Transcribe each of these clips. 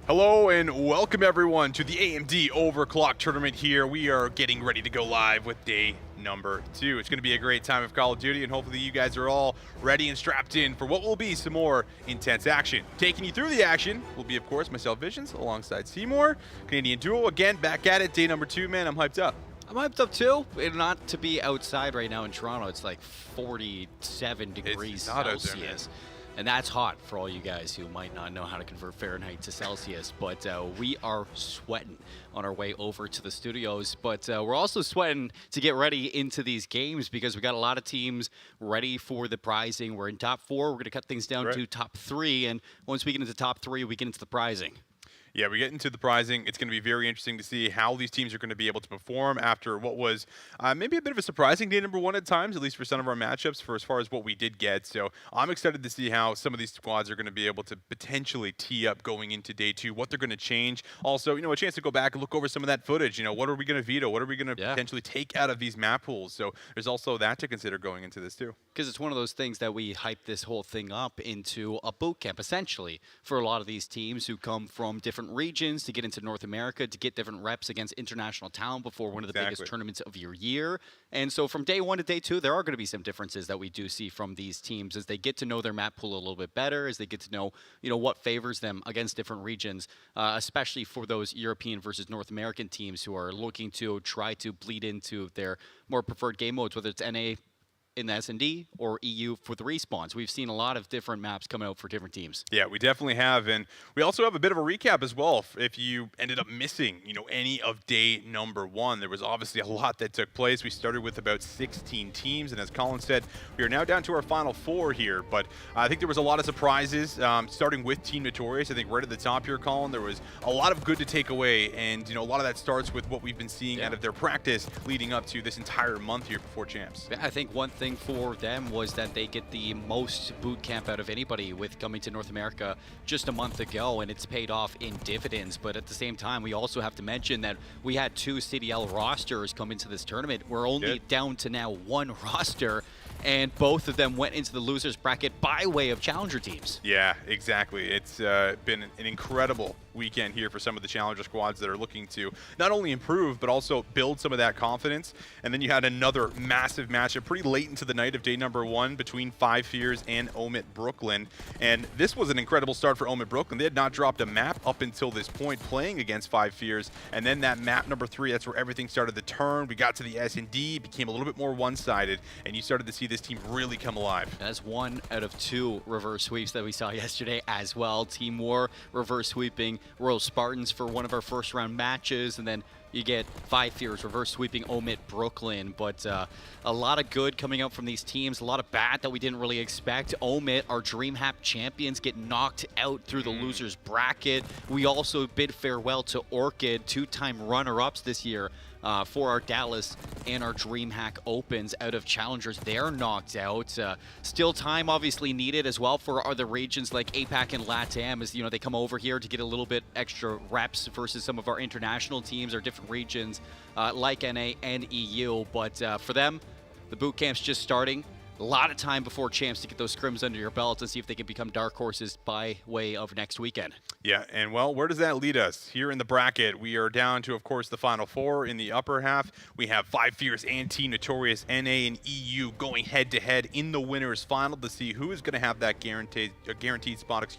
Hello and welcome everyone to the AMD Overclocked tournament here. We are getting ready to go live with day number 2. It's going to be a great time of Call of Duty, and hopefully you guys are all ready and strapped in for what will be some more intense action. Taking you through the action will be, of course, myself, Visions, alongside Seymour. Canadian duo, again, back at it, day number 2. Man, I'm hyped up. I'm hyped up too. And not to be outside right now in Toronto. It's like 47 degrees Celsius. And that's hot for all you guys who might not know how to convert Fahrenheit to Celsius. But we are sweating on our way over to the studios. But we're also sweating to get ready into these games because we got a lot of teams ready for the prizing. We're in top 4. We're going to cut things down to top 3. And once we get into top 3, we get into the prizing. Yeah, we get into the prizing. It's going to be very interesting to see how these teams are going to be able to perform after what was maybe a bit of a surprising day number 1 at times, at least for some of our matchups, for as far as what we did get. So I'm excited to see how some of these squads are going to be able to potentially tee up going into day 2, what they're going to change. Also, a chance to go back and look over some of that footage. What are we going to veto? What are we going to potentially take out of these map pools? So there's also that to consider going into this too. Because it's one of those things that we hype this whole thing up into a boot camp, essentially, for a lot of these teams who come from different regions to get into North America, to get different reps against international talent before one of the biggest tournaments of your year. And so from day 1 to day 2, there are going to be some differences that we do see from these teams as they get to know their map pool a little bit better, as they get to know, what favors them against different regions, especially for those European versus North American teams who are looking to try to bleed into their more preferred game modes, whether it's NA in the S&D or EU for the respawns. We've seen a lot of different maps coming out for different teams. Yeah, we definitely have, and we also have a bit of a recap as well. If you ended up missing, any of day number 1, there was obviously a lot that took place. We started with about 16 teams, and as Colin said, we are now down to our final 4 here. But I think there was a lot of surprises, starting with Team Notorious. I think right at the top here, Colin, there was a lot of good to take away, and a lot of that starts with what we've been seeing out of their practice leading up to this entire month here before Champs. I think one thing for them was that they get the most boot camp out of anybody with coming to North America just a month ago, and it's paid off in dividends. But at the same time, we also have to mention that we had 2 CDL rosters come into this tournament. We're only down to now 1 roster, and both of them went into the losers bracket by way of challenger teams. Yeah, exactly. It's been an incredible weekend here for some of the challenger squads that are looking to not only improve but also build some of that confidence. And then you had another massive matchup pretty late into the night of day number 1 between Five Fears and Omit Brooklyn, and this was an incredible start for Omit Brooklyn. They had not dropped a map up until this point playing against Five Fears, and then that map number 3, that's where everything started to turn. We got to the S&D, became a little bit more one-sided, and you started to see this team really come alive. That's 1 out of 2 reverse sweeps that we saw yesterday as well. Team War reverse sweeping Royal Spartans for one of our first round matches, and then you get Five Fears reverse sweeping Omit Brooklyn. But a lot of good coming out from these teams, a lot of bad that we didn't really expect. Omit, our DreamHack champions, get knocked out through the losers bracket. We also bid farewell to Orchid, 2-time runner-ups this year for our Dallas and our DreamHack Opens out of challengers. They're knocked out. Still time obviously needed as well for other regions like APAC and LATAM, as they come over here to get a little bit extra reps versus some of our international teams or different regions like NA and EU. But for them, the boot camp's just starting. A lot of time before Champs to get those scrims under your belt and see if they can become dark horses by way of next weekend. Yeah, and well, where does that lead us? Here in the bracket, we are down to, of course, the final 4 in the upper half. We have Five Fears and Team Notorious, NA and EU, going head-to-head in the winners final to see who is going to have that guaranteed spot,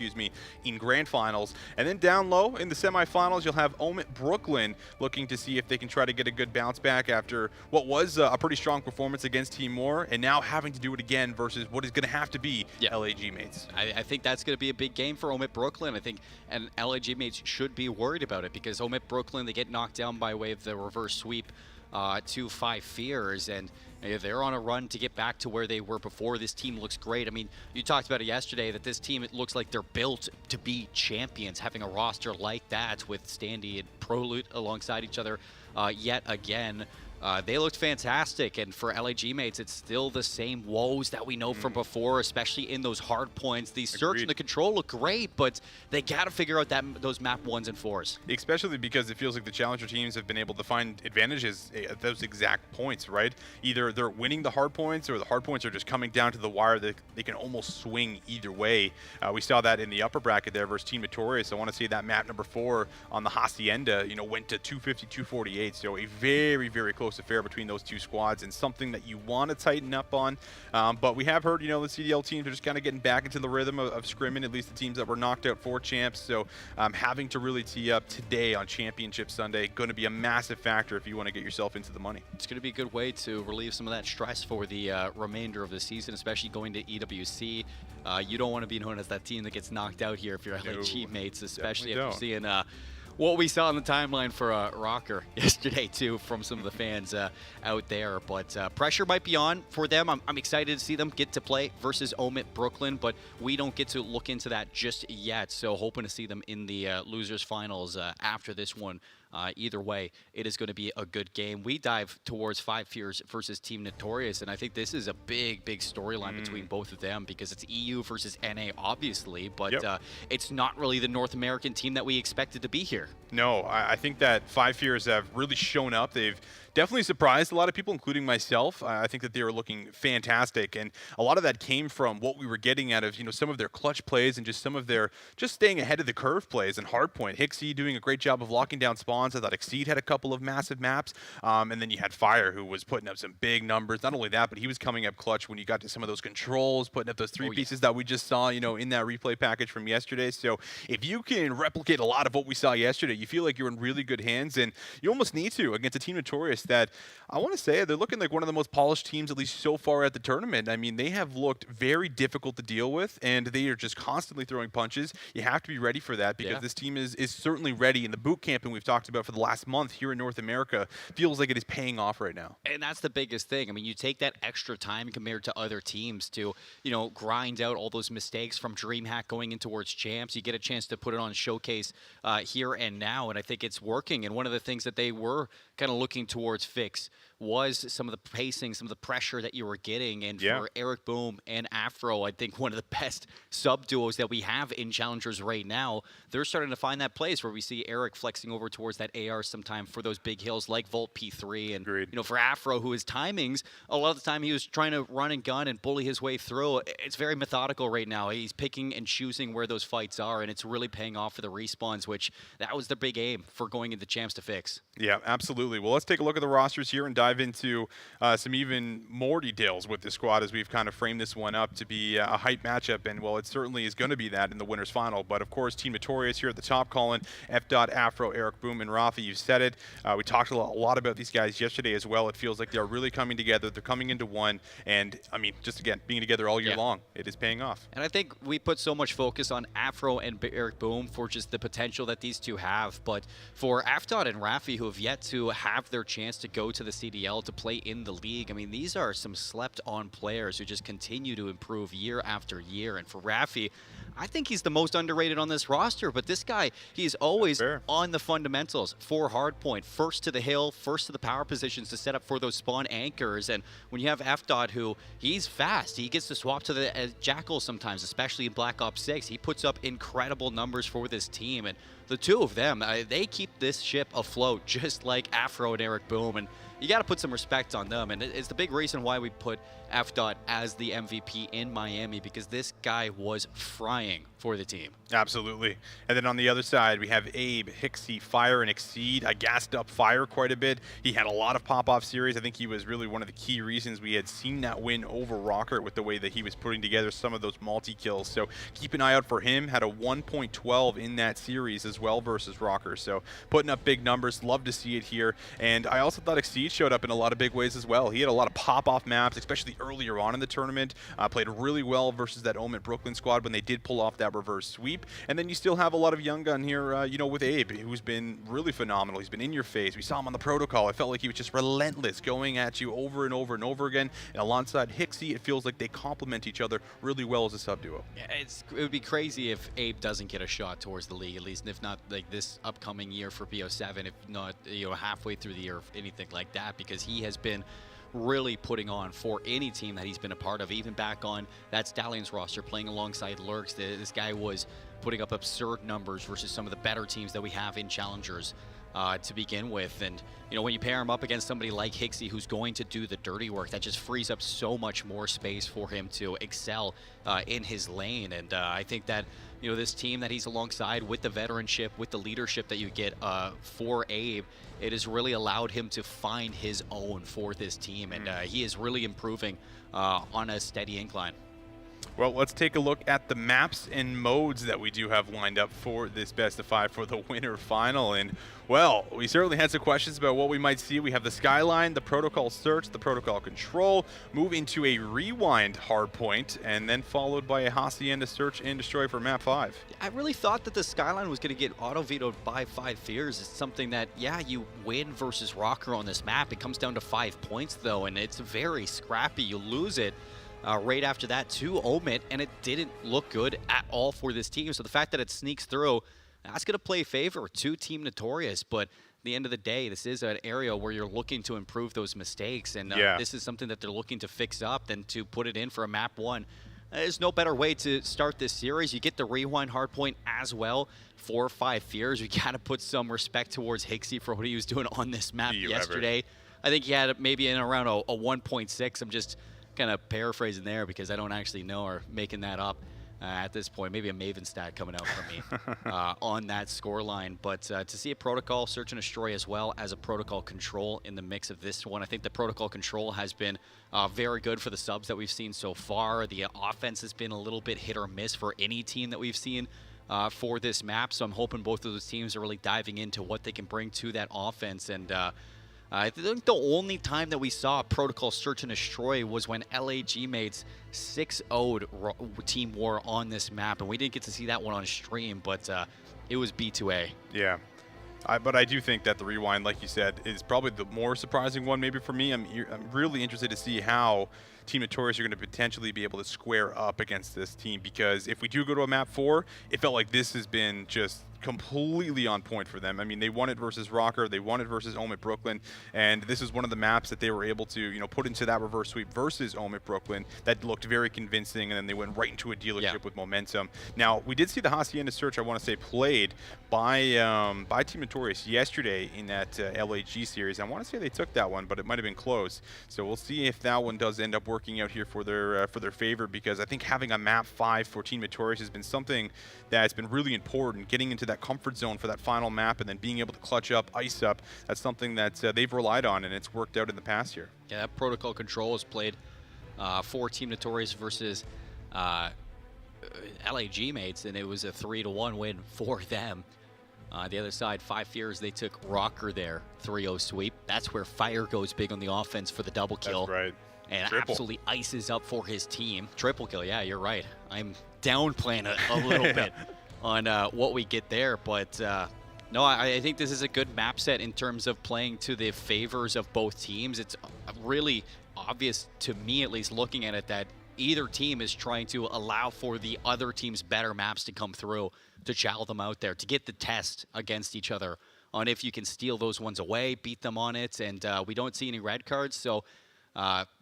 in grand finals. And then down low in the semifinals, you'll have Omit Brooklyn looking to see if they can try to get a good bounce back after what was a pretty strong performance against Team Moore, and now having to do it again versus what is going to have to be LAG mates. I think that's going to be a big game for Omit Brooklyn. I think and LAG mates should be worried about it because Omit Brooklyn, they get knocked down by way of the reverse sweep to Five Fears, and they're on a run to get back to where they were before. This team looks great. I mean, you talked about it yesterday that this team, it looks like they're built to be champions, having a roster like that with Standy and Prolute alongside each other yet again. They looked fantastic, and for LAG mates, it's still the same woes that we know from before, especially in those hard points. The search and the control look great, but they got to figure out those map 1s and 4s. Especially because it feels like the challenger teams have been able to find advantages at those exact points, right? Either they're winning the hard points, or the hard points are just coming down to the wire. They can almost swing either way. We saw that in the upper bracket there versus Team Notorious. I want to see that map number 4 on the Hacienda, went to 250, 248. So a very, very close affair between those two squads, and something that you want to tighten up on. But we have heard, the CDL teams are just kind of getting back into the rhythm of scrimming, at least the teams that were knocked out for champs. So having to really tee up today on Championship Sunday, going to be a massive factor if you want to get yourself into the money. It's going to be a good way to relieve some of that stress for the remainder of the season, especially going to EWC. You don't want to be known as that team that gets knocked out here if you're LAG mates, especially after seeing what we saw on the timeline for Rocker yesterday too from some of the fans out there. But pressure might be on for them. I'm excited to see them get to play versus Omit Brooklyn, but we don't get to look into that just yet. So hoping to see them in the losers finals after this one. Either way, it is going to be a good game. We dive towards 5 Fears versus Team Notorious, and I think this is a big storyline between both of them, because it's EU versus NA, obviously, but it's not really the North American team that we expected to be here. No, I think that 5 Fears have really shown up. They've definitely surprised a lot of people, including myself. I think that they were looking fantastic, and a lot of that came from what we were getting out of some of their clutch plays and just some of their staying ahead of the curve plays and hardpoint. Hixie doing a great job of locking down spawns. I thought Exceed had a couple of massive maps, and then you had Fire, who was putting up some big numbers. Not only that, but he was coming up clutch when you got to some of those controls, putting up those 3 pieces that we just saw in that replay package from yesterday. So if you can replicate a lot of what we saw yesterday, you feel like you're in really good hands, and you almost need to against a Team Notorious that I want to say they're looking like one of the most polished teams, at least so far at the tournament. I mean, they have looked very difficult to deal with, and they are just constantly throwing punches. You have to be ready for that, because this team is certainly ready. And the boot camping we've talked about for the last month here in North America feels like it is paying off right now. And that's the biggest thing. I mean, you take that extra time compared to other teams to, grind out all those mistakes from DreamHack going in towards champs. You get a chance to put it on showcase here and now, and I think it's working. And one of the things that they were kind of looking towards fix was some of the pacing, some of the pressure that you were getting. And for Eric Boom and Afro, I think one of the best sub duos that we have in Challengers right now, they're starting to find that place where we see Eric flexing over towards that AR sometime for those big hills like Volt P3. And, for Afro, who his timings, a lot of the time he was trying to run and gun and bully his way through. It's very methodical right now. He's picking and choosing where those fights are, and it's really paying off for the respawns, which that was the big aim for going into champs to fix. Yeah, absolutely. Well, let's take a look at the rosters here and dive into some even more details with this squad, as we've kind of framed this one up to be a hype matchup. And, well, it certainly is going to be that in the winners final. But, of course, Team Notorious here at the top, Colin, F. Afro, Eric Boom, and Rafi. You've said it. We talked a lot about these guys yesterday as well. It feels like they're really coming together. They're coming into one. And, I mean, just, again, being together all year long, it is paying off. And I think we put so much focus on Afro and Eric Boom for just the potential that these two have. But for Afdot and Rafi, who have yet to have their chance to go to the CDL to play in the league, I mean, these are some slept-on players who just continue to improve year after year. And for Rafi, I think he's the most underrated on this roster, but this guy, he's always on the fundamentals for hardpoint, first to the hill, first to the power positions to set up for those spawn anchors. And when you have F-Dot, who he's fast, he gets to swap to the Jackal sometimes, especially in Black Ops 6. He puts up incredible numbers for this team, and the two of them, they keep this ship afloat just like Afro and Eric Boom, and you got to put some respect on them. And it's the big reason why we put F-Dot as the MVP in Miami, because this guy was frying for the team. Absolutely. And then on the other side, we have Abe, Hixie, Fire, and Exceed. I gassed up Fire quite a bit. He had a lot of pop-off series. I think he was really one of the key reasons we had seen that win over Rocker with the way that he was putting together some of those multi-kills. So keep an eye out for him. Had a 1.12 in that series as well versus Rocker. So putting up big numbers. Love to see it here. And I also thought Exceed showed up in a lot of big ways as well. He had a lot of pop-off maps, especially earlier on in the tournament. Played really well versus that Omit Brooklyn squad when they did pull off that reverse sweep. And then you still have a lot of young gun here, with Abe, who's been really phenomenal. He's been in your face. We saw him on the protocol. I felt like he was just relentless, going at you over and over and over again. And alongside Hixie, it feels like they complement each other really well as a sub duo. Yeah, it would be crazy if Abe doesn't get a shot towards the league, at least, if not like this upcoming year for BO7, if not halfway through the year, or anything like that, because he has been really putting on for any team that he's been a part of, even back on that Stallions roster playing alongside Lurks. This guy was putting up absurd numbers versus some of the better teams that we have in Challengers to begin with. And, you know, when you pair him up against somebody like Hixie, who's going to do the dirty work, that just frees up so much more space for him to excel in his lane. And I think that, you know, this team that he's alongside, with the veteranship, with the leadership that you get for Abe, it has really allowed him to find his own for this team. And he is really improving on a steady incline. Well, let's take a look at the maps and modes that we do have lined up for this best of 5 for the winter final. And, well, we certainly had some questions about what we might see. We have the Skyline, the Protocol Search, the Protocol Control, move into a Rewind hardpoint, and then followed by a Hacienda Search and Destroy for map 5. I really thought that the Skyline was going to get auto-vetoed by 5 fears. It's something that, yeah, you win versus Rocker on this map. It comes down to 5 points, though, and it's very scrappy. You lose it right after that to Omit, and it didn't look good at all for this team. So the fact that it sneaks through, that's going to play favor to Team Notorious. But at the end of the day, this is an area where you're looking to improve those mistakes, and this is something that they're looking to fix up than to put it in for a map 1. There's no better way to start this series. You get the Rewind hardpoint as well for 5 fears. We got to put some respect towards Hixie for what he was doing on this map yesterday. I think he had maybe in around a 1.6. I'm just kind of paraphrasing there because I don't actually know, or making that up at this point. Maybe a Maven stat coming out for me on that scoreline. But to see a Protocol Search and Destroy as well as a Protocol Control in the mix of this one, I think the Protocol Control has been very good for the subs that we've seen so far. The offense has been a little bit hit or miss for any team that we've seen for this map. So I'm hoping both of those teams are really diving into what they can bring to that offense. And I think the only time that we saw Protocol Search and Destroy was when LAG mates 6-0'd Team War on this map, and we didn't get to see that one on stream, but it was B2A. Yeah. But I do think that the Rewind, like you said, is probably the more surprising one maybe for me. I'm really interested to see how Team Notorious are going to potentially be able to square up against this team, because if we do go to a map 4, it felt like this has been just completely on point for them. I mean, they won it versus Rocker, they won it versus Omit Brooklyn, and this is one of the maps that they were able to, you know, put into that reverse sweep versus Omit Brooklyn that looked very convincing, and then they went right into a dealership with momentum. Now, we did see the Hacienda Search, I want to say, played by Team Notorious yesterday in that LAG series. I want to say they took that one, but it might have been close. So we'll see if that one does end up working out here for their favor, because I think having a map 5 for Team Notorious has been something that's been really important, getting into that comfort zone for that final map and then being able to clutch up, ice up. That's something that they've relied on, and it's worked out in the past year. Yeah, that Protocol Control is played for Team Notorious versus LAG mates, and it was a 3-1 win for them. The other side, 5 fears, they took Rocker there, 3-0 sweep. That's where Fire goes big on the offense for the double kill. That's right. And Triple. Absolutely ices up for his team. Triple kill, yeah, you're right. I'm downplaying a little bit on what we get there, but no, I think this is a good map set in terms of playing to the favors of both teams. It's really obvious to me, at least looking at it, that either team is trying to allow for the other team's better maps to come through, to chow them out there, to get the test against each other on if you can steal those ones away, beat them on it, and we don't see any red cards, so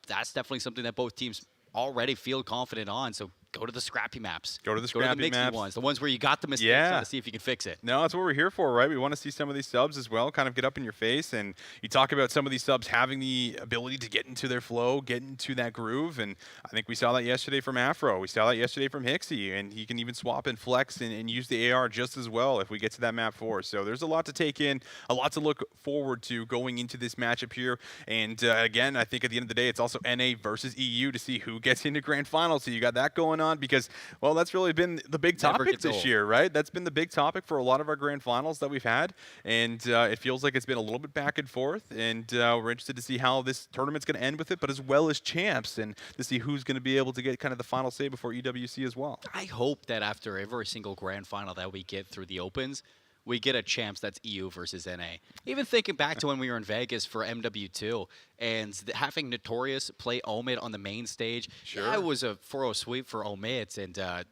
that's definitely something that both teams already feel confident on. So go to the scrappy maps. Go to the scrappy maps. Ones, the ones where you got the mistakes on to see if you can fix it. No, that's what we're here for, right? We want to see some of these subs as well kind of get up in your face, and you talk about some of these subs having the ability to get into their flow, get into that groove, and I think we saw that yesterday from Afro. We saw that yesterday from Hixie, and he can even swap and flex and use the AR just as well if we get to that map 4. So there's a lot to take in, a lot to look forward to going into this matchup here. And again, I think at the end of the day, it's also NA versus EU to see who gets into Grand Finals. So you got that going on because, well, that's really been the big topic this year, right? That's been the big topic for a lot of our Grand Finals that we've had. And it feels like it's been a little bit back and forth. And we're interested to see how this tournament's going to end with it, but as well as champs, and to see who's going to be able to get kind of the final say before EWC as well. I hope that after every single Grand Final that we get through the Opens, we get a champs that's EU versus NA. Even thinking back to when we were in Vegas for MW2 and having Notorious play Omid on the main stage, that was a 4-0 sweep for Omid, and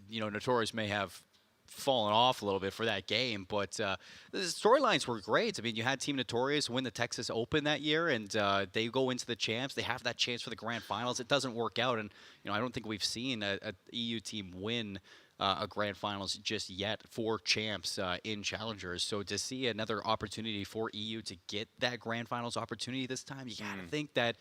you know, Notorious may have fallen off a little bit for that game. But the storylines were great. I mean, you had Team Notorious win the Texas Open that year, and they go into the champs. They have that chance for the grand finals. It doesn't work out, and I don't think we've seen a EU team win a grand finals just yet for champs in challengers. So to see another opportunity for EU to get that grand finals opportunity this time, you gotta think that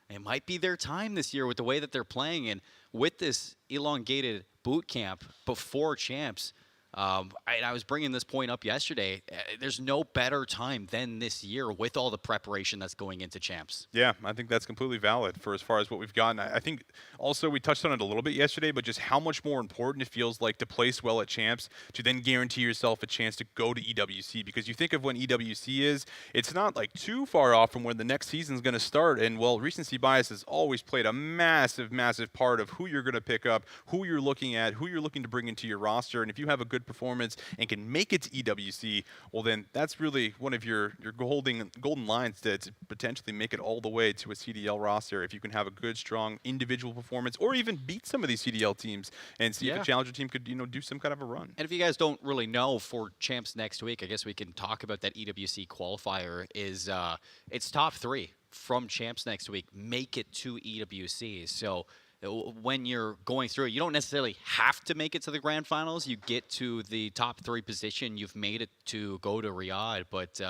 it might be their time this year with the way that they're playing, and with this elongated boot camp before champs. I was bringing this point up yesterday. There's no better time than this year with all the preparation that's going into champs. Yeah, I think that's completely valid for as far as what we've gotten. I think also we touched on it a little bit yesterday, but just how much more important it feels like to place well at champs to then guarantee yourself a chance to go to EWC. Because you think of when EWC is, it's not like too far off from when the next season is going to start. And well, recency bias has always played a massive, massive part of who you're going to pick up, who you're looking at, who you're looking to bring into your roster. And if you have a good performance and can make it to EWC, well then that's really one of your golden lines to potentially make it all the way to a CDL roster if you can have a good, strong individual performance, or even beat some of these CDL teams and see if a challenger team could do some kind of a run. And if you guys don't really know, for champs next week, I guess we can talk about that EWC qualifier. Is it's top 3 from champs next week make it to EWC. So when you're going through it, you don't necessarily have to make it to the grand finals. You get to the top 3 position, you've made it to go to Riyadh, but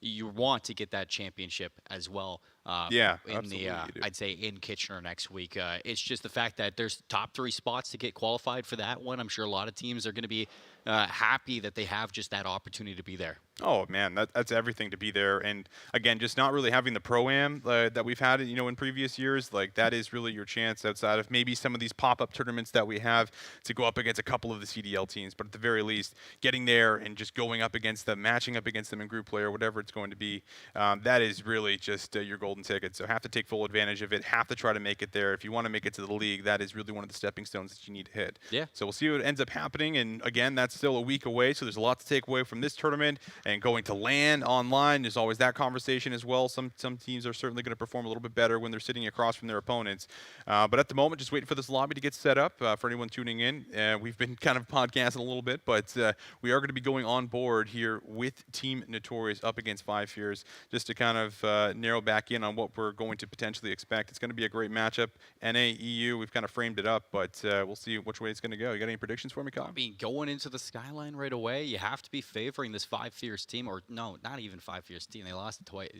you want to get that championship as well. In the I'd say in Kitchener next week. It's just the fact that there's top 3 spots to get qualified for that one. I'm sure a lot of teams are going to be happy that they have just that opportunity to be there. Oh man, that's everything to be there. And again, just not really having the pro-am that we've had, in previous years, like that is really your chance outside of maybe some of these pop-up tournaments that we have to go up against a couple of the CDL teams. But at the very least, getting there and just going up against them, matching up against them in group play or whatever it's going to be, that is really just your golden ticket. So have to take full advantage of it. Have to try to make it there. If you want to make it to the league, that is really one of the stepping stones that you need to hit. Yeah. So we'll see what ends up happening. And again, that's still a week away, so there's a lot to take away from this tournament. And going to LAN online, there's always that conversation as well. Some teams are certainly going to perform a little bit better when they're sitting across from their opponents. But at the moment, just waiting for this lobby to get set up for anyone tuning in. We've been kind of podcasting a little bit, but we are going to be going on board here with Team Notorious up against Five Fears, just to kind of narrow back in on what we're going to potentially expect. It's going to be a great matchup. NA, EU, we've kind of framed it up, but we'll see which way it's going to go. You got any predictions for me, Kyle? I mean, going into the Skyline right away, you have to be favoring this Five Fierce team, or no, not even Five Fierce team. They lost it twice,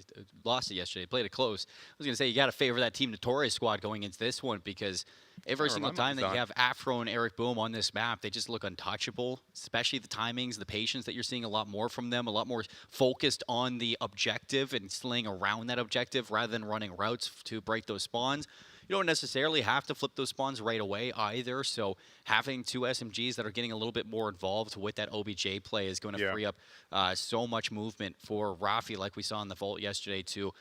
lost it yesterday. Played it close. I was gonna say you got to favor that Team Notorious squad going into this one, because every single time that you have Afro and Eric Boom on this map, they just look untouchable. Especially the timings, the patience that you're seeing a lot more from them, a lot more focused on the objective and slaying around that objective rather than running routes to break those spawns. You don't necessarily have to flip those spawns right away either, so having 2 SMGs that are getting a little bit more involved with that OBJ play is going to free up so much movement for Rafi, like we saw in the Vault yesterday, to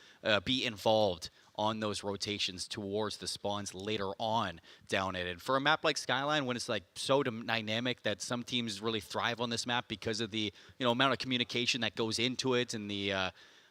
be involved on those rotations towards the spawns later on down it. And for a map like Skyline, when it's like so dynamic that some teams really thrive on this map because of the amount of communication that goes into it and the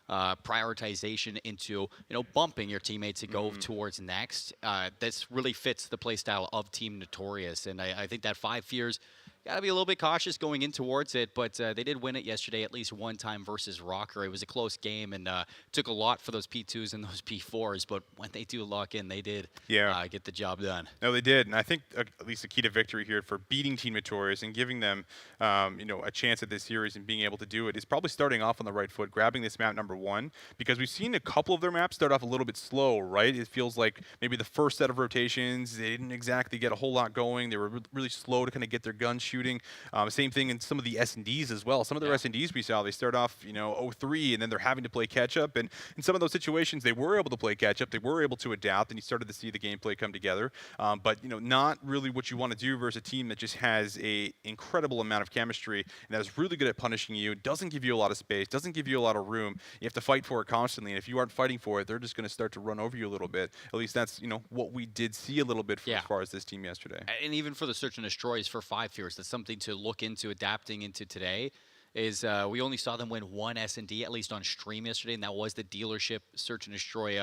prioritization into bumping your teammates to go towards next. This really fits the playstyle of Team Notorious, and I think that Five Fears got to be a little bit cautious going in towards it, but they did win it yesterday at least one time versus Rocker. It was a close game, and took a lot for those P2s and those P4s, but when they do lock in, they did get the job done. No, they did, and I think at least the key to victory here for beating Team Notorious and giving them a chance at this series and being able to do it is probably starting off on the right foot, grabbing this map number 1, because we've seen a couple of their maps start off a little bit slow, right? It feels like maybe the first set of rotations, they didn't exactly get a whole lot going. They were really slow to kind of get their guns shooting. Same thing in some of the S&Ds as well. Some of their S&Ds we saw, they start off 0-3, and then they're having to play catch up. And in some of those situations, they were able to play catch up. They were able to adapt, and you started to see the gameplay come together. But not really what you want to do versus a team that just has a incredible amount of chemistry and that is really good at punishing you. Doesn't give you a lot of space. Doesn't give you a lot of room. You have to fight for it constantly. And if you aren't fighting for it, they're just going to start to run over you a little bit. At least that's what we did see a little bit as far as this team yesterday. And even for the Search and Destroys for Five Fears, that's something to look into adapting into today. Is we only saw them win one S&D, at least on stream yesterday, and that was the dealership Search and Destroy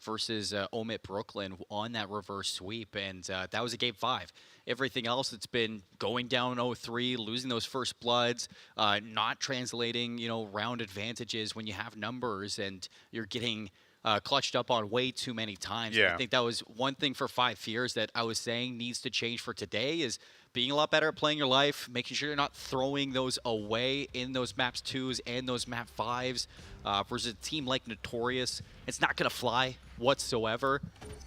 versus Omit Brooklyn on that reverse sweep, and that was a game 5. Everything else, it's been going down 0-3, losing those first bloods, not translating, round advantages when you have numbers and you're getting clutched up on way too many times. Yeah. I think that was one thing for 5 Fears that I was saying needs to change for today is being a lot better at playing your life, making sure you're not throwing those away in those maps 2s and those map 5s. Versus a team like Notorious, it's not going to fly whatsoever.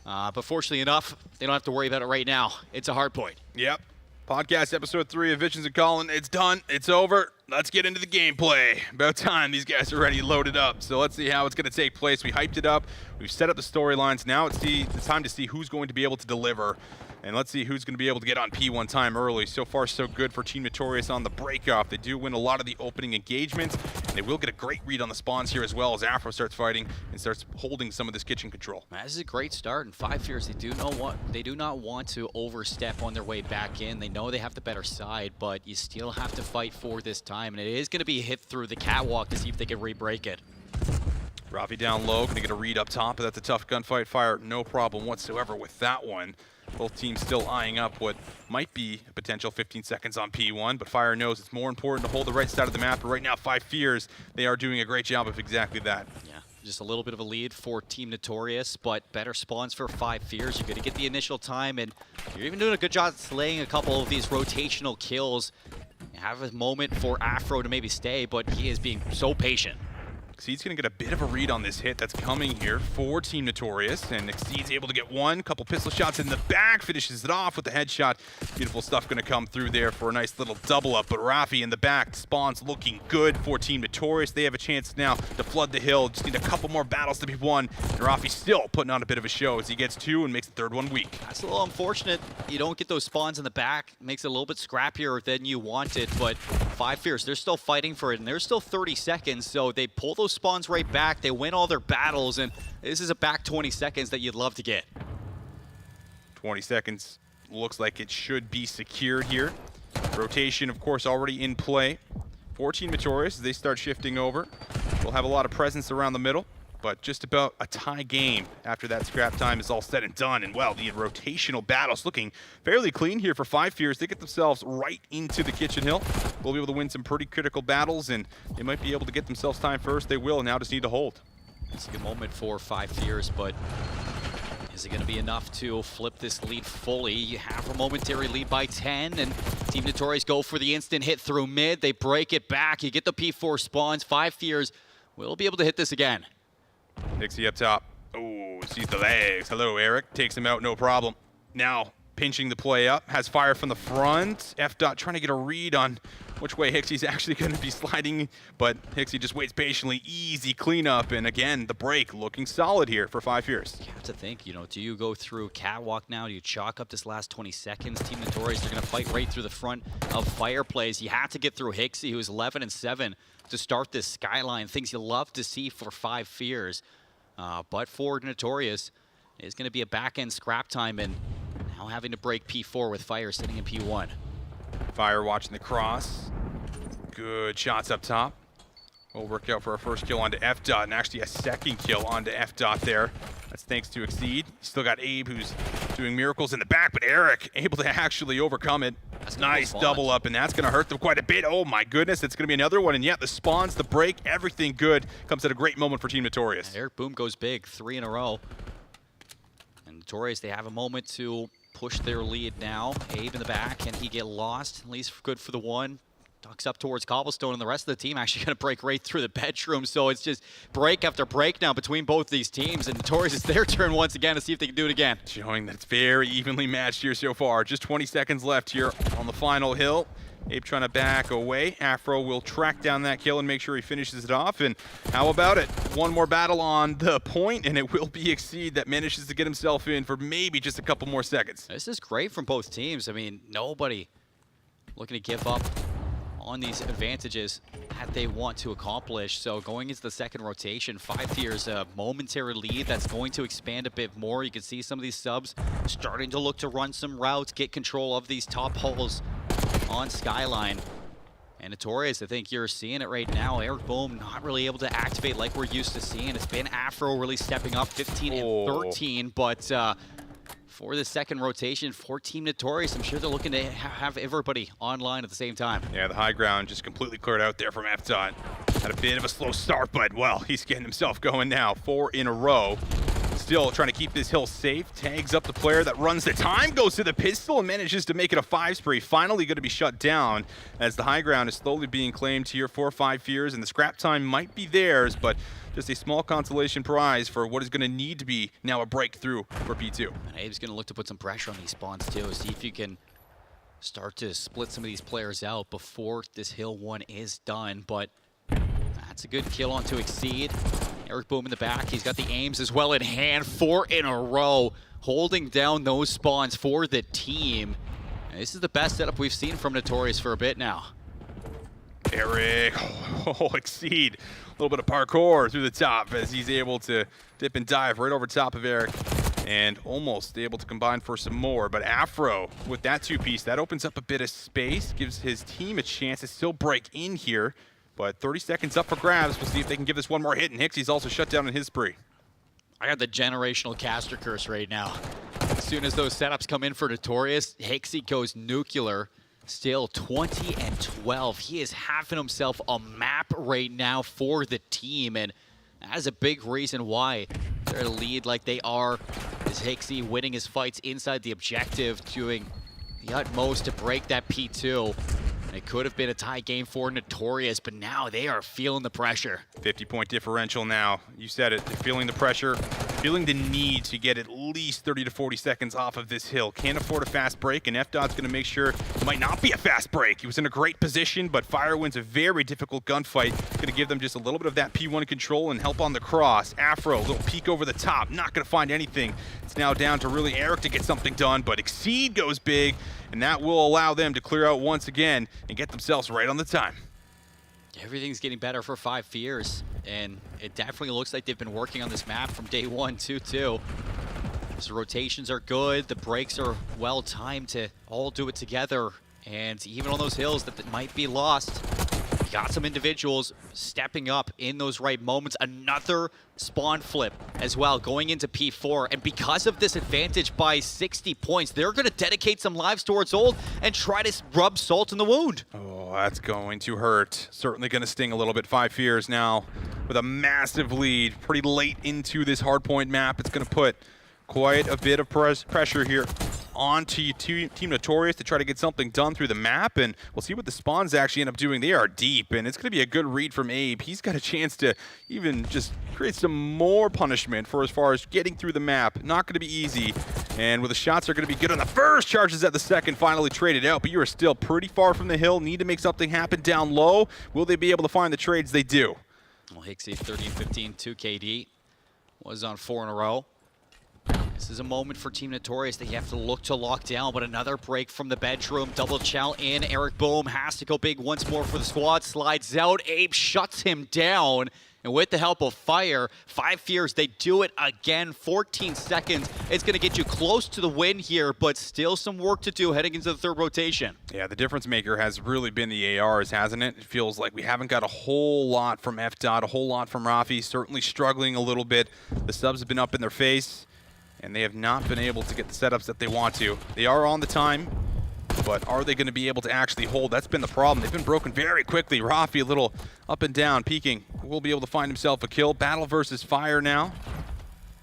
But fortunately enough, they don't have to worry about it right now. It's a hard point. Yep. Podcast episode 3 of Visions and Colin. It's done. It's over. Let's get into the gameplay. About time. These guys are already loaded up. So let's see how it's going to take place. We hyped it up. We've set up the storylines. Now it's time to see who's going to be able to deliver. And let's see who's going to be able to get on P1 time early. So far, so good for Team Notorious on the breakoff. They do win a lot of the opening engagements. And they will get a great read on the spawns here as well as Afro starts fighting and starts holding some of this kitchen control. This is a great start. And 5 Fears, they do not want to overstep on their way back in. They know they have the better side, but you still have to fight for this time. And it is going to be hit through the catwalk to see if they can re-break it. Rafi down low, going to get a read up top, but that's a tough gunfight. Fire, no problem whatsoever with that one. Both teams still eyeing up what might be a potential 15 seconds on P1, but Fire knows it's more important to hold the right side of the map. But right now, 5 Fears, they are doing a great job of exactly that. Yeah, just a little bit of a lead for Team Notorious, but better spawns for 5 Fears. You're going to get the initial time, and you're even doing a good job slaying a couple of these rotational kills. You have a moment for Afro to maybe stay, but he is being so patient. Exceed's going to get a bit of a read on this hit that's coming here for Team Notorious, and Exceed's able to get one, couple pistol shots in the back, finishes it off with the headshot. Beautiful stuff going to come through there for a nice little double up, but Rafi in the back, spawns looking good for Team Notorious. They have a chance now to flood the hill, just need a couple more battles to be won, and Rafi still putting on a bit of a show as he gets 2 and makes the third one weak. That's a little unfortunate. You don't get those spawns in the back, makes it a little bit scrappier than you wanted, but 5 Fears, they're still fighting for it, and there's still 30 seconds, so they pull those spawns right back, they win all their battles, and this is a back 20 seconds that you'd love to get. 20 seconds looks like it should be secured here. Rotation, of course, already in play. 14 Notorious as they start shifting over. We'll have a lot of presence around the middle, but just about a tie game after that scrap time is all said and done. And well, the rotational battles looking fairly clean here for 5 Fears. They get themselves right into the kitchen hill. We'll be able to win some pretty critical battles, and they might be able to get themselves time first. They will, now just need to hold. It's a good moment for 5 Fears, but is it going to be enough to flip this lead fully? You have a momentary lead by 10, and Team Notorious go for the instant hit through mid. They break it back. You get the P4 spawns. 5 Fears will be able to hit this again. Pixie up top. Oh, sees the legs. Hello, Eric. Takes him out, no problem. Now, pinching the play up. Has Fire from the front. F-Dot trying to get a read on which way Hixie's actually going to be sliding, but Hixie just waits patiently. Easy cleanup, and again, the break looking solid here for 5 Fears. You have to think, do you go through catwalk now? Do you chalk up this last 20 seconds? Team Notorious, they're going to fight right through the front of Fireplace. You have to get through Hixie, who's 11-7, to start this Skyline. Things you love to see for 5 Fears. But for Notorious, it's going to be a back-end scrap time, and now having to break P4 with Fire sitting in P1. Fire watching the cross. Good shots up top. Will work out for our first kill onto F-Dot, and actually a second kill onto F-Dot there. That's thanks to Exceed. Still got Abe, who's doing miracles in the back, but Eric able to actually overcome it. That's nice double up, and that's going to hurt them quite a bit. Oh my goodness, it's going to be another one. And yeah, the spawns, the break, everything good comes at a great moment for Team Notorious. And Eric Boom goes big, 3 in a row. And Notorious, they have a moment to push their lead now. Abe in the back, can he get lost? At least good for the one. Ducks up towards Cobblestone, and the rest of the team actually going to break right through the bedroom. So it's just break after break now between both these teams. And Notorious, it's their turn once again to see if they can do it again. Showing that it's very evenly matched here so far. Just 20 seconds left here on the final hill. Abe trying to back away. Afro will track down that kill and make sure he finishes it off. And how about it? One more battle on the point, and it will be Exceed that manages to get himself in for maybe just a couple more seconds. This is great from both teams. I mean, nobody looking to give up on these advantages that they want to accomplish. So going into the second rotation, 5 Fears a momentary lead that's going to expand a bit more. You can see some of these subs starting to look to run some routes, get control of these top holes on Skyline. And Notorious, I think you're seeing it right now. Eric Bohm not really able to activate like we're used to seeing. It's been Afro really stepping up, 15 and 13, but for the second rotation for Team Notorious, I'm sure they're looking to have everybody online at the same time. Yeah, the high ground just completely cleared out there from FDOT. Had a bit of a slow start, but, well, he's getting himself going now. 4 in a row. Still trying to keep this hill safe. Tags up the player that runs the time, goes to the pistol, and manages to make it a 5 spree. Finally going to be shut down as the high ground is slowly being claimed here for 5 fears, and the scrap time might be theirs, but just a small consolation prize for what is going to need to be now a breakthrough for P2. And Abe's going to look to put some pressure on these spawns too. See if you can start to split some of these players out before this hill one is done, but that's a good kill on to Exceed. Eric Boom in the back. He's got the aims as well in hand. 4 in a row, holding down those spawns for the team. And this is the best setup we've seen from Notorious for a bit now. Eric, Exceed. A little bit of parkour through the top as he's able to dip and dive right over top of Eric. And almost able to combine for some more. But Afro, with that 2-piece, that opens up a bit of space, gives his team a chance to still break in here. But 30 seconds up for grabs. We'll see if they can give this one more hit. And Hixie's also shut down in his spree. I got the generational caster curse right now. As soon as those setups come in for Notorious, Hixie goes nuclear. Still 20 and 12. He is having himself a map right now for the team. And that is a big reason why they're in a lead like they are. Is Hixie winning his fights inside the objective, doing the utmost to break that P2. It could have been a tie game for Notorious, but now they are feeling the pressure. 50-point differential now. You said it. They're feeling the pressure, feeling the need to get at least 30 to 40 seconds off of this hill. Can't afford a fast break, and FDOT's going to make sure it might not be a fast break. He was in a great position, but Firewind's a very difficult gunfight. Going to give them just a little bit of that P1 control and help on the cross. Afro, a little peek over the top. Not going to find anything. It's now down to really Eric to get something done, but Exceed goes big, and that will allow them to clear out once again and get themselves right on the time. Everything's getting better for 5 fears, and it definitely looks like they've been working on this map from day 1, 2, 2. So rotations are good, the breaks are well timed to all do it together, and even on those hills that might be lost, you got some individuals stepping up in those right moments. Another spawn flip as well going into P4, and because of this advantage by 60 points, they're going to dedicate some lives towards Old and try to rub salt in the wound. Oh, that's going to hurt. Certainly going to sting a little bit. 5 fears now with a massive lead pretty late into this hardpoint map. It's going to put quite a bit of pressure here onto Team Notorious to try to get something done through the map, and we'll see what the spawns actually end up doing. They are deep, and it's going to be a good read from Abe. He's got a chance to even just create some more punishment for as far as getting through the map. Not going to be easy, and where the shots are going to be good on the first, charges at the second, finally traded out, but you are still pretty far from the hill. Need to make something happen down low. Will they be able to find the trades? They do. Well, Hixie 30 and 15, 2 KD. Was on 4 in a row. This is a moment for Team Notorious that you have to look to lock down, but another break from the bedroom. Double chow in. Eric Bohm has to go big once more for the squad. Slides out. Abe shuts him down. And with the help of Fire, 5 fears, they do it again. 14 seconds. It's going to get you close to the win here, but still some work to do heading into the third rotation. Yeah, the difference maker has really been the ARs, hasn't it? It feels like we haven't got a whole lot from FDOT, a whole lot from Rafi. Certainly struggling a little bit. The subs have been up in their face, and they have not been able to get the setups that they want to. They are on the time, but are they going to be able to actually hold? That's been the problem. They've been broken very quickly. Rafi a little up and down, peeking. Will be able to find himself a kill. Battle versus Fire now.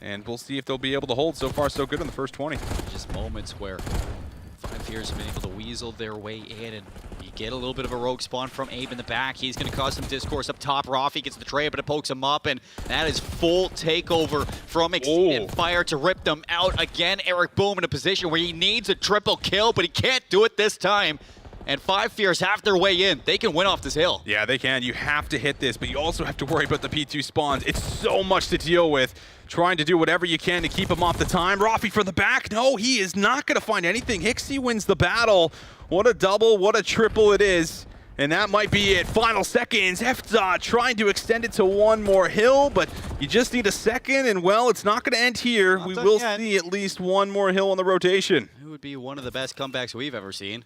And we'll see if they'll be able to hold. So far, so good in the first 20. Just moments where 5 fears have been able to weasel their way in, and you get a little bit of a rogue spawn from Abe in the back. He's going to cause some discourse up top. Rafi gets the trade, but it pokes him up, and that is full takeover from Exceed and Fire to rip them out. Again, Eric Boom in a position where he needs a triple kill, but he can't do it this time. And 5 fears have their way in. They can win off this hill. Yeah, they can. You have to hit this, but you also have to worry about the P2 spawns. It's so much to deal with. Trying to do whatever you can to keep him off the time. Rafi for the back. No, he is not going to find anything. Hixie wins the battle. What a double, what a triple it is. And that might be it. Final seconds. FDOT trying to extend it to one more hill, but you just need a second, and well, it's not going to end here. We will see at least one more hill on the rotation. It would be one of the best comebacks we've ever seen.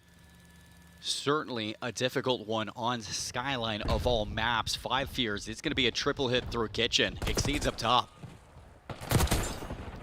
Certainly a difficult one on Skyline of all maps. 5 Fears, it's going to be a triple hit through Kitchen. Exceeds up top.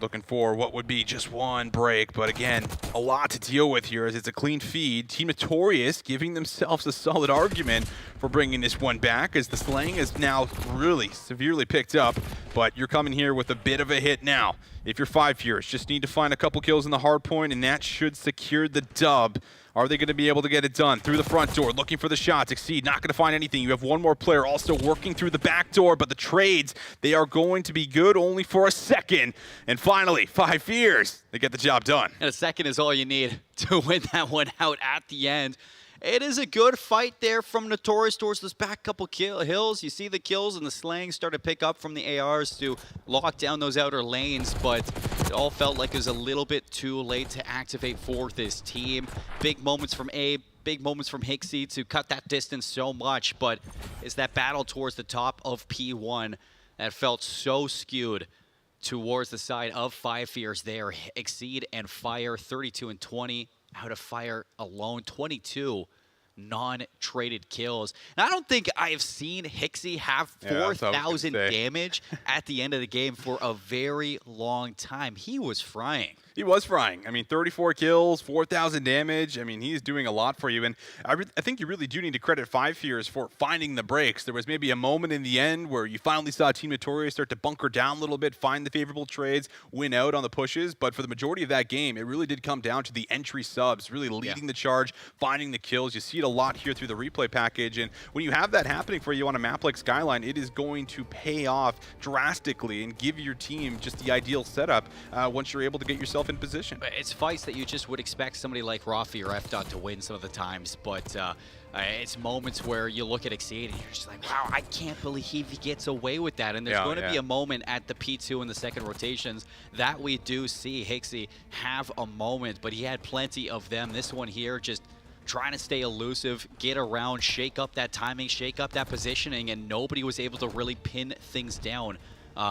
Looking for what would be just one break, but again, a lot to deal with here as it's a clean feed. Team Notorious giving themselves a solid argument for bringing this one back as the slaying is now really severely picked up, but you're coming here with a bit of a hit now. If you're 5 Fears, just need to find a couple kills in the hard point and that should secure the dub. Are they going to be able to get it done? Through the front door, looking for the shots. Exceed, not going to find anything. You have one more player also working through the back door, but the trades, they are going to be good only for a second. And finally, 5 Fears, they get the job done. And a second is all you need to win that one out at the end. It is a good fight there from Notorious towards this back couple hills. You see the kills and the slaying start to pick up from the ARs to lock down those outer lanes, but it all felt like it was a little bit too late to activate for this team. Big moments from Abe, big moments from Hixie to cut that distance so much, but it's that battle towards the top of P1 that felt so skewed towards the side of 5 Fears there. Exceed and Fire, 32 and 20. Out of Fire alone, 22 non-traded kills. And I don't think I have seen Hixie have 4,000 damage at the end of the game for a very long time. He was frying. He was frying. I mean, 34 kills, 4,000 damage. I mean, he's doing a lot for you. And I think you really do need to credit 5 Fears for finding the breaks. There was maybe a moment in the end where you finally saw Team Notorious start to bunker down a little bit, find the favorable trades, win out on the pushes. But for the majority of that game, it really did come down to the entry subs, really leading the charge, finding the kills. You see it a lot here through the replay package. And when you have that happening for you on a map like Skyline, it is going to pay off drastically and give your team just the ideal setup once you're able to get yourself in position. It's fights that you just would expect somebody like Rafi or F-Dot to win some of the times, but it's moments where you look at Exceed and you're just like, wow, I can't believe he gets away with that. And there's going to be a moment at the P2 in the second rotations that we do see Hixie have a moment, but he had plenty of them. This one here just trying to stay elusive, get around, shake up that timing, shake up that positioning, and nobody was able to really pin things down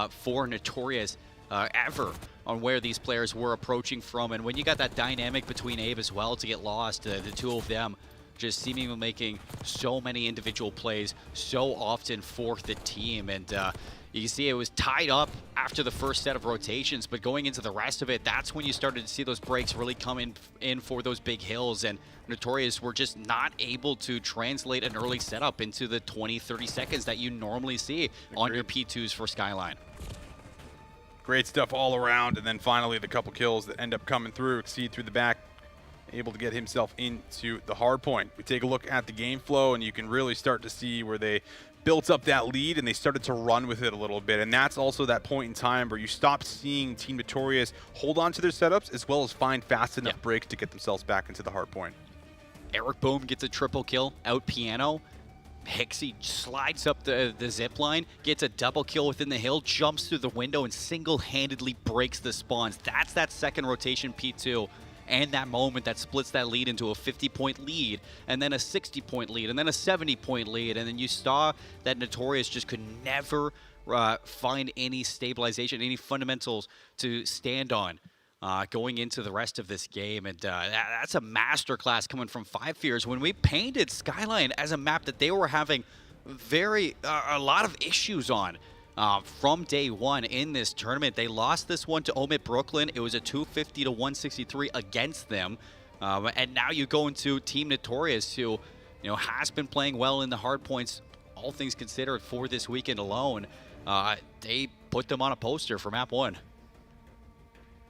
for Notorious ever on where these players were approaching from. And when you got that dynamic between Abe as well to get lost, the two of them just seemingly making so many individual plays so often for the team. And you can see it was tied up after the first set of rotations, but going into the rest of it, that's when you started to see those breaks really come in for those big hills. And Notorious were just not able to translate an early setup into the 20-30 seconds that you normally see on your P2s for Skyline. Great stuff all around, and then finally the couple kills that end up coming through. Exceed through the back, able to get himself into the hard point. We take a look at the game flow, and you can really start to see where they built up that lead and they started to run with it a little bit. And that's also that point in time where you stop seeing Team Notorious hold on to their setups as well as find fast enough breaks to get themselves back into the hard point. Eric Boom gets a triple kill out piano. Hixie slides up the zip line, gets a double kill within the hill, jumps through the window, and single-handedly breaks the spawns. That's that second rotation P2, and that moment that splits that lead into a 50-point lead, and then a 60-point lead, and then a 70-point lead, and then you saw that Notorious just could never find any stabilization, any fundamentals to stand on going into the rest of this game. And that's a masterclass coming from 5 Fears. When we painted Skyline as a map that they were having a lot of issues on from day one in this tournament, they lost this one to Omit Brooklyn. It was a 250 to 163 against them. And now you go into Team Notorious, who has been playing well in the hard points, all things considered, for this weekend alone. They put them on a poster for map 1.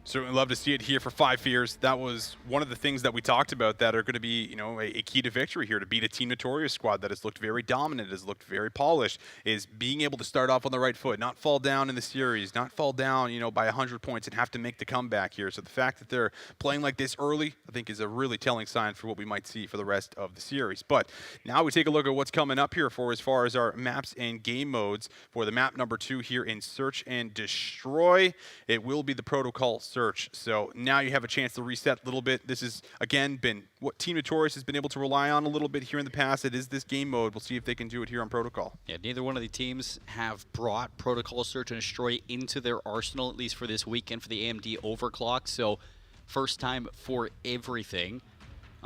Certainly love to see it here for 5 Fears. That was one of the things that we talked about that are going to be, a key to victory here, to beat a Team Notorious squad that has looked very dominant, has looked very polished, is being able to start off on the right foot, not fall down in the series, not fall down, by 100 points and have to make the comeback here. So the fact that they're playing like this early, I think, is a really telling sign for what we might see for the rest of the series. But now we take a look at what's coming up here for as far as our maps and game modes for the map number 2 here in Search and Destroy. It will be the protocol search. So now you have a chance to reset a little bit. This has, again, been what Team Notorious has been able to rely on a little bit here in the past. It is this game mode. We'll see if they can do it here on Protocol. Yeah, neither one of the teams have brought Protocol Search and Destroy into their arsenal, at least for this weekend, for the AMD Overclocked. So first time for everything.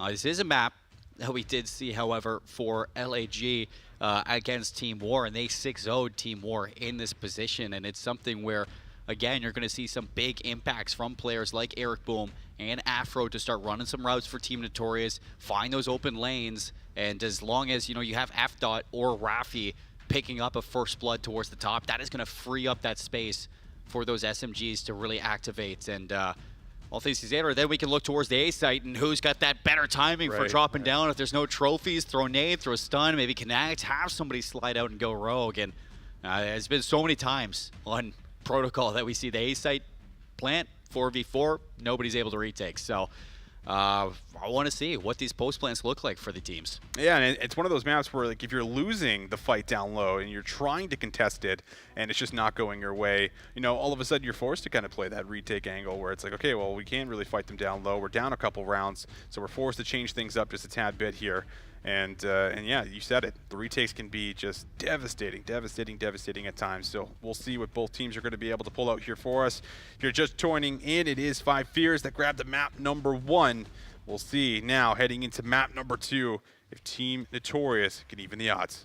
This is a map that we did see, however, for LAG against Team War, and they 6-0'd Team War in this position, and it's something where, again, you're going to see some big impacts from players like Eric Boom and Afro to start running some routes for Team Notorious, find those open lanes, and as long as, you have FDOT or Rafi picking up a first blood towards the top, that is going to free up that space for those SMGs to really activate. And all things considered, then we can look towards the A site and who's got that better timing for dropping down. If there's no trophies, throw nade, throw a stun, maybe connect, have somebody slide out and go rogue. And it's been so many times on Protocol that we see the A site plant 4v4, nobody's able to retake. So I want to see what these post plants look like for the teams. Yeah, and it's one of those maps where, like, if you're losing the fight down low and you're trying to contest it and it's just not going your way, all of a sudden you're forced to kind of play that retake angle where it's like, okay, well, we can't really fight them down low. We're down a couple rounds, so we're forced to change things up just a tad bit here. And yeah, you said it. The retakes can be just devastating at times. So we'll see what both teams are going to be able to pull out here for us. If you're just joining in, it is 5 Fears that grabbed the map number 1. We'll see now, heading into map number 2, if Team Notorious can even the odds.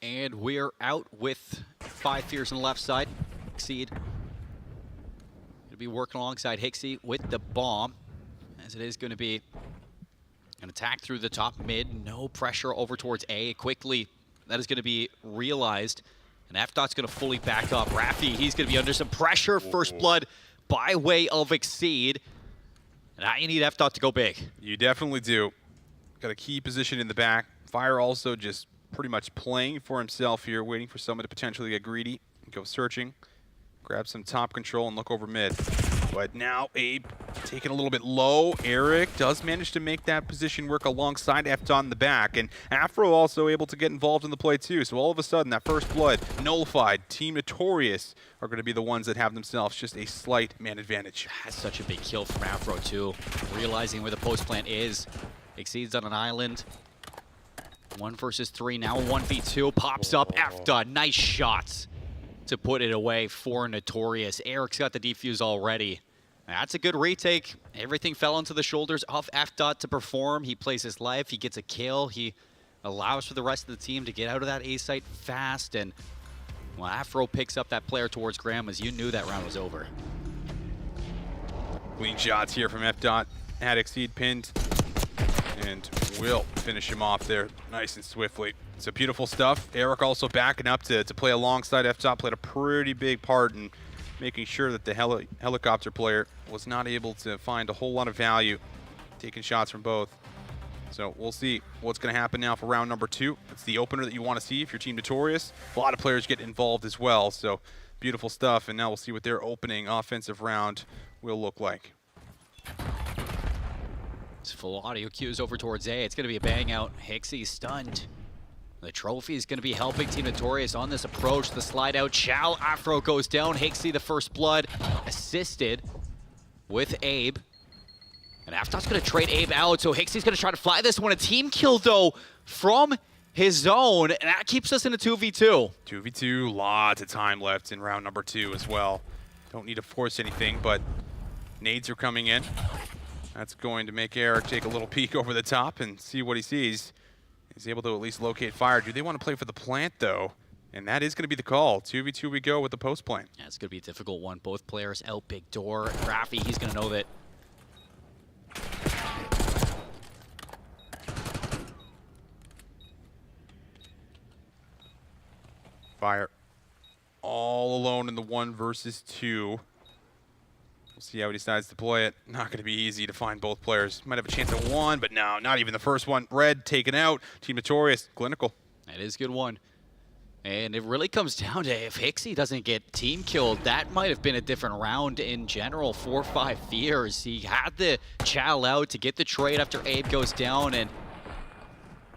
And we're out with 5 Fears on the left side. Exceed. Going to be working alongside Hixie with the bomb, as it is going to be an attack through the top mid. No pressure over towards A. Quickly, that is going to be realized. And FDOT's going to fully back up. Rafi, he's going to be under some pressure. First blood by way of Exceed. And now you need FDOT to go big. You definitely do. Got a key position in the back. Fire also just pretty much playing for himself here, waiting for someone to potentially get greedy and go searching. Grab some top control and look over mid. But now Abe taking a little bit low. Eric does manage to make that position work alongside FDOT in the back. And Afro also able to get involved in the play too. So all of a sudden, that first blood nullified. Team Notorious are going to be the ones that have themselves just a slight man advantage. That's such a big kill from Afro too. Realizing where the post plant is. Exceeds on an island. 1 versus 3 now. 1v2 pops up. FDOT, nice shots to put it away for Notorious. Eric's got the defuse already. That's a good retake. Everything fell onto the shoulders of FDOT to perform. He plays his life. He gets a kill. He allows for the rest of the team to get out of that A site fast. And when Afro picks up that player towards Grandma's, you knew that round was over. Clean shots here from FDOT. Had Exceed pinned and will finish him off there nice and swiftly. So beautiful stuff. Eric also backing up to play alongside FDOT, played a pretty big part in making sure that the helicopter player was not able to find a whole lot of value, taking shots from both. So we'll see what's going to happen now for round number 2. It's the opener that you want to see if you're Team Notorious. A lot of players get involved as well, so beautiful stuff. And now we'll see what their opening offensive round will look like. It's full audio cues over towards A. It's going to be a bang out. Hixie stunned. The trophy is going to be helping Team Notorious on this approach. The slide out. Chow. Afro goes down. Hixie, the first blood, assisted with Abe. And FDOT's going to trade Abe out, so Hixie's going to try to fly this one. A team kill, though, from his zone, and that keeps us in a 2v2. 2v2, lots of time left in round number 2 as well. Don't need to force anything, but nades are coming in. That's going to make Eric take a little peek over the top and see what he sees. He's able to at least locate fire. Do they want to play for the plant, though? And that is going to be the call. 2v2 we go with the post plant. Yeah, it's going to be a difficult one. Both players out big door. Rafi, he's going to know that. Fire all alone in the 1 versus 2. We'll see how he decides to play it. Not going to be easy to find both players. Might have a chance at one, but no, not even the first one. Red taken out. Team Notorious, clinical. That is a good one. And it really comes down to if Hixie doesn't get team killed, that might have been a different round in general. 4-5 Fears. He had the chow out to get the trade after Abe goes down, and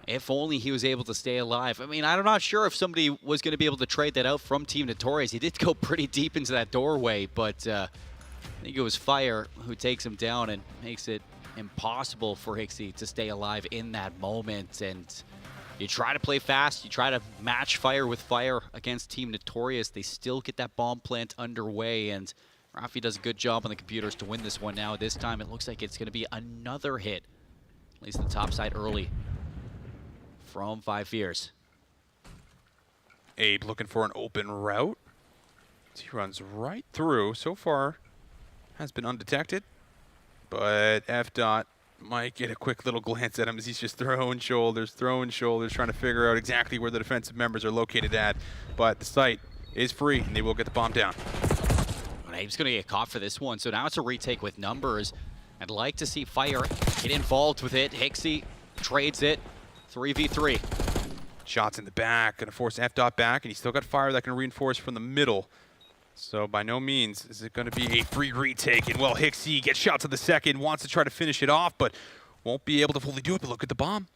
if only he was able to stay alive. I mean, I'm not sure if somebody was going to be able to trade that out from Team Notorious. He did go pretty deep into that doorway, but I think it was Fire who takes him down and makes it impossible for Hixie to stay alive in that moment. And you try to play fast, you try to match Fire with Fire against Team Notorious. They still get that bomb plant underway, and Rafi does a good job on the computers to win this one now. This time it looks like it's going to be another hit, at least the top side early from 5 Fears. Abe looking for an open route. He runs right through. So far, has been undetected. But F-Dot might get a quick little glance at him as he's just throwing shoulders, trying to figure out exactly where the defensive members are located at. But the site is free, and they will get the bomb down. Abe's going to get caught for this one, so now it's a retake with numbers. I'd like to see Fire get involved with it. Hixie trades it. 3v3. Shots in the back, going to force F-Dot back, and he's still got Fire that can reinforce from the middle. So by no means is it going to be a free retake. And well, Hixie gets shot to the second, wants to try to finish it off, but won't be able to fully do it. But look at the bomb.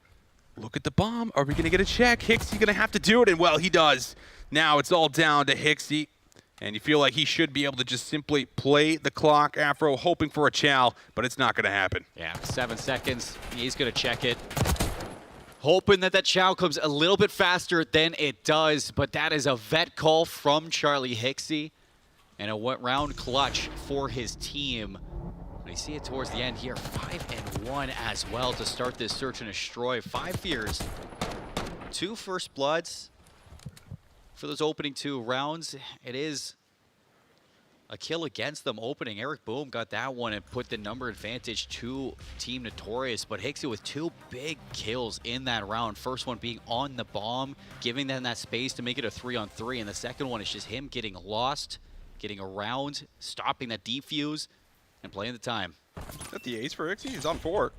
Look at the bomb. Are we going to get a check? Hixie going to have to do it, and well, he does. Now it's all down to Hixie. And you feel like he should be able to just simply play the clock, Afro, hoping for a chow, but it's not going to happen. Yeah, 7 seconds. He's going to check it. Hoping that that chow comes a little bit faster than it does, but that is a vet call from Charlie Hixie. And a round clutch for his team. We see it towards the end here. 5-1 as well to start this search and destroy. 5 Fears. 2 first bloods for those opening 2 rounds. It is a kill against them opening. Eric Boom got that one and put the number advantage to Team Notorious. But Hixie with 2 big kills in that round. First one being on the bomb, giving them that space to make it a 3-on-3. And the second one is just him getting lost, getting around, stopping that defuse, and playing the time. Is that the ace for Hixie? He's on 4.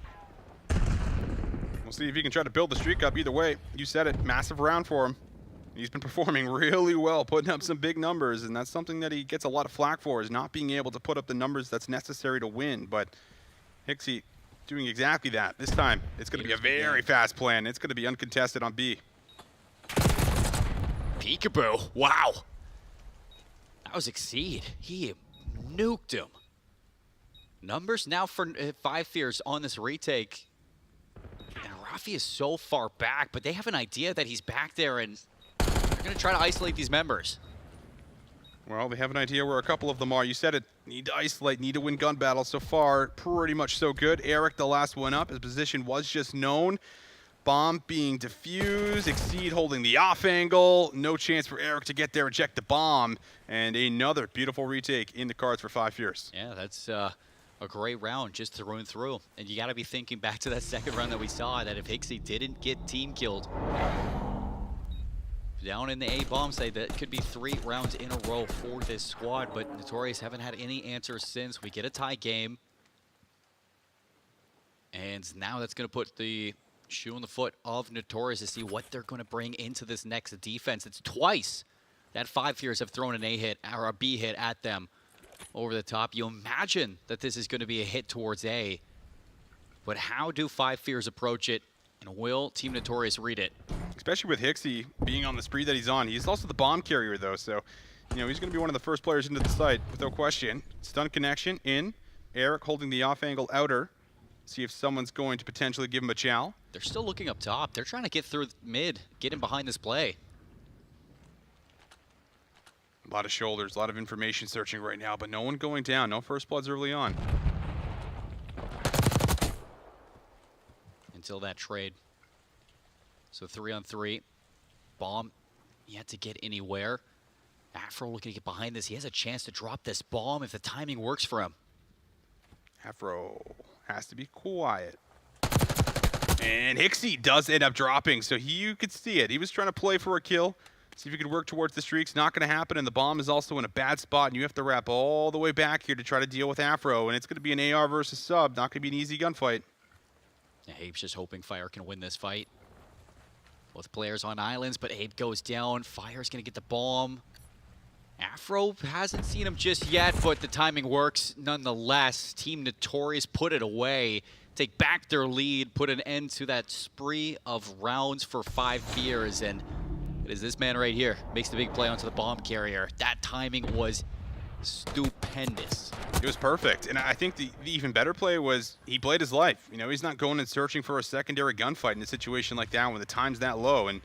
We'll see if he can try to build the streak up either way. You said it, massive round for him. He's been performing really well, putting up some big numbers, and that's something that he gets a lot of flack for, is not being able to put up the numbers that's necessary to win. But Hixie doing exactly that. This time, it's going to be a very fast plan. It's going to be uncontested on B. Peekaboo. Wow. That was Exceed. He nuked him. Numbers now for 5 Fears on this retake. And Rafi is so far back, but they have an idea that he's back there, and they're going to try to isolate these members. Well, they have an idea where a couple of them are. You said it. Need to isolate, need to win gun battles. So far, pretty much so good. Eric, the last one up. His position was just known. Bomb being defused. Exceed holding the off angle. No chance for Eric to get there and check the bomb. And another beautiful retake in the cards for 5 Fears. Yeah, that's a great round just through and through. And you got to be thinking back to that second round that we saw, that if Hixie didn't get team killed down in the A bomb site, that could be 3 rounds in a row for this squad. But Notorious haven't had any answers since. We get a tie game. And now that's going to put the shoe on the foot of Notorious to see what they're going to bring into this next defense. It's twice that 5 Fears have thrown an A hit or a B hit at them over the top. You imagine that this is going to be a hit towards A. But how do 5 Fears approach it? And will Team Notorious read it? Especially with Hixie being on the spree that he's on. He's also the bomb carrier, though. So, you know, he's going to be one of the first players into the site, without question. Stun connection in. Eric holding the off angle outer. See if someone's going to potentially give him a chow. They're still looking up top. They're trying to get through mid, get in behind this play. A lot of shoulders, a lot of information searching right now, but no one going down. No first bloods early on. Until that trade. So 3-on-3. Bomb yet to get anywhere. Afro looking to get behind this. He has a chance to drop this bomb if the timing works for him. Afro has to be quiet. And Hixie does end up dropping, so you could see it. He was trying to play for a kill. See if he could work towards the streaks. Not going to happen, and the bomb is also in a bad spot, and you have to wrap all the way back here to try to deal with Afro, and it's going to be an AR versus sub. Not going to be an easy gunfight. Yeah, Abe's just hoping Fire can win this fight. Both players on islands, but Abe goes down. Fire's going to get the bomb. Afro hasn't seen him just yet, but the timing works nonetheless. Team Notorious put it away, take back their lead, put an end to that spree of rounds for 5 Fears, and it is this man right here makes the big play onto the bomb carrier. That timing was stupendous. It was perfect, and I think the even better play was he played his life. You know, he's not going and searching for a secondary gunfight in a situation like that when the time's that low, and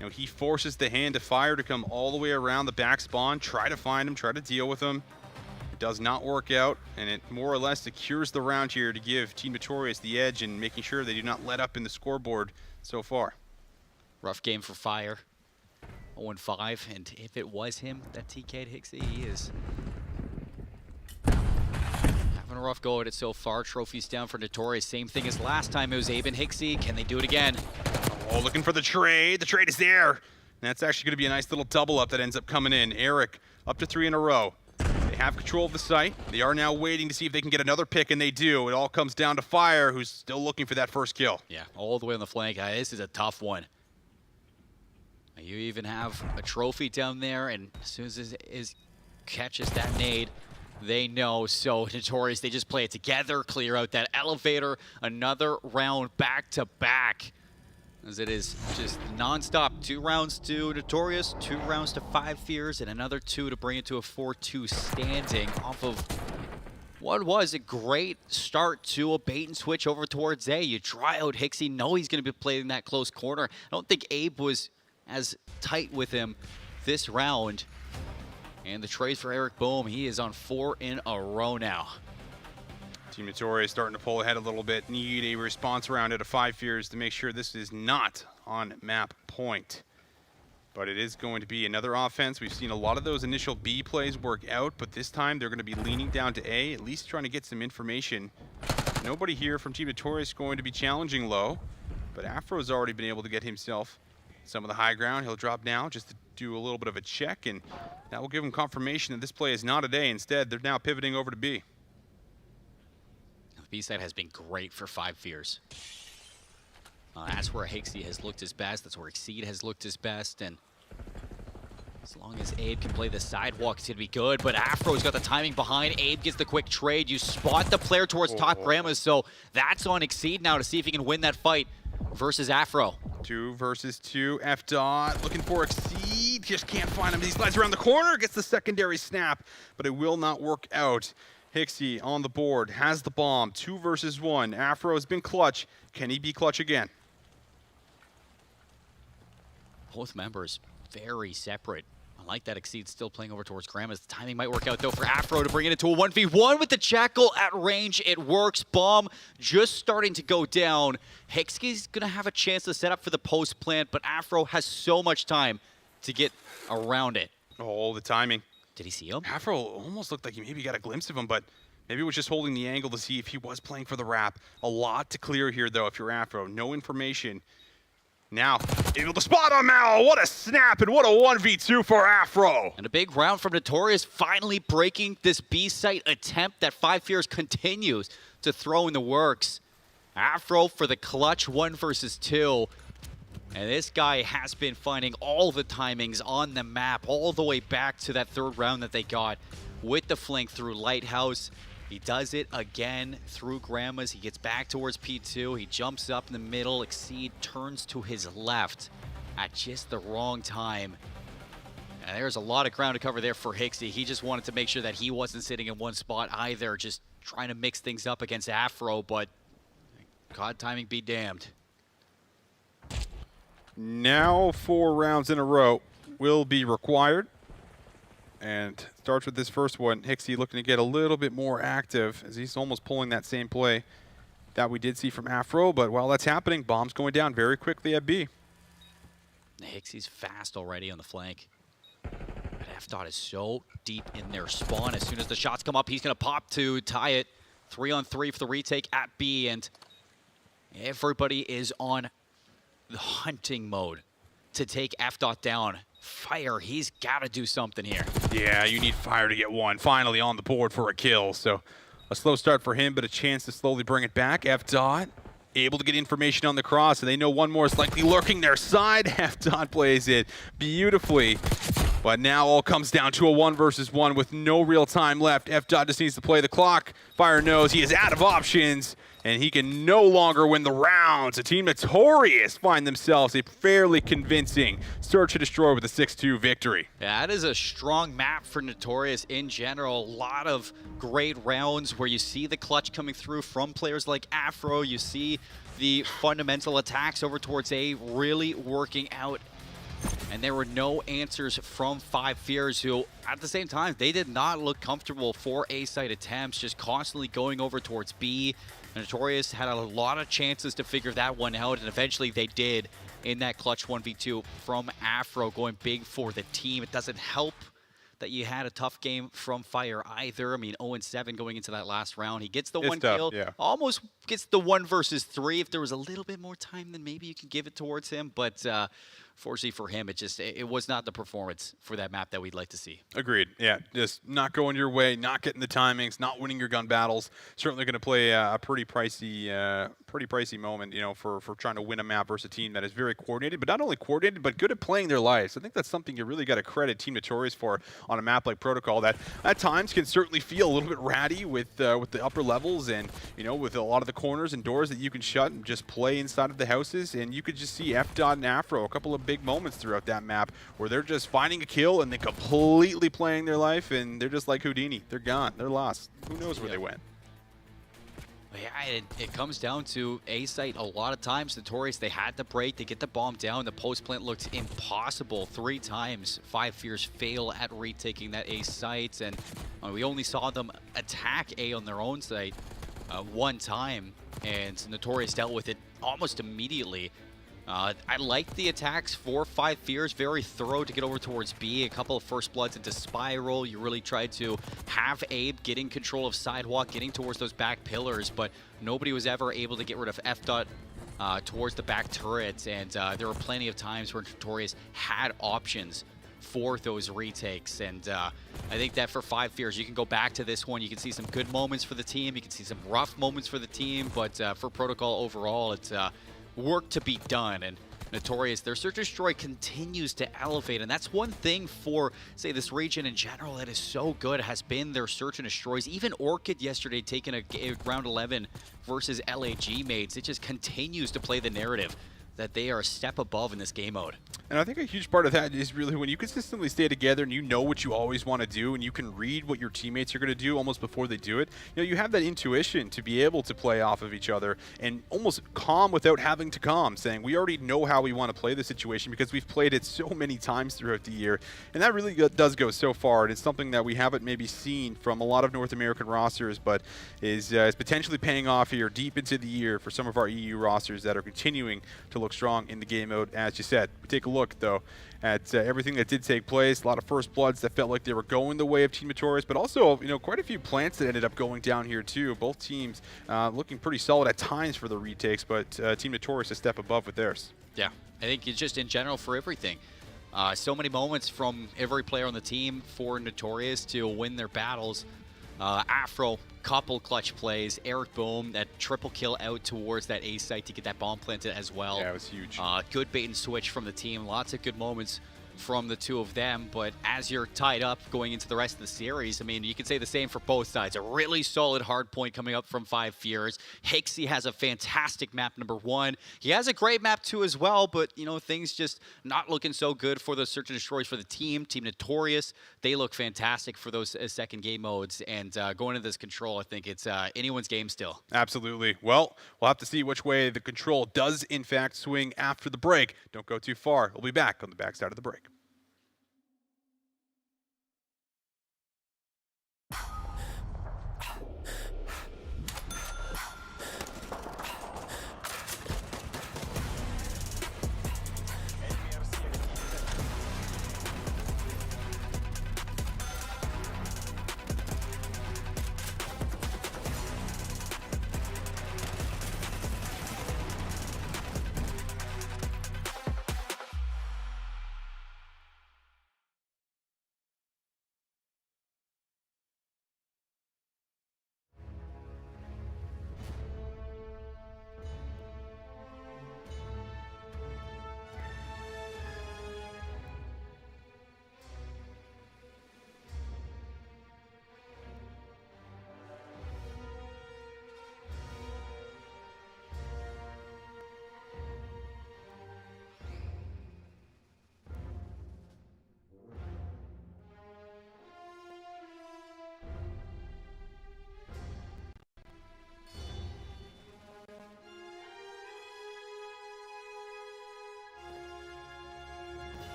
you know, he forces the hand to Fire to come all the way around the back spawn, try to find him, try to deal with him. It does not work out, and it more or less secures the round here to give Team Notorious the edge and making sure they do not let up in the scoreboard so far. Rough game for Fire. 0-5, and if it was him that TK'd Hixie, he is having a rough go at it so far. Trophies down for Notorious. Same thing as last time. It was Abe and Hixie. Can they do it again? Oh, looking for the trade. The trade is there. And that's actually going to be a nice little double up that ends up coming in. Eric up to 3 in a row. They have control of the site. They are now waiting to see if they can get another pick, and they do. It all comes down to Fire, who's still looking for that first kill. Yeah, all the way on the flank. This is a tough one. You even have a trophy down there, and as soon as it catches that nade, they know. So Notorious, they just play it together, clear out that elevator. Another round back-to-back, as it is just non-stop. 2 rounds to Notorious, 2 rounds to 5 Fears, and another 2 to bring it to a 4-2 standing off of what was a great start to a bait and switch over towards A. You dry out Hixie, know he's going to be playing that close corner. I don't think Abe was as tight with him this round. And the trade for Eric Bohm, he is on 4 in a row now. Team Notorious starting to pull ahead a little bit. Need a response round out of 5 Fears to make sure this is not on map point. But it is going to be another offense. We've seen a lot of those initial B plays work out, but this time they're going to be leaning down to A, at least trying to get some information. Nobody here from Team Notorious going to be challenging low, but Afro's already been able to get himself some of the high ground. He'll drop now just to do a little bit of a check, and that will give him confirmation that this play is not a day. Instead, they're now pivoting over to B. The B side has been great for 5 Fears. That's where Hixie has looked his best. That's where Exceed has looked his best. And as long as Abe can play the sidewalk, it's going to be good. But Afro's got the timing behind. Abe gets the quick trade. You spot the player towards top Grandma's, so that's on Exceed now to see if he can win that fight versus Afro. 2 versus 2. F dot looking for Exceed. Just can't find him. He slides around the corner, gets the secondary snap, but it will not work out. Hixie on the board, has the bomb. 2 versus 1. Afro has been clutch. Can he be clutch again? Both members very separate. I like that Exceed still playing over towards Grandma's. The timing might work out, though, for Afro to bring it into a 1v1 with the Jackal at range. It works. Bomb just starting to go down. Hixie's going to have a chance to set up for the post plant, but Afro has so much time to get around it. Oh, the timing. Did he see him? Afro almost looked like he maybe got a glimpse of him, but maybe was just holding the angle to see if he was playing for the wrap. A lot to clear here, though, if you're Afro. No information. Now, able to spot on Mal. What a snap and what a 1v2 for Afro. And a big round from Notorious, finally breaking this B site attempt that 5 Fears continues to throw in the works. Afro for the clutch 1 versus 2. And this guy has been finding all the timings on the map, all the way back to that 3rd round that they got with the flank through Lighthouse. He does it again through Grandma's. He gets back towards P2. He jumps up in the middle. Exceed turns to his left at just the wrong time. And there's a lot of ground to cover there for Hixie. He just wanted to make sure that he wasn't sitting in one spot either, just trying to mix things up against Afro, but God timing be damned. Now 4 rounds in a row will be required. And starts with this first one. Hixie looking to get a little bit more active as he's almost pulling that same play that we did see from Afro. But while that's happening, bomb's going down very quickly at B. Hixie's fast already on the flank. But F-Dot is so deep in their spawn. As soon as the shots come up, he's going to pop to tie it. 3-on-3 for the retake at B. And everybody is on the hunting mode to take F-Dot down. Fire, he's got to do something here. Yeah, you need Fire to get one. Finally on the board for a kill. So a slow start for him, but a chance to slowly bring it back. F-Dot able to get information on the cross, and they know one more is likely lurking their side. F-Dot plays it beautifully. But now all comes down to a 1 versus 1 with no real time left. F-Dot just needs to play the clock. Fire knows he is out of options, and he can no longer win the rounds. The Team Notorious find themselves a fairly convincing search and destroy with a 6-2 victory. Yeah, that is a strong map for Notorious in general. A lot of great rounds where you see the clutch coming through from players like Afro. You see the fundamental attacks over towards A really working out And there were no answers from Five Fears, who, at the same time, they did not look comfortable for A-site attempts, just constantly going over towards B. Notorious had a lot of chances to figure that one out, and eventually they did in that clutch 1v2 from Afro, going big for the team. It doesn't help that you had a tough game from Fire either. I mean, 0-7 going into that last round. He gets the one kill, yeah. almost gets the 1 versus 3. If there was a little bit more time, then maybe you could give it towards him. But fortunately for him, it was not the performance for that map that we'd like to see. Agreed. Yeah, just not going your way, not getting the timings, not winning your gun battles. Certainly going to play a pretty pricey moment, you know, for trying to win a map versus a team that is very coordinated, but not only coordinated, but good at playing their lives. I think that's something you really got to credit Team Notorious for on a map like Protocol that at times can certainly feel a little bit ratty with the upper levels and, you know, with a lot of the corners and doors that you can shut and just play inside of the houses. And you could just see F-Dot and Afro, a couple of big moments throughout that map where they're just finding a kill and then completely playing their life, and they're just like Houdini. They're gone. They're lost. Who knows where they went? Yeah, it comes down to A-site a lot of times. Notorious, they had to break to get the bomb down. The post plant looked impossible 3 times. Five Fears fail at retaking that A site, and we only saw them attack A on their own site 1 time, and Notorious dealt with it almost immediately. I like the attacks for Five Fears, very thorough to get over towards B. A couple of first bloods into Spiral. You really tried to have Abe getting control of Sidewalk, getting towards those back pillars, but nobody was ever able to get rid of F-Dot towards the back turrets, and there were plenty of times where Notorious had options for those retakes. And I think that for Five Fears, you can go back to this one. You can see some good moments for the team. You can see some rough moments for the team, but for Protocol overall, it's work to be done. And Notorious, their Search and Destroy continues to elevate, and that's one thing for, say, this region in general that is so good, has been their Search and Destroys. Even Orchid yesterday taking a round 11 versus LAG mates. It just continues to play the narrative that they are a step above in this game mode. And I think a huge part of that is really when you consistently stay together and you know what you always want to do and you can read what your teammates are going to do almost before they do it. You know, you have that intuition to be able to play off of each other and almost calm without having to calm, saying we already know how we want to play the situation because we've played it so many times throughout the year. And that really does go so far, and it's something that we haven't maybe seen from a lot of North American rosters, but is potentially paying off here deep into the year for some of our EU rosters that are continuing to look strong in the game mode. As you said, we take a look though at everything that did take place. A lot of first bloods that felt like they were going the way of Team Notorious, but also, you know, quite a few plants that ended up going down here too. Both teams looking pretty solid at times for the retakes, but Team Notorious a step above with theirs. Yeah, I think it's just in general for everything. So many moments from every player on the team for Notorious to win their battles. Afro, couple clutch plays. Eric Boom, that triple kill out towards that A site to get that bomb planted as well. Yeah, it was huge. Good bait and switch from the team. Lots of good moments from the two of them, but as you're tied up going into the rest of the series, I mean, you can say the same for both sides. A really solid hard point coming up from Five Fears. Hixie has a fantastic map number 1. He has a great map 2 as well, but, you know, things just not looking so good for the Search and Destroys for the team. Team Notorious, they look fantastic for those second game modes, and going into this control, I think it's anyone's game still. Absolutely. Well, we'll have to see which way the control does in fact swing after the break. Don't go too far. We'll be back on the backside of the break.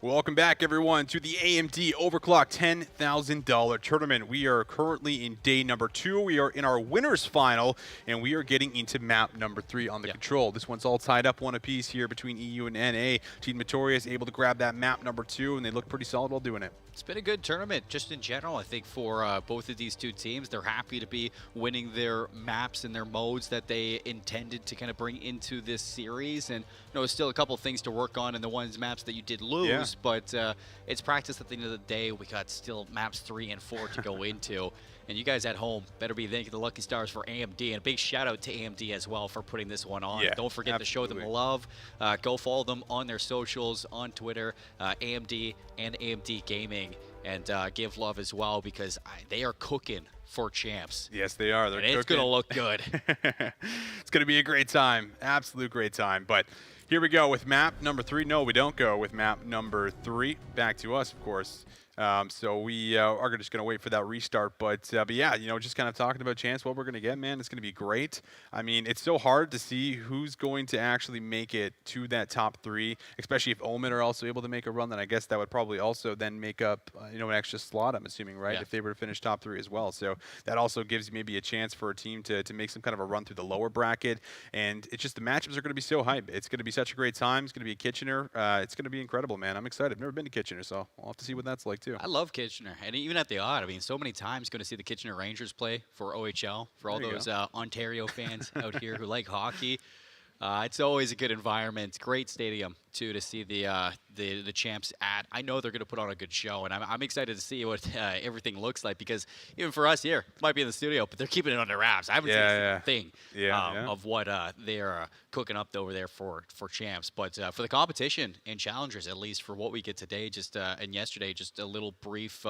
Welcome back, everyone, to the AMD Overclocked $10,000 tournament. We are currently in day number 2. We are in our winners final, and we are getting into map number 3 on the control. This one's all tied up one apiece here between EU and NA. Team Notorious able to grab that map number 2, and they look pretty solid while doing it. It's been a good tournament, just in general, I think, for both of these two teams. They're happy to be winning their maps and their modes that they intended to kind of bring into this series. And, there's still a couple things to work on in the maps that you did lose, but it's practice at the end of the day. We got still maps 3 and 4 to go into. And you guys at home better be thanking the Lucky Stars for AMD. And a big shout out to AMD as well for putting this one on. Don't forget to show them love. Go follow them on their socials, on Twitter, AMD and AMD Gaming. And give love as well, because they are cooking for champs. Yes, they are. They're cooking. It's going to look good. It's going to be a great time. Absolute great time. But here we go with map number 3. No, we don't go with map number 3. Back to us, of course. So we are just going to wait for that restart. But yeah, just kind of talking about chance, what we're going to get, man, it's going to be great. I mean, it's so hard to see who's going to actually make it to that top 3, especially if Omid are also able to make a run. Then I guess that would probably also then make up, an extra slot, I'm assuming, right? If they were to finish top 3 as well. So that also gives you maybe a chance for a team to make some kind of a run through the lower bracket. And it's just the matchups are going to be so hype. It's going to be such a great time. It's going to be Kitchener. It's going to be incredible, man. I'm excited. I've never been to Kitchener, so I'll have to see what that's like, too. I love Kitchener, and even at the odd, I mean, so many times going to see the Kitchener Rangers play for OHL, for all those Ontario fans out here who like hockey. It's always a good environment, great stadium too to see the champs at. I know they're going to put on a good show, and I'm excited to see what everything looks like, because even for us here, it might be in the studio, but they're keeping it under wraps. I haven't seen a thing of what they're cooking up over there for champs. But for the competition and challengers, at least for what we get today, and yesterday, just a little brief.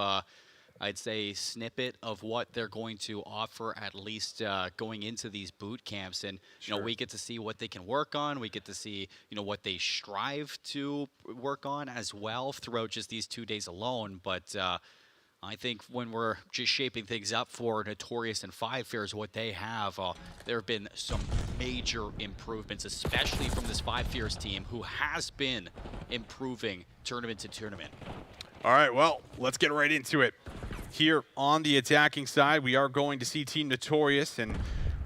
I'd say snippet of what they're going to offer, at least going into these boot camps. And, we get to see what they can work on. We get to see, what they strive to work on as well throughout just these 2 days alone. But I think when we're just shaping things up for Notorious and Five Fears, what they have, there have been some major improvements, especially from this Five Fears team, who has been improving tournament to tournament. All right, well, let's get right into it. Here on the attacking side, we are going to see Team Notorious, and,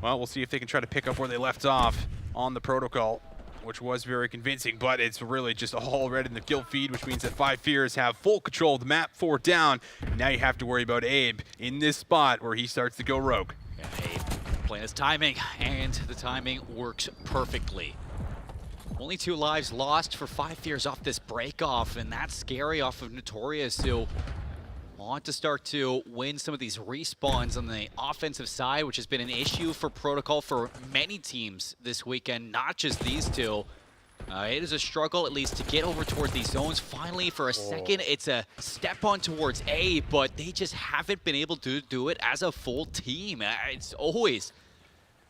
well, we'll see if they can try to pick up where they left off on the protocol, which was very convincing, but it's really just all red in the kill feed, which means that Five Fears have full control of the map, 4 down. Now you have to worry about Abe in this spot where he starts to go rogue. Abe playing his timing, and the timing works perfectly. Only 2 lives lost for Five Fears off this break-off, and that's scary off of Notorious, who want to start to win some of these respawns on the offensive side, which has been an issue for Protocol for many teams this weekend, not just these two. It is a struggle, at least, to get over towards these zones. Finally, for a second, it's a step on towards A, but they just haven't been able to do it as a full team. It's always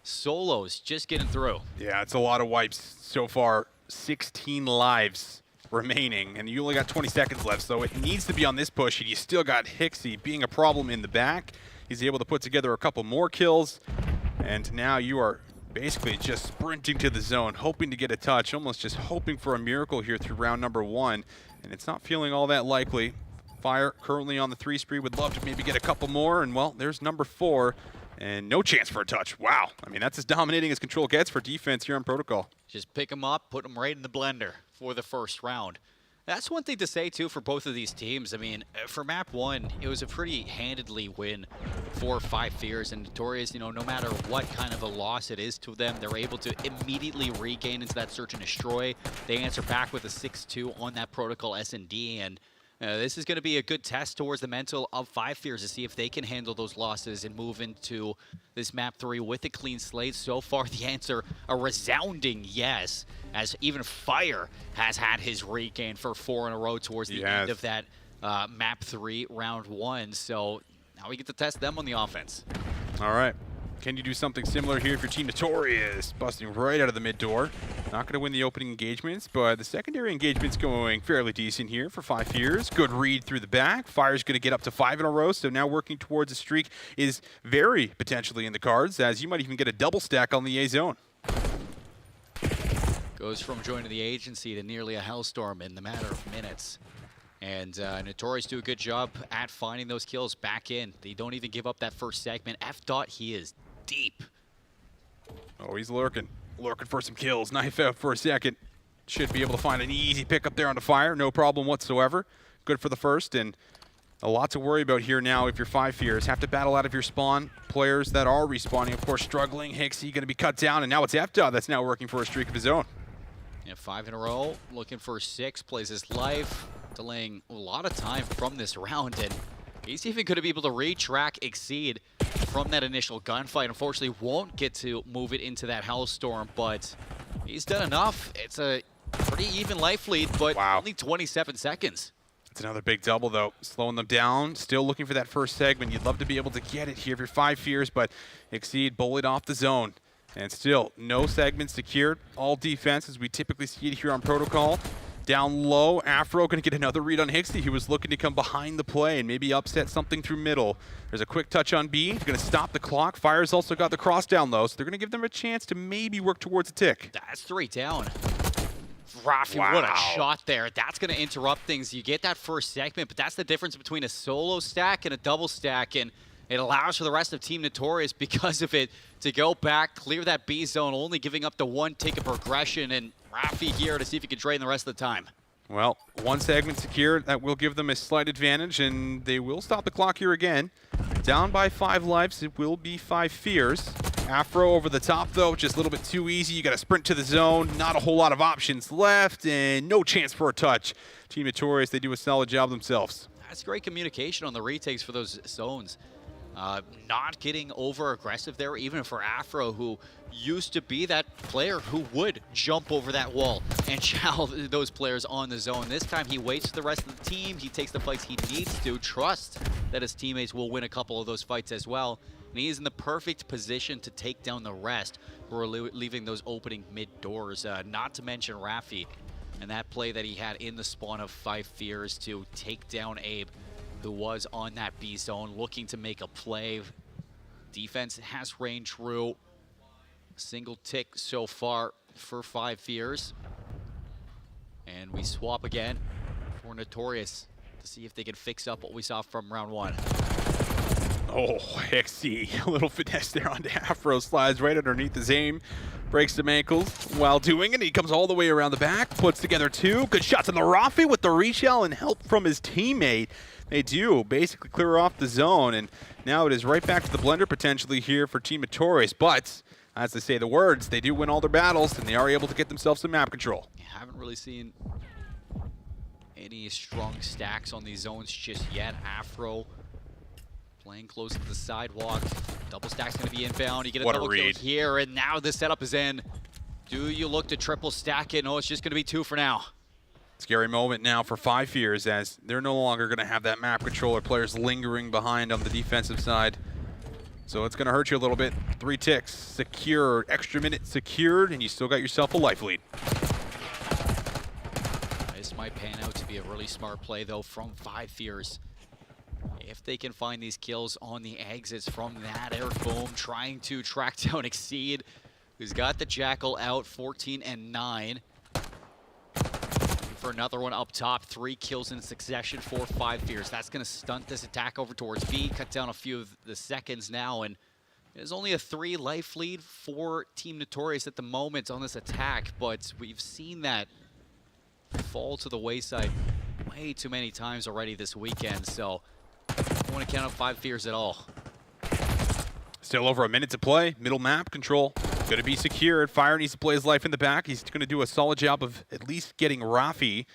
solos just getting through. Yeah, it's a lot of wipes so far. 16 lives remaining, and you only got 20 seconds left, so it needs to be on this push, and you still got Hixie being a problem in the back. He's able to put together a couple more kills, and now you are basically just sprinting to the zone, hoping to get a touch, almost just hoping for a miracle here through round number 1, and it's not feeling all that likely. Fire currently on the 3 spree, would love to maybe get a couple more, and, well, there's number 4. And no chance for a touch. Wow. I mean, that's as dominating as Control gets for defense here on Protocol. Just pick them up, put them right in the blender for the first round. That's one thing to say, too, for both of these teams. I mean, for map 1, it was a pretty handedly win for Five Fears. And Notorious, no matter what kind of a loss it is to them, they're able to immediately regain into that search and destroy. They answer back with a 6-2 on that Protocol S&D. And this is going to be a good test towards the mental of Five Fears to see if they can handle those losses and move into this map 3 with a clean slate. So far, the answer, a resounding yes, as even Fire has had his regain for 4 in a row towards the end of that map 3, round 1. So now we get to test them on the offense. All right. Can you do something similar here if your Team Notorious? Busting right out of the mid door. Not going to win the opening engagements, but the secondary engagement's going fairly decent here for Five Fears. Good read through the back. Fire's going to get up to 5 in a row, so now working towards a streak is very potentially in the cards, as you might even get a double stack on the A zone. Goes from joining the agency to nearly a hellstorm in the matter of minutes. And Notorious do a good job at finding those kills back in. They don't even give up that first segment. F dot, he is deep. Oh, he's lurking for some kills. Knife out for a second. Should be able to find an easy pickup there on the Fire. No problem whatsoever. Good for the first, and a lot to worry about here now if you're 5 fears. Have to battle out of your spawn. Players that are respawning, of course, struggling. Hixie going to be cut down, and now it's F-Dot that's now working for a streak of his own. Yeah, 5 in a row, looking for 6, plays his life, delaying a lot of time from this round, and he's even going to be able to retrack Exceed from that initial gunfight. Unfortunately, won't get to move it into that Hellstorm, but he's done enough. It's a pretty even life lead, but only 27 seconds. It's another big double, though. Slowing them down. Still looking for that first segment. You'd love to be able to get it here if you're 5 fears, but Exceed bullied off the zone. And still, no segments secured. All defense, as we typically see it here on Protocol. Down low, Afro going to get another read on Hixie, who was looking to come behind the play and maybe upset something through middle. There's a quick touch on B. He's going to stop the clock. Fire's also got the cross down low, so they're going to give them a chance to maybe work towards a tick. That's 3 down. Rafi, what a shot there. That's going to interrupt things. You get that first segment, but that's the difference between a solo stack and a double stack, and it allows for the rest of Team Notorious because of it to go back, clear that B zone, only giving up the 1 tick of progression, and Rafi here to see if he can drain the rest of the time. Well, 1 segment secured. That will give them a slight advantage, and they will stop the clock here again. Down by 5 lives. It will be 5 fears. Afro over the top, though, just a little bit too easy. You got to sprint to the zone. Not a whole lot of options left, and no chance for a touch. Team Notorious, they do a solid job themselves. That's great communication on the retakes for those zones. Not getting over-aggressive there, even for Afro, who used to be that player who would jump over that wall and chow those players on the zone. This time he waits for the rest of the team. He takes the fights he needs to, trust that his teammates will win a couple of those fights as well. And he is in the perfect position to take down the rest who are leaving those opening mid-doors. Not to mention Rafi and that play that he had in the spawn of 5 fears to take down Abe, who was on that B zone looking to make a play. Defense has reigned true. Single tick so far for 5 fears. And we swap again for Notorious to see if they can fix up what we saw from round 1. Oh, Hixie, a little finesse there onto Afro, slides right underneath his aim, breaks some ankles while doing it. He comes all the way around the back, puts together 2. Good shots on the Rafi with the reshell and help from his teammate. They do basically clear off the zone, and now it is right back to the blender potentially here for Team Notorious. But as they say the words, they do win all their battles, and they are able to get themselves some map control. Haven't really seen any strong stacks on these zones just yet. Afro playing close to the sidewalk. Double stack's going to be inbound. You get a double kill here, and now the setup is in. Do you look to triple stack it? No, it's just going to be 2 for now. Scary moment now for 5 fears, as they're no longer going to have that map controller. Players lingering behind on the defensive side. So it's going to hurt you a little bit. 3 ticks secured, extra minute secured, and you still got yourself a life lead. This might pan out to be a really smart play, though, from 5 fears. If they can find these kills on the exits from that air boom, trying to track down Exceed, who's got the Jackal out, 14 and 9. For another one up top, 3 kills in succession for 5 fears. That's going to stunt this attack over towards B, cut down a few of the seconds now, and there's only a 3 life lead for Team Notorious at the moment on this attack, but we've seen that fall to the wayside way too many times already this weekend, so I don't want to count up 5 fears at all. Still over a minute to play. Middle map control going to be secured. Fire needs to play his life in the back. He's going to do a solid job of at least getting Rafi,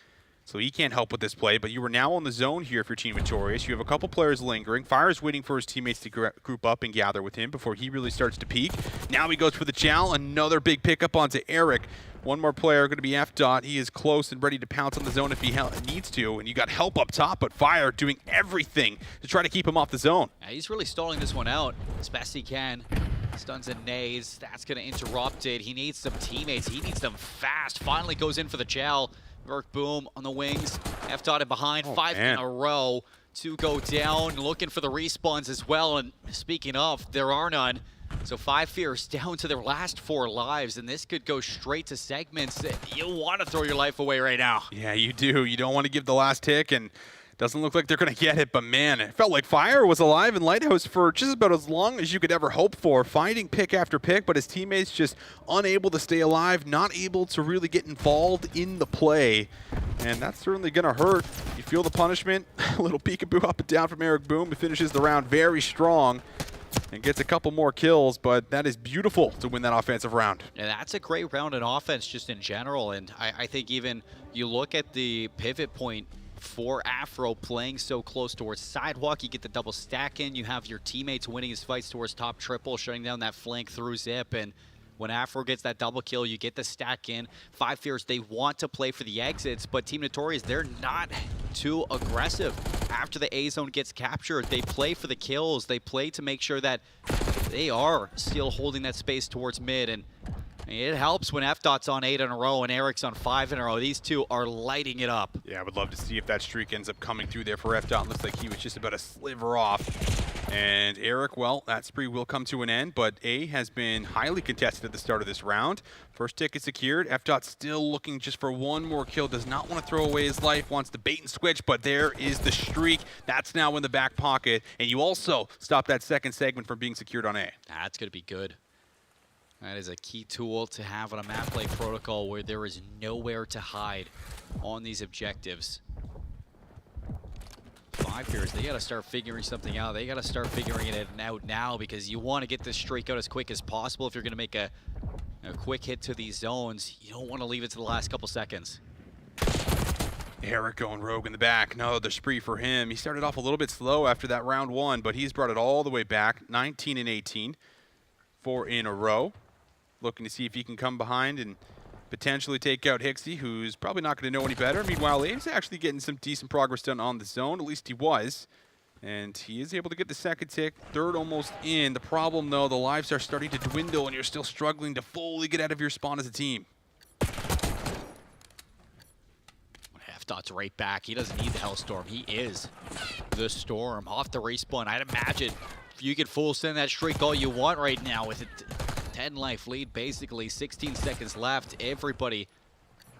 so he can't help with this play. But you are now on the zone here if you're Team Notorious. You have a couple players lingering. Fire's waiting for his teammates to group up and gather with him before he really starts to peak. Now he goes for the chow. Another big pickup onto Eric. One more player going to be F-Dot. He is close and ready to pounce on the zone if he needs to. And you got help up top, but Fire doing everything to try to keep him off the zone. Yeah, he's really stalling this one out as best he can. Stuns and nades. That's going to interrupt it. He needs some teammates. He needs them fast. Finally goes in for the gel. Merc boom on the wings. F-Dotted behind. 5 in a row. 2 go down. Looking for the respawns as well. And speaking of, there are none. So 5 Fears down to their last 4 lives, and this could go straight to segments. You'll want to throw your life away right now. Yeah, you do. You don't want to give the last tick, and doesn't look like they're going to get it, but man, it felt like Fire was alive in Lighthouse for just about as long as you could ever hope for, finding pick after pick, but his teammates just unable to stay alive, not able to really get involved in the play, and that's certainly going to hurt. You feel the punishment, a little peekaboo up and down from Eric Boom, who finishes the round very strong and gets a couple more kills, but that is beautiful to win that offensive round. And that's a great round in offense just in general, and I think even you look at the pivot point for Afro playing so close towards Sidewalk, you get the double stack in, you have your teammates winning his fights towards top triple, shutting down that flank through Zip, and when Afro gets that double kill, you get the stack in. 5 Fears, they want to play for the exits, but Team Notorious, they're not too aggressive. After the A zone gets captured, they play for the kills, they play to make sure that they are still holding that space towards mid, and it helps when F.Dot's on 8 in a row and Eric's on 5 in a row. These two are lighting it up. Yeah, I would love to see if that streak ends up coming through there for F.Dot. Looks like he was just about a sliver off. And Eric, well, that spree will come to an end, but A has been highly contested at the start of this round. First ticket secured. F.Dot still looking just for one more kill. Does not want to throw away his life. Wants to bait and switch, but there is the streak. That's now in the back pocket. And you also stop that second segment from being secured on A. That's going to be good. That is a key tool to have on a map play protocol where there is nowhere to hide on these objectives. 5 Fears, they got to start figuring something out. They got to start figuring it out now because you want to get this streak out as quick as possible. If you're going to make a quick hit to these zones, you don't want to leave it to the last couple seconds. Eric going rogue in the back. No, the spree for him. He started off a little bit slow after that round 1, but he's brought it all the way back. 19 and 18, 4 in a row. Looking to see if he can come behind and potentially take out Hixie, who's probably not going to know any better. Meanwhile, he's actually getting some decent progress done on the zone. At least he was. And he is able to get the second tick. Third almost in. The problem, though, the lives are starting to dwindle, and you're still struggling to fully get out of your spawn as a team. F.Dot's right back. He doesn't need the Hellstorm. He is the Storm. Off the respawn, I'd imagine you could full send that streak all you want right now with it. 10 life lead, basically 16 seconds left. Everybody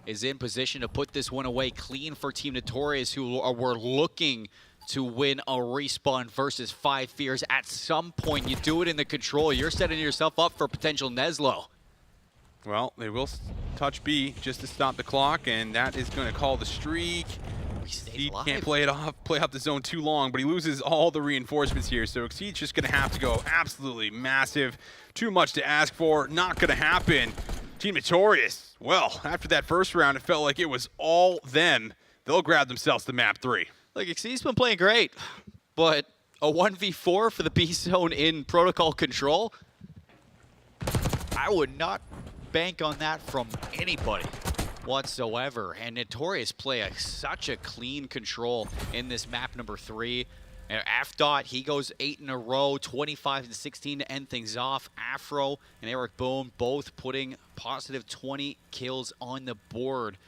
is in position to put this one away clean for Team Notorious, who were looking to win a respawn versus 5 Fears. At some point, you do it in the control. You're setting yourself up for potential Neslo. Well, they will touch B just to stop the clock, and that is going to call the streak. He can't play up the zone too long, but he loses all the reinforcements here. So Exceed's just going to have to go absolutely massive. Too much to ask for. Not going to happen. Team Notorious, well, after that first round, it felt like it was all them. They'll grab themselves the map 3. Like, Exceed's been playing great, but a 1v4 for the B zone in protocol control, I would not bank on that from anybody whatsoever. And Notorious play such a clean control in this map number 3. And F.Dot, he goes 8 in a row, 25 and 16 to end things off. Afro and Eric Boone both putting positive 20 kills on the board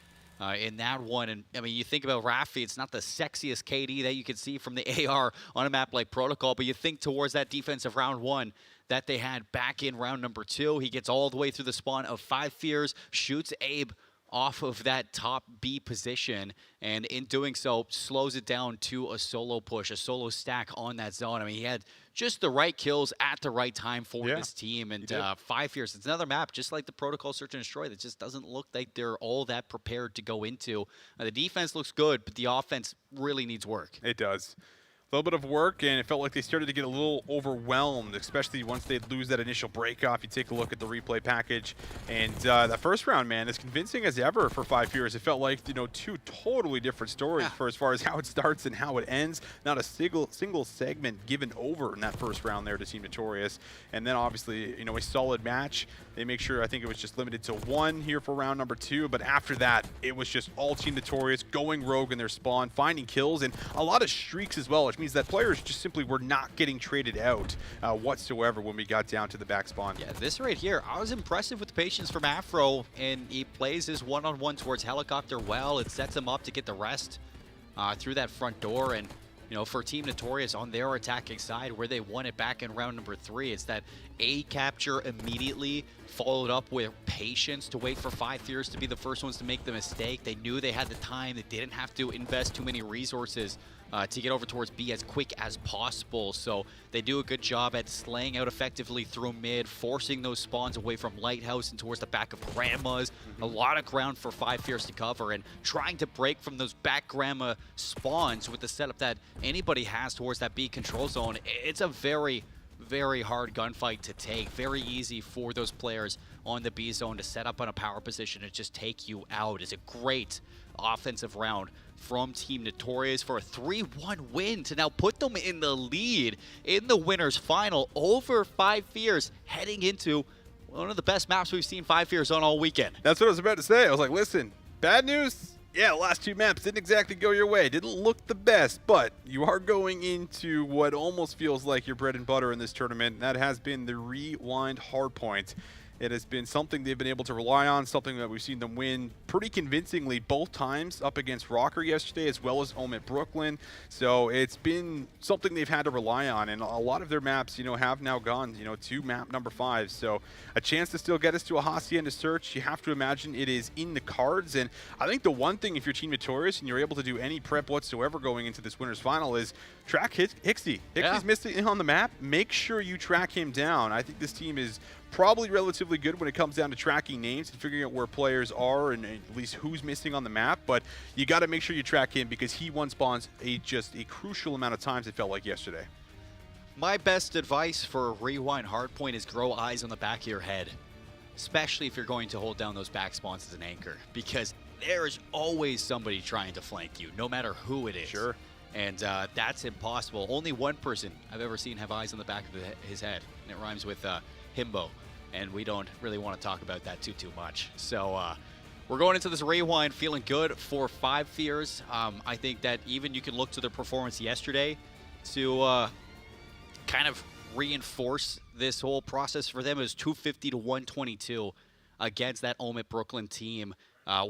in that one. And I mean, you think about Rafi, it's not the sexiest KD that you can see from the AR on a map like Protocol, but you think towards that defensive round 1 that they had back in round number 2. He gets all the way through the spawn of 5 Fears, shoots Abe off of that top B position, and in doing so, slows it down to a solo push, a solo stack on that zone. I mean, he had just the right kills at the right time for this team, and 5 Fears, it's another map, just like the Protocol Search and Destroy, that just doesn't look like they're all that prepared to go into. The defense looks good, but the offense really needs work. It does. A little bit of work, and it felt like they started to get a little overwhelmed, especially once they'd lose that initial break-off. You take a look at the replay package, and that first round, man, as convincing as ever for 5 Fears. It felt like, you know, 2 totally different stories for as far as how it starts and how it ends. Not a single segment given over in that first round there to Team Notorious. And then, obviously, you know, a solid match. They make sure, I think it was just limited to 1 here for round number 2, but after that, it was just all Team Notorious going rogue in their spawn, finding kills, and a lot of streaks as well, which means that players just simply were not getting traded out whatsoever when we got down to the back spawn. Yeah, this right here, I was impressive with the patience from Afro, and he plays his one-on-one towards Helicopter well. It sets him up to get the rest through that front door, and you know, for Team Notorious on their attacking side, where they won it back in round number 3. It's that A capture immediately, followed up with patience to wait for 5 Fears to be the first ones to make the mistake. They knew they had the time. They didn't have to invest too many resources to get over towards B as quick as possible. So they do a good job at slaying out effectively through mid, forcing those spawns away from Lighthouse and towards the back of Grandma's. A lot of ground for 5 Fears to cover, and trying to break from those back Grandma spawns with the setup that anybody has towards that B control zone. It's a very hard gunfight to take. Very easy for those players on the B zone to set up on a power position and just take you out. It's a great offensive round from Team Notorious for a 3-1 win to now put them in the lead in the winners final over 5 Fears, heading into one of the best maps we've seen 5 Fears on all weekend. That's what I was about to say. I was like, listen, bad news. Yeah, the last 2 maps didn't exactly go your way. Didn't look the best, but you are going into what almost feels like your bread and butter in this tournament. That has been the Rewind hardpoint. It has been something they've been able to rely on, something that we've seen them win pretty convincingly both times up against Rocker yesterday as well as Omit Brooklyn. So it's been something they've had to rely on, and a lot of their maps, you know, have now gone, you know, to map number 5. So a chance to still get us to a Hacienda search. You have to imagine it is in the cards, and I think the one thing, if you're Team Notorious and you're able to do any prep whatsoever going into this winners final, is track Hixie. Hixie's missing on the map. Make sure you track him down. I think this team is probably relatively good when it comes down to tracking names and figuring out where players are and at least who's missing on the map, but you got to make sure you track him because he won spawns just a crucial amount of times, it felt like yesterday. My best advice for Rewind hardpoint is grow eyes on the back of your head, especially if you're going to hold down those back spawns as an anchor, because there is always somebody trying to flank you, no matter who it is. Sure. And that's impossible. Only one person I've ever seen have eyes on the back of his head, and it rhymes with Himbo, and we don't really want to talk about that too much. So we're going into this Rewind feeling good for 5 Fears. I think that even you can look to their performance yesterday to kind of reinforce this whole process for them. It was 250 to 122 against that Omit Brooklyn team,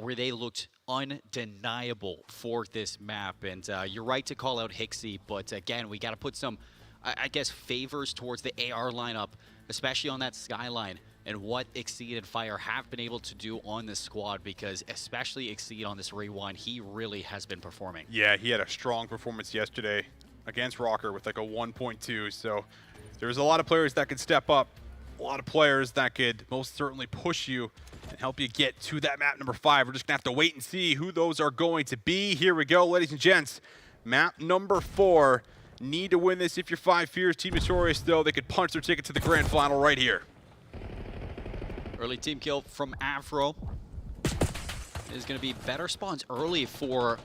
where they looked undeniable for this map. And you're right to call out Hixie, but again, we got to put some, I guess, favors towards the AR lineup, especially on that Skyline, and what Exceed and Fire have been able to do on this squad, because especially Exceed on this Rewind, he really has been performing. Yeah, he had a strong performance yesterday against Rocker with like a 1.2, so there's a lot of players that could step up, a lot of players that could most certainly push you and help you get to that map number 5. We're just gonna have to wait and see who those are going to be. Here we go, ladies and gents. Map number 4. Need to win this if you're 5 Fears. Team Notorious, though, they could punch their ticket to the grand final right here. Early team kill from Afro. There's going to be better spawns early for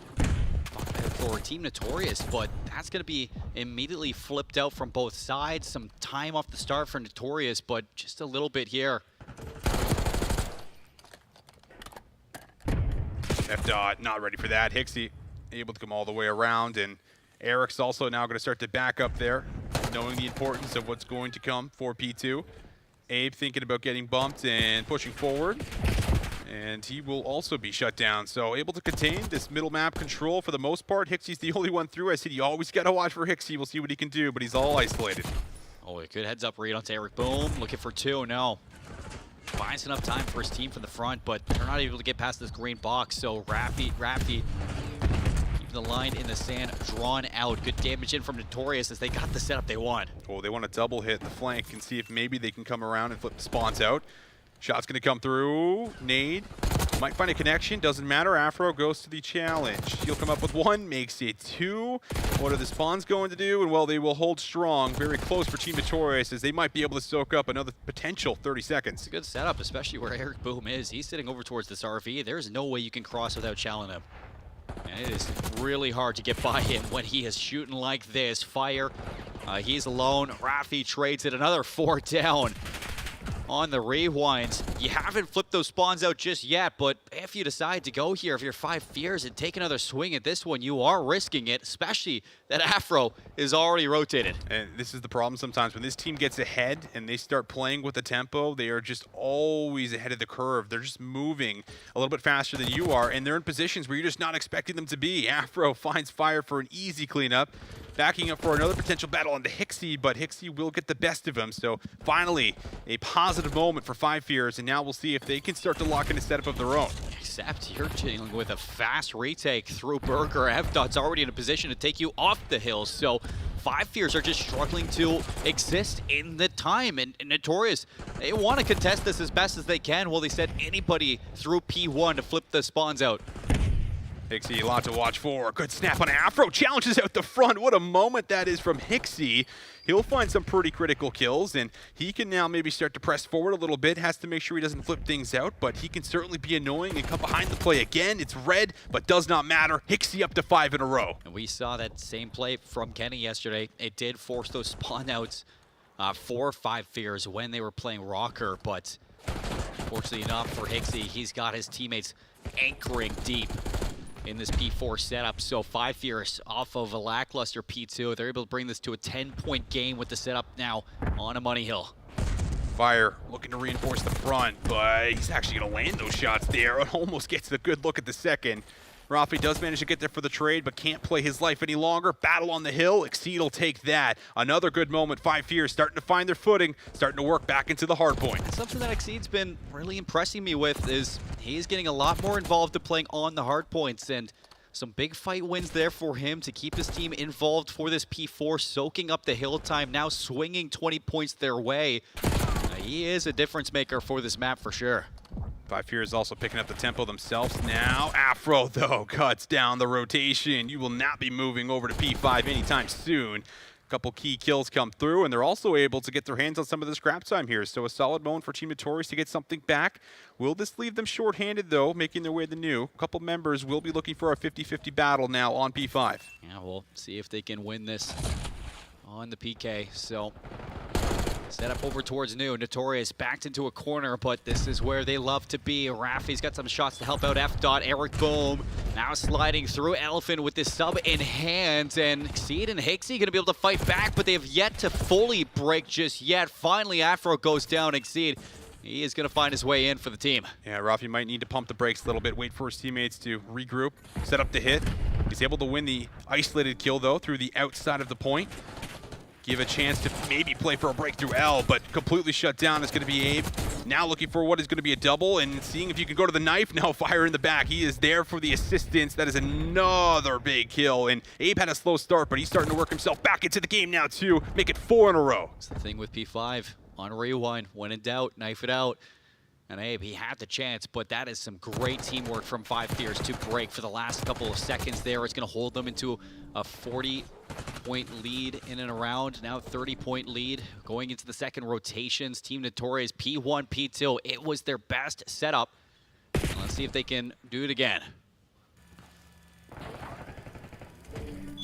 Team Notorious, but that's going to be immediately flipped out from both sides. Some time off the start for Notorious, but just a little bit here. F-Dot not ready for that. Hixie able to come all the way around, and Eric's also now going to start to back up there, knowing the importance of what's going to come for P2. Abe thinking about getting bumped and pushing forward, and he will also be shut down. So able to contain this middle map control for the most part. Hixie's the only one through. I said you always got to watch for Hixie. We'll see what he can do, but he's all isolated. Oh, a good heads up read onto Eric. Boom, looking for 2. No. Finds enough time for his team from the front, but they're not able to get past this green box. So Rafty keeping the line in the sand drawn out. Good damage in from Notorious as they got the setup they want. Oh, they want to double hit the flank and see if maybe they can come around and flip the spawns out. Shot's going to come through. Nade. Might find a connection. Doesn't matter. Afro goes to the challenge. He'll come up with 1. Makes it 2. What are the spawns going to do? And, well, they will hold strong. Very close for Team Notorious as they might be able to soak up another potential 30 seconds. It's a good setup, especially where Eric Boom is. He's sitting over towards this RV. There's no way you can cross without challenging him. And it is really hard to get by him when he is shooting like this. Fire. He's alone. Rafi trades it. Another 4 down on the Rewinds. You haven't flipped those spawns out just yet, but if you decide to go here, if you're 5 Fears and take another swing at this one, you are risking it, especially that Afro is already rotated. And this is the problem sometimes. When this team gets ahead and they start playing with the tempo, they are just always ahead of the curve. They're just moving a little bit faster than you are, and they're in positions where you're just not expecting them to be. Afro finds Fire for an easy cleanup. backing up for another potential battle onto Hixie, but Hixie will get the best of him. So finally, a positive moment for Five Fears, and now we'll see if they can start to lock in a setup of their own. Except you're dealing with a fast retake through Burger. F-Dot's already in a position to take you off the hill, so Five Fears are just struggling to exist in the time. And Notorious, they want to contest this as best as they can. Well, they said anybody through P1 to flip the spawns out. Hixie, a lot to watch for. Good snap on Afro. Challenges out the front. What a moment that is from Hixie. He'll find some pretty critical kills, and he can now maybe start to press forward a little bit. Has to make sure he doesn't flip things out, but he can certainly be annoying and come behind the play again. It's red, but does not matter. Hixie up to 5 in a row. And we saw that same play from Kenny yesterday. It did force those spawn outs for Five Fears when they were playing Rocker, but fortunately enough for Hixie, he's got his teammates anchoring deep in this P4 setup. So Five Fears off of a lackluster P2. They're able to bring this to a 10-point game with the setup now on a money hill. Fire looking to reinforce the front, but he's actually going to land those shots there. Almost gets the good look at the second. Rafi does manage to get there for the trade, but can't play his life any longer. Battle on the hill. Exceed will take that. Another good moment. Five Fears starting to find their footing, starting to work back into the hard point. Something that Exceed's been really impressing me with is he's getting a lot more involved in playing on the hard points, and some big fight wins there for him to keep his team involved for this P4, soaking up the hill time, now swinging 20 points their way. He is a difference maker for this map for sure. Five Fears also picking up the tempo themselves now. Afro, though, cuts down the rotation. You will not be moving over to P5 anytime soon. A couple key kills come through, and they're also able to get their hands on some of the scrap time here. So a solid moment for Team Notorious to get something back. Will this leave them short-handed, though, making their way to the new? A couple members will be looking for a 50-50 battle now on P5. Yeah, we'll see if they can win this on the PK. So set up over towards new. Notorious backed into a corner, but this is where they love to be. Rafi's got some shots to help out F-Dot. Eric Bohm now sliding through Elephant with this sub in hand, and Exceed and Hixie going to be able to fight back, but they have yet to fully break just yet. Finally, Afro goes down. Exceed, he is going to find his way in for the team. Yeah, Rafi might need to pump the brakes a little bit, wait for his teammates to regroup, set up the hit. He's able to win the isolated kill, though, through the outside of the point. Give a chance to maybe play for a breakthrough L, but completely shut down is going to be Abe. Now looking for what is going to be a double and seeing if you can go to the knife. No, Fire in the back. He is there for the assistance. That is another big kill. And Abe had a slow start, but he's starting to work himself back into the game now, too. Make it 4 in a row. That's the thing with P5. On rewind, when in doubt, knife it out. And Abe, he had the chance, but that is some great teamwork from Five Fears to break for the last couple of seconds there. It's going to hold them into a 40-point lead in and around. Now 30-point lead going into the second rotations. Team Notorious P1, P2. It was their best setup. Let's see if they can do it again.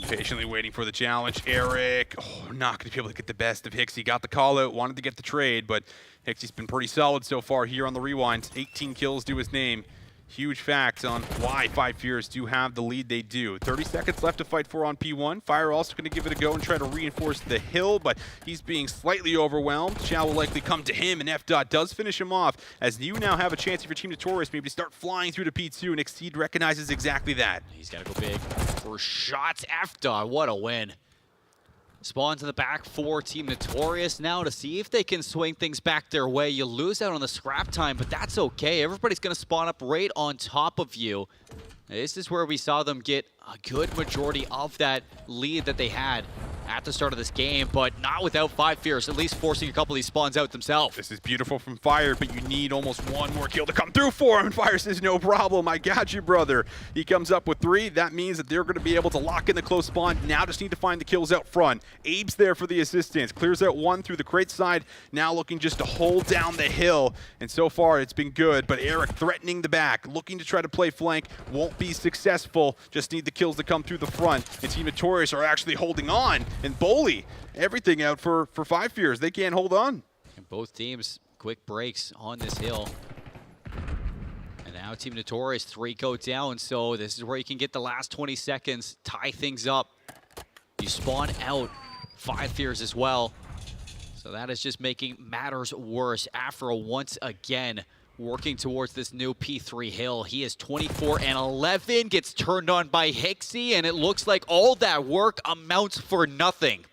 Patiently waiting for the challenge. Eric, not going to be able to get the best of Hixie. Got the call out, wanted to get the trade, but Hixie's been pretty solid so far here on the rewind. 18 kills to his name. Huge facts on why Five Fears do have the lead they do. 30 seconds left to fight for on P1. Fire also going to give it a go and try to reinforce the hill, but he's being slightly overwhelmed. Chow will likely come to him, and F-Dot does finish him off, as you now have a chance if your Team Notorious maybe to start flying through to P2, and Exceed recognizes exactly that. He's got to go big for shots. F-Dot, what a win. Spawns in the back for Team Notorious now to see if they can swing things back their way. You lose out on the scrap time, but that's okay. Everybody's going to spawn up right on top of you. This is where we saw them get a good majority of that lead that they had at the start of this game, but not without Five Fears, at least forcing a couple of these spawns out themselves. This is beautiful from Fire, but you need almost one more kill to come through for him. And Fire says, no problem, I got you, brother. He comes up with 3. That means that they're going to be able to lock in the close spawn. Now just need to find the kills out front. Abe's there for the assistance. Clears out 1 through the crate side. Now looking just to hold down the hill. And so far, it's been good, but Eric threatening the back, looking to try to play flank. Won't be successful. Just need the kills to come through the front. And Team Notorious are actually holding on. And Boley, everything out for Five Fears. They can't hold on. And both teams, quick breaks on this hill. And now Team Notorious 3 go down, so this is where you can get the last 20 seconds, tie things up. You spawn out Five Fears as well. So that is just making matters worse. Afro once again working towards this new P3 hill. He is 24 and 11, gets turned on by Hixie, and it looks like all that work amounts for nothing.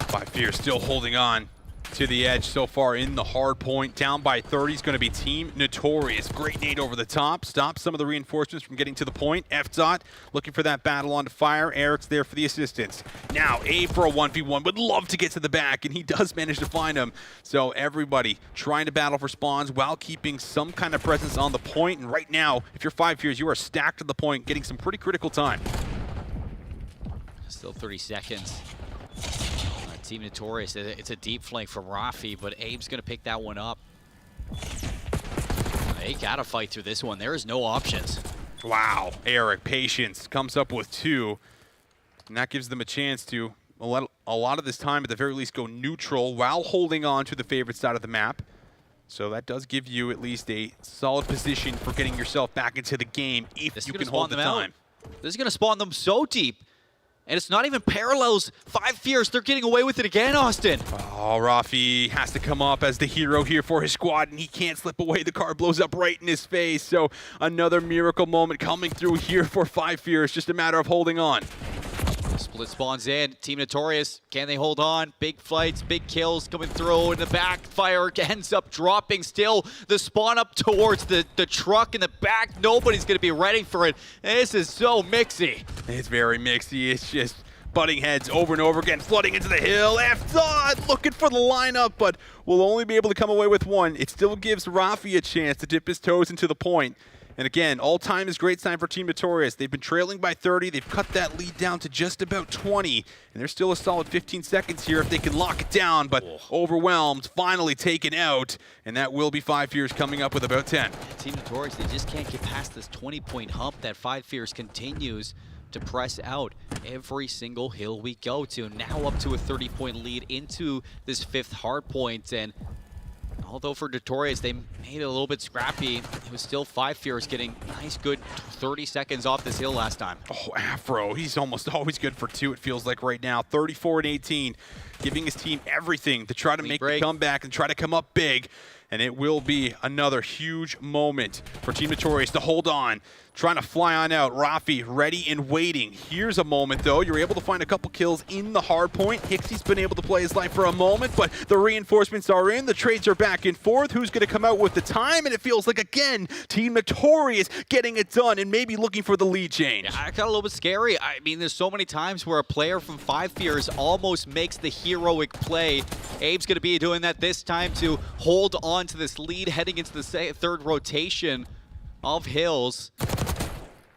5 Fear still holding on to the edge so far in the hard point. Down by 30 is going to be Team Notorious. Great nade over the top. Stops some of the reinforcements from getting to the point. F-Dot looking for that battle onto fire. Eric's there for the assistance. Now A for a 1v1. Would love to get to the back, and he does manage to find him. So everybody trying to battle for spawns while keeping some kind of presence on the point. And right now, if you're 5 Fears, you are stacked at the point, getting some pretty critical time. Still 30 seconds. Team Notorious, it's a deep flank from Rafi, but Abe's going to pick that one up. They got to fight through this one. There is no options. Wow. Eric, patience, comes up with 2. And that gives them a chance to, a lot of this time, at the very least, go neutral while holding on to the favorite side of the map. So that does give you at least a solid position for getting yourself back into the game if you can hold the time. This is going to spawn them so deep. And it's not even parallels. 5 Fears, they're getting away with it again, Austin. Oh, Rafi has to come up as the hero here for his squad, and he can't slip away. The car blows up right in his face. So another miracle moment coming through here for 5 Fears. Just a matter of holding on. Split spawns in. Team Notorious, can they hold on? Big fights, big kills coming through. In the backfire ends up dropping still. The spawn up towards the truck in the back. Nobody's going to be ready for it. This is so mixy. It's very mixy. It's just butting heads over and over again, flooding into the hill. F-Dot looking for the lineup, but will only be able to come away with 1. It still gives Rafi a chance to dip his toes into the point. And again, all time is great time for Team Notorious. They've been trailing by 30. They've cut that lead down to just about 20. And there's still a solid 15 seconds here if they can lock it down. But overwhelmed, finally taken out. And that will be 5 Fears coming up with about 10. Team Notorious, they just can't get past this 20-point hump that 5 Fears continues to press out every single hill we go to. Now up to a 30-point lead into this 5th hard point. And although for Notorious, they made it a little bit scrappy, it was still 5 Fears getting nice, good 30 seconds off this hill last time. Oh, Afro, he's almost always good for 2, it feels like right now. 34 and 18, giving his team everything to try to make the comeback and try to come up big. And it will be another huge moment for Team Notorious to hold on. Trying to fly on out. Rafi ready and waiting. Here's a moment, though. You're able to find a couple kills in the hard point. Hixie's been able to play his life for a moment, but the reinforcements are in. The trades are back and forth. Who's going to come out with the time? And it feels like, again, Team Notorious getting it done and maybe looking for the lead change. Yeah, it got a little bit scary. I mean, there's so many times where a player from 5 Fears almost makes the heroic play. Abe's going to be doing that this time to hold on to this lead heading into the 3rd rotation of hills.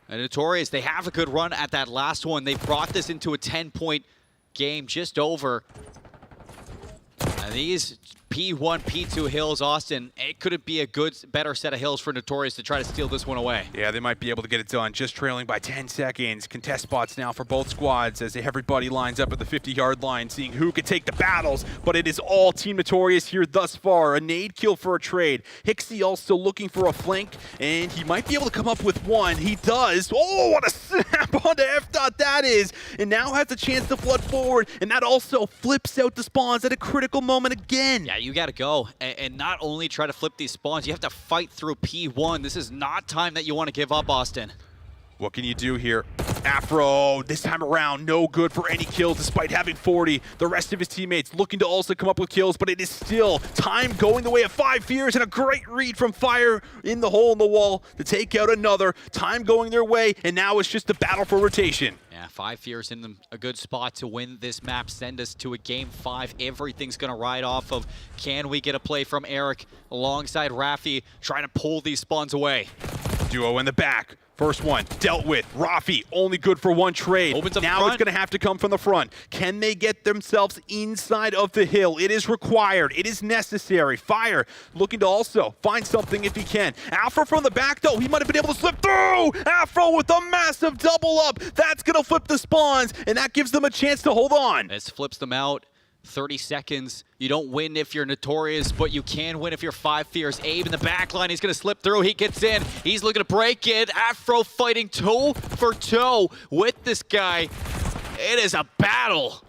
And Notorious, they have a good run at that last one. They brought this into a 10-point game just over. And these P1, P2 hills, Austin, it couldn't be a better set of hills for Notorious to try to steal this one away. Yeah, they might be able to get it done, just trailing by 10 seconds. Contest spots now for both squads as everybody lines up at the 50-yard line, seeing who could take the battles. But it is all Team Notorious here thus far. A nade kill for a trade. Hixie also looking for a flank, and he might be able to come up with 1. He does. Oh, what a snap onto F-Dot that is. And now has a chance to flood forward, and that also flips out the spawns at a critical moment again. Yeah, you got to go and not only try to flip these spawns, you have to fight through P1. This is not time that you want to give up, Austin. What can you do here? Afro, this time around, no good for any kills despite having 40. The rest of his teammates looking to also come up with kills, but it is still time going the way of 5 Fears, and a great read from Fire in the hole in the wall to take out another. Time going their way, and now it's just a battle for rotation. Yeah, 5 Fears in a good spot to win this map, send us to a game 5. Everything's going to ride off of, can we get a play from Eric alongside Rafi, trying to pull these spawns away. Duo in the back. First one dealt with. Rafi only good for 1 trade. Now it's going to have to come from the front. Can they get themselves inside of the hill? It is required. It is necessary. Fire looking to also find something if he can. Afro from the back, though. He might have been able to slip through. Afro with a massive double up. That's going to flip the spawns, and that gives them a chance to hold on. This flips them out. 30 seconds. You don't win if you're Notorious, but you can win if you're 5 Fears. Abe in the back line. He's going to slip through. He gets in. He's looking to break it. Afro fighting toe for toe with this guy. It is a battle.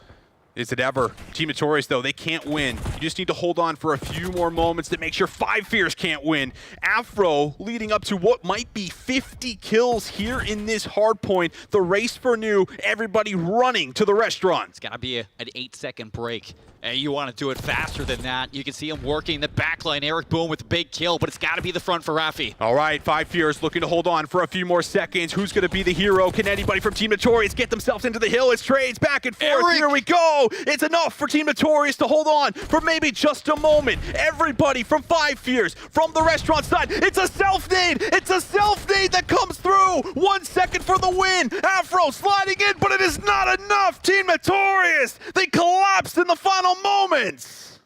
Is it ever? Team Notorious, though, they can't win You just need to hold on for a few more moments to make sure 5 Fears can't win. Afro leading up to what might be 50 kills here in this hard point. The race for new, everybody running to the restaurant. It's got to be an 8-second break. And you want to do it faster than that. You can see him working the backline. Eric Boone with a big kill, but it's got to be the front for Rafi. All right, 5 Fears looking to hold on for a few more seconds. Who's going to be the hero? Can anybody from Team Notorious get themselves into the hill? It's trades back and forth. Eric. Here we go. It's enough for Team Notorious to hold on for maybe just a moment. Everybody from 5 Fears, from the restaurant side. It's a self-nade. It's a self-nade that comes through. 1 second for the win. Afro sliding in, but it is not enough. Team Notorious, they collapsed in the final moments.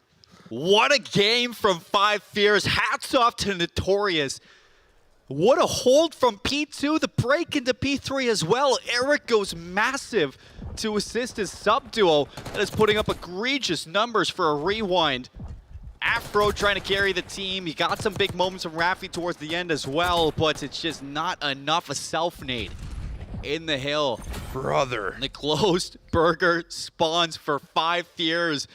What a game from 5 Fears. Hats off to Notorious. What a hold from P2. The break into P3 as well. Eric goes massive to assist his sub-duo that is putting up egregious numbers for a rewind. Afro trying to carry the team. He got some big moments from Rafi towards the end as well, but it's just not enough. A self-nade in the hill. Brother. The closed burger spawns for 5 Fears.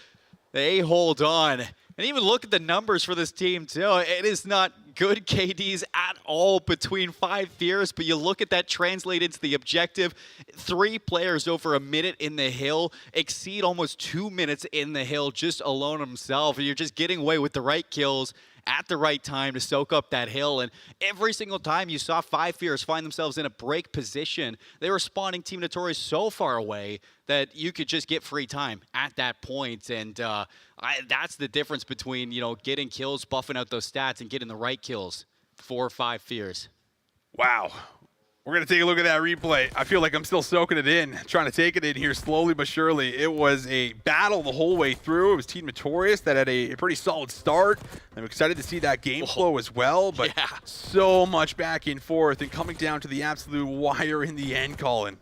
They hold on. And even look at the numbers for this team, too. It is not good KDs at all between 5 Fears, but you look at that translate into the objective. 3 players over a minute in the hill exceed almost 2 minutes in the hill just alone himself. You're just getting away with the right kills at the right time to soak up that hill. And every single time you saw 5 Fears find themselves in a break position, they were spawning Team Notorious so far away that you could just get free time at that point. And that's the difference between, you know, getting kills, buffing out those stats, and getting the right kills for 5 Fears. Wow. We're going to take a look at that replay. I feel like I'm still soaking it in, trying to take it in here slowly but surely. It was a battle the whole way through. It was Team Notorious that had a pretty solid start. I'm excited to see that game flow as well, but so much back and forth and coming down to the absolute wire in the end, Colin.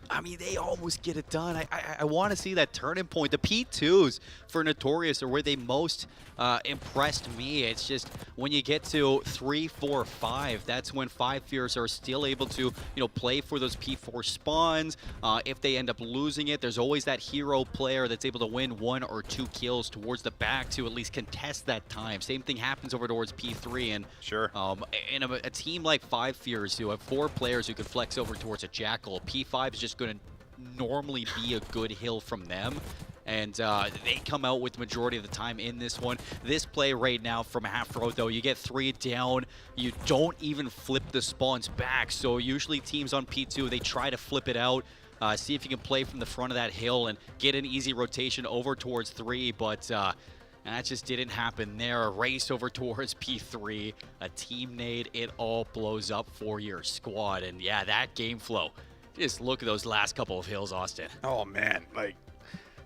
I mean, they almost get it done. I want to see that turning point. The P2s for Notorious are where they most impressed me. It's just when you get to 3, 4, 5, that's when 5 Fears are still able to, you know, play for those P4 spawns. If they end up losing it, there's always that hero player that's able to win 1 or 2 kills towards the back to at least contest that time. Same thing happens over towards P3. And sure, in a team like 5 Fears, who have 4 players who could flex over towards a Jackal, P5 is just going to normally be a good hill from them. And they come out with the majority of the time in this one. This play right now from Afro, though, you get 3 down. You don't even flip the spawns back. So usually teams on P2, they try to flip it out, see if you can play from the front of that hill and get an easy rotation over towards 3. But that just didn't happen there. A race over towards P3, a team nade, it all blows up for your squad. And yeah, that game flow. Just look at those last couple of hills, Austin. Oh, man. Like,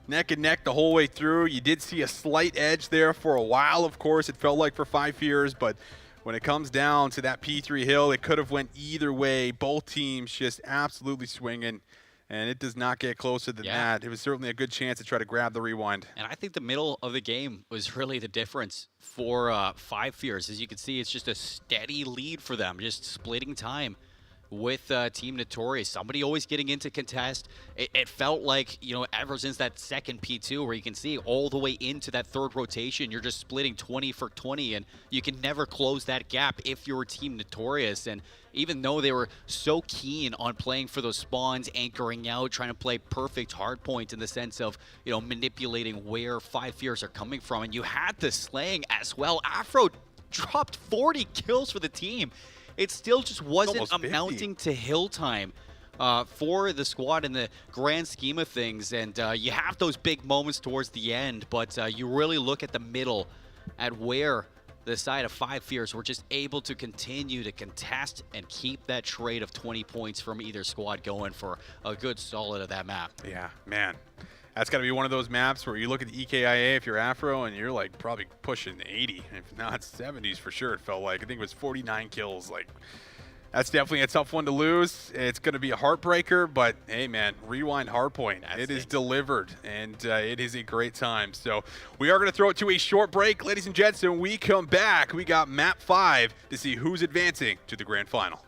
neck and neck the whole way through. You did see a slight edge there for a while, of course. It felt like for 5 Fears, but when it comes down to that P3 hill, it could have went either way. Both teams just absolutely swinging, and it does not get closer than that. It was certainly a good chance to try to grab the rewind. And I think the middle of the game was really the difference for 5 Fears. As you can see, it's just a steady lead for them, just splitting time with Team Notorious. Somebody always getting into contest. It felt like, you know, ever since that second P2 where you can see all the way into that third rotation, you're just splitting 20 for 20, and you can never close that gap if you're Team Notorious. And even though they were so keen on playing for those spawns, anchoring out, trying to play perfect hardpoint in the sense of, you know, manipulating where 5 Fears are coming from, and you had the slaying as well. Afro dropped 40 kills for the team. It still just wasn't amounting to hill time for the squad in the grand scheme of things. And you have those big moments towards the end, but you really look at the middle at where the side of 5 Fears were just able to continue to contest and keep that trade of 20 points from either squad going for a good solid of that map. Yeah, man. That's got to be one of those maps where you look at the EKIA if you're Afro and you're like probably pushing 80, if not 70s for sure. It felt like, I think it was 49 kills. Like, that's definitely a tough one to lose. It's going to be a heartbreaker, but hey, man, rewind hardpoint. It is delivered, and it is a great time. So we are going to throw it to a short break, ladies and gents. And when we come back, we got map 5 to see who's advancing to the grand final.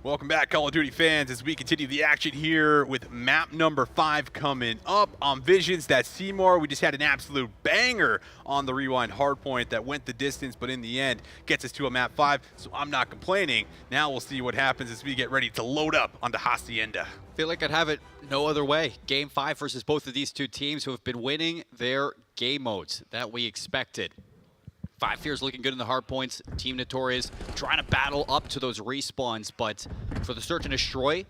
Welcome back, Call of Duty fans, as we continue the action here with map number 5 coming up on Visions. That's Seymour. We just had an absolute banger on the rewind hardpoint that went the distance, but in the end gets us to a map 5, so I'm not complaining. Now we'll see what happens as we get ready to load up onto Hacienda. Feel like I'd have it no other way. Game 5 versus both of these two teams who have been winning their game modes that we expected. 5 Fears looking good in the hard points. Team Notorious trying to battle up to those respawns, but for the Search and Destroy,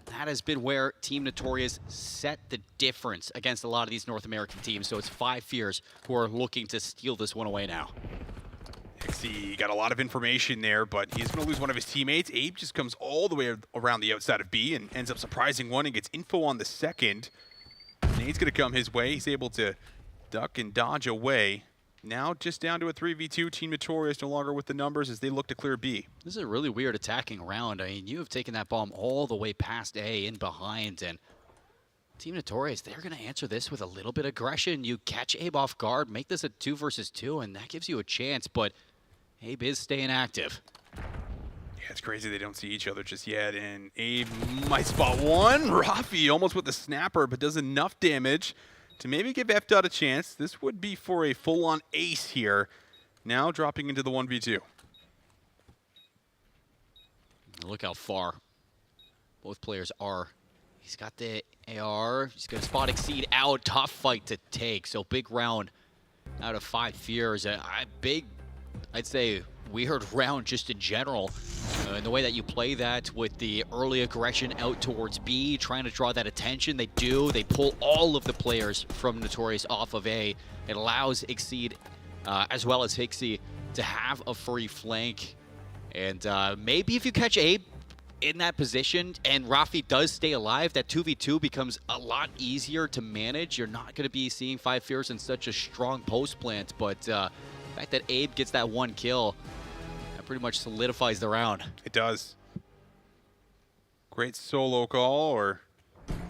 that has been where Team Notorious set the difference against a lot of these North American teams. So it's 5 Fears who are looking to steal this one away now. He got a lot of information there, but he's going to lose one of his teammates. Abe just comes all the way around the outside of B and ends up surprising one and gets info on the second. Nade's going to come his way. He's able to duck and dodge away. Now just down to a 3v2. Team Notorious no longer with the numbers as they look to clear B. This is a really weird attacking round. I mean, you have taken that bomb all the way past A in behind, and Team Notorious, they're going to answer this with a little bit of aggression. You catch Abe off guard, make this a 2 versus 2, and that gives you a chance, but Abe is staying active. Yeah, it's crazy they don't see each other just yet, and Abe might spot one. Rafi almost with the snapper, but does enough damage to maybe give F-Dot a chance. This would be for a full-on ace here. Now dropping into the 1v2. Look how far both players are. He's got the AR. He's going to spot Exceed out. Tough fight to take. So big round out of 5 Fears. A big, I'd say, weird round just in general. In the way that you play that with the early aggression out towards B, trying to draw that attention. They do. They pull all of the players from Notorious off of A. It allows Exceed, as well as Hixie, to have a free flank. And maybe if you catch Abe in that position and Rafi does stay alive, that 2v2 becomes a lot easier to manage. You're not going to be seeing 5 Fears in such a strong post plant, but the fact that Abe gets that 1 kill, that pretty much solidifies the round. It does. Great solo call or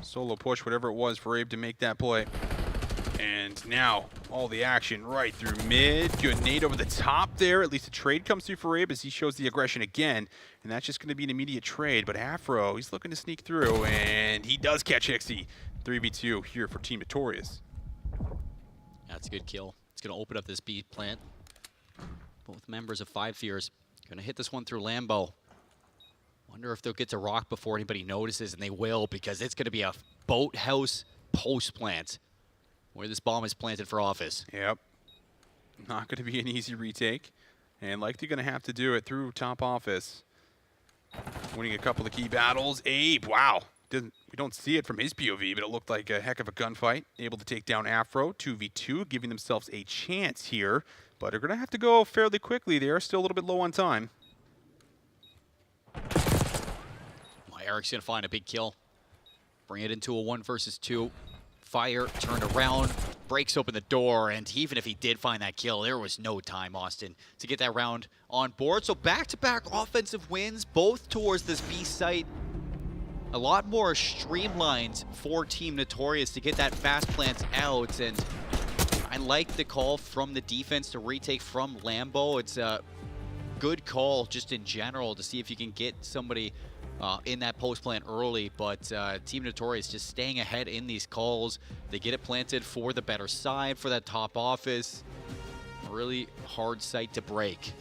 solo push, whatever it was for Abe to make that play. And now all the action right through mid. Good nade over the top there. At least a trade comes through for Abe as he shows the aggression again. And that's just going to be an immediate trade. But Afro, he's looking to sneak through, and he does catch Hixie. 3v2 here for Team Notorious. That's a good kill. It's going to open up this B plant. Both members of 5 Fears going to hit this one through Lambo. Wonder if they'll get to rock before anybody notices, and they will, because it's going to be a boathouse post plant where this bomb is planted for office. Yep. Not going to be an easy retake. And likely going to have to do it through top office. Winning a couple of key battles. Abe, wow. We don't see it from his POV, but it looked like a heck of a gunfight. Able to take down Afro, 2v2, giving themselves a chance here. But they're going to have to go fairly quickly. They are still a little bit low on time. Well, Eric's going to find a big kill. Bring it into a 1 versus 2. Fire, turned around, breaks open the door, and even if he did find that kill, there was no time, Austin, to get that round on board. So back-to-back offensive wins, both towards this B site. A lot more streamlined for Team Notorious to get that fast plant out, and I like the call from the defense to retake from Lambo. It's a good call just in general to see if you can get somebody in that post plant early, but Team Notorious just staying ahead in these calls. They get it planted for the better side, for that top office. A really hard site to break.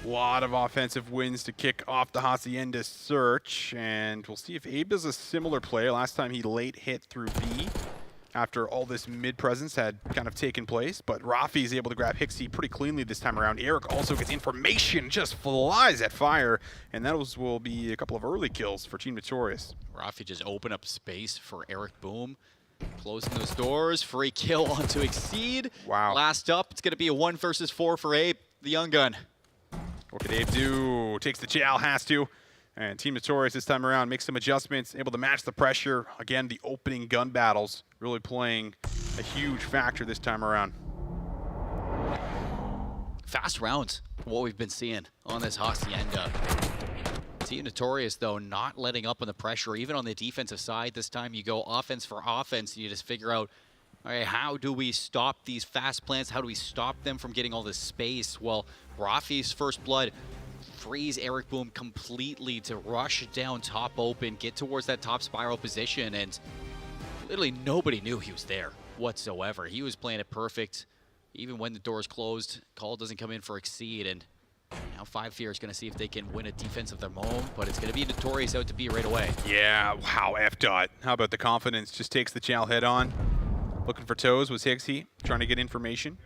A lot of offensive wins to kick off the Hacienda search, and we'll see if Abe does a similar play. Last time he late hit through B after all this mid presence had kind of taken place, but Rafi is able to grab Hixie pretty cleanly this time around. Eric also gets information, just flies at fire, and that will be a couple of early kills for Team Notorious. Rafi just opened up space for Eric Boom. Closing those doors, free kill onto Exceed. Wow. Last up, it's going to be a 1 versus 4 for Abe, the young gun. What could Abe do? Takes the chow, has to. And Team Notorious this time around makes some adjustments, able to match the pressure. Again, the opening gun battles really playing a huge factor this time around. Fast rounds, what we've been seeing on this Hacienda. Team Notorious, though, not letting up on the pressure, even on the defensive side. This time you go offense for offense, and you just figure out, all right, how do we stop these fast plants? How do we stop them from getting all this space? Well, Rafi's first blood freeze Eric Boom completely to rush down top open, get towards that top spiral position, and literally nobody knew he was there whatsoever. He was playing it perfect. Even when the doors closed, call doesn't come in for Exceed, and now 5 Fear is going to see if they can win a defense of their own, but it's going to be Notorious out to be right away. Yeah, wow, F-Dot. How about the confidence? Just takes the chow head on. Looking for toes was Hixie, trying to get information.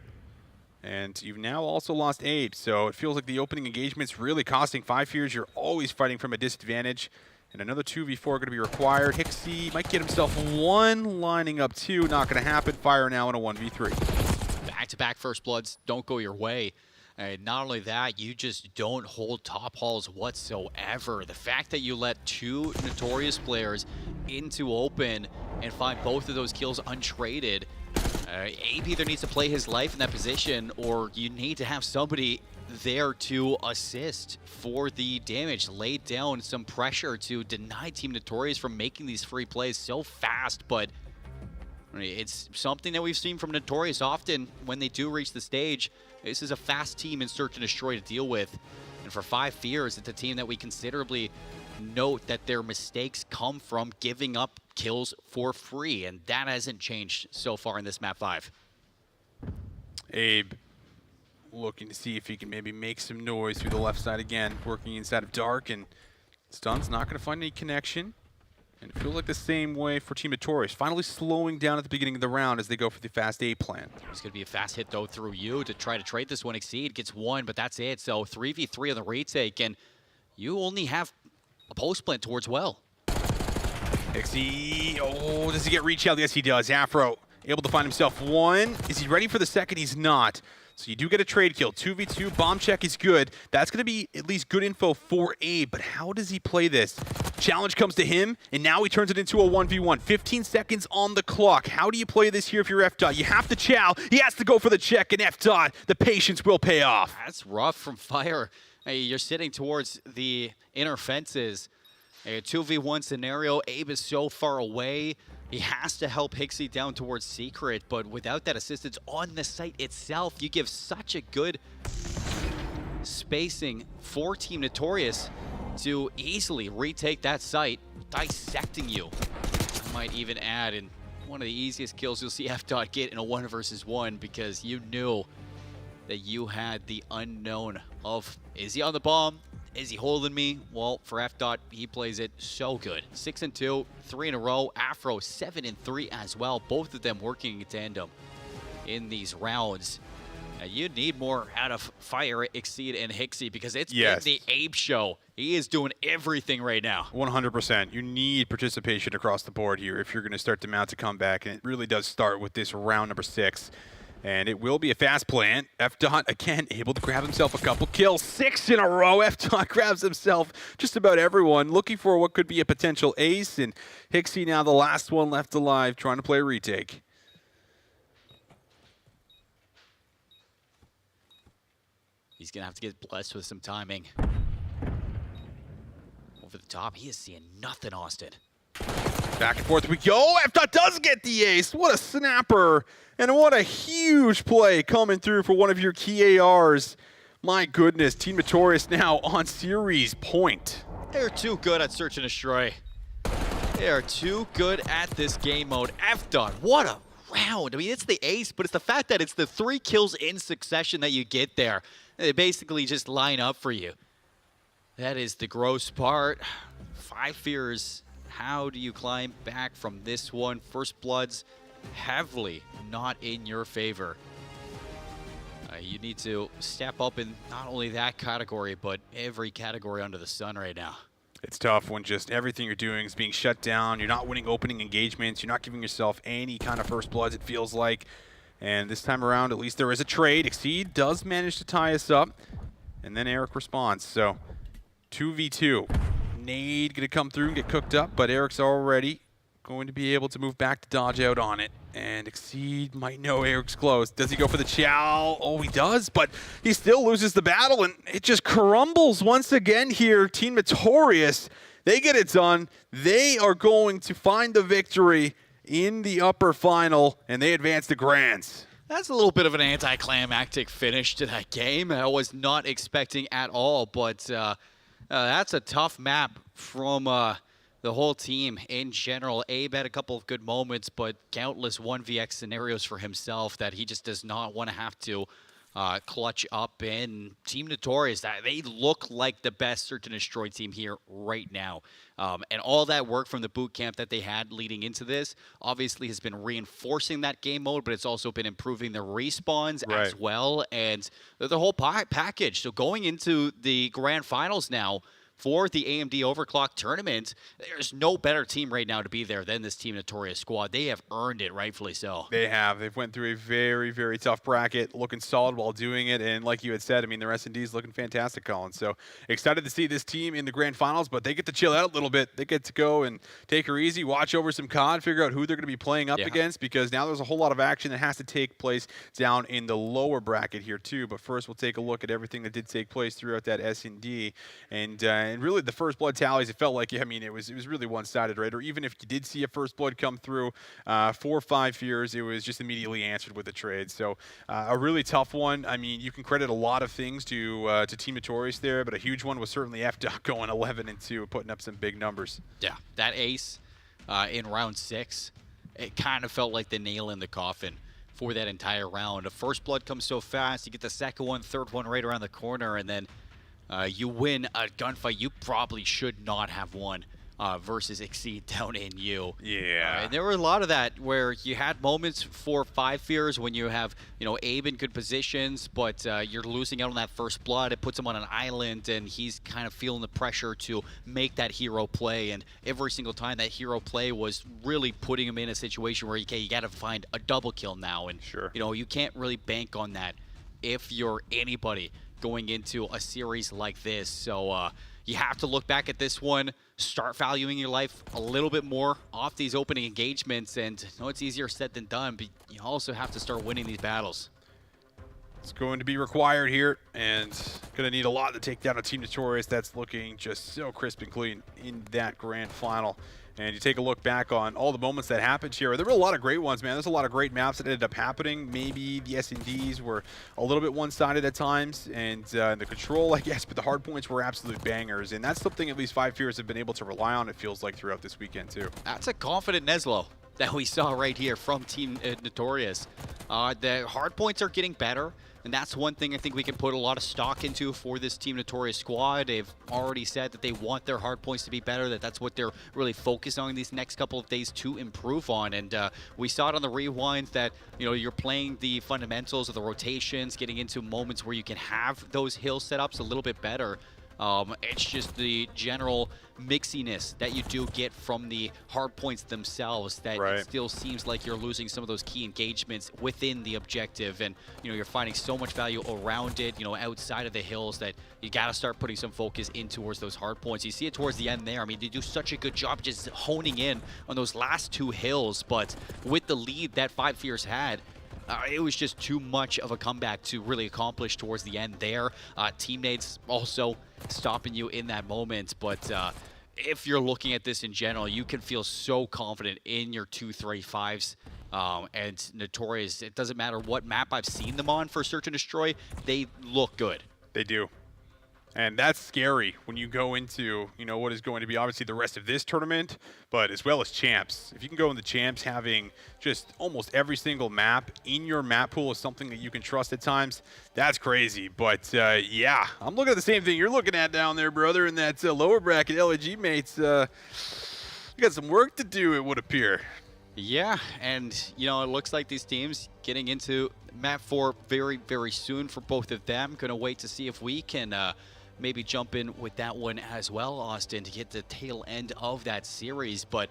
And you've now also lost Abe, so it feels like the opening engagement's really costing 5 Fears. You're always fighting from a disadvantage. And another 2v4 going to be required. Hixie might get himself one, lining up two. Not going to happen. Fire now in a 1v3. Back-to-back First Bloods don't go your way. And not only that, you just don't hold top halls whatsoever. The fact that you let 2 Notorious players into open and find both of those kills untraded, Abe either needs to play his life in that position, or you need to have somebody there to assist for the damage, lay down some pressure to deny Team Notorious from making these free plays so fast. But it's something that we've seen from Notorious often when they do reach the stage. This is a fast team in Search and Destroy to deal with. And for 5 Fears, it's a team that we considerably note that their mistakes come from giving up kills for free, and that hasn't changed so far in this map 5. Abe looking to see if he can maybe make some noise through the left side again, working inside of Dark, and Stun's not going to find any connection. And it feels like the same way for Team Notorious, finally slowing down at the beginning of the round as they go for the fast A plan. There's going to be a fast hit, though, through you to try to trade this one. Exceed gets 1, but that's it. So 3v3 on the retake, and you only have a post plant towards well. Exceed, oh, does he get reach out? Yes, he does. Afro able to find himself 1. Is he ready for the second? He's not. So you do get a trade kill. 2v2, bomb check is good. That's going to be at least good info for Abe, but how does he play this? Challenge comes to him, and now he turns it into a 1v1. 15 seconds on the clock. How do you play this here if you're F-Dot? You have to chow. He has to go for the check, and F-Dot, the patience will pay off. That's rough from Fire. Hey, you're sitting towards the inner fences. A 2v1 scenario. Abe is so far away. He has to help Hixie down towards Secret, but without that assistance on the site itself, you give such a good spacing for Team Notorious to easily retake that site, dissecting you. I might even add in one of the easiest kills you'll see F-Dot get in a 1 versus 1, because you knew that you had the unknown of, is he on the bomb? Is he holding me? Well, for F-Dot, he plays it so good. 6-2, 3 in a row. Afro 7-3 as well. Both of them working in tandem in these rounds. Now, you need more out of Fire, Exceed, and Hixie, because it's been the Abe show. He is doing everything right now. 100%. You need participation across the board here if you're going to start to mount a comeback, and it really does start with this round number 6. And it will be a fast plant. F-Dot, again, able to grab himself a couple kills. 6 in a row. F-Dot grabs himself just about everyone, looking for what could be a potential ace. And Hixie now the last one left alive, trying to play a retake. He's going to have to get blessed with some timing. Over the top, he is seeing nothing, Austin. Back and forth we go. F-Dot does get the ace. What a snapper. And what a huge play coming through for one of your key ARs. My goodness, Team Notorious now on series point. They're too good at Search and Destroy. They are too good at this game mode. F-Dot, what a round. I mean, it's the ace, but it's the fact that it's the 3 kills in succession that you get there. They basically just line up for you. That is the gross part. 5 Fears. How do you climb back from this one? First Bloods heavily not in your favor. You need to step up in not only that category, but every category under the sun right now. It's tough when just everything you're doing is being shut down. You're not winning opening engagements. You're not giving yourself any kind of First Bloods, it feels like. And this time around, at least there is a trade. Exceed does manage to tie us up. And then Eric responds. So 2v2. Nade going to come through and get cooked up, but Eric's already going to be able to move back to dodge out on it. And Exceed might know Eric's close. Does he go for the chow? Oh, he does, but he still loses the battle, and it just crumbles once again here. Team Notorious, they get it done. They are going to find the victory in the upper final, and they advance to Grands. That's a little bit of an anticlimactic finish to that game. I was not expecting at all, but that's a tough map from the whole team in general. Abe had a couple of good moments, but countless 1vx scenarios for himself that he just does not want to have to clutch up in. Team Notorious, that they look like the best Search and Destroy team here right now. And all that work from the boot camp that they had leading into this obviously has been reinforcing that game mode, but it's also been improving the respawns as well, and the whole package. So going into the grand finals now, for the AMD Overclocked tournament, there's no better team right now to be there than this Team Notorious squad. They have earned it, rightfully so. They have. They've went through a very, very tough bracket, looking solid while doing it. And like you had said, I mean, their S&D is looking fantastic, Colin. So excited to see this team in the grand finals, but they get to chill out a little bit. They get to go and take her easy, watch over some COD, figure out who they're going to be playing up against, because now there's a whole lot of action that has to take place down in the lower bracket here too. But first, we'll take a look at everything that did take place throughout that S&D. And really, the first blood tallies, it felt like, I mean, it was really one-sided, right? Or even if you did see a first blood come through, 4 or 5 fears, it was just immediately answered with a trade. So a really tough one. I mean, you can credit a lot of things to Team Notorious there, but a huge one was certainly FDOT going 11-2, putting up some big numbers. Yeah, that ace in round 6, it kind of felt like the nail in the coffin for that entire round. The first blood comes so fast, you get the second one, third one right around the corner, and then you win a gunfight you probably should not have won versus Exceed down in you. Yeah. And there were a lot of that where you had moments for 5 fears when you have, Abe in good positions, but you're losing out on that first blood. It puts him on an island, and he's kind of feeling the pressure to make that hero play. And every single time that hero play was really putting him in a situation where, okay, you got to find a double kill now. And, you can't really bank on that if you're anybody going into a series like this. So you have to look back at this one, start valuing your life a little bit more off these opening engagements, and I know it's easier said than done, but you also have to start winning these battles. It's going to be required here, and going to need a lot to take down a Team Notorious that's looking just so crisp and clean in that grand final. And you take a look back on all the moments that happened here. There were a lot of great ones, man. There's a lot of great maps that ended up happening. Maybe the S&Ds were a little bit one-sided at times, and the control, I guess, but the hard points were absolute bangers. And that's something at least 5 fears have been able to rely on, it feels like, throughout this weekend, too. That's a confident Neslo that we saw right here from Team Notorious. The hard points are getting better, and that's one thing I think we can put a lot of stock into for this Team Notorious squad. They've already said that they want their hard points to be better, that's what they're really focused on these next couple of days to improve on. And we saw it on the rewinds that, you're playing the fundamentals of the rotations, getting into moments where you can have those hill setups a little bit better. It's just the general mixiness that you do get from the hard points themselves that it still seems like you're losing some of those key engagements within the objective, and you're finding so much value around it, outside of the hills, that you got to start putting some focus in towards those hard points. You see it towards the end there. I mean, they do such a good job just honing in on those last 2 hills, but with the lead that 5 fears had, it was just too much of a comeback to really accomplish towards the end there. Teammates also stopping you in that moment, but if you're looking at this in general, you can feel so confident in your 2-3-5s. And Notorious, it doesn't matter what map I've seen them on for Search and Destroy, they look good. They do. And that's scary when you go into, what is going to be obviously the rest of this tournament, but as well as champs. If you can go into champs having just almost every single map in your map pool is something that you can trust at times, that's crazy. But yeah, I'm looking at the same thing you're looking at down there, brother, in that lower bracket. LAG mates, you got some work to do, it would appear. Yeah, and it looks like these teams getting into map 4 very, very soon for both of them. Gonna wait to see if we can maybe jump in with that one as well, Austin, to get the tail end of that series. But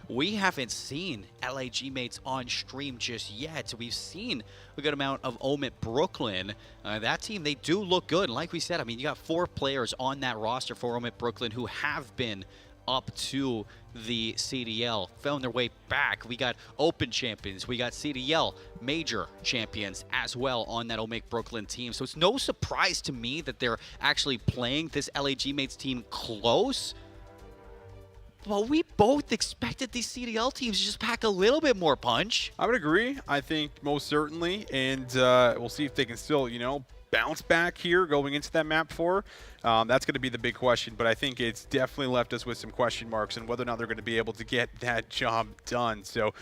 we haven't seen LAG mates on stream just yet. We've seen a good amount of Omit Brooklyn. That team, they do look good. And like we said, I mean, you got 4 players on that roster for Omit Brooklyn who have been up to the CDL, found their way back. We got Open champions, we got CDL major champions as well on that Omik Brooklyn team. So it's no surprise to me that they're actually playing this LAG mates team close. but we both expected these CDL teams to just pack a little bit more punch. I would agree. I think most certainly, and we'll see if they can still, bounce back here going into that map 4. That's going to be the big question, but I think it's definitely left us with some question marks on whether or not they're going to be able to get that job done. So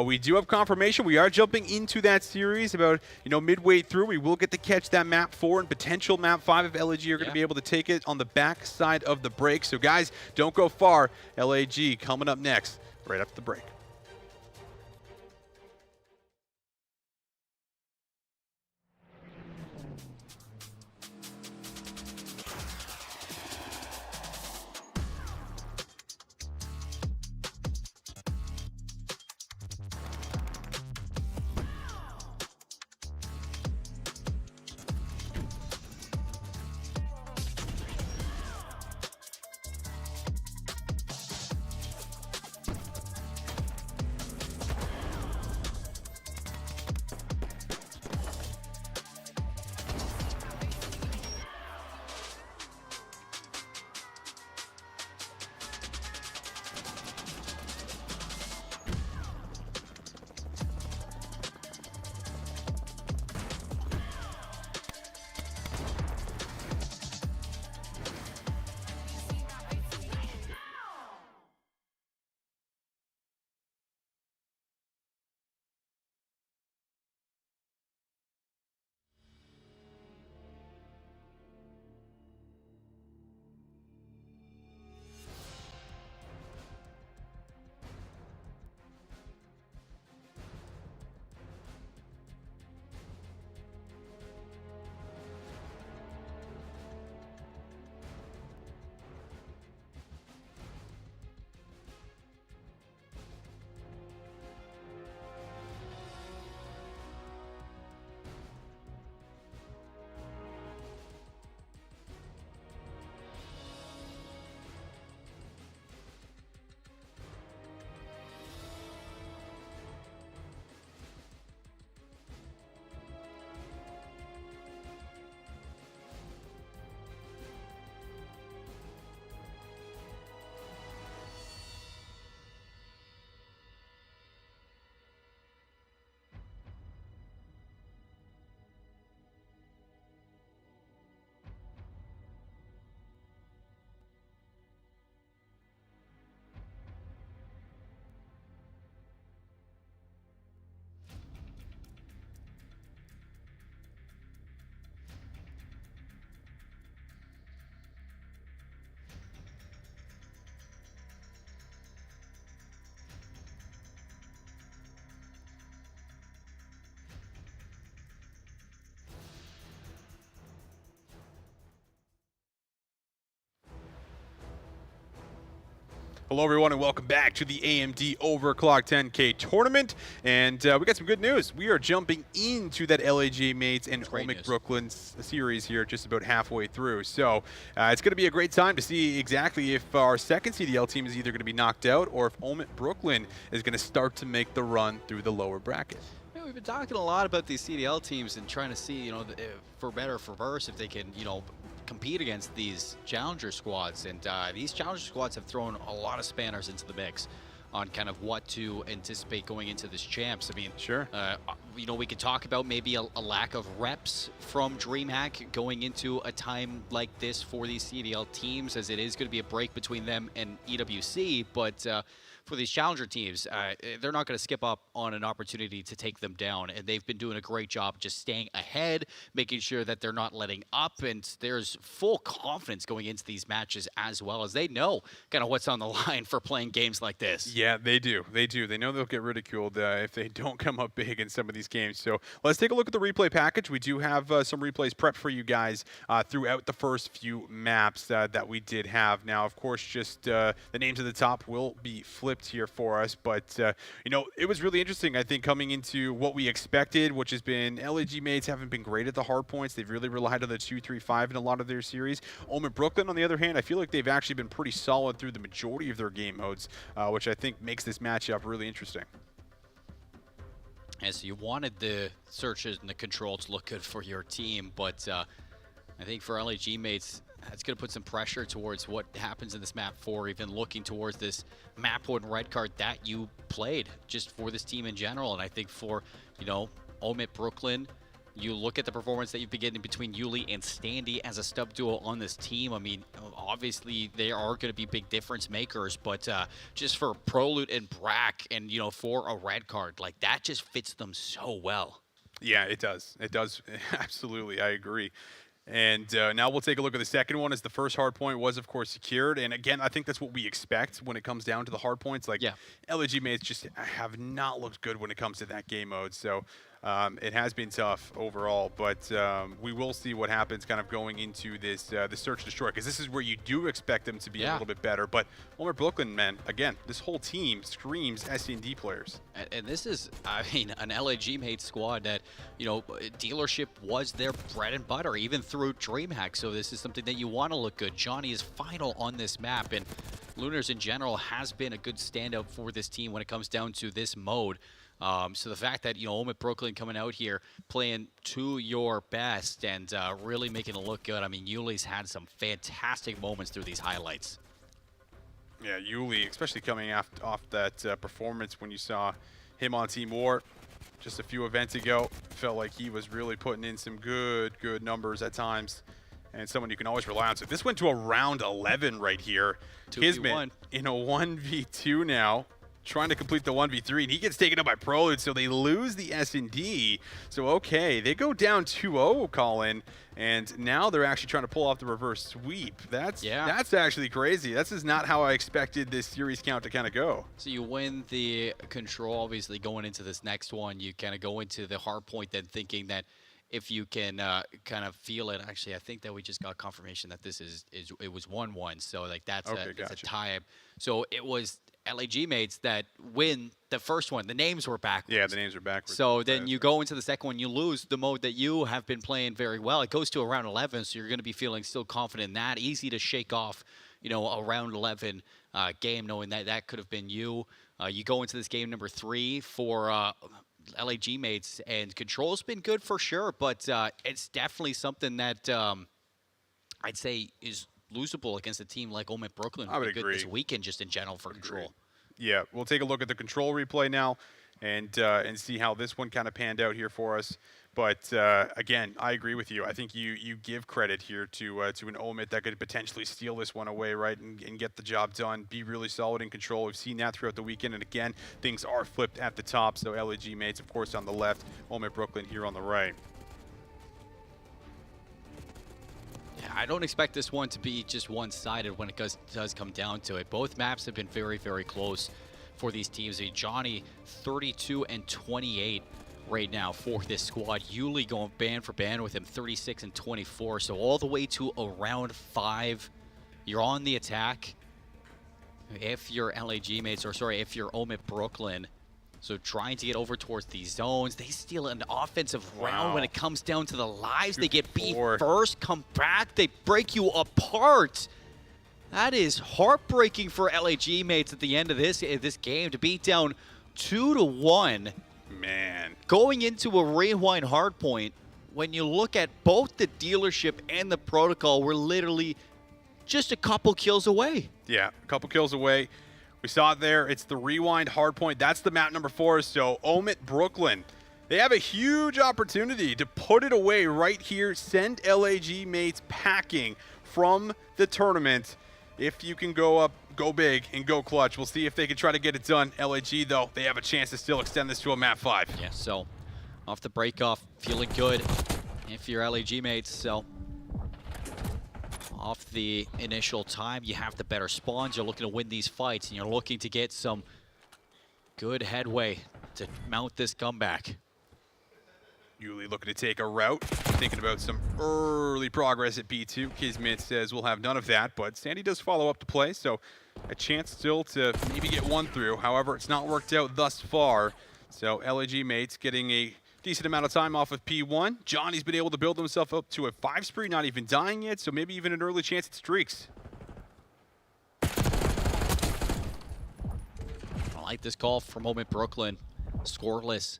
we do have confirmation. We are jumping into that series about, midway through. We will get to catch that map 4 and potential map 5 if LAG are going to be able to take it on the back side of the break. So guys, don't go far. LAG coming up next, right after the break. Hello, everyone, and welcome back to the AMD Overclocked 10K tournament. And we got some good news. We are jumping into that LAG Mates and Omic Brooklyn series here just about halfway through. So it's going to be a great time to see exactly if our second CDL team is either going to be knocked out or if Omic Brooklyn is going to start to make the run through the lower bracket. Yeah, we've been talking a lot about these CDL teams and trying to see, for better or for worse, if they can, compete against these challenger squads, and these challenger squads have thrown a lot of spanners into the mix on kind of what to anticipate going into this champs. I mean, sure. We could talk about maybe a lack of reps from DreamHack going into a time like this for these CDL teams, as it is going to be a break between them and EWC, but for these challenger teams, they're not going to skip up on an opportunity to take them down, and they've been doing a great job just staying ahead, making sure that they're not letting up, and there's full confidence going into these matches as well, as they know kind of what's on the line for playing games like this. Yeah, they do. They do. They know they'll get ridiculed if they don't come up big in some of these games. So let's take a look at the replay package. We do have some replays prepped for you guys throughout the first few maps that we did have. Now, of course, just the names at the top will be flipped here for us, but it was really interesting, I think, coming into what we expected, which has been LAG Mates haven't been great at the hard points. They've really relied on the 2-3-5 in a lot of their series. Omic Brooklyn, on the other hand, I feel like they've actually been pretty solid through the majority of their game modes, which I think makes this matchup really interesting. And so you wanted the searches and the control to look good for your team, but I think for LAG Mates, That's going to put some pressure towards what happens in this map 4, even looking towards this map 1 red card that you played just for this team in general. And I think for, you know, Omit Brooklyn, you look at the performance that you've been getting between Yuli and Standy as a stub duo on this team. I mean, obviously they are going to be big difference makers, but just for Prolute and Brack and, you know, for a red card, like that just fits them so well. Yeah, it does. It does. Absolutely. I agree. And now we'll take a look at the second one, as the first hard point was, of course, secured. And again, I think that's what we expect when it comes down to the hard points. Like, LAG mates just have not looked good when it comes to that game mode. So it has been tough overall, but we will see what happens kind of going into this the search and destroy, because this is where you do expect them to be a little bit better. But Omit Brooklyn, man, again, this whole team screams SND players. And this is, I mean, an LAG mate squad that, you know, dealership was their bread and butter, even through DreamHack. So this is something that you want to look good. Johnny is final on this map, and Lunars in general has been a good standout for this team when it comes down to this mode. So the fact that, you know, Omit Brooklyn coming out here playing to your best and really making it look good. I mean, Yuli's had some fantastic moments through these highlights. Yeah, Yuli, especially coming off that performance when you saw him on Team War just a few events ago, felt like he was really putting in some good numbers at times, and someone you can always rely on. So this went to a round 11 right here. Kismet in a 1v2 now, trying to complete the 1v3, and he gets taken up by Prolute, so they lose the S&D. So, okay, they go down 2-0, Colin, and now they're actually trying to pull off the reverse sweep. That's actually crazy. This is not how I expected this series count to kind of go. So you win the control, obviously, going into this next one. You kind of go into the hard point then thinking that if you can kind of feel it. Actually, I think that we just got confirmation that this it was 1-1, so like that's a tie. So it was LAG mates that win the first one. The names were backwards. Yeah, the names were backwards. So then you go into the second one, you lose the mode that you have been playing very well. It goes to a round 11, so you're going to be feeling still confident in that. Easy to shake off, you know, a round 11 game, knowing that that could have been you. You go into this game number 3 for LAG mates, and control's been good for sure, but it's definitely something that I'd say is losable against a team like Omit Brooklyn. I would agree. This weekend, just in general for control. Yeah, we'll take a look at the control replay now and see how this one kind of panned out here for us. But again, I agree with you. I think you give credit here to an Omit that could potentially steal this one away, right, and get the job done, be really solid in control. We've seen that throughout the weekend, and again, things are flipped at the top. So LAG mates, of course, on the left, Omit Brooklyn here on the right. I don't expect this one to be just one-sided when it does come down to it. Both maps have been very, very close for these teams. Johnny, 32 and 28 right now for this squad. Yuli going band for band with him, 36 and 24. So all the way to a round 5. You're on the attack. If you're LAG mates, or sorry, if you're Omit Brooklyn, so trying to get over towards these zones. They steal an offensive round when it comes down to the lives. They get beat first, come back, they break you apart. That is heartbreaking for LAG mates at the end of this game to beat down 2-1. Man. Going into a rewind hardpoint, when you look at both the dealership and the protocol, we're literally just a couple kills away. Yeah, a couple kills away. We saw it there. It's the rewind hardpoint. That's the map number 4. So Omit Brooklyn, they have a huge opportunity to put it away right here. Send LAG mates packing from the tournament. If you can go up, go big, and go clutch. We'll see if they can try to get it done. LAG, though, they have a chance to still extend this to a map 5. Yeah, so off the break off, feeling good if you're LAG mates. So off the initial time, you have the better spawns. You're looking to win these fights, and you're looking to get some good headway to mount this comeback. Yuli looking to take a route, thinking about some early progress at B2. Kismet says we'll have none of that, but Sandy does follow up to play, so a chance still to maybe get one through. However, it's not worked out thus far, so LAG mates getting a decent amount of time off of P1. Johnny's been able to build himself up to a 5 spree, not even dying yet, so maybe even an early chance at streaks. I like this call from Omit Brooklyn. Scoreless.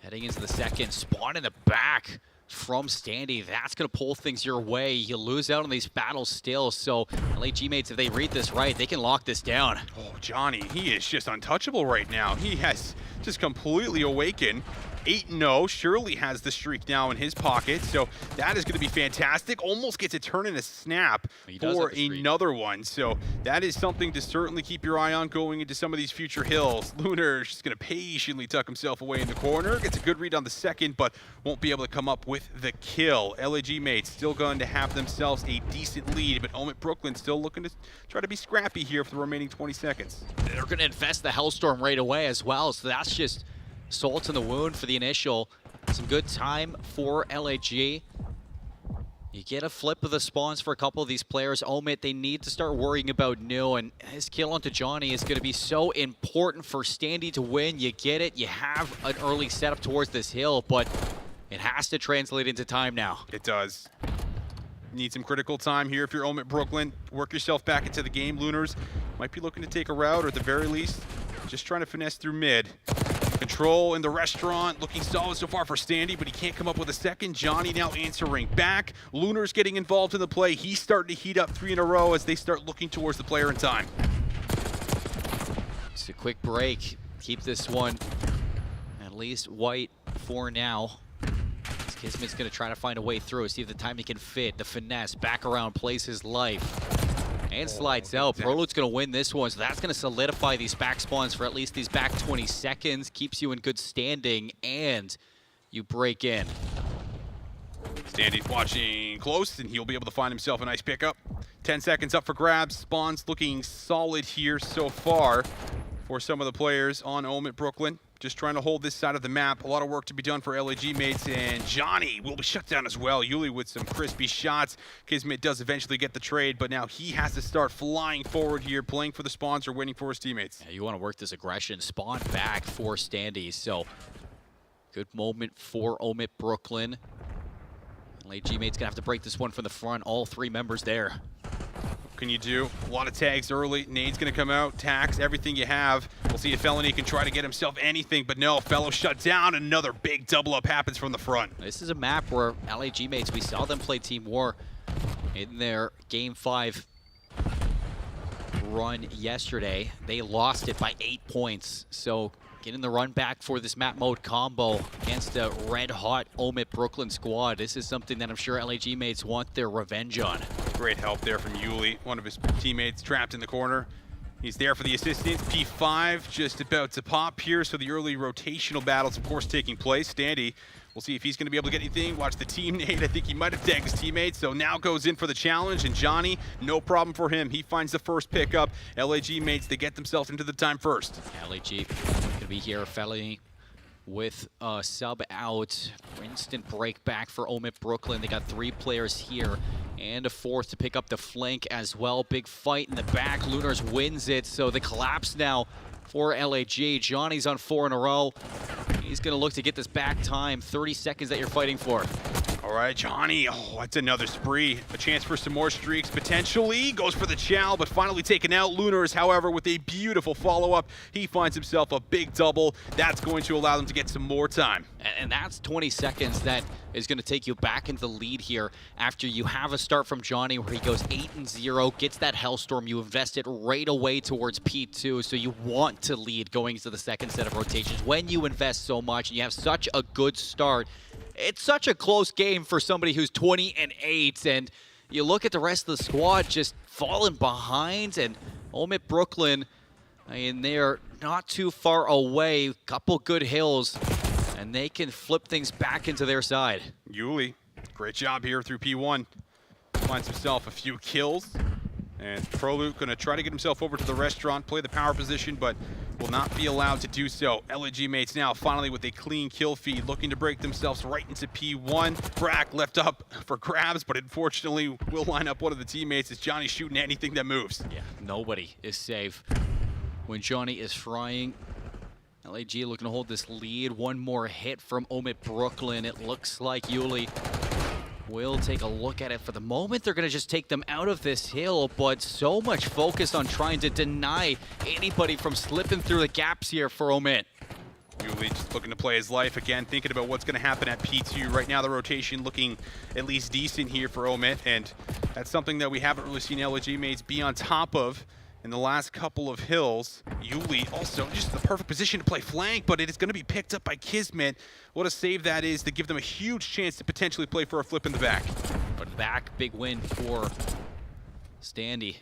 Heading into the second. Spawn in the back from Standy. That's going to pull things your way. You lose out on these battles still, so LAG mates, if they read this right, they can lock this down. Oh, Johnny, he is just untouchable right now. He has just completely awakened. 8-0, Shirley has the streak now in his pocket, so that is going to be fantastic. Almost gets a turn and a snap for another one, so that is something to certainly keep your eye on going into some of these future hills. Lunar is just going to patiently tuck himself away in the corner, gets a good read on the second, but won't be able to come up with the kill. LAG mates still going to have themselves a decent lead, but Omit Brooklyn still looking to try to be scrappy here for the remaining 20 seconds. They're going to invest the Hellstorm right away as well, so that's just salt in the wound for the initial. Some good time for LAG. You get a flip of the spawns for a couple of these players. Omit, they need to start worrying about New, and his kill onto Johnny is going to be so important for Standy to win. You get it. You have an early setup towards this hill, but it has to translate into time now. It does. Need some critical time here if you're Omit Brooklyn. Work yourself back into the game. Lunars might be looking to take a route, or at the very least, just trying to finesse through mid. Control in the restaurant, looking solid so far for Standy, but he can't come up with a second. Johnny now answering back. Lunar's getting involved in the play. He's starting to heat up 3 in a row as they start looking towards the player in time. Just a quick break. Keep this one at least white for now. Kismet's going to try to find a way through, see if the time he can fit. The finesse, back around, plays his life. And slides out. Proloot's going to win this one, so that's going to solidify these back spawns for at least these back 20 seconds. Keeps you in good standing, and you break in. Standy's watching close, and he'll be able to find himself a nice pickup. 10 seconds up for grabs. Spawns looking solid here so far for some of the players on Omit Brooklyn. Just trying to hold this side of the map. A lot of work to be done for LAG mates, and Johnny will be shut down as well. Yuli with some crispy shots. Kismet does eventually get the trade, but now he has to start flying forward here, playing for the spawns or winning for his teammates. Yeah, you want to work this aggression. Spawn back for Standy, so good moment for Omit Brooklyn. LAG mates gonna have to break this one from the front. All 3 members there. What can you do? A lot of tags early. Nade's gonna come out, tax everything you have. We'll see if Felony can try to get himself anything, but no, Fellow shut down. Another big double up happens from the front. This is a map where LAG mates, we saw them play Team War in their Game 5 run yesterday. They lost it by 8 points. So getting the run back for this map mode combo against a red-hot Omit Brooklyn squad. This is something that I'm sure LAG mates want their revenge on. Great help there from Yuli, one of his teammates trapped in the corner. He's there for the assistance. P5 just about to pop here, so the early rotational battles, of course, taking place. Standy, we'll see if he's going to be able to get anything. Watch the team nade. I think he might have tagged his teammates, so now goes in for the challenge. And Johnny, no problem for him. He finds the first pickup. LAG mates, they get themselves into the time first. LAG going to be here. Felony with a sub out. Instant break back for Omit Brooklyn. They got 3 players here and a 4th to pick up the flank as well. Big fight in the back. Lunars wins it, so the collapse now for LAG. Johnny's on 4 in a row. He's going to look to get this back time. 30 seconds that you're fighting for. All right, Johnny. Oh, that's another spree. A chance for some more streaks, potentially. Goes for the chow, but finally taken out. Lunars, however, with a beautiful follow-up. He finds himself a big double. That's going to allow them to get some more time. And that's 20 seconds that is going to take you back into the lead here after you have a start from Johnny where he goes 8-0, gets that Hellstorm. You invest it right away towards P2, so you want to lead going into the second set of rotations. When you invest so much and you have such a good start, it's such a close game for somebody who's 20-8, and you look at the rest of the squad just falling behind, and Omit Brooklyn, I mean, they're not too far away. Couple good hills, and they can flip things back into their side. Yuli, great job here through P1. Finds himself a few kills. And Proloot going to try to get himself over to the restaurant, play the power position, but will not be allowed to do so. LAG mates now finally with a clean kill feed, looking to break themselves right into P1. Brack left up for grabs, but unfortunately will line up one of the teammates as Johnny's shooting anything that moves. Yeah, nobody is safe when Johnny is frying. LAG looking to hold this lead. One more hit from Omit Brooklyn. It looks like Yuli will take a look at it. For the moment, they're going to just take them out of this hill, but so much focus on trying to deny anybody from slipping through the gaps here for Omit. Yuli just looking to play his life again, thinking about what's going to happen at P2. Right now, the rotation looking at least decent here for Omit, and that's something that we haven't really seen LG mates be on top of in the last couple of hills. Yuli also just the perfect position to play flank, but it is going to be picked up by Kismet. What a save that is to give them a huge chance to potentially play for a flip in the back. But back, big win for Standy.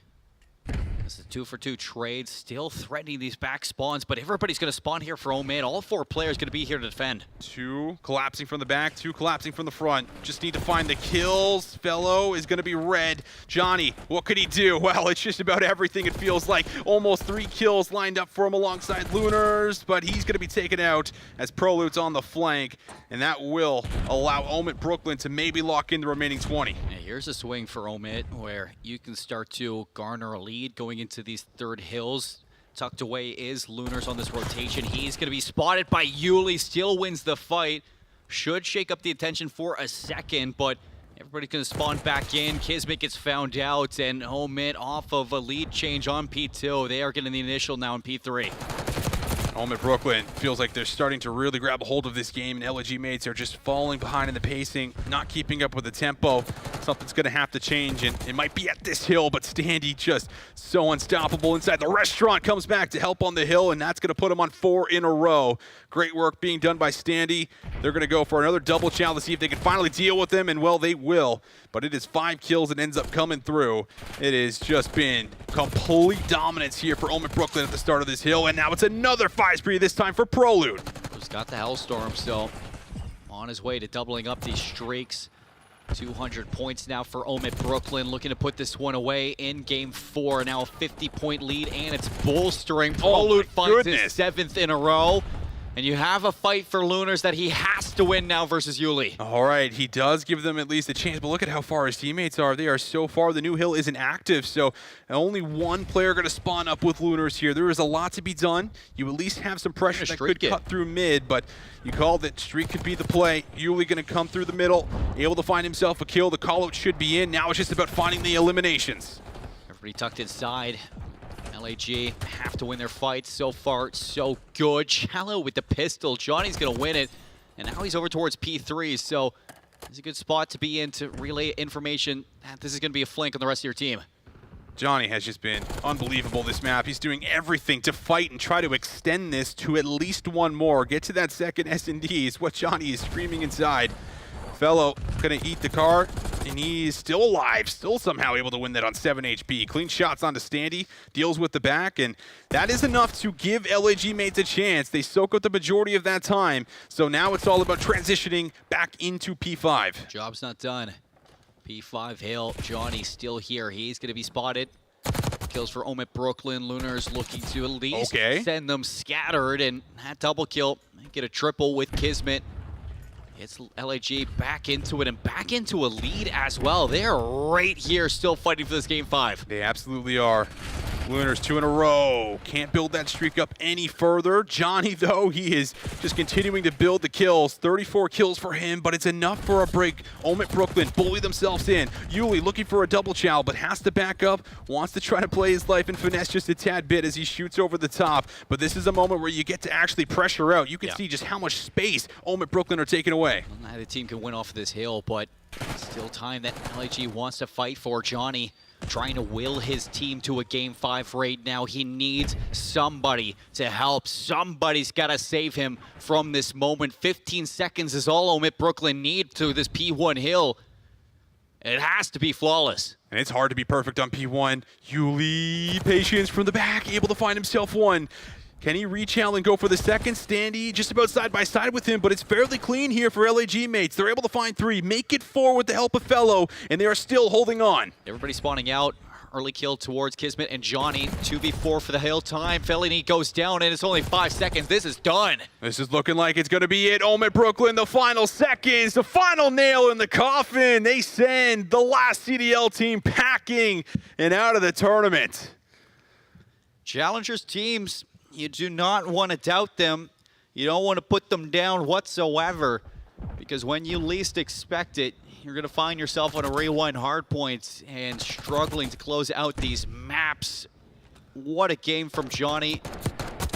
This is a 2-for-2 trade, still threatening these back spawns, but everybody's going to spawn here for Omid. All 4 players going to be here to defend. 2 collapsing from the back, 2 collapsing from the front. Just need to find the kills. Fellow is going to be red. Johnny, what could he do? Well, it's just about everything, it feels like. Almost 3 kills lined up for him alongside Lunars, but he's going to be taken out as Prolute's on the flank, and that will allow Omid Brooklyn to maybe lock in the remaining 20. Yeah, here's a swing for Omid where you can start to garner a lead going into these third hills. Tucked away is Lunars on this rotation. He's going to be spotted by Yuli. Still wins the fight. Should shake up the attention for a second, but everybody's going to spawn back in. Kismet gets found out, and Omid off of a lead change on P2. They are getting the initial now in P3. Omid Brooklyn feels like they're starting to really grab a hold of this game, and LG mates are just falling behind in the pacing, not keeping up with the tempo. Something's going to have to change, and it might be at this hill, but Standy just so unstoppable inside the restaurant. Comes back to help on the hill, and that's going to put him on 4 in a row. Great work being done by Standy. They're going to go for another double challenge to see if they can finally deal with him, and well, they will. But it is 5 kills and ends up coming through. It has just been complete dominance here for Omid Brooklyn at the start of this hill, and now it's another 5 spree, this time for Prolute. Who's got the Hellstorm, so on his way to doubling up these streaks. 200 points now for Omid Brooklyn, looking to put this one away in game 4. Now a 50-point lead, and it's bolstering. Prolute finds his 7th in a row. And you have a fight for Lunars that he has to win now versus Yuli. All right, he does give them at least a chance, but look at how far his teammates are. They are so far. The new hill isn't active, so only 1 player going to spawn up with Lunars here. There is a lot to be done. You at least have some pressure that could cut through mid, but you called it. Streak could be the play. Yuli going to come through the middle, able to find himself a kill. The call-out should be in. Now it's just about finding the eliminations. Everybody tucked inside. LAG have to win their fight. So far, so good. Shallow with the pistol. Johnny's going to win it. And now he's over towards P3. So it's a good spot to be in to relay information that this is going to be a flank on the rest of your team. Johnny has just been unbelievable this map. He's doing everything to fight and try to extend this to at least 1 more. Get to that second S&D is what Johnny is screaming inside. Fellow gonna eat the card, and he's still alive, still somehow able to win that on 7 HP. Clean shots onto Standy, deals with the back, and that is enough to give LAG mates a chance. They soak up the majority of that time, so now it's all about transitioning back into P5. Job's not done. P5 hill, Johnny still here. He's gonna be spotted. Kills for Omid Brooklyn. Lunars looking to at least send them scattered, and that double kill, get a triple with Kismet. It's LAG back into it and back into a lead as well. They are right here still fighting for this game 5. They absolutely are. Lunars 2 in a row. Can't build that streak up any further. Johnny, though, he is just continuing to build the kills. 34 kills for him, but it's enough for a break. Omid Brooklyn bully themselves in. Yuli looking for a double chow, but has to back up. Wants to try to play his life and finesse just a tad bit as he shoots over the top. But this is a moment where you get to actually pressure out. You can see just how much space Omid Brooklyn are taking away. Well, neither team can win off of this hill, but still time that LAG wants to fight for. Johnny trying to will his team to a game 5 right now. He needs somebody to help. Somebody's got to save him from this moment. 15 seconds is all Omid Brooklyn need to this P1 hill. It has to be flawless. And it's hard to be perfect on P1. Yuli, patience from the back, able to find himself 1. Can he reach out and go for the second? Standy just about side by side with him, but it's fairly clean here for LAG mates. They're able to find 3, make it 4 with the help of Fellow, and they are still holding on. Everybody spawning out. Early kill towards Kismet and Johnny. 2v4 for the hill time. Felony goes down, and it's only 5 seconds. This is done. This is looking like it's going to be it. Omid Brooklyn, the final seconds, the final nail in the coffin. They send the last CDL team packing and out of the tournament. Challengers teams, you do not want to doubt them. You don't want to put them down whatsoever, because when you least expect it, you're going to find yourself on a rewind hardpoint and struggling to close out these maps. What a game from Johnny.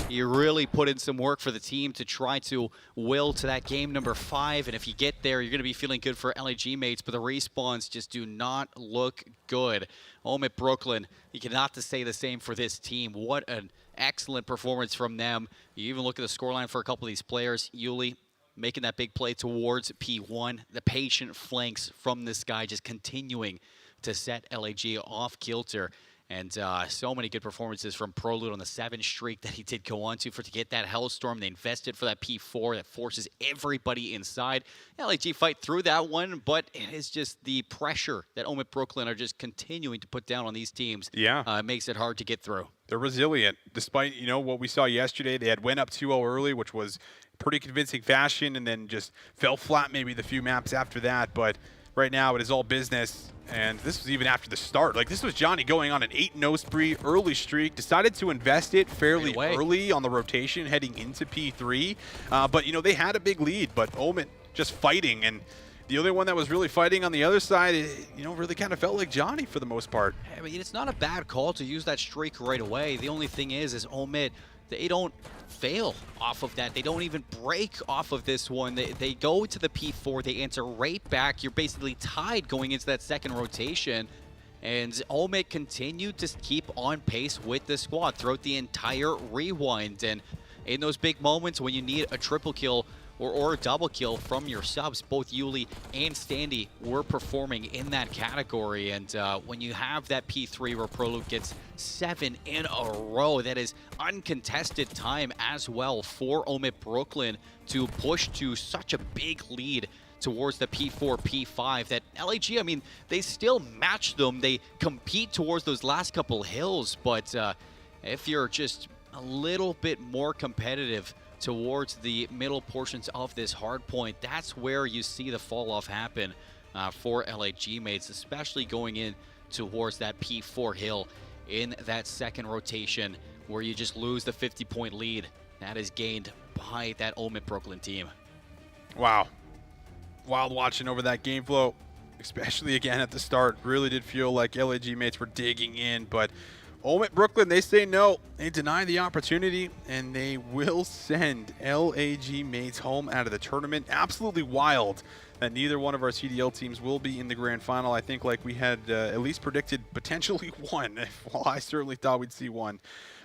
you really put in some work for the team to try to will to that game number 5. And if you get there, you're going to be feeling good for LAG mates, but the respawns just do not look good. Home at Brooklyn, you cannot say the same for this team. What an excellent performance from them. You even look at the scoreline for a couple of these players. Yuli making that big play towards P1. The patient flanks from this guy just continuing to set LAG off kilter. And so many good performances from Prolute on the 7 streak that he did go on to get that Hellstorm. They invested for that P4 that forces everybody inside. LAG fight through that one, but it is just the pressure that Omit Brooklyn are just continuing to put down on these teams. Yeah. Makes it hard to get through. They're resilient. Despite, what we saw yesterday, they had went up 2-0 early, which was pretty convincing fashion, and then just fell flat maybe the few maps after that. But right now it is all business. And this was even after the start. Like, this was Johnny going on an 8-0 spree, early streak, decided to invest it fairly early on the rotation heading into P3. But, they had a big lead, but Omit just fighting. And the other one that was really fighting on the other side, really kind of felt like Johnny for the most part. I mean, it's not a bad call to use that streak right away. The only thing is Omit, they don't fail off of that. They don't even break off of this one. They go to the P4. They answer right back. You're basically tied going into that second rotation. And Omit continued to keep on pace with the squad throughout the entire rewind. And in those big moments when you need a triple kill or a double kill from your subs, both Yuli and Standy were performing in that category. And when you have that P3 where Prolute gets 7 in a row, that is uncontested time as well for Omit Brooklyn to push to such a big lead towards the P4, P5 that LAG, I mean, they still match them. They compete towards those last couple hills, but if you're just a little bit more competitive towards the middle portions of this hard point, that's where you see the fall off happen for LAG mates, especially going in towards that P4 hill in that second rotation where you just lose the 50-point lead that is gained by that Omit Brooklyn team. Wow. Wild watching over that game flow, especially again at the start. Really did feel like LAG mates were digging in, but Omit Brooklyn, they say no. They deny the opportunity, and they will send LAG mates home out of the tournament. Absolutely wild that neither one of our CDL teams will be in the grand final. I think like we had at least predicted potentially one. Well, I certainly thought we'd see one.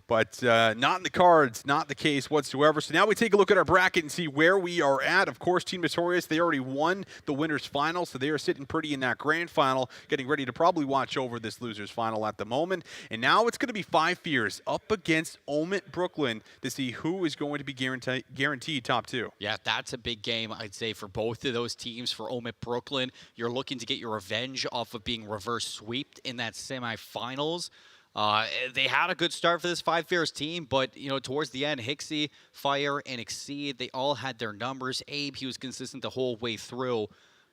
But not in the cards, not the case whatsoever. So now we take a look at our bracket and see where we are at. Of course, Team Notorious, they already won the winners' final, so they are sitting pretty in that grand final, getting ready to probably watch over this losers' final at the moment. And now it's going to be 5 Fears up against Omit Brooklyn to see who is going to be guaranteed top 2. Yeah, that's a big game, I'd say, for both of those teams. For Omit Brooklyn, you're looking to get your revenge off of being reverse sweeped in that semifinals. They had a good start for this 5 Fears team, but, towards the end, Hixie, Fire, and Exceed, they all had their numbers. Abe, he was consistent the whole way through.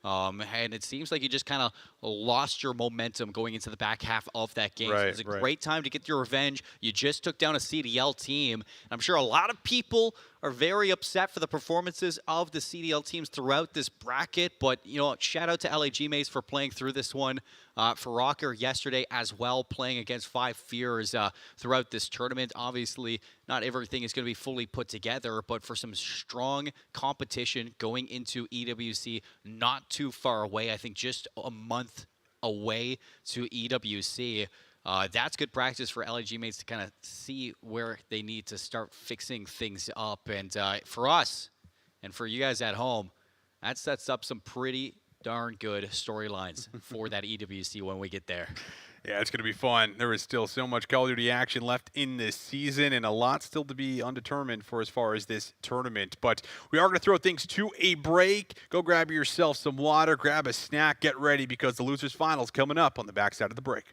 And it seems like you just kind of lost your momentum going into the back half of that game. Right, so it was a great time to get your revenge. You just took down a CDL team. I'm sure a lot of people are very upset for the performances of the CDL teams throughout this bracket. But, shout out to LAG mates for playing through this one. For Rocker yesterday as well, playing against 5 Fears throughout this tournament. Obviously, not everything is going to be fully put together, but for some strong competition going into EWC, not too far away. I think just a month away to EWC. That's good practice for LAG mates to kind of see where they need to start fixing things up. And for us, and for you guys at home, that sets up some pretty darn good storylines for that EWC when we get there. Yeah, it's going to be fun. There is still so much Call of Duty action left in this season and a lot still to be undetermined for as far as this tournament. But we are going to throw things to a break. Go grab yourself some water, grab a snack, get ready because the losers' final is coming up on the backside of the break.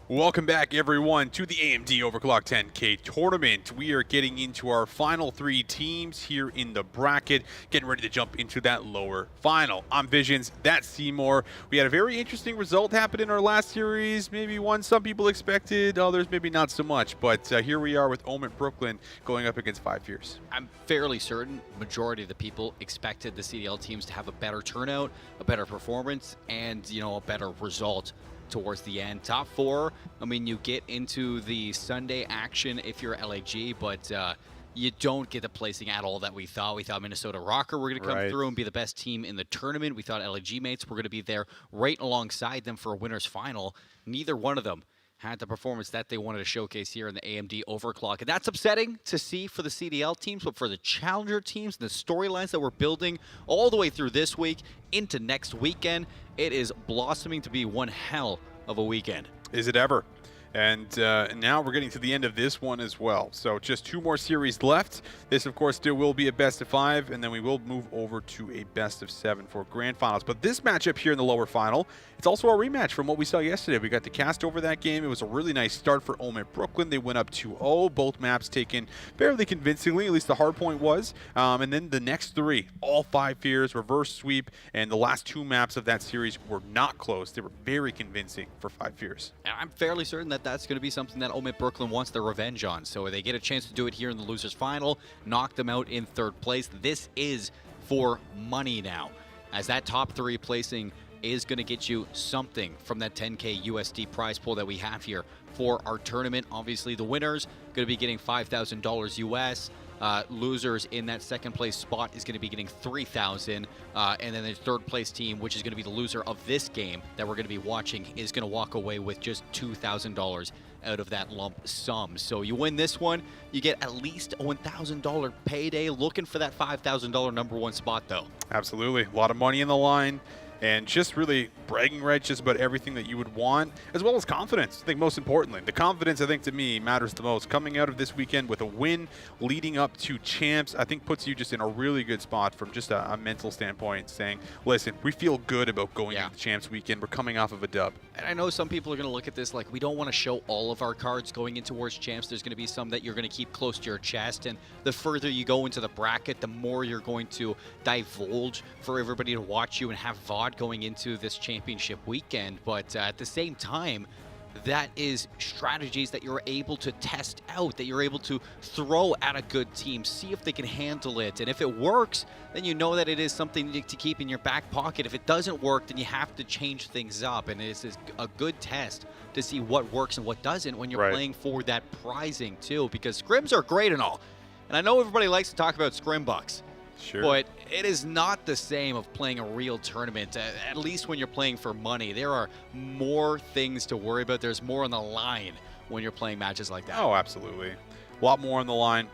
Welcome back, everyone, to the AMD Overclocked 10K tournament. We are getting into our final 3 teams here in the bracket, getting ready to jump into that lower final. I'm Visions, that's Seymour. We had a very interesting result happen in our last series, maybe one some people expected, others maybe not so much, but here we are with Omit Brooklyn going up against 5 Fears. I'm fairly certain majority of the people expected the CDL teams to have a better turnout, a better performance, and, a better result towards the end. Top 4, I mean, you get into the Sunday action if you're LAG, but you don't get the placing at all that we thought. We thought Minnesota Rocker were going to come through and be the best team in the tournament. We thought LAG mates were going to be there right alongside them for a winner's final. Neither one of them had the performance that they wanted to showcase here in the AMD Overclock. And that's upsetting to see for the CDL teams, but for the Challenger teams and the storylines that we're building all the way through this week into next weekend, it is blossoming to be one hell of a weekend. Is it ever? And now we're getting to the end of this one as well. So just 2 more series left. This, of course, still will be a best of 5, and then we will move over to a best of 7 for grand finals. But this matchup here in the lower final, it's also a rematch from what we saw yesterday. We got to cast over that game. It was a really nice start for Omit Brooklyn. They went up 2-0. Both maps taken fairly convincingly, at least the hardpoint was. And then the next 3, all 5 Fears, reverse sweep, and the last 2 maps of that series were not close. They were very convincing for 5 Fears. And I'm fairly certain that that's going to be something that Omit Brooklyn wants their revenge on. So they get a chance to do it here in the losers final, knock them out in 3rd place. This is for money now, as that top 3 placing is going to get you something from that 10K USD prize pool that we have here for our tournament. Obviously, the winners going to be getting $5,000 US. Losers in that 2nd place spot is going to be getting $3,000, and then the 3rd place team, which is going to be the loser of this game that we're going to be watching, is going to walk away with just $2,000 out of that lump sum. So you win this one, you get at least a $1,000 payday. Looking for that $5,000 #1 spot, though. Absolutely, a lot of money in the line. And just really bragging rights, just about everything that you would want, as well as confidence. I think most importantly, the confidence, I think, to me, matters the most. Coming out of this weekend with a win leading up to champs, I think puts you just in a really good spot from just a mental standpoint, saying, listen, we feel good about going into the champs weekend. We're coming off of a dub. And I know some people are going to look at this like, we don't want to show all of our cards going into towards champs. There's going to be some that you're going to keep close to your chest. And the further you go into the bracket, the more you're going to divulge for everybody to watch you and have VOD going into this championship weekend. But at the same time, that is strategies that you're able to test out, that you're able to throw at a good team, see if they can handle it. And if it works, then you know that it is something to keep in your back pocket. If it doesn't work, then you have to change things up. And it's a good test to see what works and what doesn't when you're playing for that prizing too, because scrims are great and all. And I know everybody likes to talk about scrim bucks. Sure. But it is not the same of playing a real tournament, at least when you're playing for money. There are more things to worry about. There's more on the line when you're playing matches like that. Oh, absolutely. A lot more on the line.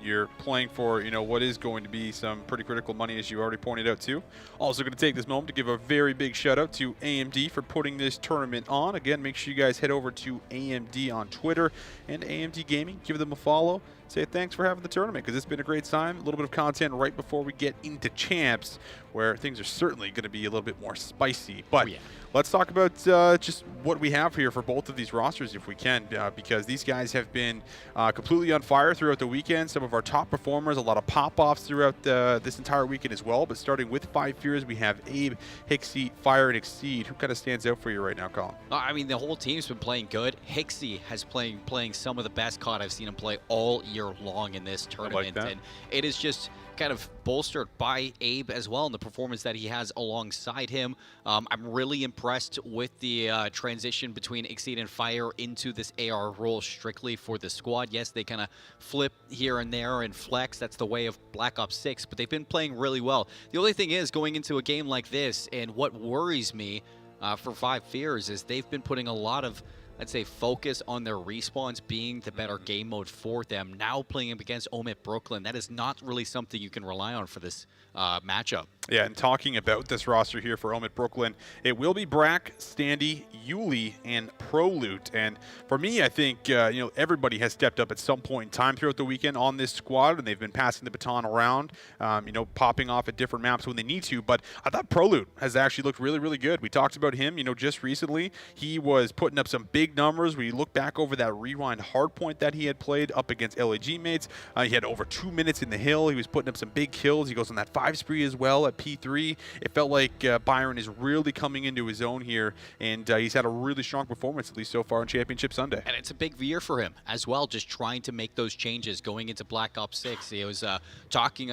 You're playing for, what is going to be some pretty critical money, as you already pointed out, too. Also going to take this moment to give a very big shout-out to AMD for putting this tournament on. Again, make sure you guys head over to AMD on Twitter and AMD Gaming. Give them a follow. Say thanks for having the tournament, because it's been a great time. A little bit of content right before we get into champs, where things are certainly going to be a little bit more spicy. But let's talk about just what we have here for both of these rosters, if we can, because these guys have been completely on fire throughout the weekend. Some of our top performers, a lot of pop-offs throughout this entire weekend as well. But starting with 5 Fears, we have Abe, Hixie, Fire, and Exceed. Who kind of stands out for you right now, Colin? I mean, the whole team's been playing good. Hixie has playing some of the best COD I've seen him play all year long in this tournament. And it is just kind of bolstered by Abe as well, and the performance that he has alongside him. I'm really impressed with the transition between Exceed and Fire into this AR role strictly for the squad. Yes, they kind of flip here and there and flex. That's the way of Black Ops 6, but they've been playing really well. The only thing is, going into a game like this, and what worries me for 5 Fears is they've been putting a lot of, I'd say, focus on their respawns being the better game mode for them. Now playing against Omit Brooklyn, that is not really something you can rely on for this matchup. Yeah, and talking about this roster here for Omit Brooklyn, it will be Brack, Standy, Yuli, and Prolute. And for me, I think everybody has stepped up at some point in time throughout the weekend on this squad, and they've been passing the baton around, popping off at different maps when they need to. But I thought Prolute has actually looked really, really good. We talked about him, just recently. He was putting up some big numbers. We look back over that rewind hardpoint that he had played up against LAG mates. He had over 2 minutes in the hill. He was putting up some big kills. He goes on that 5 spree as well at P3. It felt like Byron is really coming into his own here, and he's had a really strong performance, at least so far on Championship Sunday. And it's a big year for him as well, just trying to make those changes going into Black Ops 6. He was talking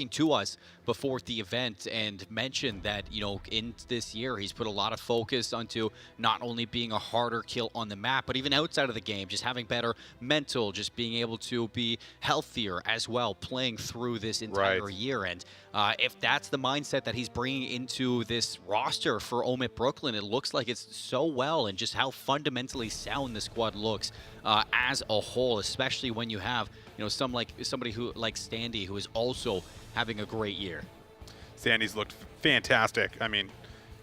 to us before the event and mentioned that, in this year, he's put a lot of focus onto not only being a harder kill on the map, but even outside of the game, just having better mental, just being able to be healthier as well, playing through this entire year. And if that's the mindset that he's bringing into this roster for Omit Brooklyn, it looks like it's so well, and just how fundamentally sound the squad looks as a whole, especially when you have somebody who like Standy, who is also having a great year. Standy's looked fantastic. I mean,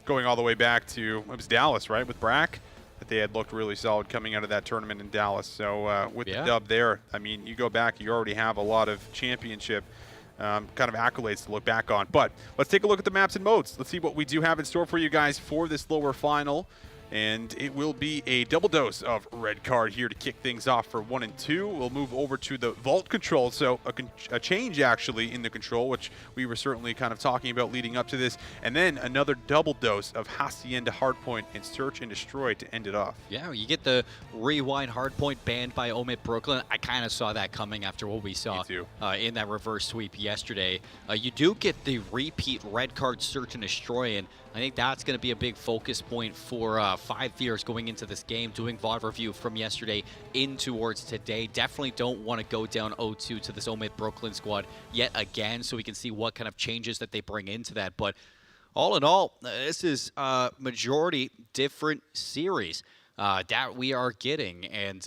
going all the way back to, it was Dallas, right, with Brack, that they had looked really solid coming out of that tournament in Dallas. So with the dub there, I mean, you go back, you already have a lot of championship kind of accolades to look back on. But let's take a look at the maps and modes. Let's see what we do have in store for you guys for this lower final. And it will be a double dose of red card here to kick things off for 1 and 2. We'll move over to the vault control. So a change actually in the control, which we were certainly kind of talking about leading up to this. And then another double dose of Hacienda Hardpoint and Search and Destroy to end it off. Yeah, you get the rewind Hardpoint banned by Omit Brooklyn. I kind of saw that coming after what we saw in that reverse sweep yesterday. You do get the repeat red card Search and Destroy, and I think that's going to be a big focus point for 5 Fears going into this game, doing VOD review from yesterday in towards today. Definitely don't want to go down 0-2 to this Omit Brooklyn squad yet again, so we can see what kind of changes that they bring into that. But all in all, this is a majority different series that we are getting. And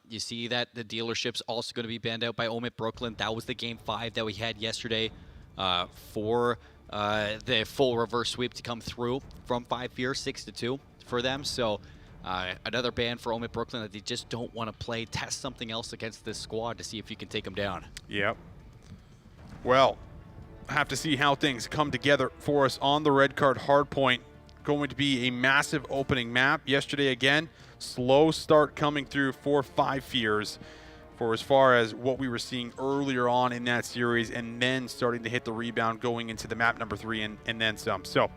you see that the dealership's also going to be banned out by Omit Brooklyn. That was the Game 5 that we had yesterday for the full reverse sweep to come through from 5 Fears, 6-2 for them. So another ban for Omit Brooklyn that they just don't want to play. Test something else against this squad to see if you can take them down. Yep. Well, have to see how things come together for us on the red card hardpoint. Going to be a massive opening map. Yesterday again, slow start coming through for 5 Fears for as far as what we were seeing earlier on in that series, and then starting to hit the rebound going into the map number 3 and then some. So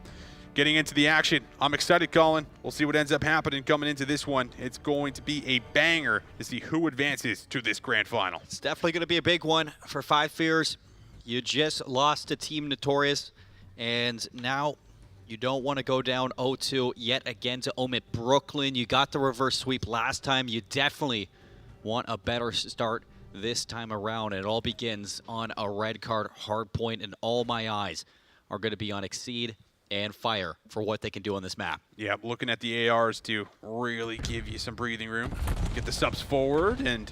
getting into the action, I'm excited, Colin. We'll see what ends up happening coming into this one. It's going to be a banger to see who advances to this grand final. It's definitely going to be a big one for 5 Fears. You just lost to Team Notorious, and now you don't want to go down 0-2 yet again to Omit Brooklyn. You got the reverse sweep last time. You definitely want a better start this time around. It all begins on a red card hard point, and all my eyes are going to be on Exceed and Fire for what they can do on this map. Yeah, looking at the ARs to really give you some breathing room. Get the subs forward, and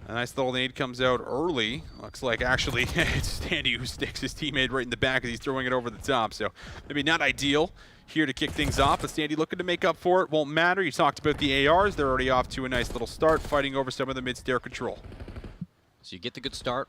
a nice little nade comes out early. Looks like actually it's Standy who sticks his teammate right in the back as he's throwing it over the top. So maybe not ideal here to kick things off, but Standy looking to make up for it. Won't matter. You talked about the ARs. They're already off to a nice little start, fighting over some of the mid-stair control. So you get the good start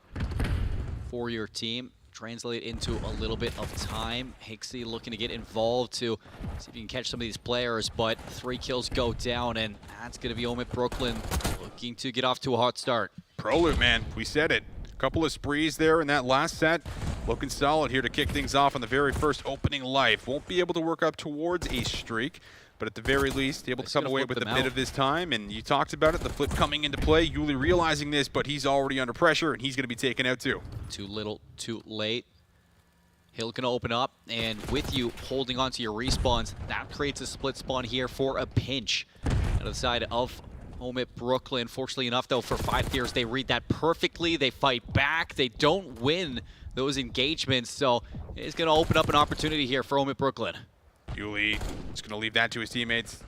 for your team. Translate into a little bit of time. Hixie looking to get involved to see if you can catch some of these players, but 3 kills go down, and that's going to be Omit Brooklyn looking to get off to a hot start. Prolute, man. We said it. Couple of sprees there in that last set. Looking solid here to kick things off on the very first opening life. Won't be able to work up towards a streak, but at the very least, able to come away with a bit of this time. And you talked about it, the flip coming into play. Yuli realizing this, but he's already under pressure, and he's going to be taken out too. Too little, too late. Hill going to open up, and with you holding on to your respawns, that creates a split spawn here for a pinch out of the side of Omit Brooklyn. Fortunately enough, though, for 5 Fears, they read that perfectly. They fight back. They don't win those engagements, so it's going to open up an opportunity here for Omit Brooklyn. Yuli is going to leave that to his teammates.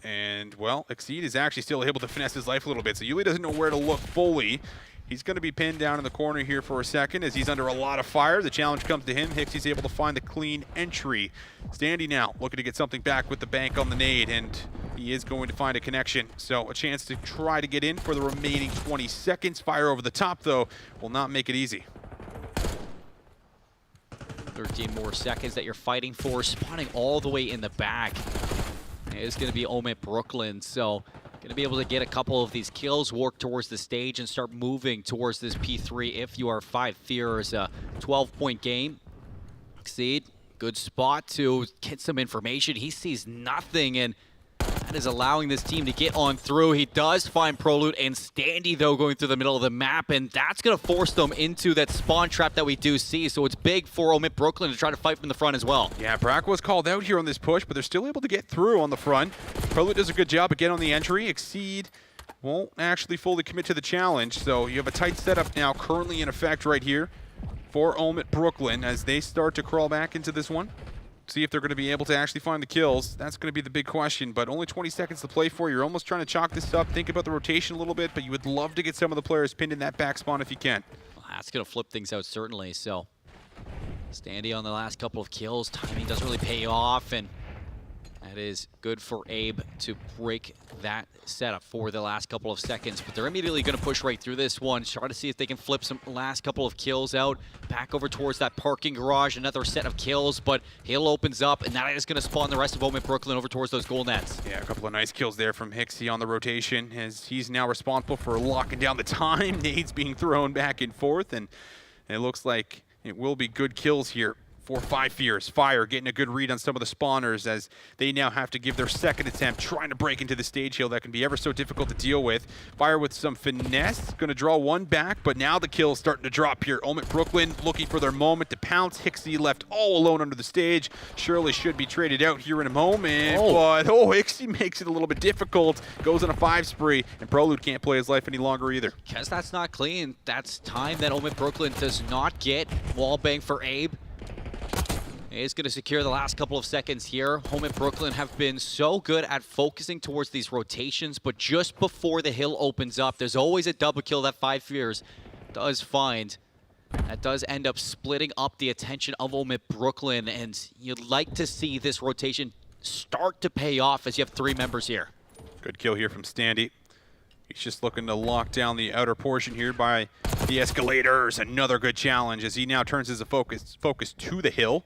And, well, Exceed is actually still able to finesse his life a little bit, so Yuli doesn't know where to look fully. He's going to be pinned down in the corner here for a second as he's under a lot of fire. The challenge comes to him. Hixie's able to find the clean entry. Standy now looking to get something back with the bank on the nade, and he is going to find a connection. So a chance to try to get in for the remaining 20 seconds. Fire over the top, though, will not make it easy. 13 more seconds that you're fighting for, spawning all the way in the back. It's going to be Omit Brooklyn, so going to be able to get a couple of these kills, work towards the stage, and start moving towards this P3 if you are 5 Fears. A 12-point game. Exceed, good spot to get some information. He sees nothing, and that is allowing this team to get on through. He does find Prolute and Standy, though, going through the middle of the map, and that's going to force them into that spawn trap that we do see. So it's big for Omit Brooklyn to try to fight from the front as well. Yeah, Brack was called out here on this push, but they're still able to get through on the front. Prolute does a good job again on the entry. Exceed won't actually fully commit to the challenge, so you have a tight setup now currently in effect right here for Omit Brooklyn as they start to crawl back into this one. See if they're going to be able to actually find the kills. That's going to be the big question, but only 20 seconds to play for. You're almost trying to chalk this up, think about the rotation a little bit, but you would love to get some of the players pinned in that back spawn if you can. Well, that's going to flip things out, certainly. So Standy on the last couple of kills. Timing doesn't really pay off, and that is good for Abe to break that setup for the last couple of seconds. But they're immediately going to push right through this one, try to see if they can flip some last couple of kills out. Back over towards that parking garage, another set of kills, but Hill opens up, and that is going to spawn the rest of Omit Brooklyn over towards those goal nets. Yeah, a couple of nice kills there from Hixie on the rotation as he's now responsible for locking down the time. Nades being thrown back and forth, and it looks like it will be good kills here for 5 Fears. Fire getting a good read on some of the spawners as they now have to give their second attempt trying to break into the stage hill that can be ever so difficult to deal with. Fire with some finesse, going to draw one back, but now the kill is starting to drop here. Omit Brooklyn looking for their moment to pounce. Hixie left all alone under the stage. Surely should be traded out here in a moment, but Hixie makes it a little bit difficult. Goes on a 5 spree, and Prolute can't play his life any longer either. Because that's not clean. That's time that Omit Brooklyn does not get. Wallbang for Abe. Is going to secure the last couple of seconds here. Omit Brooklyn have been so good at focusing towards these rotations, but just before the hill opens up, there's always a double kill that 5 Fears does find. That does end up splitting up the attention of Omit Brooklyn, and you'd like to see this rotation start to pay off as you have 3 members here. Good kill here from Standy. He's just looking to lock down the outer portion here by the escalators. Another good challenge as he now turns his focus to the hill.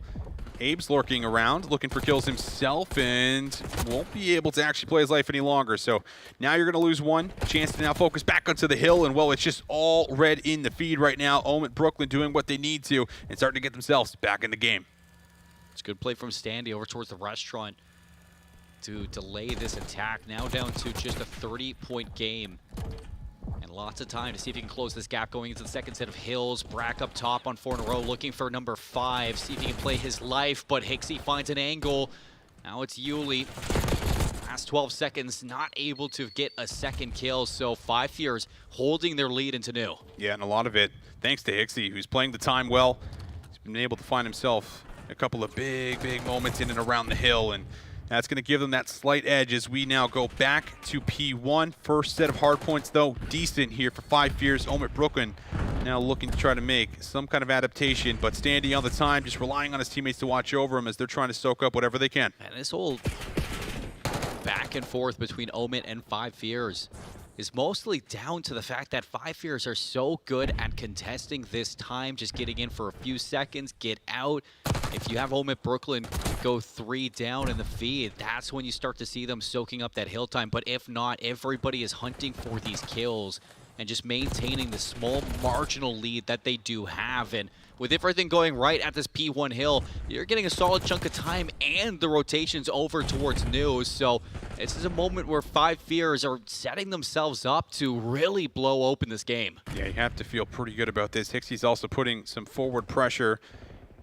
Abe's lurking around, looking for kills himself, and won't be able to actually play his life any longer. So now you're going to lose one. Chance to now focus back onto the hill, and well, it's just all red in the feed right now. Omit Brooklyn doing what they need to and starting to get themselves back in the game. It's a good play from Standy over towards the restaurant to delay this attack. Now down to just a 30-point game. And lots of time to see if he can close this gap going into the second set of hills. Brack up top on 4 in a row, looking for number 5. See if he can play his life, but Hixie finds an angle. Now it's Yuli. Last 12 seconds, not able to get a second kill, so 5 Fears holding their lead into new. Yeah, and a lot of it thanks to Hixie, who's playing the time well. He's been able to find himself a couple of big moments in and around the hill, and that's going to give them that slight edge as we now go back to P1. First set of hard points, though, decent here for 5 Fears. Omit Brooklyn now looking to try to make some kind of adaptation, but Standy on the time, just relying on his teammates to watch over him as they're trying to soak up whatever they can. And this whole back and forth between Omit and 5 Fears is mostly down to the fact that 5 Fears are so good at contesting this time, just getting in for a few seconds, get out. If you have Omit Brooklyn go 3 down in the feed, that's when you start to see them soaking up that hill time. But if not, everybody is hunting for these kills and just maintaining the small marginal lead that they do have. And with everything going right at this P1 hill, you're getting a solid chunk of time and the rotations over towards new. So this is a moment where 5 Fears are setting themselves up to really blow open this game. Yeah, you have to feel pretty good about this. Hixie's also putting some forward pressure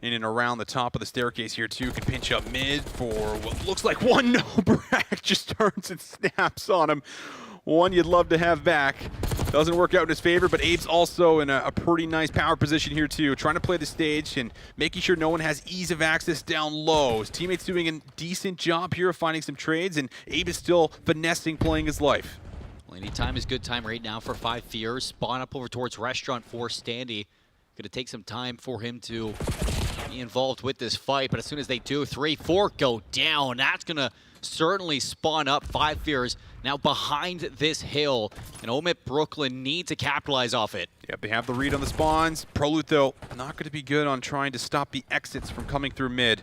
in and around the top of the staircase here too. Can pinch up mid for what looks like one. No, Brack just turns and snaps on him. One you'd love to have back. Doesn't work out in his favor, but Abe's also in a pretty nice power position here too, trying to play the stage and making sure no one has ease of access down low. His teammate's doing a decent job here of finding some trades, and Abe is still finessing, playing his life. Well, any time is good time right now for 5 Fears. Spawn up over towards Restaurant for Standy. Gonna take some time for him to be involved with this fight, but as soon as they do, 3, 4 go down. That's gonna certainly spawn up 5 Fears now behind this hill, and Omit Brooklyn need to capitalize off it. Yep, they have the read on the spawns. Prolute, though, not going to be good on trying to stop the exits from coming through mid.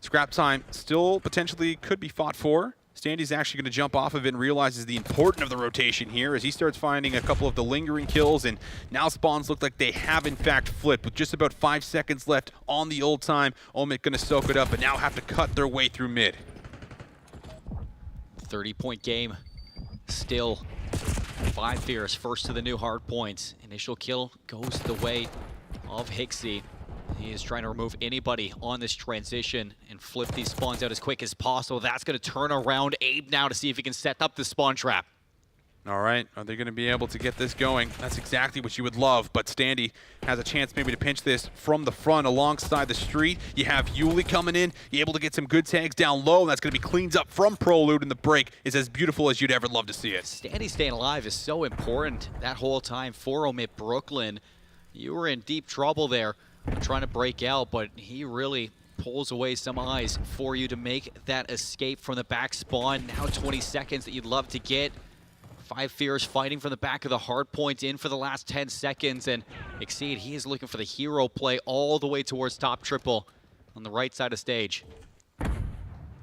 Scrap time still potentially could be fought for. Standy's actually going to jump off of it and realizes the importance of the rotation here as he starts finding a couple of the lingering kills, and now spawns look like they have in fact flipped with just about 5 seconds left on the old time. Omit going to soak it up and now have to cut their way through mid. 30-point game. Still 5 Fears first to the new hard points. Initial kill goes the way of Hixie. He is trying to remove anybody on this transition and flip these spawns out as quick as possible. That's going to turn around Abe now to see if he can set up the spawn trap. All right, are they going to be able to get this going? That's exactly what you would love, but Standy has a chance maybe to pinch this from the front alongside the street. You have Yuli coming in, you're able to get some good tags down low, and that's going to be cleaned up from Prolute, and the break is as beautiful as you'd ever love to see it. Standy staying alive is so important that whole time for Omit Brooklyn. You were in deep trouble there trying to break out, but he really pulls away some eyes for you to make that escape from the back spawn. Now 20 seconds that you'd love to get. 5 Fears fighting from the back of the hard point in for the last 10 seconds, and Exceed, he is looking for the hero play all the way towards top triple on the right side of stage.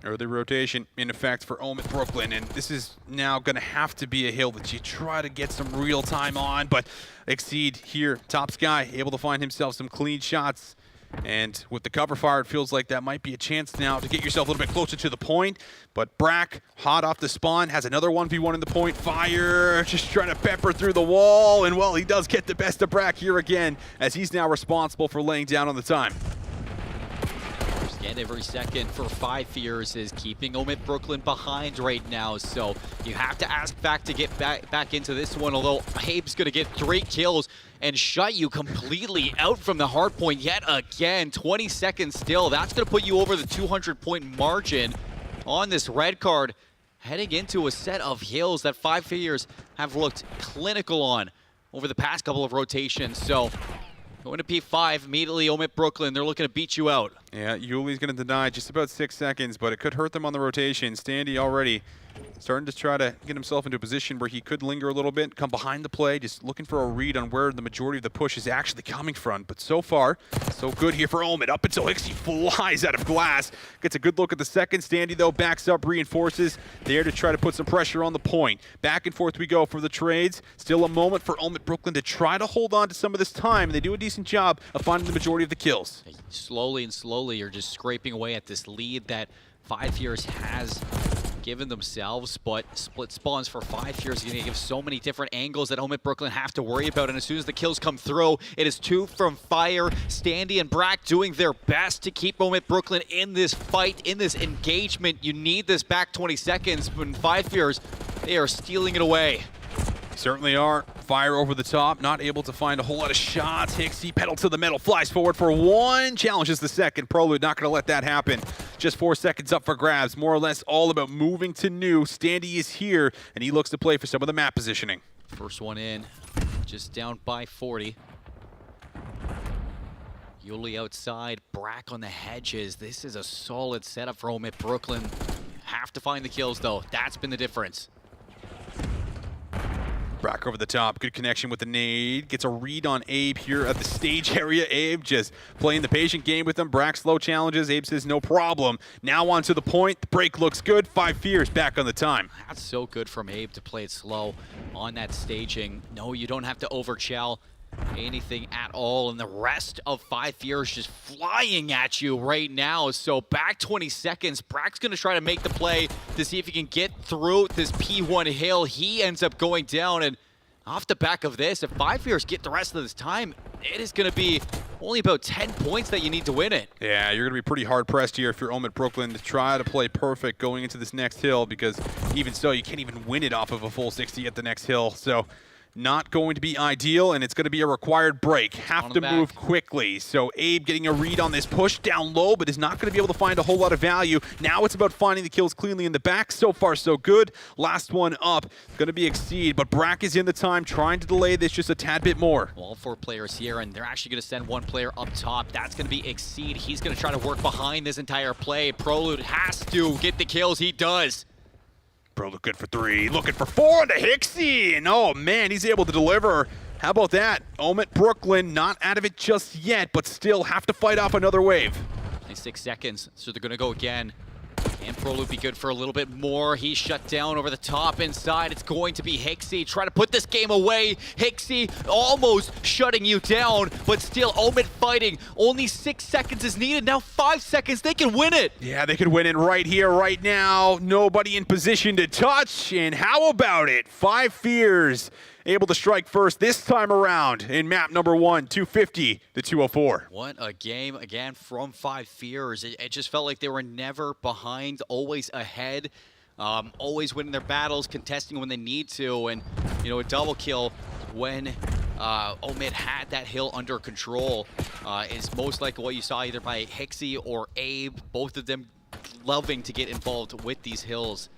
Early rotation in effect for Omit Brooklyn, and this is now going to have to be a hill that you try to get some real time on, but Exceed here, top sky, able to find himself some clean shots. And with the cover fire, it feels like that might be a chance now to get yourself a little bit closer to the point. But Brack, hot off the spawn, has another 1v1 in the point. Fire, just trying to pepper through the wall. And, well, he does get the best of Brack here again, as he's now responsible for laying down on the time. Again, every second for 5 Fears is keeping Omit Brooklyn behind right now. So you have to ask back to get back into this one, although Abe's going to get 3 kills and shut you completely out from the hard point yet again. 20 seconds still. That's going to put you over the 200-point margin on this red card, heading into a set of hills that 5 Fears have looked clinical on over the past couple of rotations. So going to P5, immediately Omit Brooklyn, they're looking to beat you out. Yeah, Yuli's going to deny just about 6 seconds, but it could hurt them on the rotation. Standy already starting to try to get himself into a position where he could linger a little bit, come behind the play, just looking for a read on where the majority of the push is actually coming from. But so far, so good here for Omit. Up until Hixie flies out of glass. Gets a good look at the second. Standy, though, backs up, reinforces, there to try to put some pressure on the point. Back and forth we go for the trades. Still a moment for Omit Brooklyn to try to hold on to some of this time. And they do a decent job of finding the majority of the kills. Slowly and slowly, you're just scraping away at this lead that 5 Fears has given themselves, but split spawns for 5 Fears are going to give so many different angles that Omit Brooklyn have to worry about, and as soon as the kills come through, it is 2 from Fire. Standy and Brack doing their best to keep Omit Brooklyn in this fight, in this engagement. You need this back 20 seconds, but 5 Fears, they are stealing it away. Certainly are. Fire over the top, not able to find a whole lot of shots. Hixie, pedal to the metal, flies forward for 1, challenges the second. Prolute not going to let that happen. Just 4 seconds up for grabs. More or less all about moving to new. Standy is here, and he looks to play for some of the map positioning. First one in, just down by 40. Yuli outside, Brack on the hedges. This is a solid setup for Omit Brooklyn. Have to find the kills, though. That's been the difference. Brack over the top, good connection with the nade. Gets a read on Abe here at the stage area. Abe just playing the patient game with him. Brack slow challenges. Abe says no problem. Now on to the point. The break looks good. 5 Fears back on the time. That's so good from Abe to play it slow on that staging. No, you don't have to overchal anything at all, and the rest of 5 Fears just flying at you right now. So back 20 seconds, Brack's going to try to make the play to see if he can get through this P1 hill. He ends up going down, and off the back of this, if 5 Fears get the rest of this time, it is going to be only about 10 points that you need to win it. Yeah, you're going to be pretty hard-pressed here if you're Omit Brooklyn to try to play perfect going into this next hill, because even so, you can't even win it off of a full 60 at the next hill. So not going to be ideal, and it's going to be a required break. Have to move quickly. So Abe getting a read on this push down low, but is not going to be able to find a whole lot of value. Now it's about finding the kills cleanly in the back. So far, so good. Last one up, going to be Exceed, but Brack is in the time, trying to delay this just a tad bit more. All 4 players here, and they're actually going to send 1 player up top. That's going to be Exceed. He's going to try to work behind this entire play. Prolude has to get the kills. He does. Bro, look good for 3, looking for 4 into Hixie, and oh man, he's able to deliver. How about that? Omit Brooklyn not out of it just yet, but still have to fight off another wave. 6 seconds, so they're gonna go again. Can Prolude be good for a little bit more? He's shut down over the top inside. It's going to be Hixie trying to put this game away. Hixie almost shutting you down, but still Omit fighting. Only 6 seconds is needed. Now 5 seconds, they can win it. Yeah, they could win it right here, right now. Nobody in position to touch, and how about it? 5 Fears able to strike first this time around in map number 1, 250 to 204. What a game again from 5 Fears. It just felt like they were never behind, always ahead, always winning their battles, contesting when they need to, and you know, a double kill when Omid had that hill under control is most likely what you saw either by Hixie or Abe, both of them loving to get involved with these hills.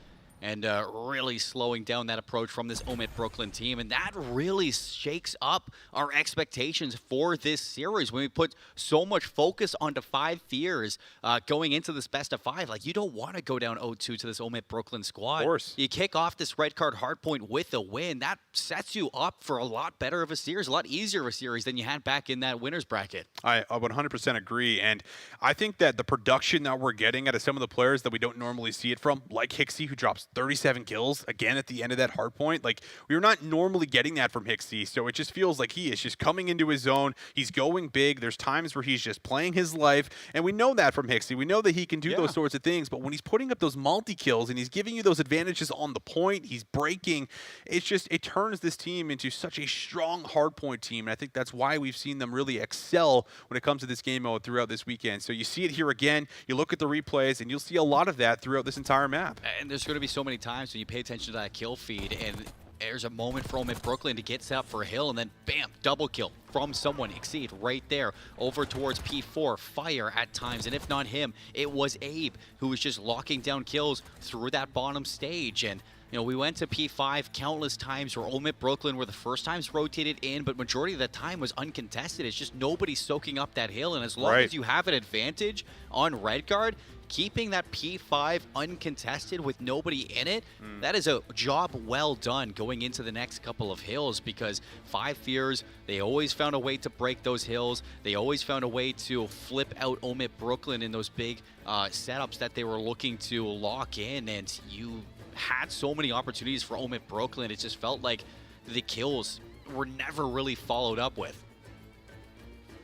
And really slowing down that approach from this Omit Brooklyn team. And that really shakes up our expectations for this series. When we put so much focus onto 5 Fears going into this best of 5, like, you don't want to go down 0-2 to this Omit Brooklyn squad. Of course. You kick off this red card hardpoint with a win. That sets you up for a lot better of a series, a lot easier of a series than you had back in that winner's bracket. I 100% agree. And I think that the production that we're getting out of some of the players that we don't normally see it from, like Hixie, who drops 37 kills again at the end of that hard point. Like, we were not normally getting that from Hixie, so it just feels like he is just coming into his own. He's going big. There's times where he's just playing his life, and we know that from Hixie. We know that he can do those sorts of things, but when he's putting up those multi-kills and he's giving you those advantages on the point, he's breaking, it's just, it turns this team into such a strong hard point team, and I think that's why we've seen them really excel when it comes to this game mode throughout this weekend. So you see it here again, you look at the replays, and you'll see a lot of that throughout this entire map. And there's going to be so many times when you pay attention to that kill feed and there's a moment for Omit Brooklyn to get set up for a hill and then bam, double kill from someone. Exceed right there over towards P4. Fire at times, and if not him, it was Abe who was just locking down kills through that bottom stage. And you know, we went to P5 countless times where Omit Brooklyn were the first times rotated in, but majority of the time was uncontested. It's just nobody soaking up that hill, and as long as you have an advantage on red guard, keeping that P5 uncontested with nobody in it, that is a job well done going into the next couple of hills, because 5 Fears, they always found a way to break those hills. They always found a way to flip out Omit Brooklyn in those big setups that they were looking to lock in, and you had so many opportunities for Omit Brooklyn. It just felt like the kills were never really followed up with.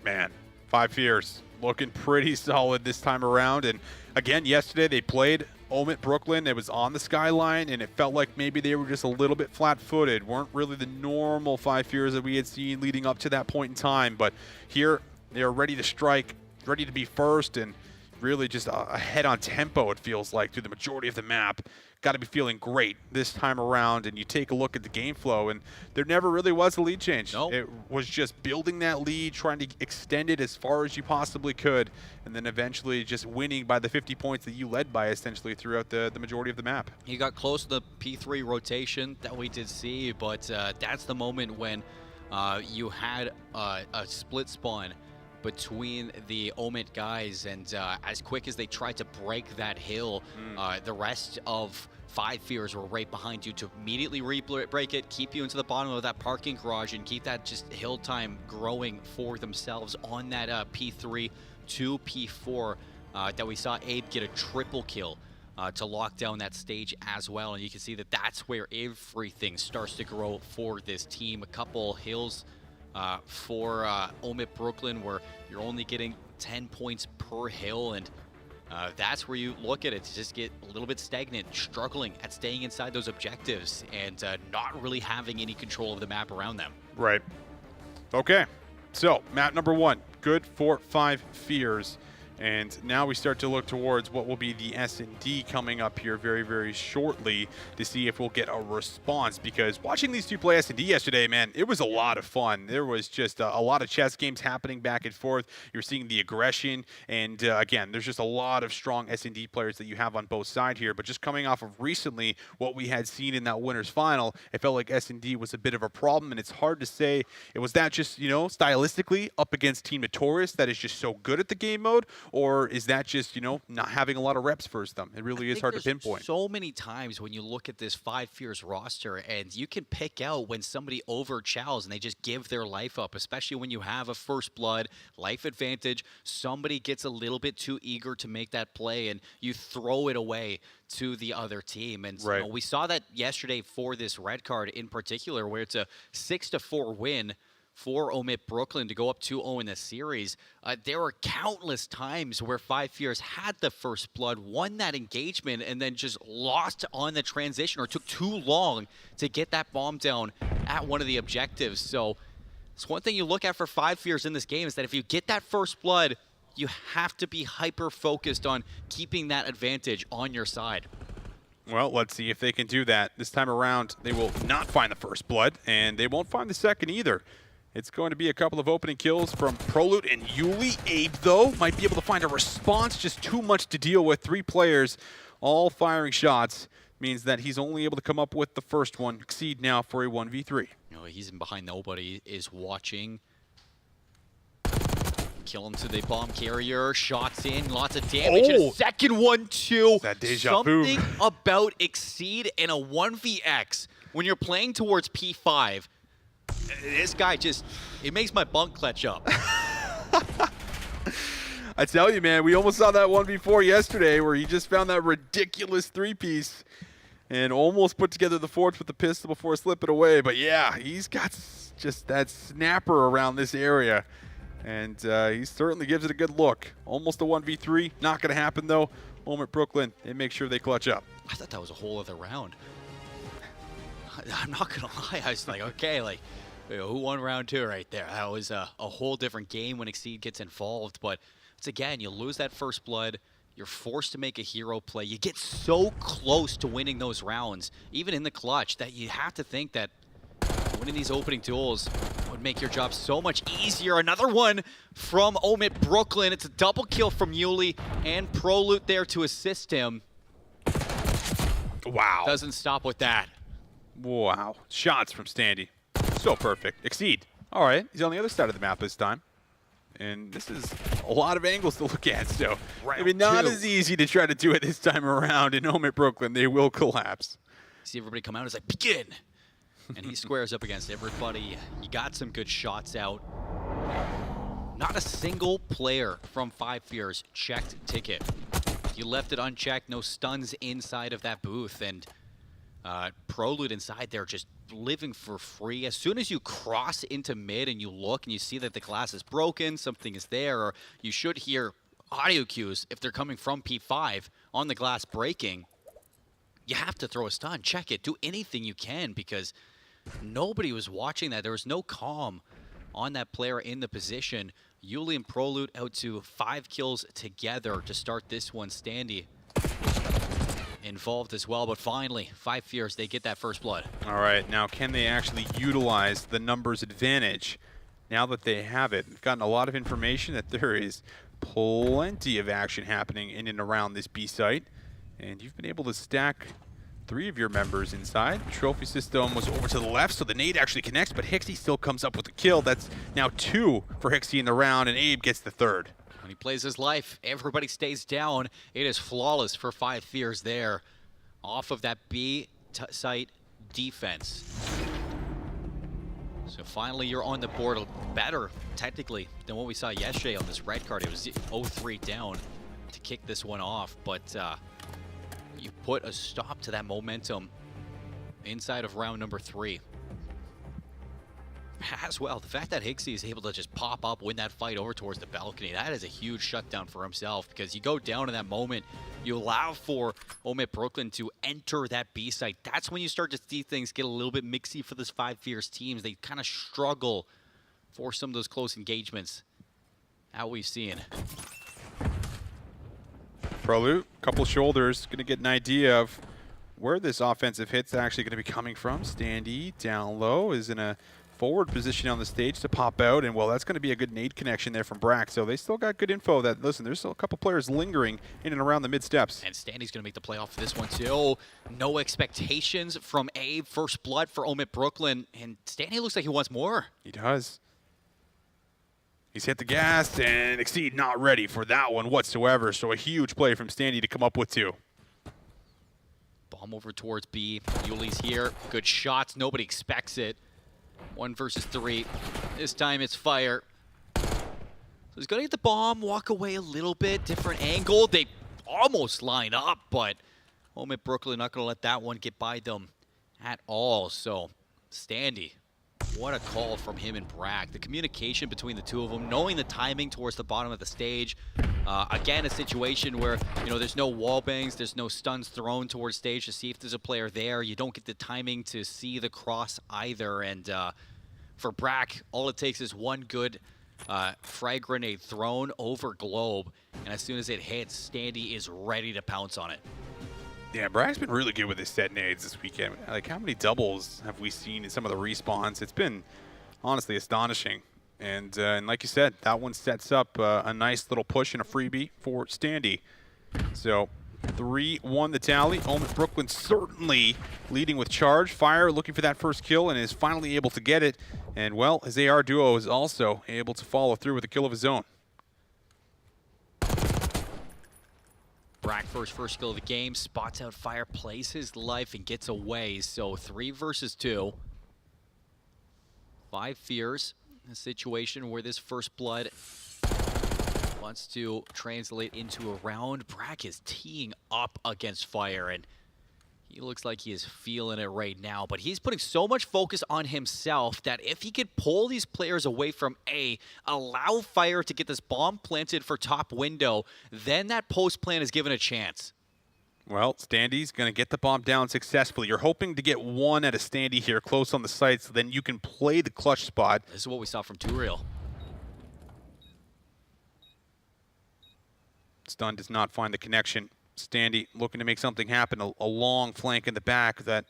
Man, 5 Fears looking pretty solid this time around. And again, yesterday they played Omit Brooklyn. It was on the Skyline, and it felt like maybe they were just a little bit flat-footed, weren't really the normal 5 Fears that we had seen leading up to that point in time. But here they are ready to strike, ready to be first, and really just ahead on tempo, it feels like, through the majority of the map. Got to be feeling great this time around. And you take a look at the game flow, and there never really was a lead change. Nope. It was just building that lead, trying to extend it as far as you possibly could, and then eventually just winning by the 50 points that you led by essentially throughout the majority of the map. He got close to the P3 rotation that we did see, but that's the moment when you had a split spawn between the Omit guys, and as quick as they tried to break that hill, the rest of 5 Fears were right behind you to immediately break it, keep you into the bottom of that parking garage, and keep that just hill time growing for themselves on that P3 to P4 that we saw Abe get a triple kill to lock down that stage as well. And you can see that that's where everything starts to grow for this team. A couple hills for Omit Brooklyn where you're only getting 10 points per hill, and that's where you look at it to just get a little bit stagnant, struggling at staying inside those objectives, and not really having any control of the map around them. Right. Okay. So, map number 1, good for 5 Fears. And now we start to look towards what will be the S&D coming up here very, very shortly to see if we'll get a response. Because watching these two play S&D yesterday, man, it was a lot of fun. There was just a lot of chess games happening back and forth. You're seeing the aggression. And again, there's just a lot of strong S&D players that you have on both sides here. But just coming off of recently what we had seen in that winners final, it felt like S&D was a bit of a problem. And it's hard to say, was that just, you know, stylistically up against Team Notorious that is just so good at the game mode? Or is that just, you know, not having a lot of reps versus them? It really is hard to pinpoint. So many times when you look at this 5 Fears roster, and you can pick out when somebody overchows and they just give their life up, especially when you have a first blood, life advantage, somebody gets a little bit too eager to make that play, and you throw it away to the other team. And right. You know, we saw that yesterday for this red card in particular, where it's a 6-4 win for Omit Brooklyn to go up 2-0 in the series. There were countless times where 5 Fears had the first blood, won that engagement, and then just lost on the transition or took too long to get that bomb down at one of the objectives. So it's one thing you look at for 5 Fears in this game is that if you get that first blood, you have to be hyper-focused on keeping that advantage on your side. Well, let's see if they can do that. This time around, they will not find the first blood, and they won't find the second either. It's going to be a couple of opening kills from Prolute and Yuli. Abe, though, might be able to find a response. Just too much to deal with. 3 players all firing shots means that he's only able to come up with the first one. Exceed now for a 1v3. You know, he's in behind. Nobody is watching. Kill him to the bomb carrier. Shots in. Lots of damage. Oh! And a second one, too. That deja vu. Something about Exceed in a 1vx when you're playing towards P5. This guy just, it makes my bunk clutch up. I tell you, man, we almost saw that 1v4 yesterday where he just found that ridiculous 3-piece and almost put together the fourth with the pistol before slipping away. But yeah, he's got just that snapper around this area. And he certainly gives it a good look. Almost a 1v3. Not going to happen, though. Home at Brooklyn, and make sure they clutch up. I thought that was a whole other round. I'm not going to lie. I was like, okay, like, who won round 2 right there? That was a whole different game when Exceed gets involved. But it's, again, you lose that first blood. You're forced to make a hero play. You get so close to winning those rounds, even in the clutch, that you have to think that winning these opening duels would make your job so much easier. Another one from Omit Brooklyn. It's a double kill from Yuli and Prolute there to assist him. Wow. Doesn't stop with that. Wow. Shots from Standy. So perfect. Exceed. All right. He's on the other side of the map this time. And this is a lot of angles to look at, so maybe not as easy to try to do it this time around. In Omit Brooklyn, they will collapse. See everybody come out, it's like, begin! And he squares up against everybody. You got some good shots out. Not a single player from 5 Fears checked ticket. You left it unchecked, no stuns inside of that booth, and Prolute inside there just living for free. As soon as you cross into mid and you look and you see that the glass is broken, something is there, or you should hear audio cues if they're coming from P5 on the glass breaking, you have to throw a stun, check it, do anything you can, because nobody was watching that. There was no calm on that player in the position. Yuli and Prolute out to 5 kills together to start this one. Standy involved as well, but finally, 5 Fears, they get that first blood. All right, now can they actually utilize the numbers advantage now that they have it? We've gotten a lot of information that there is plenty of action happening in and around this B site, and you've been able to stack 3 of your members inside. The trophy system was over to the left, so the nade actually connects, but Hixie still comes up with a kill. That's now 2 for Hixie in the round, and Abe gets the 3rd. When he plays his life, everybody stays down. It is flawless for 5 Fears there off of that B site defense. So finally you're on the board better, technically, than what we saw yesterday on this red card. It was 0-3 down to kick this one off, but you put a stop to that momentum inside of round number 3. As well, the fact that Hixie is able to just pop up, win that fight over towards the balcony, that is a huge shutdown for himself, because you go down in that moment, you allow for Omit Brooklyn to enter that B site. That's when you start to see things get a little bit mixy for this 5 Fears teams. They kind of struggle for some of those close engagements that we've seen. Prelude, couple shoulders, going to get an idea of where this offensive hit's actually going to be coming from. Standy down low is in a forward position on the stage to pop out, and well, that's going to be a good nade connection there from Brack. So they still got good info that, listen, there's still a couple players lingering in and around the mid steps. And Standy's going to make the playoff for this one too. No expectations from Abe. First blood for Omit Brooklyn, and Standy looks like he wants more. He does. He's hit the gas, and Exceed not ready for that one whatsoever. So a huge play from Standy to come up with 2. Bomb over towards B. Yuli's here. Good shots. Nobody expects it. 1 versus 3. This time it's fire. So he's going to get the bomb, walk away a little bit. Different angle. They almost line up, but Omit Brooklyn not going to let that one get by them at all. So Standy, what a call from him and Brack. The communication between the two of them, knowing the timing towards the bottom of the stage. Again, a situation where, you know, there's no wall bangs, there's no stuns thrown towards stage to see if there's a player there. You don't get the timing to see the cross either. And for Brack, all it takes is one good frag grenade thrown over Globe. And as soon as it hits, Standy is ready to pounce on it. Yeah, Brack's been really good with his set nades this weekend. Like, how many doubles have we seen in some of the respawns? It's been honestly astonishing. And like you said, that one sets up a nice little push and a freebie for Standy. So 3-1 the tally. Omit Brooklyn certainly leading with charge. Fire looking for that first kill and is finally able to get it. And well, his AR duo is also able to follow through with a kill of his own. Brack first kill of the game, spots out Fire, plays his life and gets away. So 3 versus 2. 5 fears. A situation where this first blood wants to translate into a round. Brack is teeing up against Fire, and he looks like he is feeling it right now. But he's putting so much focus on himself that if he could pull these players away from A, allow Fire to get this bomb planted for top window, then that post plan is given a chance. Well, Standy's going to get the bomb down successfully. You're hoping to get one at a Standy here close on the site so then you can play the clutch spot. This is what we saw from Turiel. Stun does not find the connection. Standy looking to make something happen. A long flank in the back that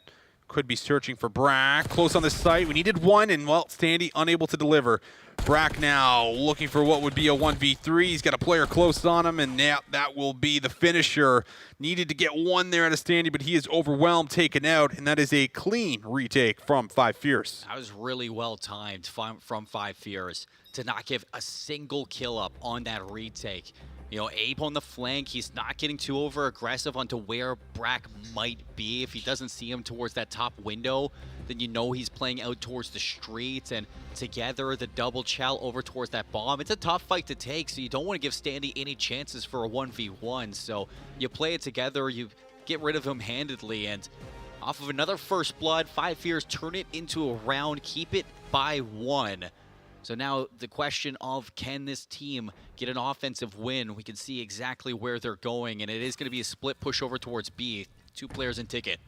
could be searching for Brack. Close on the site. We needed one, and well, Standy unable to deliver. Brack now looking for what would be a 1v3. He's got a player close on him, and now that will be the finisher. Needed to get one there at a Standy, but he is overwhelmed, taken out, and that is a clean retake from 5 Fierce. That was really well timed from 5 Fierce to not give a single kill up on that retake. You know, Abe on the flank, he's not getting too over aggressive onto where Brack might be. If he doesn't see him towards that top window, then you know he's playing out towards the streets, and together the double chow over towards that bomb. It's a tough fight to take, so you don't want to give Standy any chances for a 1v1. So you play it together, you get rid of him handedly, and off of another first blood, 5 Fears turn it into a round, keep it by 1. So now the question of, can this team get an offensive win? We can see exactly where they're going, and it is going to be a split push over towards B. 2 players in ticket.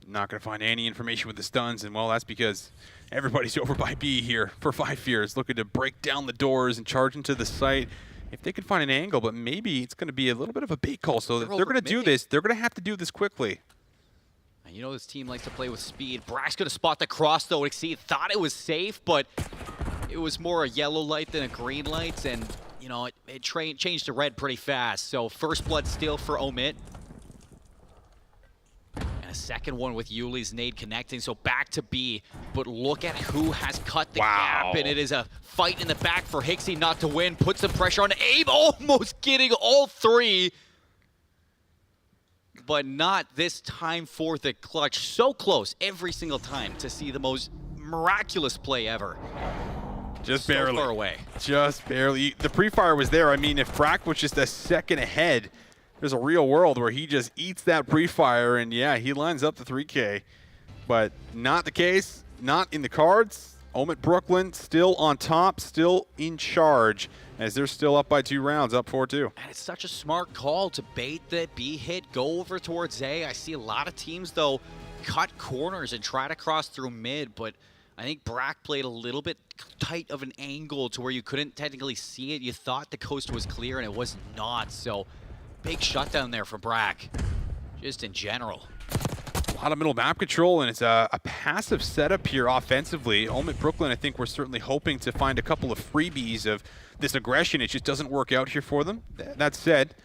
Not going to find any information with the stuns, and well, that's because everybody's over by B here for 5 Fears, looking to break down the doors and charge into the site. If they could find an angle, but maybe it's going to be a little bit of a bait call, so if they're going to do this, they're going to have to do this quickly. You know this team likes to play with speed. Brack's going to spot the cross, though. Exceed thought it was safe, but it was more a yellow light than a green light, and, you know, it changed to red pretty fast. So first blood steal for Omit. And a second one with Yuli's nade connecting, so back to B. But look at who has cut the gap, and it is a fight in the back for Hixie not to win. Put some pressure on Abe, almost getting all 3. But not this time for the clutch. So close every single time to see the most miraculous play ever. Just so barely. far away. Just barely. The pre-fire was there. I mean, if Brack was just a second ahead, there's a real world where he just eats that pre-fire, and yeah, he lines up the 3K. But not the case, not in the cards. Omit Brooklyn still on top, still in charge, as they're still up by 2 rounds, up 4-2. And it's such a smart call to bait the B hit, go over towards A. I see a lot of teams, though, cut corners and try to cross through mid, but I think Brack played a little bit tight of an angle to where you couldn't technically see it. You thought the coast was clear, and it was not. So big shutdown there for Brack, just in general. A lot of middle map control, and it's a passive setup here offensively. Omit Brooklyn, I think we're certainly hoping to find a couple of freebies of this aggression. It just doesn't work out here for them. That said,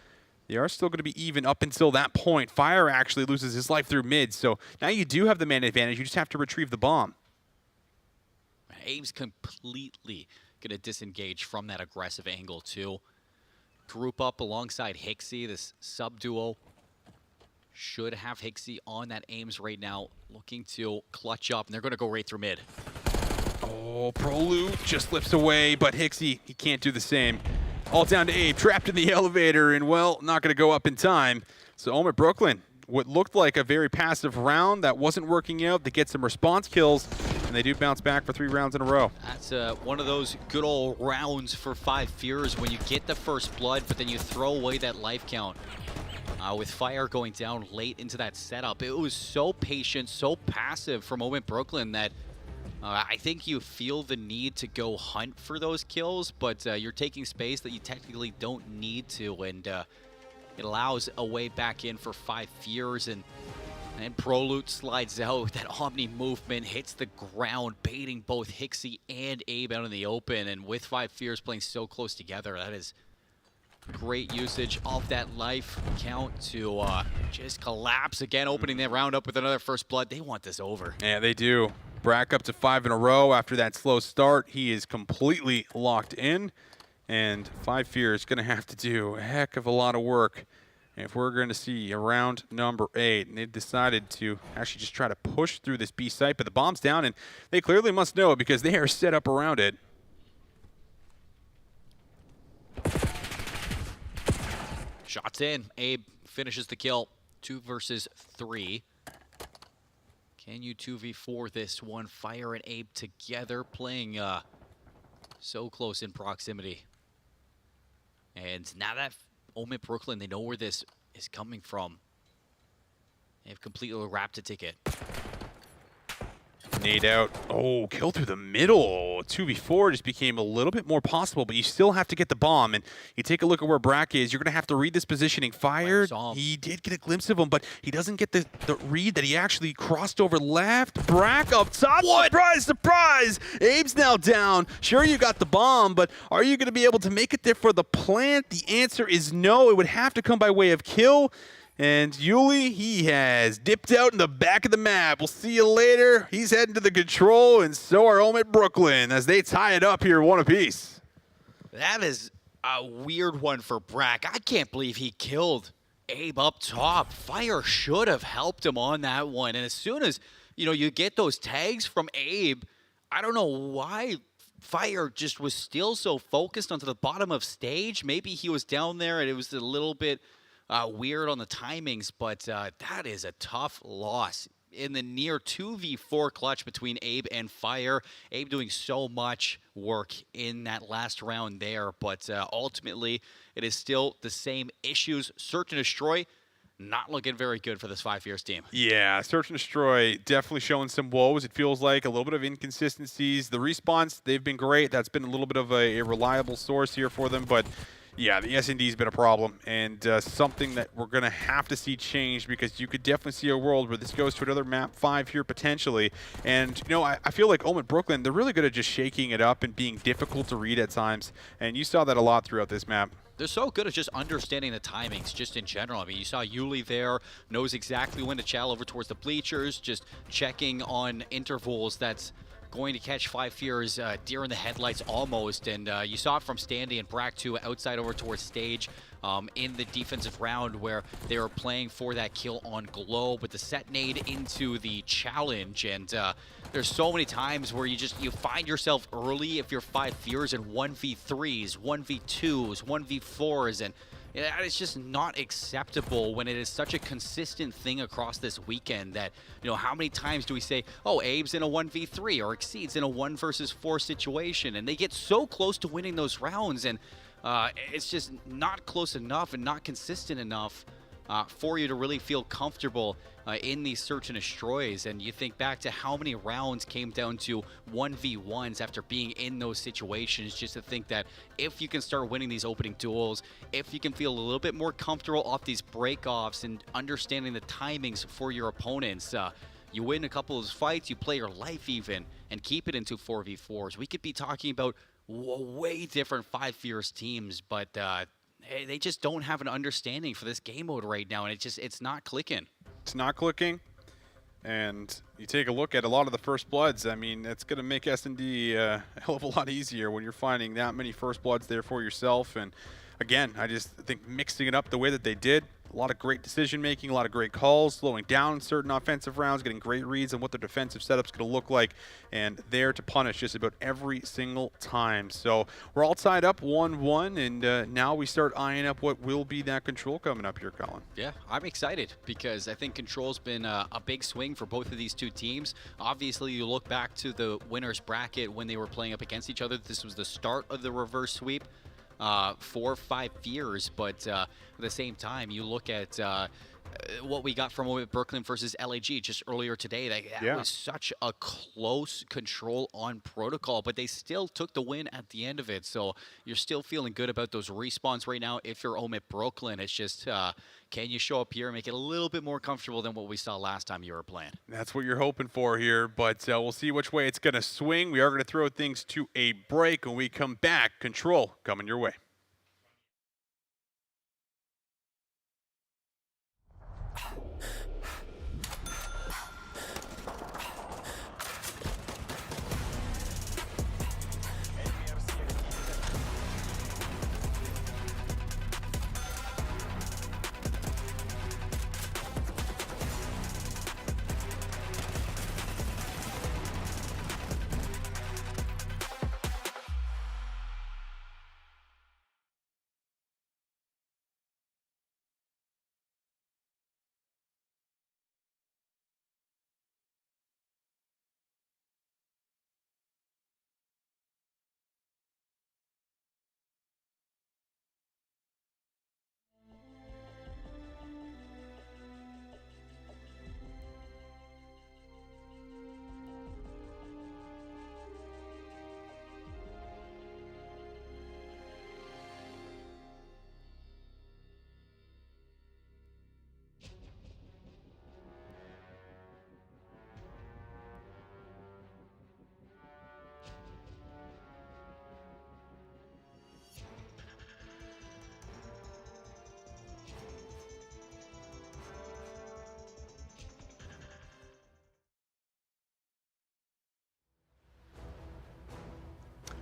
they are still going to be even up until that point. Fire actually loses his life through mid, so now you do have the man advantage. You just have to retrieve the bomb. Abe's completely going to disengage from that aggressive angle, too. Group up alongside Hixie, this sub-duo. Should have Hixie on that Ames right now, looking to clutch up, and they're going to go right through mid. Oh, Prolu just slips away, but Hixie, he can't do the same. All down to Abe, trapped in the elevator, and, well, not going to go up in time. So Omit Brooklyn, what looked like a very passive round that wasn't working out. They get some response kills, and they do bounce back for 3 rounds in a row. That's one of those good old rounds for 5 Fears when you get the first blood, but then you throw away that life count. With Fire going down late into that setup, it was so patient, so passive from Omit Brooklyn that I think you feel the need to go hunt for those kills, but you're taking space that you technically don't need to, and it allows a way back in for 5 Fears, and Prolute slides out. That Omni movement hits the ground, baiting both Hixie and Abe out in the open, and with 5 Fears playing so close together, that is great usage of that life count to just collapse again, opening that round up with another first blood. They want this over. Yeah, they do. Brack up to 5 in a row after that slow start. He is completely locked in, and 5 Fears is going to have to do a heck of a lot of work if we're going to see a round number 8. And they've decided to actually just try to push through this B site, but the bomb's down, and they clearly must know it because they are set up around it. Shots in. Abe finishes the kill. 2 versus 3. Can you 2v4 this one? Fire and Abe together, playing so close in proximity. And now that Omit Brooklyn, they know where this is coming from. They've completely wrapped a ticket. Nade out. Oh, kill through the middle. 2v4 just became a little bit more possible, but you still have to get the bomb. And you take a look at where Brack is, you're going to have to read this positioning. Fired. He did get a glimpse of him, but he doesn't get the read that he actually crossed over left. Brack up top. What? Surprise, surprise. Abe's now down. Sure, you got the bomb, but are you going to be able to make it there for the plant? The answer is no. It would have to come by way of kill. And Yuli, he has dipped out in the back of the map. We'll see you later. He's heading to the control, and so are Omit Brooklyn as they tie it up here 1 apiece. That is a weird one for Brack. I can't believe he killed Abe up top. Fire should have helped him on that one. And as soon as, you get those tags from Abe, I don't know why Fire just was still so focused onto the bottom of stage. Maybe he was down there and it was a little bit weird on the timings, but that is a tough loss in the near 2v4 clutch between Abe and Fire. Abe doing so much work in that last round there, but ultimately it is still the same issues. Search and Destroy, not looking very good for this 5 Fears team. Yeah, Search and Destroy definitely showing some woes. It feels like a little bit of inconsistencies. The respawns, they've been great. That's been a little bit of a reliable source here for them, but yeah, the S&D's been a problem, and something that we're going to have to see change, because you could definitely see a world where this goes to another map 5 here potentially. And, I feel like Omit Brooklyn, they're really good at just shaking it up and being difficult to read at times, and you saw that a lot throughout this map. They're so good at just understanding the timings, just in general. I mean, you saw Yuli there, knows exactly when to chow over towards the bleachers, just checking on intervals that's going to catch 5 Fears deer in the headlights almost, and you saw it from Standy and Brack too, outside over towards stage in the defensive round where they were playing for that kill on Glow with the set nade into the challenge. And there's so many times where you find yourself early if you're 5 Fears in 1v3s, 1v2s, 1v4s, and that is just not acceptable when it is such a consistent thing across this weekend that, how many times do we say, oh, Abe's in a 1v3 or Exceed's in a 1 versus 4 situation, and they get so close to winning those rounds, and it's just not close enough and not consistent enough for you to really feel comfortable in these search and destroys. And you think back to how many rounds came down to 1v1s after being in those situations, just to think that if you can start winning these opening duels, if you can feel a little bit more comfortable off these breakoffs and understanding the timings for your opponents, you win a couple of those fights, you play your life even, and keep it into 4v4s. We could be talking about way different 5 Fierce teams, but they just don't have an understanding for this game mode right now, and it's not clicking. It's not clicking, and you take a look at a lot of the First Bloods. I mean, it's going to make S&D a hell of a lot easier when you're finding that many First Bloods there for yourself. And again, I just think mixing it up the way that they did, a lot of great decision-making, a lot of great calls, slowing down certain offensive rounds, getting great reads on what their defensive setup's going to look like, and there to punish just about every single time. So we're all tied up 1-1, and now we start eyeing up what will be that control coming up here, Colin. Yeah, I'm excited because I think control's been a big swing for both of these two teams. Obviously, you look back to the winner's bracket when they were playing up against each other. This was the start of the reverse sweep. 4-5 Fears, but at the same time, you look at what we got from Brooklyn versus LAG just earlier today. That was such a close control on protocol, but they still took the win at the end of it. So you're still feeling good about those respawns right now. If you're Brooklyn, it's just can you show up here and make it a little bit more comfortable than what we saw last time you were playing? That's what you're hoping for here, but we'll see which way it's going to swing. We are going to throw things to a break. When we come back, control coming your way.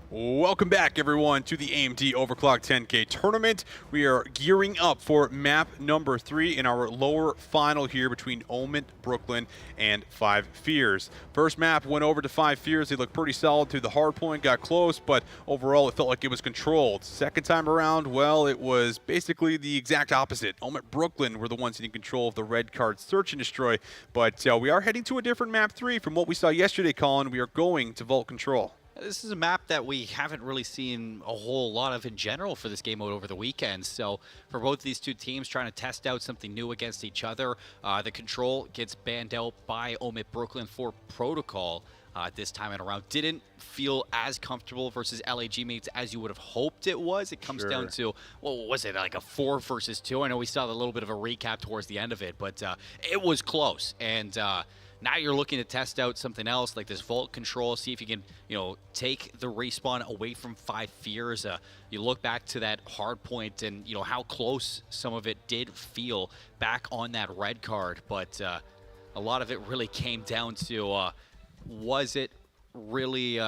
Welcome back, everyone, to the AMD Overclocked 10K tournament. We are gearing up for map number 3 in our lower final here between Brooklyn, and 5 Fears. First map went over to 5 Fears. They looked pretty solid through the hard point, got close, but overall it felt like it was controlled. Second time around, well, it was basically the exact opposite. Brooklyn were the ones in control of the red card search and destroy, but we are heading to a different map 3 from what we saw yesterday, Colin. We are going to Vault Control. This is a map that we haven't really seen a whole lot of in general for this game mode over the weekend. So for both these two teams trying to test out something new against each other, the control gets banned out by Brooklyn for protocol this time around. Didn't feel as comfortable versus LAG mates as you would have hoped it was. It comes down to, what was it, like a 4 versus 2? I know we saw a little bit of a recap towards the end of it, but it was close. And now you're looking to test out something else like this vault control, see if you can, take the respawn away from 5 Fears. You look back to that hard point and, how close some of it did feel back on that red card. But a lot of it really came down to, was it really...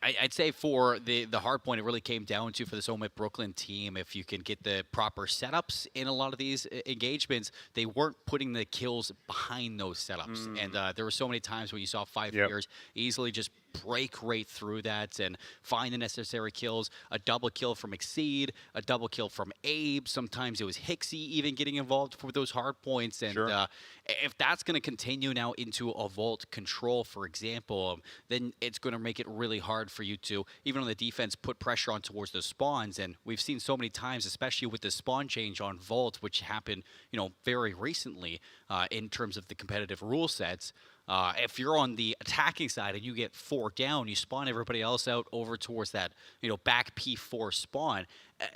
I'd say for the hard point, it really came down to, for this Brooklyn team, if you can get the proper setups in a lot of these engagements, they weren't putting the kills behind those setups. And there were so many times when you saw 5 Fears easily just break right through that and find the necessary kills. A double kill from Exceed, a double kill from Abe. Sometimes it was Hixie even getting involved for those hard points. And if that's going to continue now into a vault control, for example, then it's going to make it really hard for you to, even on the defense, put pressure on towards the spawns. And we've seen so many times, especially with the spawn change on vault, which happened, very recently in terms of the competitive rule sets. If you're on the attacking side and you get 4 down, you spawn everybody else out over towards that, back P4 spawn.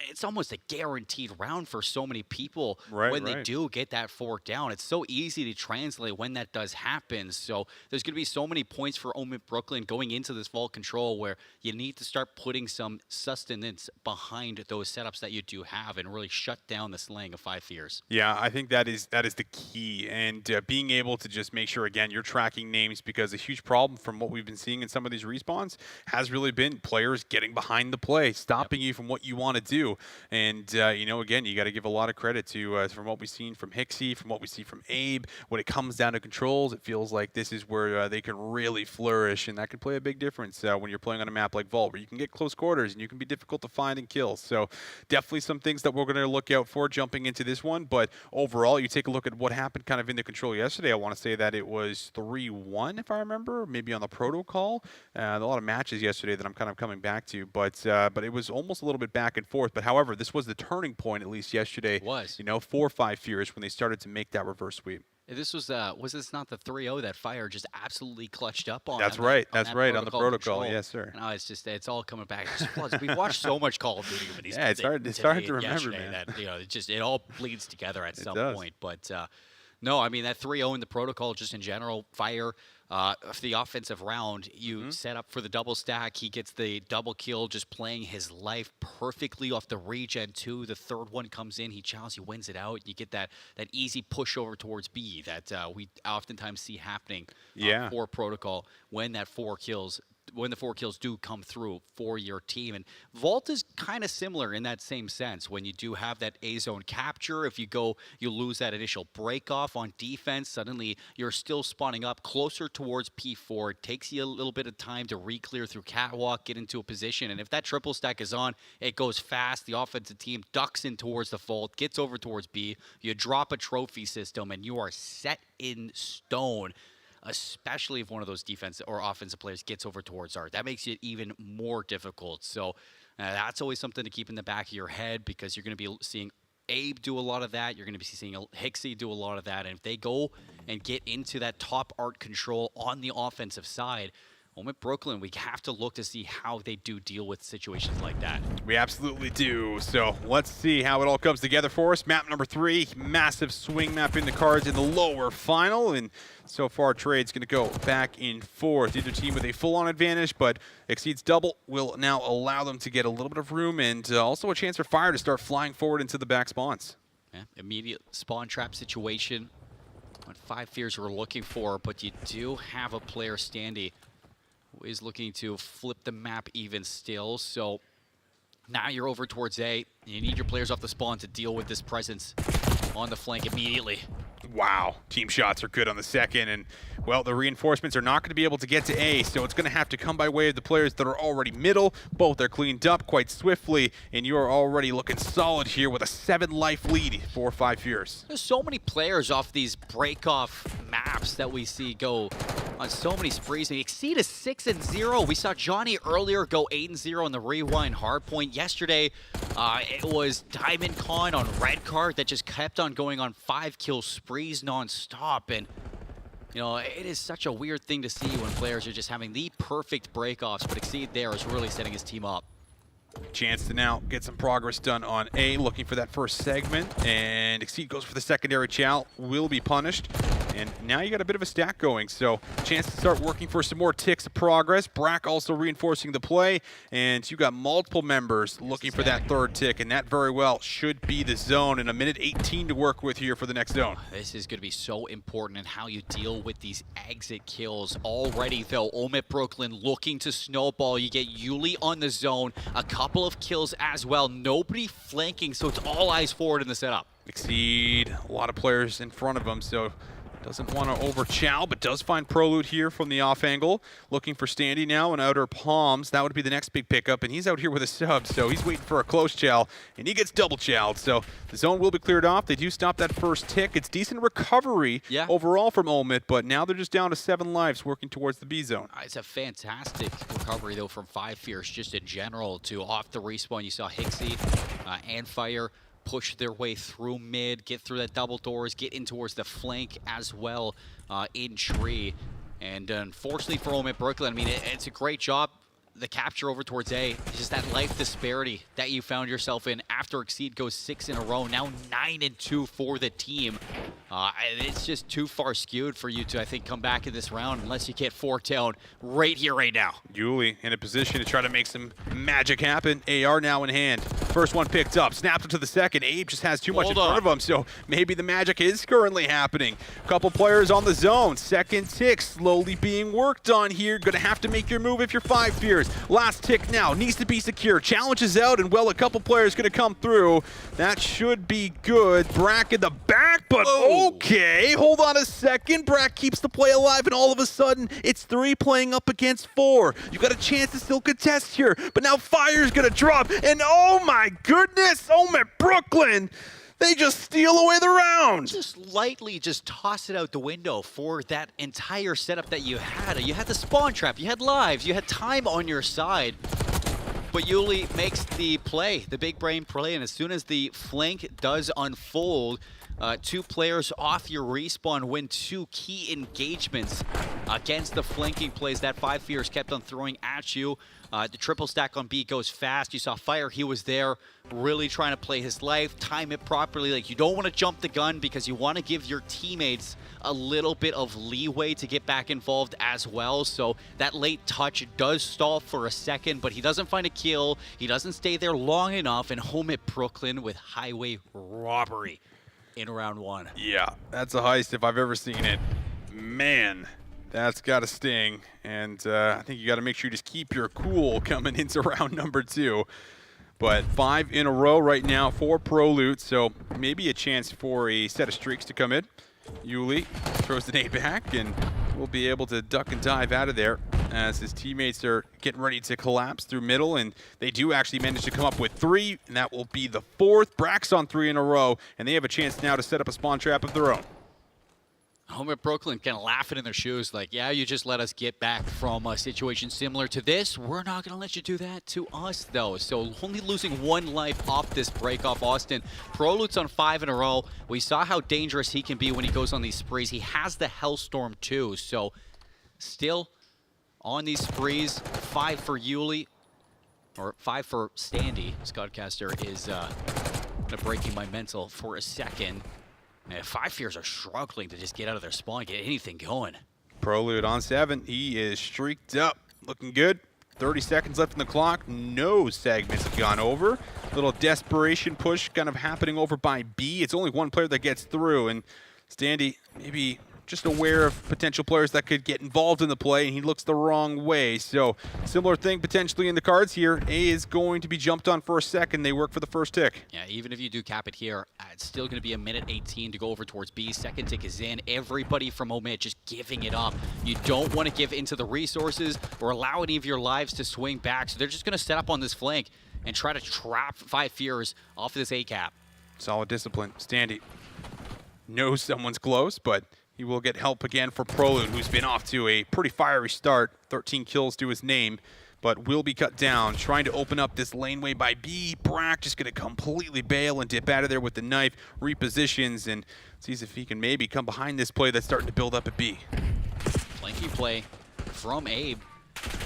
It's almost a guaranteed round for so many people when they do get that 4 down. It's so easy to translate when that does happen. So there's going to be so many points for Omit Brooklyn going into this vault control where you need to start putting some sustenance behind those setups that you do have and really shut down the slaying of 5 fears. Yeah, I think that is the key. And being able to just make sure, again, you're tracking names, because a huge problem from what we've been seeing in some of these respawns has really been players getting behind the play, stopping you from what you want to do. And, again, you got to give a lot of credit to from what we've seen from Hixie, from what we see from Abe. When it comes down to controls, it feels like this is where they can really flourish, and that can play a big difference when you're playing on a map like Vault, where you can get close quarters and you can be difficult to find and kill. So definitely some things that we're going to look out for jumping into this one. But overall, you take a look at what happened kind of in the control yesterday. I want to say that it was 3-1, if I remember, maybe on the protocol. A lot of matches yesterday that I'm kind of coming back to, but it was almost a little bit back and forth. But however, this was the turning point, at least yesterday. It was. 4-5 fears when they started to make that reverse sweep. This was this not the 3-0 that Fire just absolutely clutched up on? That's right. That's right, on the protocol. Yes, sir. No, it's all coming back. We've watched so much Call of Duty with these. Yeah, it's hard to remember, man. That it all bleeds together at some point. But no, I mean that 3-0 in the protocol, just in general, Fire. For the offensive round, you set up for the double stack. He gets the double kill, just playing his life perfectly off the regen 2. The third one comes in. He challenges, he wins it out. You get that easy push over towards B that we oftentimes see happening for protocol when the 4 kills do come through for your team. And Vault is kind of similar in that same sense. When you do have that A-zone capture, if you lose that initial break off on defense, suddenly you're still spawning up closer towards P4. It takes you a little bit of time to re-clear through catwalk, get into a position, and if that triple stack is on, it goes fast. The offensive team ducks in towards the Vault, gets over towards B, you drop a trophy system, and you are set in stone. Especially if one of those defensive or offensive players gets over towards Art. That makes it even more difficult. So that's always something to keep in the back of your head, because you're going to be seeing Abe do a lot of that. You're going to be seeing Hixie do a lot of that. And if they go and get into that top Art control on the offensive side, Omit Brooklyn, we have to look to see how they do deal with situations like that. We absolutely do. So let's see how it all comes together for us. Map number 3, massive swing map in the cards in the lower final. And so far, Trade's going to go back and forth. Either team with a full-on advantage, but Exceeds double will now allow them to get a little bit of room, and also a chance for Fire to start flying forward into the back spawns. Yeah, immediate spawn trap situation. What 5 fears we're looking for, but you do have a player, Standy, who is looking to flip the map even still. So now you're over towards A. You need your players off the spawn to deal with this presence on the flank immediately. Wow, team shots are good on the second, and well, the reinforcements are not going to be able to get to A, so it's going to have to come by way of the players that are already middle. Both are cleaned up quite swiftly, and you are already looking solid here with a 7-life lead for 5 fears. There's so many players off these break-off maps that we see go on so many sprees. And Exceed is 6-0. We saw Johnny earlier go 8-0 on the Rewind hardpoint. Yesterday, it was Diamond Con on Red Card that just kept on going on 5-kill sprees non-stop. And it is such a weird thing to see when players are just having the perfect break-offs, but Exceed there is really setting his team up. Chance to now get some progress done on A, looking for that first segment, and Exceed goes for the secondary chow, will be punished. And now you got a bit of a stack going, so chance to start working for some more ticks of progress. Brack also reinforcing the play, and you got multiple members looking for that third tick, and that very well should be the zone, and a minute 18 to work with here for the next zone. This is going to be so important in how you deal with these exit kills. Already, though, Omit Brooklyn looking to snowball. You get Yuli on the zone, a couple of kills as well. Nobody flanking, so it's all eyes forward in the setup. Exceed, a lot of players in front of them, so Doesn't want to overchow, but does find Proloot here from the off angle. Looking for Standy now in outer palms. That would be the next big pickup, and he's out here with a sub, so he's waiting for a close chow, and he gets double chowed. So the zone will be cleared off. They do stop that first tick. It's decent recovery overall from Omit, but now they're just down to 7 lives working towards the B zone. It's a fantastic recovery, though, from 5 Fierce just in general to off the respawn. You saw Hixie and Fire push their way through mid, get through that double doors, get in towards the flank as well in tree. And unfortunately for Omit Brooklyn, I mean, it's a great job. The capture over towards A, just that life disparity that you found yourself in after Exceed goes 6 in a row, now 9-2 for the team. It's just too far skewed for you to, I think, come back in this round unless you get 4 down right here, right now. Yuli in a position to try to make some magic happen. AR now in hand. First one picked up, snapped it to the second. Abe just has too much in front of him, so maybe the magic is currently happening. Couple players on the zone. Second tick slowly being worked on here. Gonna have to make your move if you're 5 Fears. Last tick now, needs to be secure. Challenge is out, and well, a couple players gonna come through. That should be good. Brack in the back, but okay. Hold on a second. Brack keeps the play alive, and all of a sudden, it's 3 playing up against 4. You got a chance to still contest here, but now Fire's gonna drop, and oh my goodness, Omit Brooklyn, they just steal away the round. Just lightly just toss it out the window for that entire setup that you had. You had the spawn trap, you had lives, you had time on your side. But Yuli makes the play, the big brain play, and as soon as the flank does unfold, 2 players off your respawn win 2 key engagements against the flanking plays that 5 Fears kept on throwing at you. The triple stack on B goes fast. You saw Fire, he was there really trying to play his life, time it properly. Like, you don't want to jump the gun because you want to give your teammates a little bit of leeway to get back involved as well. So that late touch does stall for a second, but he doesn't find a kill. He doesn't stay there long enough, and home at Brooklyn with highway robbery in round 1. Yeah, that's a heist if I've ever seen it. Man, that's got to sting. And I think you got to make sure you just keep your cool coming into round number 2. But 5 in a row right now for Proloot, so maybe a chance for a set of streaks to come in. Yuli throws the nade back, and will be able to duck and dive out of there as his teammates are getting ready to collapse through middle, and they do actually manage to come up with 3, and that will be the 4th. Brack's on 3 in a row, and they have a chance now to set up a spawn trap of their own. Home at Brooklyn kind of laughing in their shoes like, yeah, you just let us get back from a situation similar to this. We're not going to let you do that to us, though. So only losing 1 life off this break off Austin. Proloot's on 5 in a row. We saw how dangerous he can be when he goes on these sprees. He has the Hellstorm, too. So still on these sprees, 5 for Yuli, or 5 for Standy. Scoutcaster is breaking my mental for a second. 5 Fears are struggling to just get out of their spawn, get anything going. Proloot on 7. He is streaked up. Looking good. 30 seconds left in the clock. No segments have gone over. Little desperation push kind of happening over by B. It's only 1 player that gets through, and Standy maybe just aware of potential players that could get involved in the play, and he looks the wrong way. So similar thing potentially in the cards here. A is going to be jumped on for a second. They work for the first tick. Yeah, even if you do cap it here, it's still going to be a minute 18 to go over towards B. Second tick is in. Everybody from Omit just giving it up. You don't want to give into the resources or allow any of your lives to swing back. So they're just going to set up on this flank and try to trap 5 Fears off of this A cap. Solid discipline. Standy knows someone's close, but he will get help again for Proloot, who's been off to a pretty fiery start. 13 kills to his name, but will be cut down. Trying to open up this laneway by B. Brack just going to completely bail and dip out of there with the knife. Repositions and sees if he can maybe come behind this play that's starting to build up at B. Flanking play from Abe.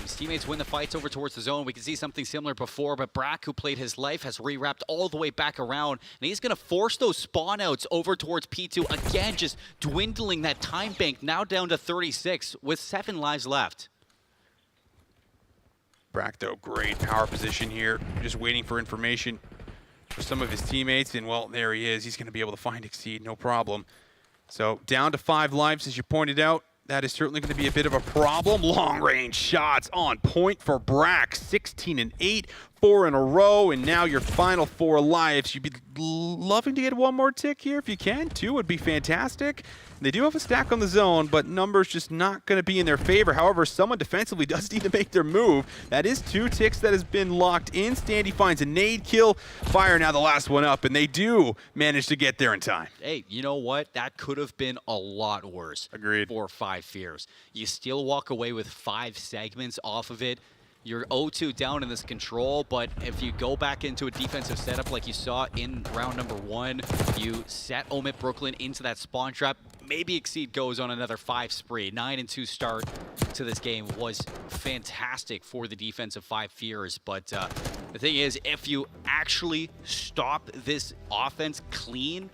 His teammates win the fights over towards the zone. We can see something similar before, but Brack, who played his life, has rewrapped all the way back around, and he's going to force those spawn outs over towards P2. Again, just dwindling that time bank, now down to 36 with 7 lives left. Brack, though, great power position here. Just waiting for information for some of his teammates, and, well, there he is. He's going to be able to find Exceed, no problem. So down to 5 lives, as you pointed out. That is certainly going to be a bit of a problem. Long-range shots on point for Brack. 16 and 8, 4 in a row, and now your final 4 lives. You'd be loving to get one more tick here if you can. 2 would be fantastic. They do have a stack on the zone, but numbers just not going to be in their favor. However, someone defensively does need to make their move. That is 2 ticks that has been locked in. Standy finds a nade kill. Fire now the last one up, and they do manage to get there in time. Hey, you know what? That could have been a lot worse. Agreed. For 5 Fears. You still walk away with 5 segments off of it. You're 0-2 down in this control, but if you go back into a defensive setup like you saw in round number 1, you set Omit Brooklyn into that spawn trap. Maybe Exceed goes on another 5 spree. 9-2 start to this game was fantastic for the defense of 5 Fears, but the thing is, if you actually stop this offense clean,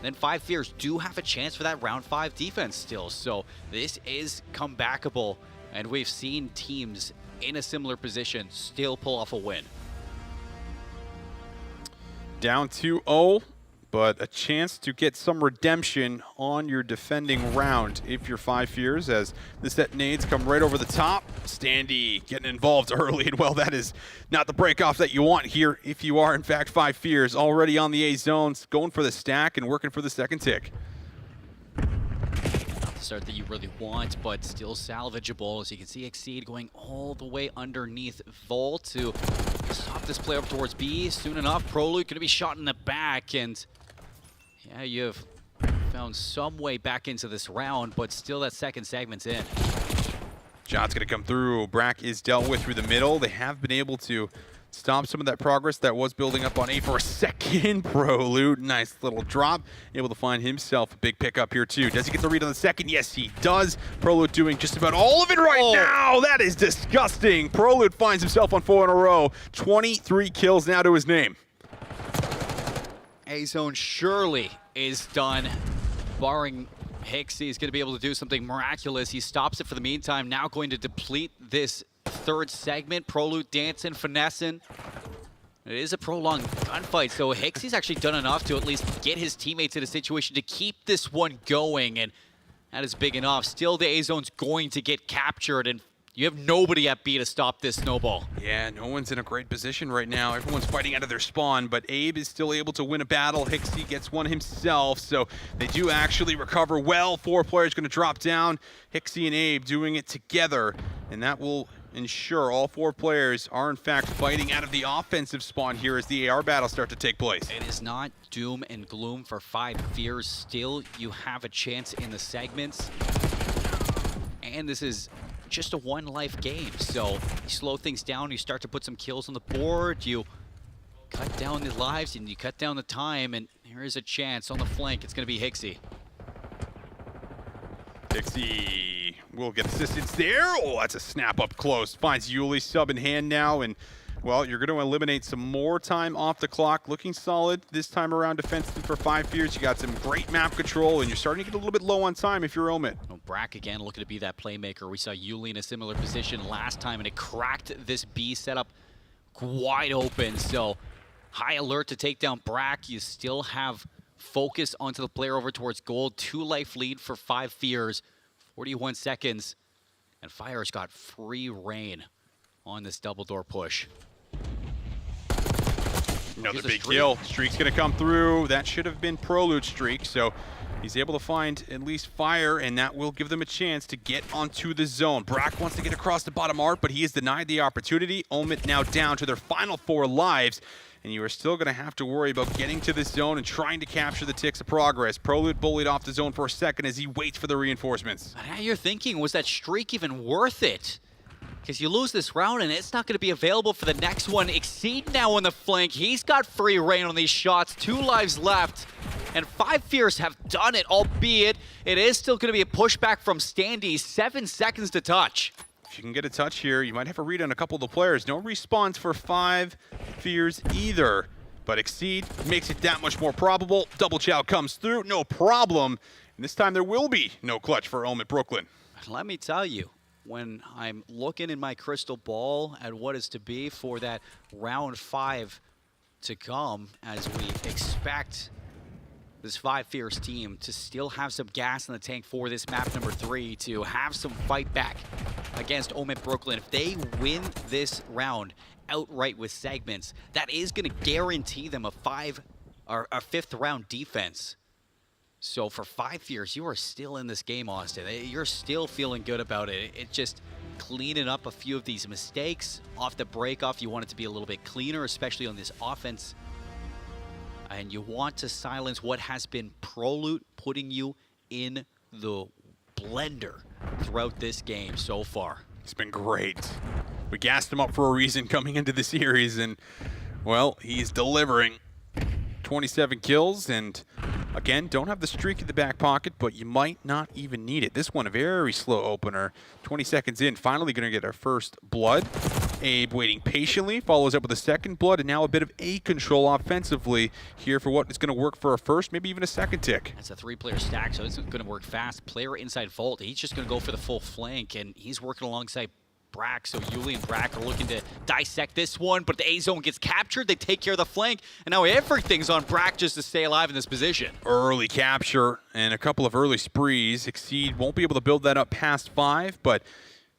then 5 Fears do have a chance for that round 5 defense still. So this is comebackable, and we've seen teams in a similar position still pull off a win. Down 2-0, but a chance to get some redemption on your defending round if you're 5 Fears, as the set nades come right over the top. Standy getting involved early, and well, that is not the break-off that you want here if you are, in fact, 5 Fears. Already on the A zones, going for the stack and working for the second tick. Start that you really want, but still salvageable. As you can see, Exceed going all the way underneath Volt to stop this play up towards B. Soon enough, Prolude going to be shot in the back, and yeah, you've found some way back into this round, but still that second segment's in. Shot's going to come through. Brack is dealt with through the middle. They have been able to stop some of that progress that was building up on A for a second. Prolude, nice little drop. Able to find himself a big pickup here too. Does he get the read on the second? Yes, he does. Prolude doing just about all of it right now. That is disgusting. Prolude finds himself on 4 in a row. 23 kills now to his name. A-Zone surely is done, barring Hixie is going to be able to do something miraculous. He stops it for the meantime, now going to deplete this third segment. Prolude dancing, finessing. It is a prolonged gunfight, so Hixie's actually done enough to at least get his teammates in a situation to keep this one going, and that is big enough. Still, the A-Zone's going to get captured, and you have nobody at B to stop this snowball. Yeah, no one's in a great position right now. Everyone's fighting out of their spawn, but Abe is still able to win a battle. Hixie gets one himself, so they do actually recover well. 4 players going to drop down. Hixie and Abe doing it together, and that will ensure all 4 players are in fact fighting out of the offensive spawn here as the AR battles start to take place. It is not doom and gloom for 5 Fears. Still, you have a chance in the segments, and this is just a 1-life game, so you slow things down, you start to put some kills on the board, you cut down the lives and you cut down the time, and here is a chance on the flank. It's going to be Hixie. Hixie will get assistance there. Oh, that's a snap up close. Finds Yuli sub in hand now, and well, you're going to eliminate some more time off the clock. Looking solid this time around defensively for 5 Fears. You got some great map control, and you're starting to get a little bit low on time if you're Omit. Well, Brack again looking to be that playmaker. We saw Yuli in a similar position last time, and it cracked this B setup wide open. So high alert to take down Brack. You still have focus onto the player over towards gold. 2-life lead for 5 Fears. 41 seconds, and Fire's got free reign on this double door push. Another big kill. Streak's going to come through. That should have been Prolude's streak, so he's able to find at least Fire, and that will give them a chance to get onto the zone. Brack wants to get across the bottom arc, but he is denied the opportunity. Omit now down to their final 4 lives, and you are still going to have to worry about getting to this zone and trying to capture the ticks of progress. Prolude bullied off the zone for a second as he waits for the reinforcements. Now you're thinking, was that streak even worth it? Because you lose this round and it's not going to be available for the next one. Exceed now on the flank. He's got free reign on these shots. 2 lives left. And 5 Fears have done it, albeit it is still going to be a pushback from Standy. 7 seconds to touch. If you can get a touch here, you might have a read on a couple of the players. No response for 5 Fears either. But Exceed makes it that much more probable. Double chow comes through, no problem. And this time there will be no clutch for Omit Brooklyn. Let me tell you, when I'm looking in my crystal ball at what is to be for that round 5 to come, as we expect this 5 Fears team to still have some gas in the tank for this map number 3, to have some fight back against Omit Brooklyn. If they win this round outright with segments, that is going to guarantee them a 5th round defense. So for 5 years, you are still in this game, Austin. You're still feeling good about it. It's just cleaning up a few of these mistakes off the break-off. You want it to be a little bit cleaner, especially on this offense. And you want to silence what has been Prolute putting you in the blender throughout this game so far. It's been great. We gassed him up for a reason coming into the series, and, well, he's delivering. 27 kills, and again, don't have the streak in the back pocket, but you might not even need it. This one, a very slow opener. 20 seconds in, finally going to get our first blood. Abe waiting patiently, follows up with a second blood, and now a bit of A control offensively here for what is going to work for a first, maybe even a second tick. That's a 3-player stack, so it's going to work fast. Player inside Vault, he's just going to go for the full flank, and he's working alongside Brack, so Yuli and Brack are looking to dissect this one, but the A-zone gets captured, they take care of the flank, and now everything's on Brack just to stay alive in this position. Early capture and a couple of early sprees. Exceed won't be able to build that up past 5, but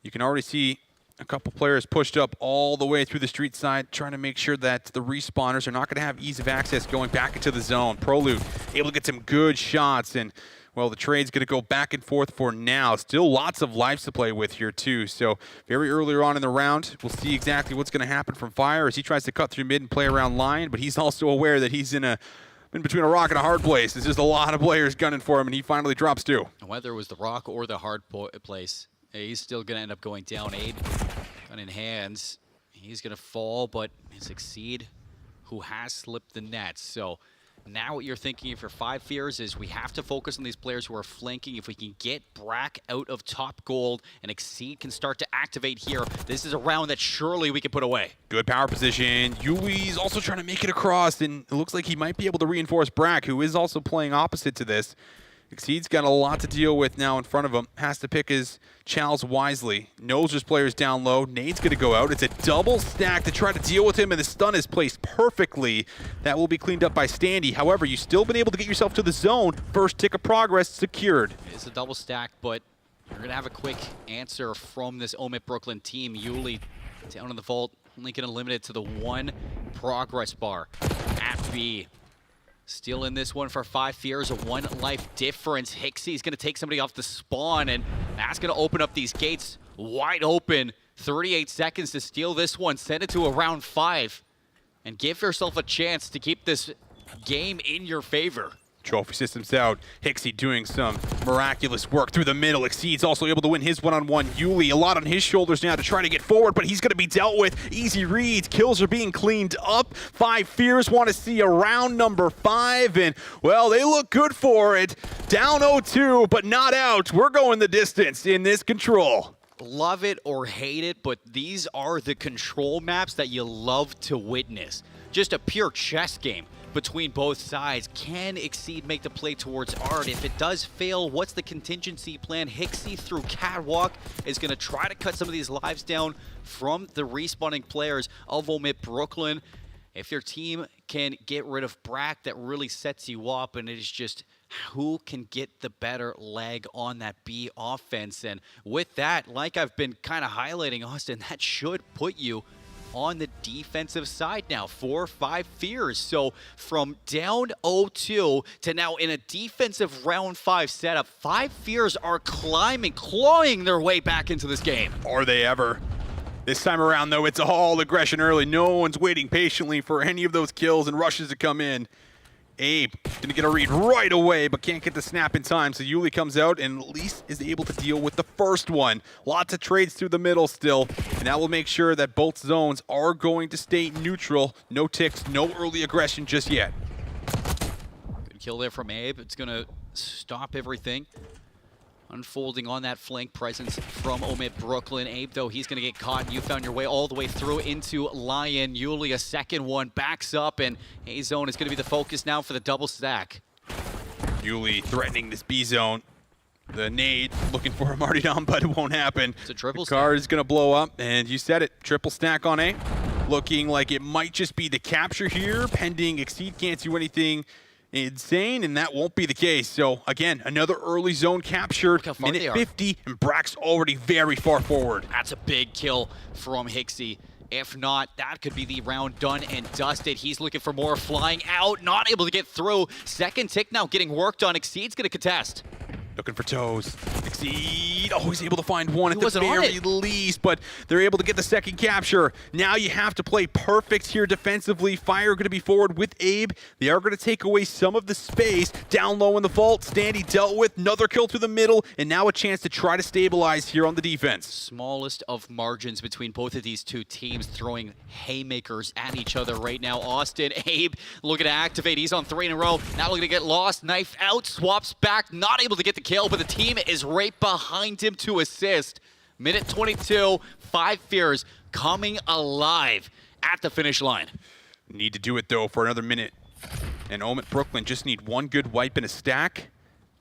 you can already see a couple players pushed up all the way through the street side, trying to make sure that the respawners are not going to have ease of access going back into the zone. Prolute able to get some good shots, and well, the trade's going to go back and forth for now. Still lots of lives to play with here, too. So very earlier on in the round, we'll see exactly what's going to happen from Fire as he tries to cut through mid and play around line. But he's also aware that he's in between a rock and a hard place. There's just a lot of players gunning for him, and he finally drops 2. Whether it was the rock or the hard place, he's still going to end up going down. Aid, gun in hands. He's going to fall, but Succeed, who has slipped the net. So now what you're thinking if you're 5 fears is we have to focus on these players who are flanking. If we can get Brack out of top gold and Exceed can start to activate here, this is a round that surely we can put away. Good power position. Yuli's also trying to make it across, and it looks like he might be able to reinforce Brack, who is also playing opposite to this. Exceed's got a lot to deal with now in front of him. Has to pick his chows wisely. Knows there's players down low. Nade's going to go out. It's a double stack to try to deal with him, and the stun is placed perfectly. That will be cleaned up by Standy. However, you've still been able to get yourself to the zone. First tick of progress secured. It's a double stack, but you're going to have a quick answer from this Omit Brooklyn team. Yuli down in the vault, only going to limit it to the 1 progress bar at B. Still in this one for 5 fears, a 1 life difference. Hixie's going to take somebody off the spawn, and that's going to open up these gates wide open. 38 seconds to steal this one, send it to a round 5, and give yourself a chance to keep this game in your favor. Trophy systems out. Hixie doing some miraculous work through the middle. Exceed's also able to win his one-on-one. Yuli, a lot on his shoulders now to try to get forward, but he's going to be dealt with. Easy reads. Kills are being cleaned up. 5 fears want to see a round number 5, and, well, they look good for it. Down 0-2, but not out. We're going the distance in this control. Love it or hate it, but these are the control maps that you love to witness. Just a pure chess game between both sides. Can Exceed make the play towards Art? If it does fail, what's the contingency plan? Hixie through Catwalk is going to try to cut some of these lives down from the respawning players of Omit Brooklyn. If your team can get rid of Brack, that really sets you up, and it is just who can get the better leg on that B offense. And with that, like I've been kind of highlighting, Austin, that should put you on the defensive side now, 4 or 5 fears. So from down 0-2 to now in a defensive round 5 setup, 5 fears are clawing their way back into this game. Are they ever? This time around, though, it's all aggression early. No one's waiting patiently for any of those kills and rushes to come in. Abe gonna get a read right away, but can't get the snap in time. So Yuli comes out and at least is able to deal with the first one. Lots of trades through the middle still, and that will make sure that both zones are going to stay neutral. No ticks, no early aggression just yet. Good kill there from Abe. It's gonna stop everything unfolding on that flank presence from Omit Brooklyn. Abe, though, he's going to get caught. You found your way all the way through into Lion. Yuli, a second one, backs up, and A-zone is going to be the focus now for the double stack. Yuli threatening this B-zone. The nade looking for a Martyrdom, but it won't happen. It's a triple stack. The car is going to blow up, and you said it, triple stack on A. Looking like it might just be the capture here, pending Exceed can't do anything insane, and that won't be the case. So, again, another early zone capture, minute 50, and Brack's already very far forward. That's a big kill from Hixie. If not, that could be the round done and dusted. He's looking for more, flying out, not able to get through. Second tick now getting worked on. Exceed's going to contest. Looking for toes. Exceed. Oh, he's able to find one at the wasn't on very it. least, but they're able to get the second capture. Now you have to play perfect here defensively. Fire going to be forward with Abe. They are going to take away some of the space. Down low in the vault, Standy dealt with. Another kill through the middle, and now a chance to try to stabilize here on the defense. Smallest of margins between both of these two teams, throwing haymakers at each other right now. Austin, Abe looking to activate. He's on 3 in a row. Now looking to get lost. Knife out, swaps back, not able to get the kill, but the team is right behind him to assist. Minute 22, 5 Fears coming alive at the finish line. Need to do it, though, for another minute. And Omit Brooklyn just need one good wipe and a stack,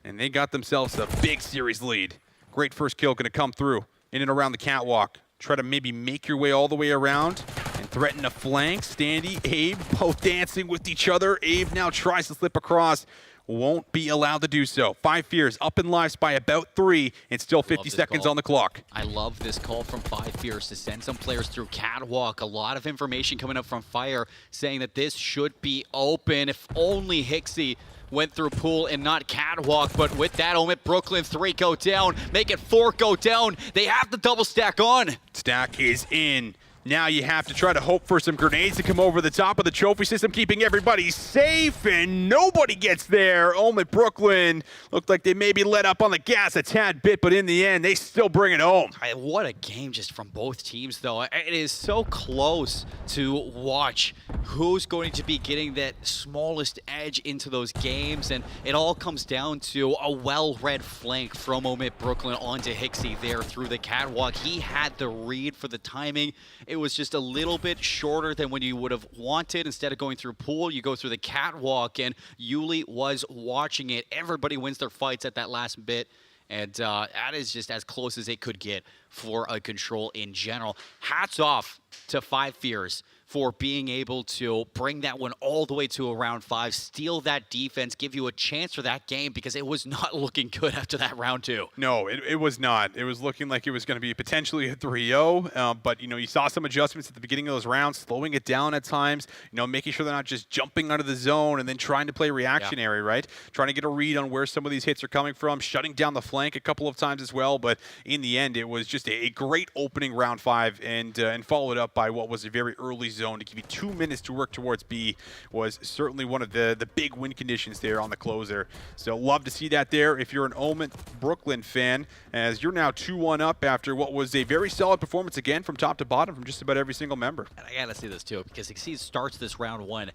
and they got themselves a big series lead. Great first kill going to come through in and around the catwalk. Try to maybe make your way all the way around and threaten a flank. Standy, Abe, both dancing with each other. Abe now tries to slip across. Won't be allowed to do so. 5 Fears up in lives by about 3, and still 50 seconds on the clock. I love this call from 5 Fears to send some players through catwalk. A lot of information coming up from Fire saying that this should be open. If only Hixie went through pool and not catwalk, but with that, Omit Brooklyn 3 go down, make it 4 go down. They have the double stack on. Stack is in. Now you have to try to hope for some grenades to come over the top of the trophy system, keeping everybody safe, and nobody gets there. Omit Brooklyn looked like they maybe let up on the gas a tad bit, but in the end, they still bring it home. What a game just from both teams, though. It is so close to watch who's going to be getting that smallest edge into those games, and it all comes down to a well-read flank from Omit Brooklyn onto Hixie there through the catwalk. He had the read for the timing. It was just a little bit shorter than when you would have wanted. Instead of going through pool, you go through the catwalk, and Yuli was watching it. Everybody wins their fights at that last bit, and that is just as close as it could get for a control in general. Hats off to 5 Fears for being able to bring that one all the way to a round 5, steal that defense, give you a chance for that game, because it was not looking good after that round 2. No, it was not. It was looking like it was going to be potentially a 3-0, but, you saw some adjustments at the beginning of those rounds, slowing it down at times, making sure they're not just jumping out of the zone and then trying to play reactionary, right? Trying to get a read on where some of these hits are coming from, shutting down the flank a couple of times as well, but in the end, it was just a great opening round 5, and followed up by what was a very early zone to give you 2 minutes to work towards B was certainly one of the big win conditions there on the closer. So love to see that there if you're an Omit Brooklyn fan, as you're now 2-1 up after what was a very solid performance again from top to bottom from just about every single member. And I gotta see this too, because Exceed starts this round 1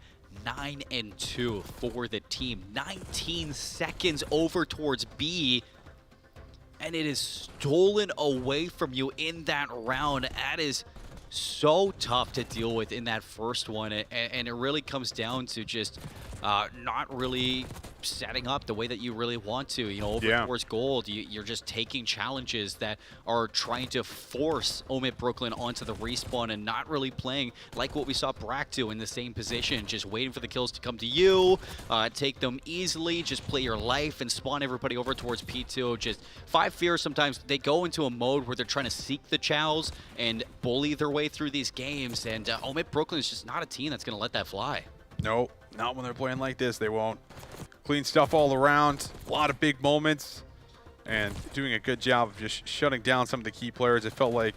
9-2 for the team. 19 seconds over towards B, and it is stolen away from you in that round. That is so tough to deal with in that first one, and it really comes down to just not really setting up the way that you really want to, over towards gold. You're just taking challenges that are trying to force Omit Brooklyn onto the respawn and not really playing like what we saw Brack do in the same position, just waiting for the kills to come to you, take them easily, just play your life and spawn everybody over towards P2. Just 5 Fears, sometimes they go into a mode where they're trying to seek the chows and bully their way through these games, and Omit Brooklyn is just not a team that's going to let that fly. No, not when they're playing like this. They won't. Clean stuff all around. A lot of big moments. And doing a good job of just shutting down some of the key players. It felt like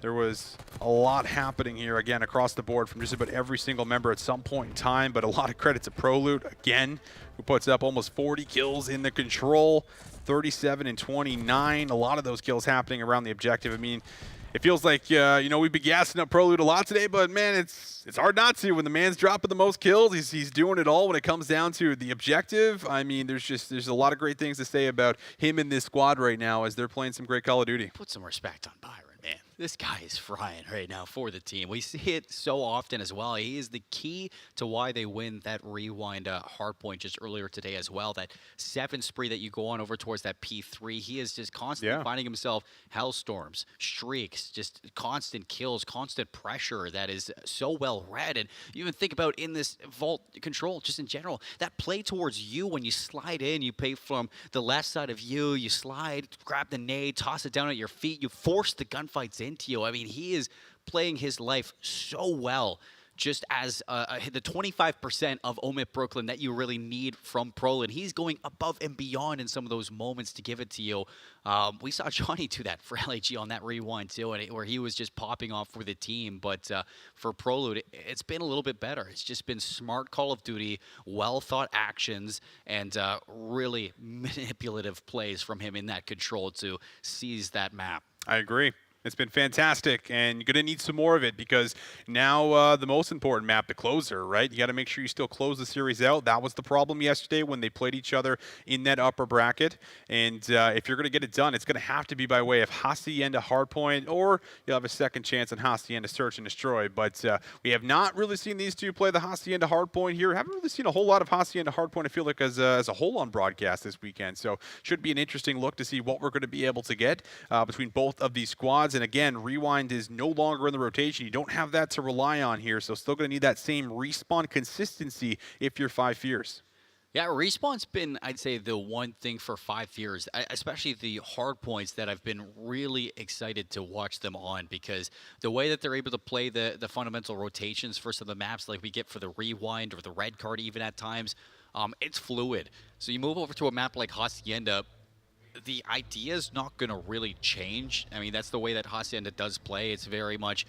there was a lot happening here, again, across the board from just about every single member at some point in time. But a lot of credit to ProLoot, again, who puts up almost 40 kills in the control. 37 and 29. A lot of those kills happening around the objective. I mean, it feels like, we've been gassing up ProLoot a lot today, but, man, it's hard not to. When the man's dropping the most kills, he's doing it all when it comes down to the objective. I mean, there's a lot of great things to say about him in this squad right now as they're playing some great Call of Duty. Put some respect on Byron, man. This guy is frying right now for the team. We see it so often as well. He is the key to why they win that rewind hardpoint just earlier today as well. That 7 spree that you go on over towards that P3, he is just constantly finding himself hellstorms, streaks, just constant kills, constant pressure that is so well read. And you even think about in this vault control, just in general, that play towards you when you slide in, you play from the left side of you, you slide, grab the nade, toss it down at your feet, you force the gunfights into you. I mean, he is playing his life so well, just as the 25% of Omit Brooklyn that you really need from Prolin. He's going above and beyond in some of those moments to give it to you. We saw Johnny do that for LAG on that rewind too, and where he was just popping off for the team. But for Prolude, it's been a little bit better. It's just been smart Call of Duty, well-thought actions, and really manipulative plays from him in that control to seize that map. I agree. It's been fantastic, and you're going to need some more of it because now the most important map, the closer, right? You got to make sure you still close the series out. That was the problem yesterday when they played each other in that upper bracket. And if you're going to get it done, it's going to have to be by way of Hacienda Hardpoint, or you'll have a second chance on Hacienda Search and Destroy. But we have not really seen these two play the Hacienda Hardpoint here. Haven't really seen a whole lot of Hacienda Hardpoint, I feel like, as a whole on broadcast this weekend. So should be an interesting look to see what we're going to be able to get between both of these squads. And again, Rewind is no longer in the rotation. You don't have that to rely on here, so still going to need that same respawn consistency if you're 5 Fears. Yeah, Respawn's been, I'd say, the one thing for 5 Fears, especially the hard points that I've been really excited to watch them on, because the way that they're able to play the fundamental rotations for some of the maps like we get for the Rewind or the red card even at times, it's fluid. So you move over to a map like Hacienda, the idea is not going to really change. I mean, that's the way that Hacienda does play. It's very much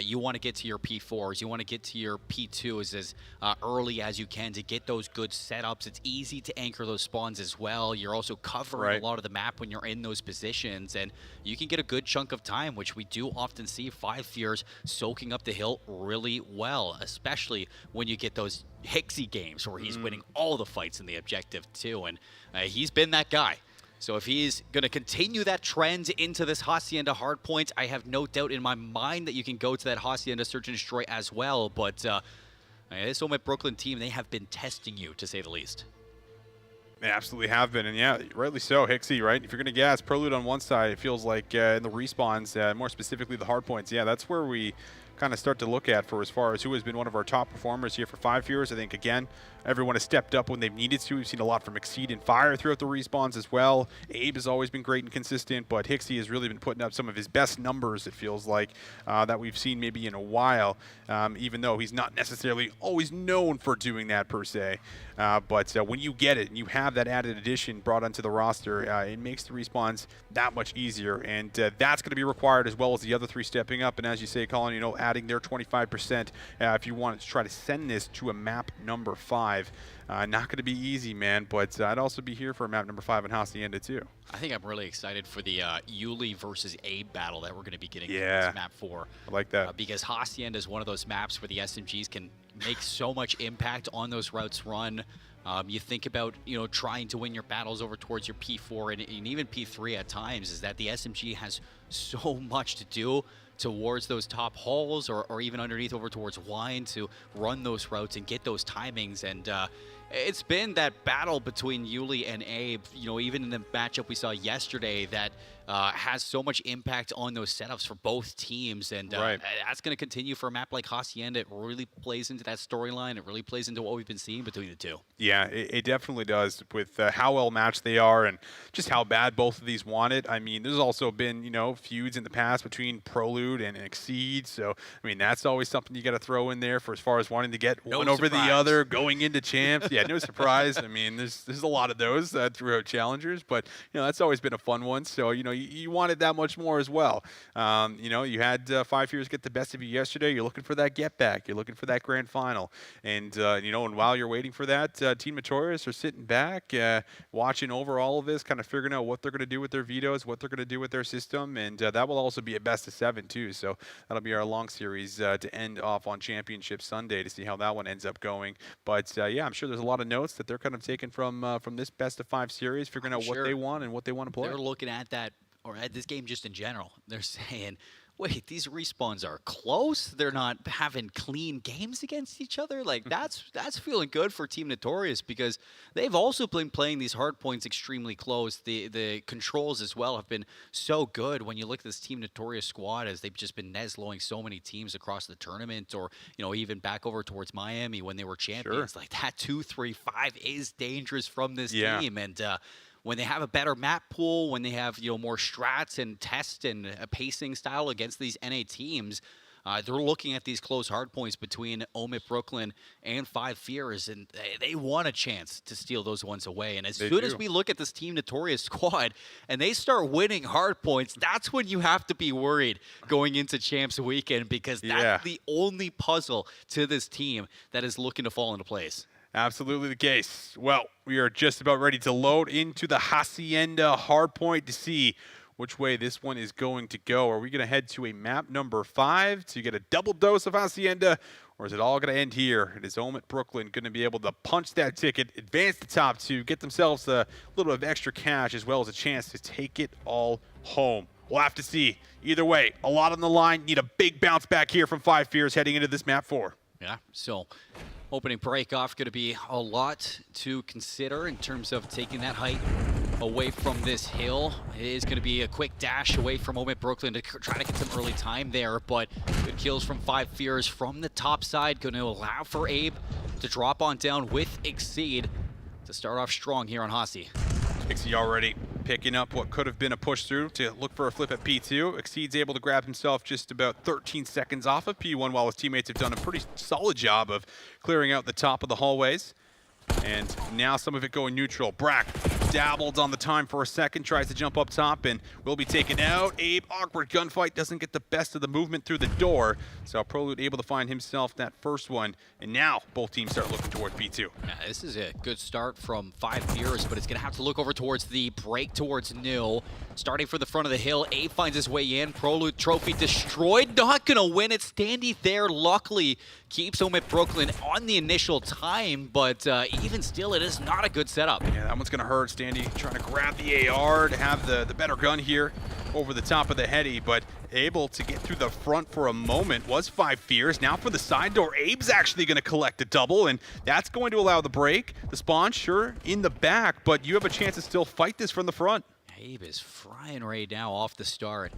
you want to get to your P4s, you want to get to your P2s as early as you can to get those good setups. It's easy to anchor those spawns as well. You're also covering a lot of the map when you're in those positions, and you can get a good chunk of time, which we do often see 5 Fears soaking up the hill really well, especially when you get those Hixie games where he's winning all the fights in the objective too, and he's been that guy. So if he's going to continue that trend into this Hacienda hardpoint, I have no doubt in my mind that you can go to that Hacienda Search and Destroy as well. But this Omit Brooklyn team, they have been testing you, to say the least. They absolutely have been, and yeah, rightly so. Hixie, right? If you're going to gas Prelude on one side, it feels like in the respawns, more specifically the hardpoints, yeah, that's where we kind of start to look at for as far as who has been one of our top performers here for 5 Years. I think, again, everyone has stepped up when they've needed to. We've seen a lot from Exceed and Fire throughout the respawns as well. Abe has always been great and consistent, but Hixie has really been putting up some of his best numbers, it feels like, that we've seen maybe in a while, even though he's not necessarily always known for doing that per se. But when you get it and you have that added addition brought onto the roster, it makes the respawns that much easier, and that's going to be required as well as the other 3 stepping up. And as you say, Colin, you know, adding their 25% if you want to try to send this to a map number 5. Not going to be easy, man, but I'd also be here for a map number 5 in Hacienda too. I think I'm really excited for the Yuli versus Abe battle that we're going to be getting for this map 4. I like that. Because Hacienda is one of those maps where the SMGs can make so much impact on those routes run. You think about, you know, trying to win your battles over towards your P4 and even P3 at times, is that the SMG has so much to do towards those top halls or even underneath over towards wine to run those routes and get those timings. And it's been that battle between Yuli and Abe, you know, even in the matchup we saw yesterday, that has so much impact on those setups for both teams. And that's going to continue for a map like Hacienda. It really plays into that storyline. It really plays into what we've been seeing between the two. Yeah, it definitely does, with how well matched they are and just how bad both of these want it. I mean, there's also been, you know, feuds in the past between Prelude and Exceed. So, I mean, that's always something you got to throw in there for as far as wanting to get one over the other going into champs. Yeah, no surprise. I mean, there's a lot of those throughout challengers, but, you know, that's always been a fun one. So, you know, you wanted that much more as well. You know, you had 5 Years get the best of you yesterday. You're looking for that get back. You're looking for that grand final. And, you know, and while you're waiting for that, Team Notorious are sitting back, watching over all of this, kind of figuring out what they're going to do with their vetoes, what they're going to do with their system. And that will also be a best of 7 too. So that'll be our long series to end off on Championship Sunday to see how that one ends up going. But yeah, I'm sure there's a lot of notes that they're kind of taking from this best of 5 series, figuring out what they want and what they want to play. They're looking at that, or at this game just in general. They're saying, wait, these respawns are close. They're not having clean games against each other. Like that's feeling good for Team Notorious because they've also been playing these hard points extremely close. The controls as well have been so good when you look at this Team Notorious squad as they've just been Nezloing so many teams across the tournament, or even back over towards Miami when they were champions. Like that 2-3-5 is dangerous from this team, and when they have a better map pool, when they have more strats and test and a pacing style against these NA teams, they're looking at these close hard points between Omit Brooklyn and Five Fears, and they want a chance to steal those ones away. And as soon as we look at this Team Notorious squad and they start winning hard points, that's when you have to be worried going into Champs Weekend, because that's the only puzzle to this team that is looking to fall into place. Absolutely the case. Well, we are just about ready to load into the Hacienda hardpoint to see which way this one is going to go. Are we going to head to a map number 5 to get a double dose of Hacienda, or is it all going to end here? It is Omit Brooklyn going to be able to punch that ticket, advance the top 2, get themselves a little bit of extra cash as well as a chance to take it all home. We'll have to see. Either way, a lot on the line. Need a big bounce back here from Five Fears heading into this map 4. Yeah, so opening break-off going to be a lot to consider in terms of taking that height away from this hill. It is going to be a quick dash away from Omit Brooklyn to try to get some early time there, but good kills from Five Fears from the top side. Going to allow for Abe to drop on down with Exceed to start off strong here on Hasi. Exceed already picking up what could have been a push through to look for a flip at P2. Exceed's able to grab himself just about 13 seconds off of P1 while his teammates have done a pretty solid job of clearing out the top of the hallways. And now some of it going neutral. Brack dabbled on the time for a second, tries to jump up top and will be taken out. Abe, awkward gunfight, doesn't get the best of the movement through the door. So Prolute able to find himself that first one. And now both teams start looking towards P2. Yeah, this is a good start from Five Fears, but it's going to have to look over towards the break towards Nil. Starting for the front of the hill, Abe finds his way in. Prolute trophy destroyed, not going to win it. Standy there luckily keeps Omit Brooklyn on the initial time, but even still, it is not a good setup. Yeah, that one's going to hurt. Standy trying to grab the AR to have the better gun here over the top of the heady, but able to get through the front for a moment was Five Fears. Now for the side door, Abe's actually going to collect a double, and that's going to allow the break. The spawn, sure, in the back, but you have a chance to still fight this from the front. Abe is frying right now off the start.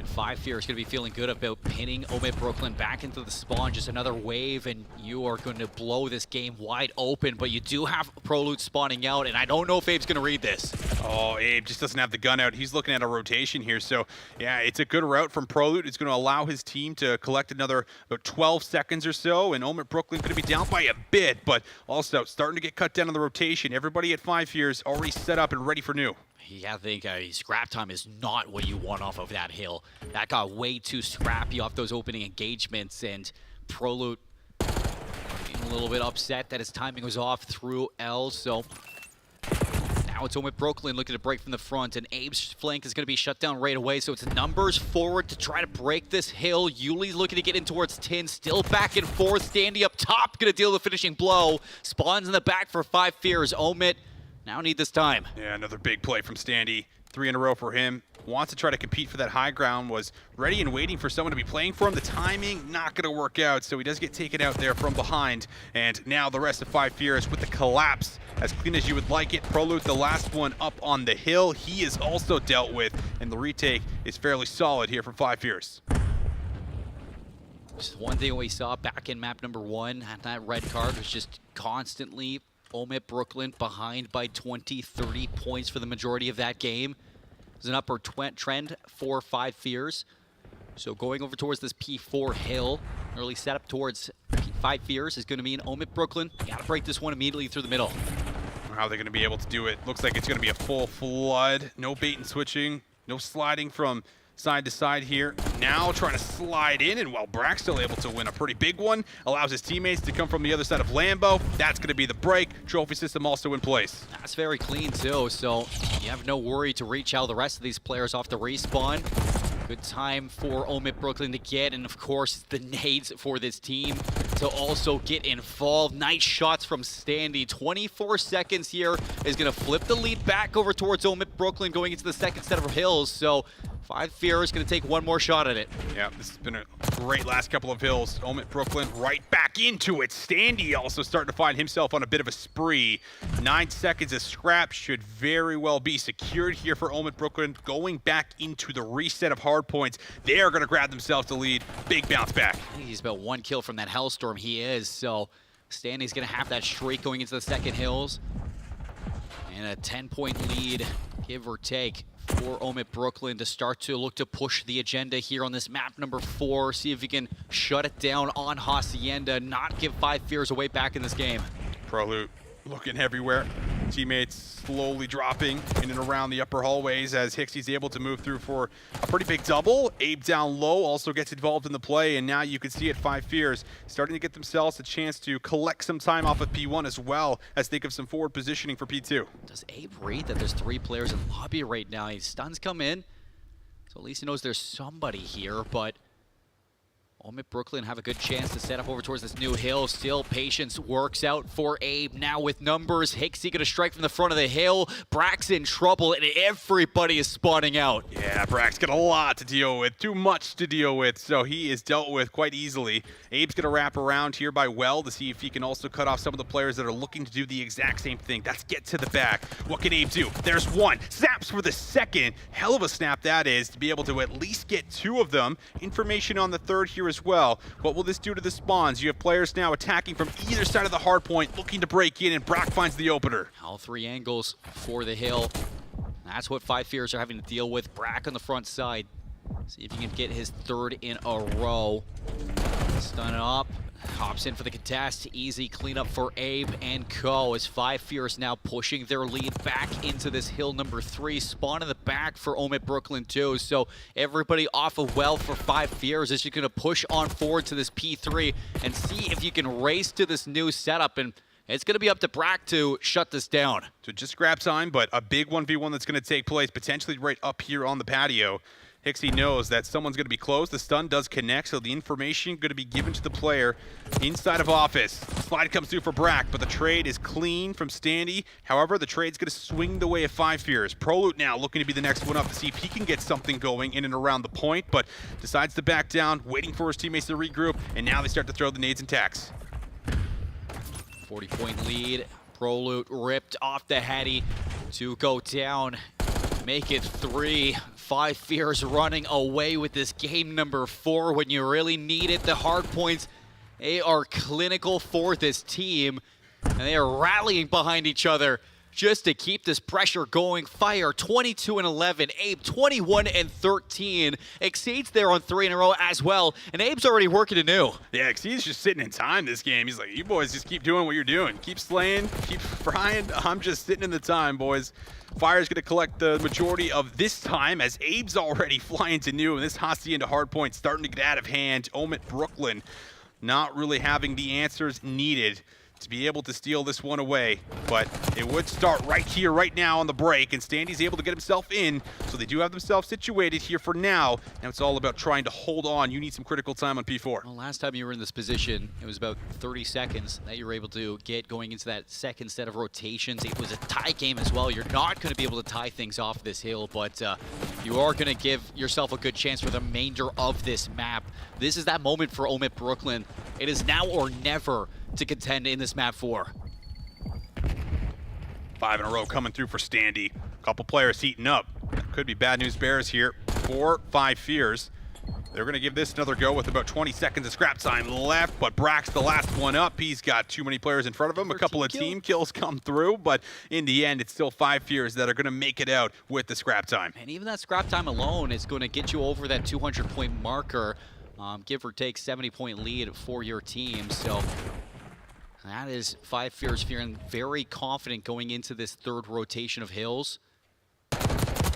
Five Fears going to be feeling good about pinning Omit Brooklyn back into the spawn. Just another wave, and you are going to blow this game wide open. But you do have Prolute spawning out, and I don't know if Abe's going to read this. Oh, Abe just doesn't have the gun out. He's looking at a rotation here. So, yeah, it's a good route from Prolute. It's going to allow his team to collect another about 12 seconds or so, and Omit Brooklyn going to be down by a bit, but also starting to get cut down on the rotation. Everybody at Five Fears already set up and ready for new. Yeah, I think scrap time is not what you want off of that hill. That got way too scrappy off those opening engagements, and Prolute being a little bit upset that his timing was off through L, so now it's Omit Brooklyn looking to break from the front, and Abe's flank is going to be shut down right away, so it's numbers forward to try to break this hill. Yuli's looking to get in towards Tin, still back and forth. Standy up top, going to deal the finishing blow. Spawns in the back for Five Fears. Omit now need this time. Yeah, another big play from Standy. 3 in a row for him. Wants to try to compete for that high ground, was ready and waiting for someone to be playing for him. The timing, not going to work out, so he does get taken out there from behind. And now the rest of Five Fears with the collapse, as clean as you would like it. Prolute, the last one up on the hill. He is also dealt with, and the retake is fairly solid here from Five Fears. Just one thing we saw back in map number 1 at that red card was just constantly Omit Brooklyn behind by 20, 30 points for the majority of that game. It was an upward trend for Five Fears. So going over towards this P4 hill, early setup towards Five Fears is going to mean Omit Brooklyn got to break this one immediately through the middle. How are they going to be able to do it? Looks like it's going to be a full flood. No bait and switching, no sliding from side to side here. Now trying to slide in, and while Brack's still able to win a pretty big one, allows his teammates to come from the other side of Lambo. That's going to be the break. Trophy system also in place. That's very clean too, so you have no worry to reach out the rest of these players off the respawn. Good time for Omit Brooklyn to get, and of course the nades for this team to also get involved. Nice shots from Standy. 24 seconds here is going to flip the lead back over towards Omit Brooklyn going into the second set of hills. So Five Fear is going to take one more shot at it. Yeah, this has been a great last couple of hills. Omit Brooklyn right back into it. Standy also starting to find himself on a bit of a spree. 9 seconds of scrap should very well be secured here for Omit Brooklyn. Going back into the reset of hard points. They are going to grab themselves the lead. Big bounce back. I think he's about 1 kill from that Hellstorm. He is, so Standy's going to have that streak going into the second hills. And a 10-point lead, give or take, for Omit Brooklyn to start to look to push the agenda here on this map number 4. See if he can shut it down on Hacienda, not give Five Fears away back in this game. Proloot looking everywhere. Teammates slowly dropping in and around the upper hallways as Hixie's able to move through for a pretty big double. Abe down low also gets involved in the play, and now you can see it, Five Fears starting to get themselves a chance to collect some time off of P1 as well as think of some forward positioning for P2. Does Abe read that there's 3 players in lobby right now? His stuns come in, so at least he knows there's somebody here, but Omit Brooklyn have a good chance to set up over towards this new hill. Still, patience works out for Abe. Now with numbers, Hixie gonna strike from the front of the hill. Brack's in trouble, and everybody is spawning out. Yeah, Brack's got a lot to deal with, too much to deal with, so he is dealt with quite easily. Abe's gonna wrap around here by well to see if he can also cut off some of the players that are looking to do the exact same thing. That's get to the back. What can Abe do? There's one. Snaps for the second. Hell of a snap that is, to be able to at least get 2 of them. Information on the third here as well. What will this do to the spawns? You have players now attacking from either side of the hard point, looking to break in, and Brack finds the opener. All 3 angles for the hill. That's what Five Fears are having to deal with. Brack on the front side. See if he can get his 3rd in a row. Stun it up. Hops in for the contest. Easy cleanup for Abe and co. As Five Fears now pushing their lead back into this hill number 3. Spawn in the back for Omit Brooklyn too. So everybody off of well for Five Fears is just going to push on forward to this P3 and see if you can race to this new setup. And it's going to be up to Brack to shut this down. So just grab time, but a big 1v1 that's going to take place potentially right up here on the patio. Hixie knows that someone's going to be close. The stun does connect, so the information going to be given to the player inside of office. Slide comes through for Brack, but the trade is clean from Standy. However, the trade's going to swing the way of Five Fears. Proloot now looking to be the next one up to see if he can get something going in and around the point, but decides to back down, waiting for his teammates to regroup, and now they start to throw the nades and tacks. 40-point lead. Proloot ripped off the heady to go down. Make it 3. Five Fears running away with this game number 4 when you really need it. The hard points, they are clinical for this team, and they are rallying behind each other just to keep this pressure going. Fire 22-11, Abe 21-13. Exceeds there on 3 in a row as well, and Abe's already working anew. Yeah, Exceed's just sitting in time this game. He's like, you boys just keep doing what you're doing. Keep slaying, keep frying. I'm just sitting in the time, boys. Fire's going to collect the majority of this time as Abe's already flying to new, and this Hacienda hardpoint starting to get out of hand. Omit Brooklyn not really having the answers needed to be able to steal this one away, but it would start right here, right now on the break, and Standy's able to get himself in, so they do have themselves situated here for now. Now it's all about trying to hold on. You need some critical time on P4. Well, last time you were in this position, it was about 30 seconds that you were able to get going into that second set of rotations. It was a tie game as well. You're not going to be able to tie things off this hill, but you are going to give yourself a good chance for the remainder of this map. This is that moment for Omit Brooklyn. It is now or never to contend in this map 4. 5 in a row coming through for Standy. A couple players heating up. Could be bad news bears here for Five Fears. They're going to give this another go with about 20 seconds of scrap time left, but Brack's the last one up. He's got too many players in front of him. A couple of team kills come through, but in the end, it's still Five Fears that are going to make it out with the scrap time. And even that scrap time alone is going to get you over that 200-point marker. Give or take 70-point lead for your team. So that is Five Fears feeling very confident going into this 3rd rotation of hills.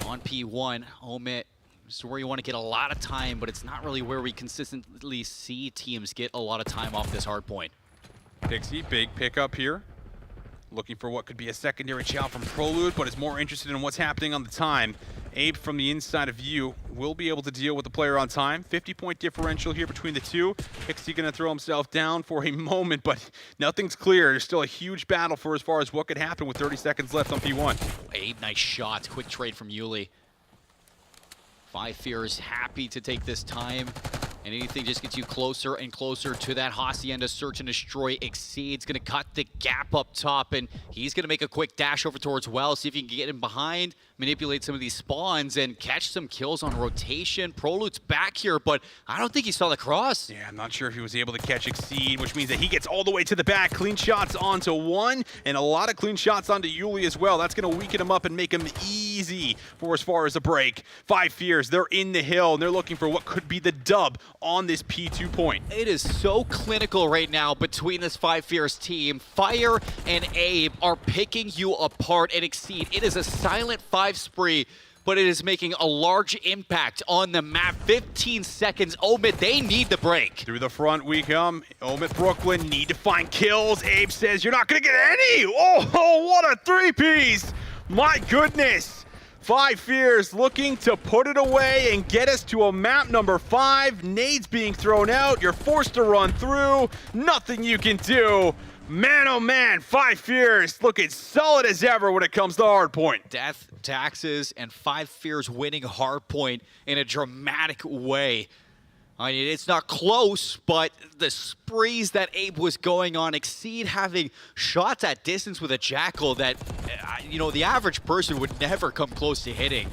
On P1, Omit, this is where you want to get a lot of time, but it's not really where we consistently see teams get a lot of time off this hard point. Pixie, big pickup here. Looking for what could be a secondary chow from Proloot, but is more interested in what's happening on the time. Abe from the inside of view will be able to deal with the player on time. 50-point differential here between the two. Pixie going to throw himself down for a moment, but nothing's clear. There's still a huge battle for as far as what could happen with 30 seconds left on P1. Abe, nice shots. Quick trade from Yuli. Five Fears happy to take this time. And anything just gets you closer and closer to that Hacienda search and destroy. Exceed's going to cut the gap up top, and he's going to make a quick dash over towards Well, see if you can get him behind, manipulate some of these spawns, and catch some kills on rotation. Prolute's back here, but I don't think he saw the cross. Yeah, I'm not sure if he was able to catch Exceed, which means that he gets all the way to the back. Clean shots onto one, and a lot of clean shots onto Yuli as well. That's going to weaken him up and make him easy for as far as a break. Five Fears, they're in the hill, and they're looking for what could be the dub on this P2 point. It is so clinical right now between this Five Fears team. Fire and Abe are picking you apart and Exceed. It is a silent 5 spree, but it is making a large impact on the map. 15 seconds. Omid, they need the break. Through the front we come. Omid Brooklyn need to find kills. Abe says, you're not going to get any. Oh, what a three-piece. My goodness. Five Fears looking to put it away and get us to a map number 5. Nades being thrown out. You're forced to run through. Nothing you can do. Man, oh man, Five Fears looking solid as ever when it comes to hardpoint. Death, taxes, and Five Fears winning hardpoint in a dramatic way. I mean, it's not close, but the sprees that Abe was going on, Exceed having shots at distance with a Jackal that, you know, the average person would never come close to hitting.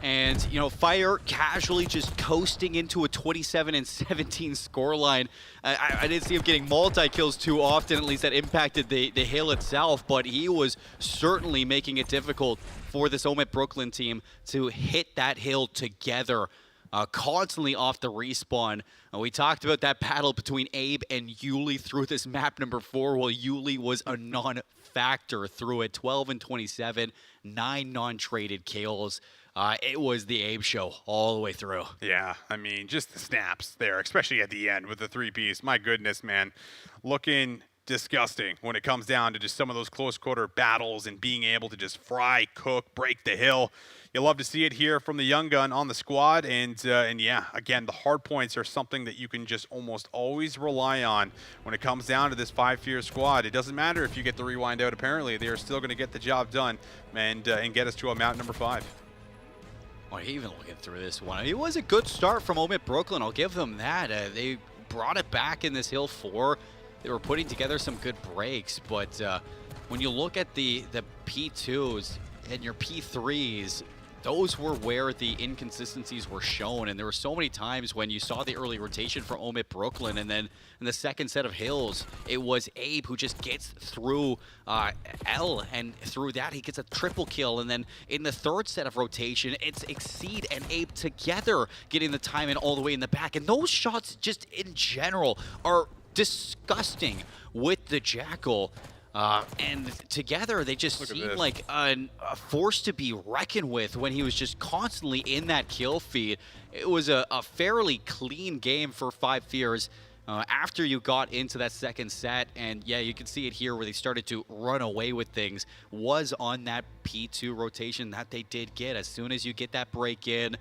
And, you know, Fire casually just coasting into a 27-17 scoreline. I didn't see him getting multi-kills too often, at least that impacted the hill itself, but he was certainly making it difficult for this Omid Brooklyn team to hit that hill together. Constantly off the respawn. We talked about that battle between Abe and Yuli through this map number 4, while Yuli was a non-factor through it. 12 and 27, 9 non-traded kills. It was the Abe show all the way through. Yeah, I mean, just the snaps there, especially at the end with the three-piece. My goodness, man. Looking disgusting when it comes down to just some of those close-quarter battles and being able to just fry, cook, break the hill. You'll love to see it here from the young gun on the squad, and yeah, again, the hard points are something that you can just almost always rely on when it comes down to this Five Fears squad. It doesn't matter if you get the rewind out. Apparently, they are still going to get the job done and get us to a map number 5. Well, even looking through this one, it was a good start from Omid Brooklyn. I'll give them that. They brought it back in this hill 4. They were putting together some good breaks, but when you look at the P2s and your P3s, those were where the inconsistencies were shown, and there were so many times when you saw the early rotation for Omid Brooklyn, and then in the second set of hills, it was Abe who just gets through L, and through that he gets a triple kill, and then in the third set of rotation, it's Exceed and Abe together getting the time in all the way in the back, and those shots just in general are disgusting with the Jackal. And together, they just seem like a force to be reckoned with when he was just constantly in that kill feed. It was a fairly clean game for Five Fears after you got into that second set. And yeah, you can see it here where they started to run away with things, was on that P2 rotation that they did get. As soon as you get that break in,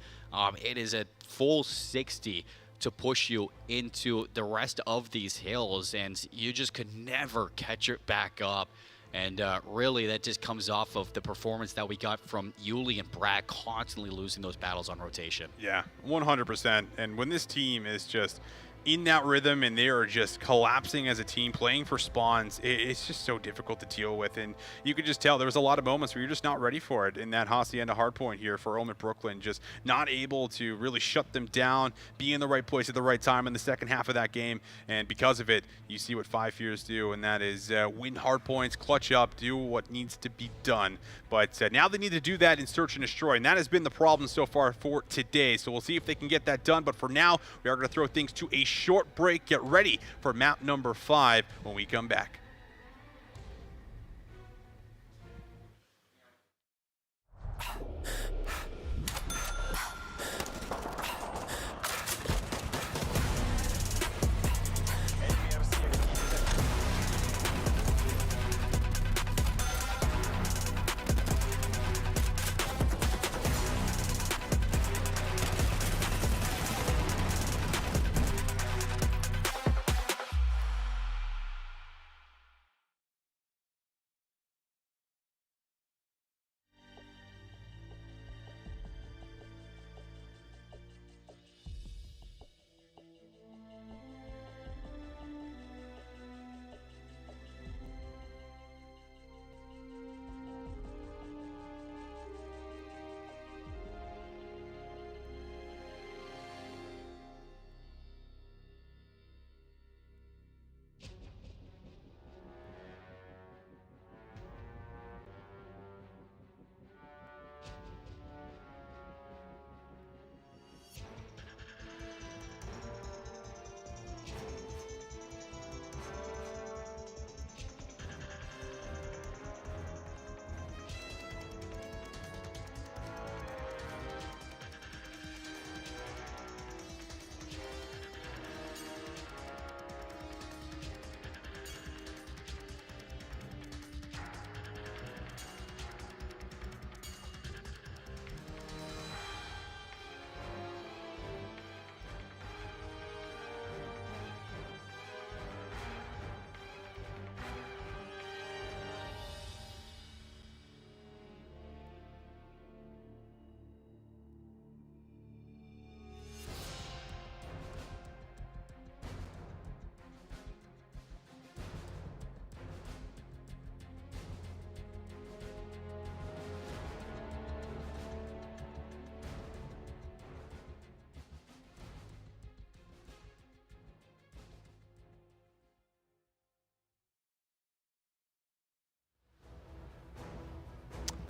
it is a full 60 to push you into the rest of these hills, and you just could never catch it back up. And really, that just comes off of the performance that we got from Yuli and Brad constantly losing those battles on rotation. Yeah, 100%. And when this team is just in that rhythm and they are just collapsing as a team, playing for spawns, it's just so difficult to deal with. And you could just tell there was a lot of moments where you're just not ready for it in that Hacienda hardpoint here for Omid Brooklyn, just not able to really shut them down, be in the right place at the right time in the second half of that game. And because of it, you see what Five Fears do, and that is win hardpoints, clutch up, do what needs to be done. But now they need to do that in search and destroy, and that has been the problem so far for today. So we'll see if they can get that done. But for now, we are going to throw things to a short break. Get ready for map number 5 when we come back.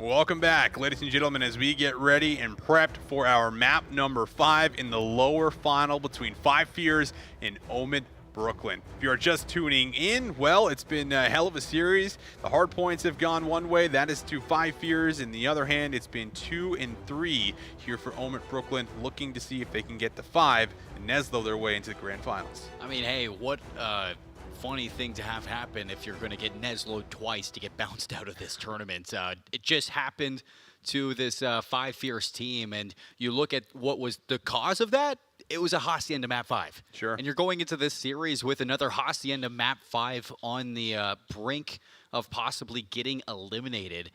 Welcome back, ladies and gentlemen, as we get ready and prepped for our map number 5 in the lower final between Five Fears and Omid Brooklyn. If you are just tuning in, well, it's been a hell of a series. The hard points have gone one way, that is to Five Fears. In the other hand, it's been 2 and 3 here for Omid Brooklyn, looking to see if they can get to 5 and Neslo their way into the grand finals. I mean, hey, what funny thing to have happen if you're going to get Neslo twice to get bounced out of this tournament. It just happened to this Five Fierce team, and you look at what was the cause of that, it was a Hacienda Map 5. Sure. And you're going into this series with another Hacienda Map 5 on the brink of possibly getting eliminated.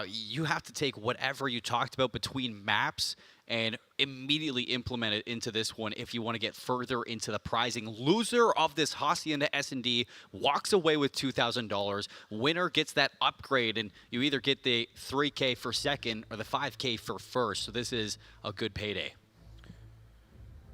You have to take whatever you talked about between maps and immediately implement it into this one if you want to get further into the prizing. Loser of this Hacienda S&D walks away with $2,000. Winner gets that upgrade, and you either get the 3K for second or the 5K for first. So this is a good payday.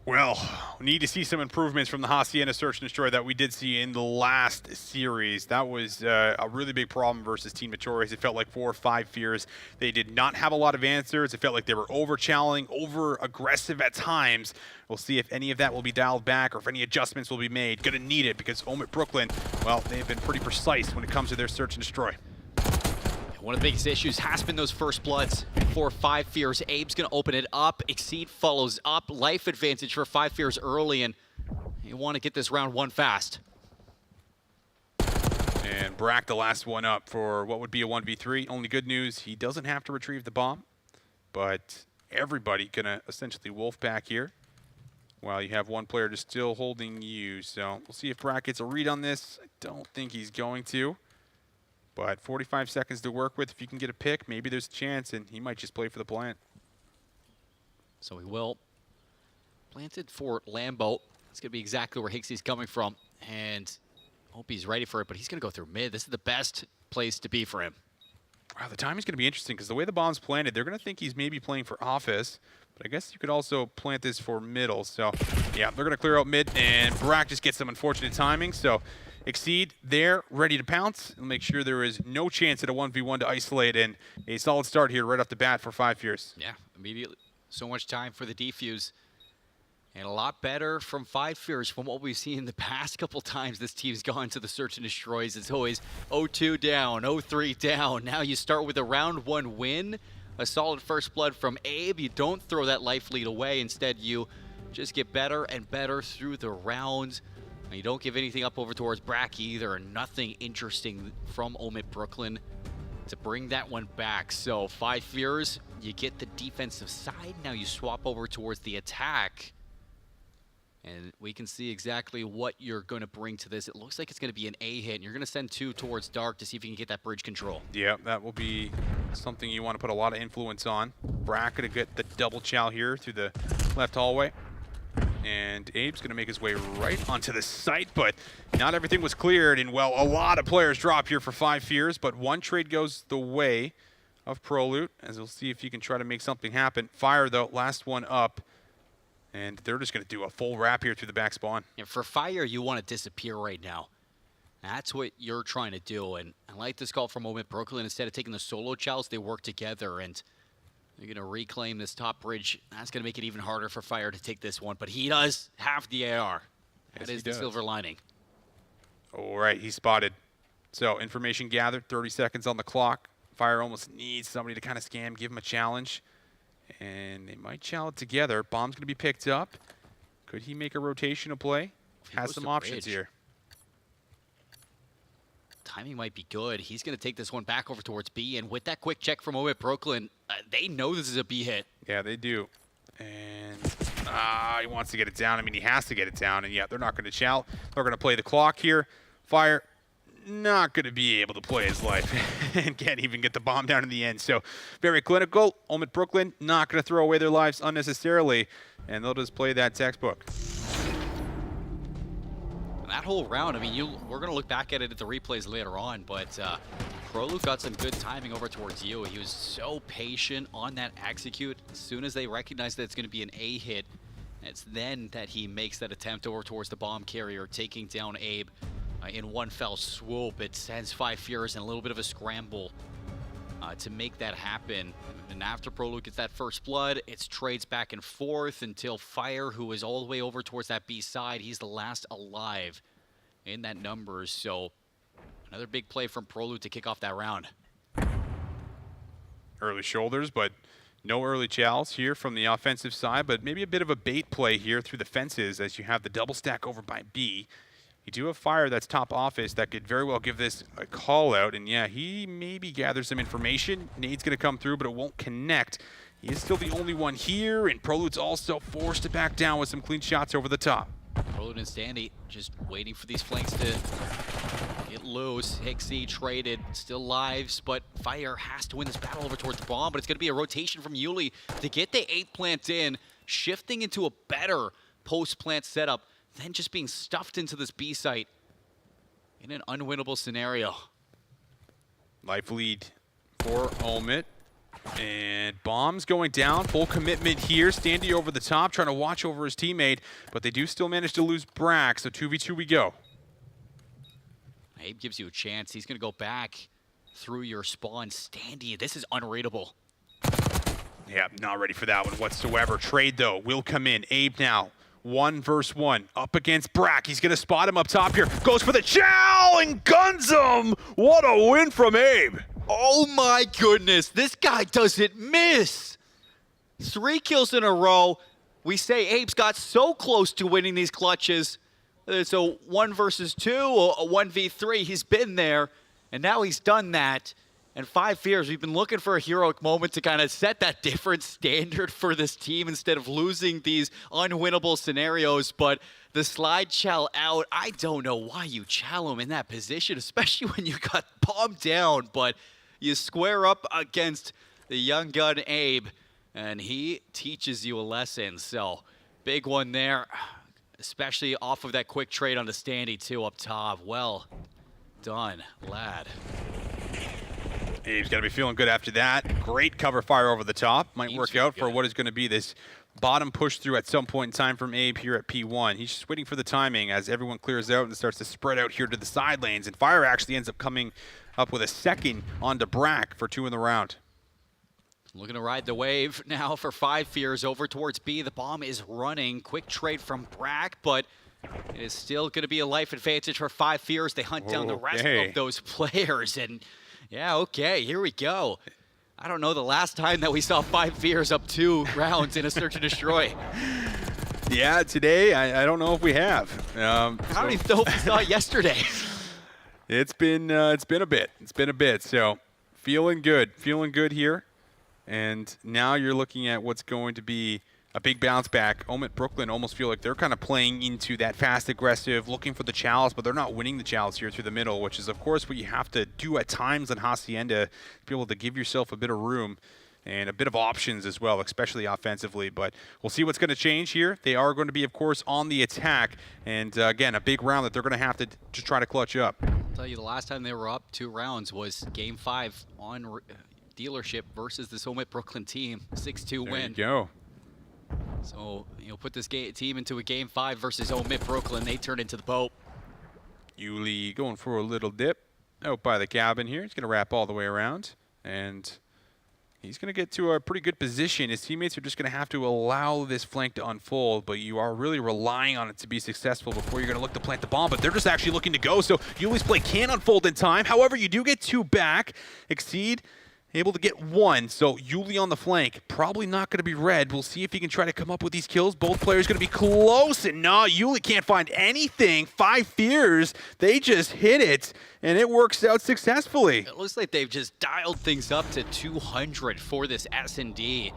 Well, we need to see some improvements from the Hacienda Search and Destroy that we did see in the last series. That was a really big problem versus Team Notorious. It felt like 4 or 5 Fears. They did not have a lot of answers. It felt like they were over-challenging, over-aggressive at times. We'll see if any of that will be dialed back or if any adjustments will be made. Gonna need it because Omid Brooklyn, well, they've been pretty precise when it comes to their Search and Destroy. One of the biggest issues has been those first bloods for Five Fears. Abe's going to open it up. Exceed follows up. Life advantage for Five Fears early, and you want to get this round 1 fast. And Brack, the last one up for what would be a 1v3. Only good news, he doesn't have to retrieve the bomb, but everybody going to essentially wolf back here while you have one player just still holding you. So we'll see if Brack gets a read on this. I don't think he's going to. But 45 seconds to work with. If you can get a pick, maybe there's a chance, and he might just play for the plant. So he will. Planted for Lambo. It's going to be exactly where Hicksy's coming from. And hope he's ready for it, but he's going to go through mid. This is the best place to be for him. Wow, the timing's going to be interesting because the way the bomb's planted, they're going to think he's maybe playing for office. But I guess you could also plant this for middle. So, yeah, they're going to clear out mid, and Brack just gets some unfortunate timing. So, Exceed there, ready to pounce, and make sure there is no chance at a 1v1 to isolate, and a solid start here right off the bat for Five Fears. Yeah, immediately. So much time for the defuse. And a lot better from Five Fears from what we've seen the past couple times this team's gone to the Search and Destroys. It's always 0-2 down, 0-3 down. Now you start with a round 1 win, a solid first blood from Abe. You don't throw that life lead away. Instead, you just get better and better through the rounds. And you don't give anything up over towards Brack either. Nothing interesting from Omid Brooklyn to bring that one back. So Five Fears, you get the defensive side. Now you swap over towards the attack. And we can see exactly what you're going to bring to this. It looks like it's going to be an A hit. And you're going to send 2 towards Dark to see if you can get that bridge control. Yeah, that will be something you want to put a lot of influence on. Brack going to get the double chow here through the left hallway. And Abe's going to make his way right onto the site, but not everything was cleared. And, well, a lot of players drop here for Five Fears, but one trade goes the way of ProLoot, as we'll see if he can try to make something happen. Fire, though, last one up. And they're just going to do a full wrap here through the back spawn. And for Fire, you want to disappear right now. That's what you're trying to do. And I like this call from Omid Brooklyn. Instead of taking the solo chows, they work together. And they're going to reclaim this top bridge. That's going to make it even harder for Fire to take this one. But he does have the AR. That is the silver lining. All right, he's spotted. So information gathered, 30 seconds on the clock. Fire almost needs somebody to kind of scam, give him a challenge. And they might chow it together. Bomb's going to be picked up. Could he make a rotational play? Has some options here. Timing might be good. He's going to take this one back over towards B. And with that quick check from Omid Brooklyn, they know this is a B hit. Yeah, they do. And he wants to get it down. I mean, he has to get it down. And, yeah, they're not going to chow. They're going to play the clock here. Fire not going to be able to play his life and can't even get the bomb down in the end. So very clinical. Omid Brooklyn not going to throw away their lives unnecessarily, and they'll just play that textbook. That whole round, I mean, we're going to look back at it at the replays later on, but ProLoot got some good timing over towards you. He was so patient on that execute. As soon as they recognized that it's going to be an A hit, it's then that he makes that attempt over towards the bomb carrier, taking down Abe. In one fell swoop. It sends Five Fears in a little bit of a scramble. to make that happen. And after Prolute gets that first blood, it's trades back and forth until Fire, who is all the way over towards that B side, he's the last alive in that numbers. So another big play from Prolute to kick off that round. Early shoulders, but no early chows here from the offensive side, but maybe a bit of a bait play here through the fences as you have the double stack over by B. You do have Fire that's top office that could very well give this a call out, and yeah, he maybe gathers some information. Nade's going to come through, but it won't connect. He is still the only one here, and Prolute's also forced to back down with some clean shots over the top. Prolute and Standy just waiting for these flanks to get loose. Hixie traded, still lives, but Fire has to win this battle over towards the bomb, but it's going to be a rotation from Yuli to get the 8 plant in, shifting into a better post-plant setup than just being stuffed into this B site in an unwinnable scenario. Life lead for Omit. And bombs going down, full commitment here. Standy over the top, trying to watch over his teammate, but they do still manage to lose Brack, so 2v2 we go. Abe gives you a chance. He's going to go back through your spawn. Standy, this is unreadable. Yeah, not ready for that one whatsoever. Trade, though, will come in. Abe now, 1 versus 1, up against Brack. He's going to spot him up top here. Goes for the chow and guns him! What a win from Abe! Oh my goodness, this guy doesn't miss. 3 kills in a row. We say Abe's got so close to winning these clutches. It's a 1 versus 2, or a 1v3. He's been there, and now he's done that. And 5 fears, we've been looking for a heroic moment to kind of set that different standard for this team instead of losing these unwinnable scenarios. But the slide chow out, I don't know why you chow him in that position, especially when you got bombed down. But you square up against the young gun Abe, and he teaches you a lesson. So big one there, especially off of that quick trade on the Standy too up top. Well done, lad. Abe's got to be feeling good after that. Great cover fire over the top. Might work out for what is going to be this bottom push through at some point in time from Abe here at P1. He's just waiting for the timing as everyone clears out and starts to spread out here to the side lanes. And Fire actually ends up coming up with a second onto Brack for 2 in the round. Looking to ride the wave now for 5 fears over towards B. The bomb is running. Quick trade from Brack, but it is still going to be a life advantage for 5 fears. They hunt down the rest of those players. And yeah, okay, here we go. I don't know the last time that we saw 5 fears up 2 rounds in a search and destroy. Yeah, today, I don't know if we have. I don't even know if we saw it yesterday. It's been a bit. It's been a bit. So feeling good here. And now you're looking at what's going to be a big bounce back. Omit Brooklyn almost feel like they're kind of playing into that fast, aggressive, looking for the chalice, but they're not winning the chalice here through the middle, which is, of course, what you have to do at times in Hacienda to be able to give yourself a bit of room and a bit of options as well, especially offensively. But we'll see what's going to change here. They are going to be, of course, on the attack. And, again, a big round that they're going to have to just try to clutch up. I'll tell you, the last time they were up 2 rounds was Game 5 on Dealership versus this Omit Brooklyn team. 6-2 win. There you go. So, put this team into a Game 5 versus Omit Brooklyn. They turn into the boat. Yuli going for a little dip out by the cabin here. He's going to wrap all the way around. And he's going to get to a pretty good position. His teammates are just going to have to allow this flank to unfold, but you are really relying on it to be successful before you're going to look to plant the bomb. But they're just actually looking to go, so Yuli's play can unfold in time. However, you do get 2 back. Exceed able to get 1, so Yuli on the flank, probably not going to be red. We'll see if he can try to come up with these kills. Both players going to be close, and no, Yuli can't find anything. 5 fears, they just hit it, and it works out successfully. It looks like they've just dialed things up to 200 for this S&D.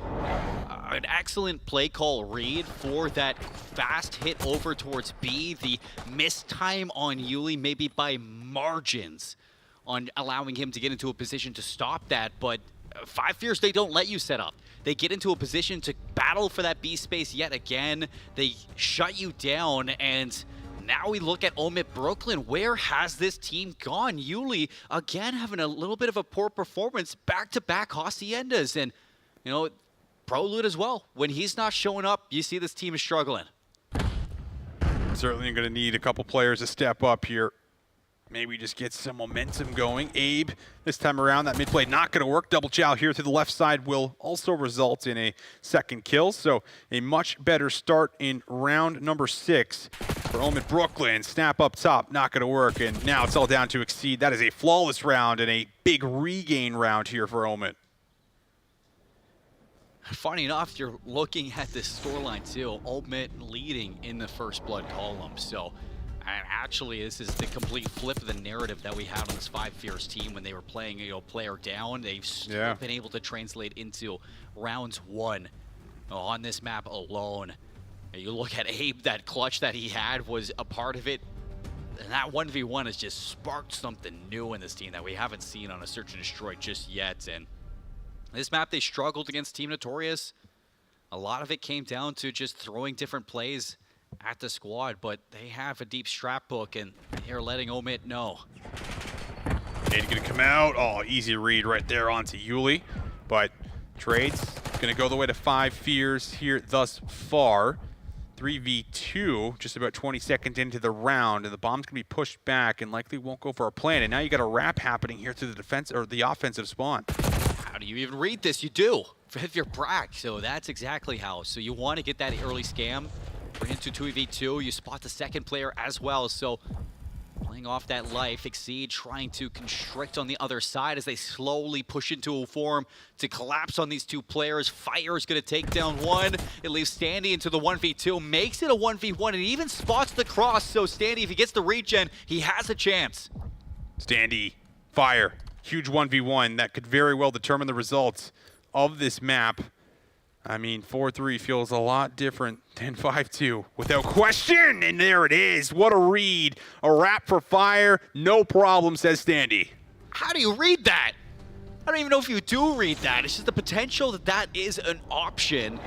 An excellent play call read for that fast hit over towards B. The missed time on Yuli, maybe by margins, on allowing him to get into a position to stop that, but 5 fears, they don't let you set up. They get into a position to battle for that B space yet again. They shut you down, and now we look at Omit Brooklyn. Where has this team gone? Yuli, again, having a little bit of a poor performance, back-to-back Haciendas, and, Prolute as well. When he's not showing up, you see this team is struggling. Certainly going to need a couple players to step up here. maybe just get some momentum going. Abe, this time around, that mid play not going to work. Double chow here through the left side will also result in a second kill. So a much better start in round number 6 for Omid Brooklyn. Snap up top, not going to work. And now it's all down to Exceed. That is a flawless round and a big regain round here for Omid. Funny enough, you're looking at this scoreline too. Omid leading in the first blood column. So actually, this is the complete flip of the narrative that we had on this 5 Fierce team when they were playing, player down. They've still been able to translate into rounds 1 on this map alone. You look at Abe, that clutch that he had was a part of it. And that 1v1 has just sparked something new in this team that we haven't seen on a Search and Destroy just yet. And this map, they struggled against Team Notorious. A lot of it came down to just throwing different plays at the squad, but they have a deep strap book, and they're letting Omid know. He's gonna come out. Oh, easy read right there onto Yuli. But Trades gonna go the way to 5 Fears here thus far. 3v2, just about 20 seconds into the round, and the bomb's gonna be pushed back and likely won't go for our plan. And now you got a wrap happening here through the defense or the offensive spawn. How do you even read this? You do, if you're Brack. So that's exactly how. So you want to get that early scam. Bring it to 2v2, you spot the second player as well, so playing off that life, Exceed trying to constrict on the other side as they slowly push into a form to collapse on these 2 players. Fire's gonna take down one, it leaves Standy into the 1v2, makes it a 1v1, and even spots the cross, so Standy, if he gets the regen, he has a chance. Standy, Fire, huge 1v1 that could very well determine the results of this map. I mean, 4-3 feels a lot different than 5-2, without question. And there it is. What a read. A wrap for Fire. No problem, says Standy. How do you read that? I don't even know if you do read that. It's just the potential that that is an option.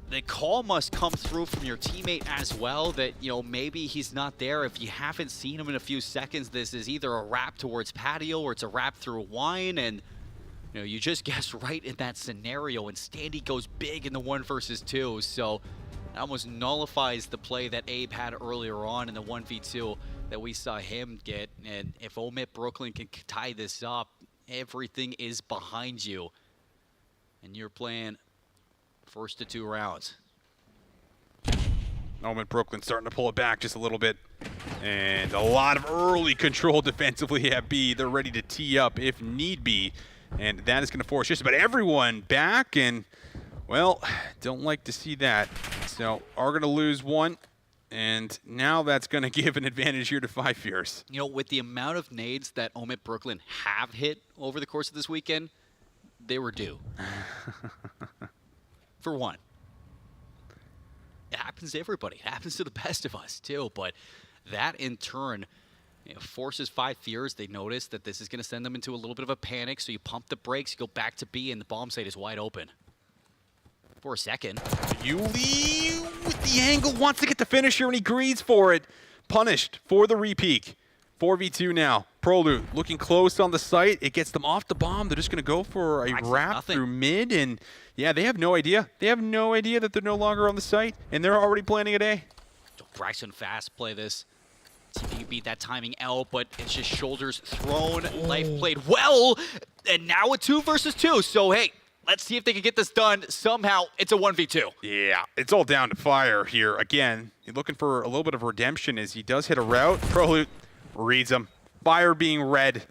The call must come through from your teammate as well, that, maybe he's not there. If you haven't seen him in a few seconds, this is either a wrap towards patio or it's a wrap through wine, and you just guessed right in that scenario, and Standy goes big in the 1 versus 2, so that almost nullifies the play that Abe had earlier on in the 1v2 that we saw him get. And if Omid Brooklyn can tie this up, everything is behind you, and you're playing first to 2 rounds. Omid Brooklyn starting to pull it back just a little bit. And a lot of early control defensively at B. They're ready to tee up if need be. And that is going to force just about everyone back, and, well, don't like to see that. So, are going to lose 1, and now that's going to give an advantage here to 5 Fierce. With the amount of nades that Omid Brooklyn have hit over the course of this weekend, they were due. For one. It happens to everybody. It happens to the best of us, too, but that, in turn, forces 5 Fears. They notice that this is going to send them into a little bit of a panic, so you pump the brakes, you go back to B, and the bomb site is wide open. For a second. Yuli with the angle, wants to get the finisher, and he greeds for it. Punished for the repeak. 4v2 now. Prolute looking close on the site. It gets them off the bomb. They're just going to go for a wrap through mid, and yeah, they have no idea. They have no idea that they're no longer on the site, and they're already planning a day. Bryson fast play this. See if he can beat that timing L, but it's just shoulders thrown. Life played well, and now a 2 versus 2. So, hey, let's see if they can get this done. Somehow, it's a 1v2. Yeah, it's all down to Fire here. Again, you're looking for a little bit of redemption as he does hit a route. Prolute reads him. Fire being red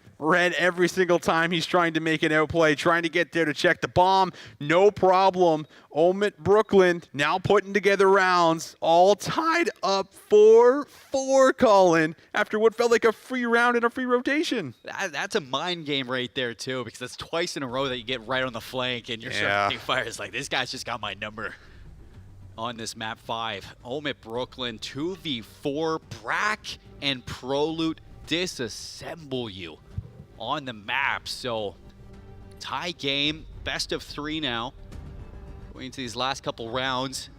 every single time he's trying to make an outplay, trying to get there to check the bomb. No problem. Omid Brooklyn now putting together rounds, all tied up 4-4, Colin, after what felt like a free round and a free rotation. That's a mind game right there, too, because that's twice in a row that you get right on the flank, and you're starting to Fire. It's like, this guy's just got my number on this map 5. Omid Brooklyn, 2v4, Brack and Prolute disassemble you on the map. So tie game, best of 3 now going into these last couple rounds.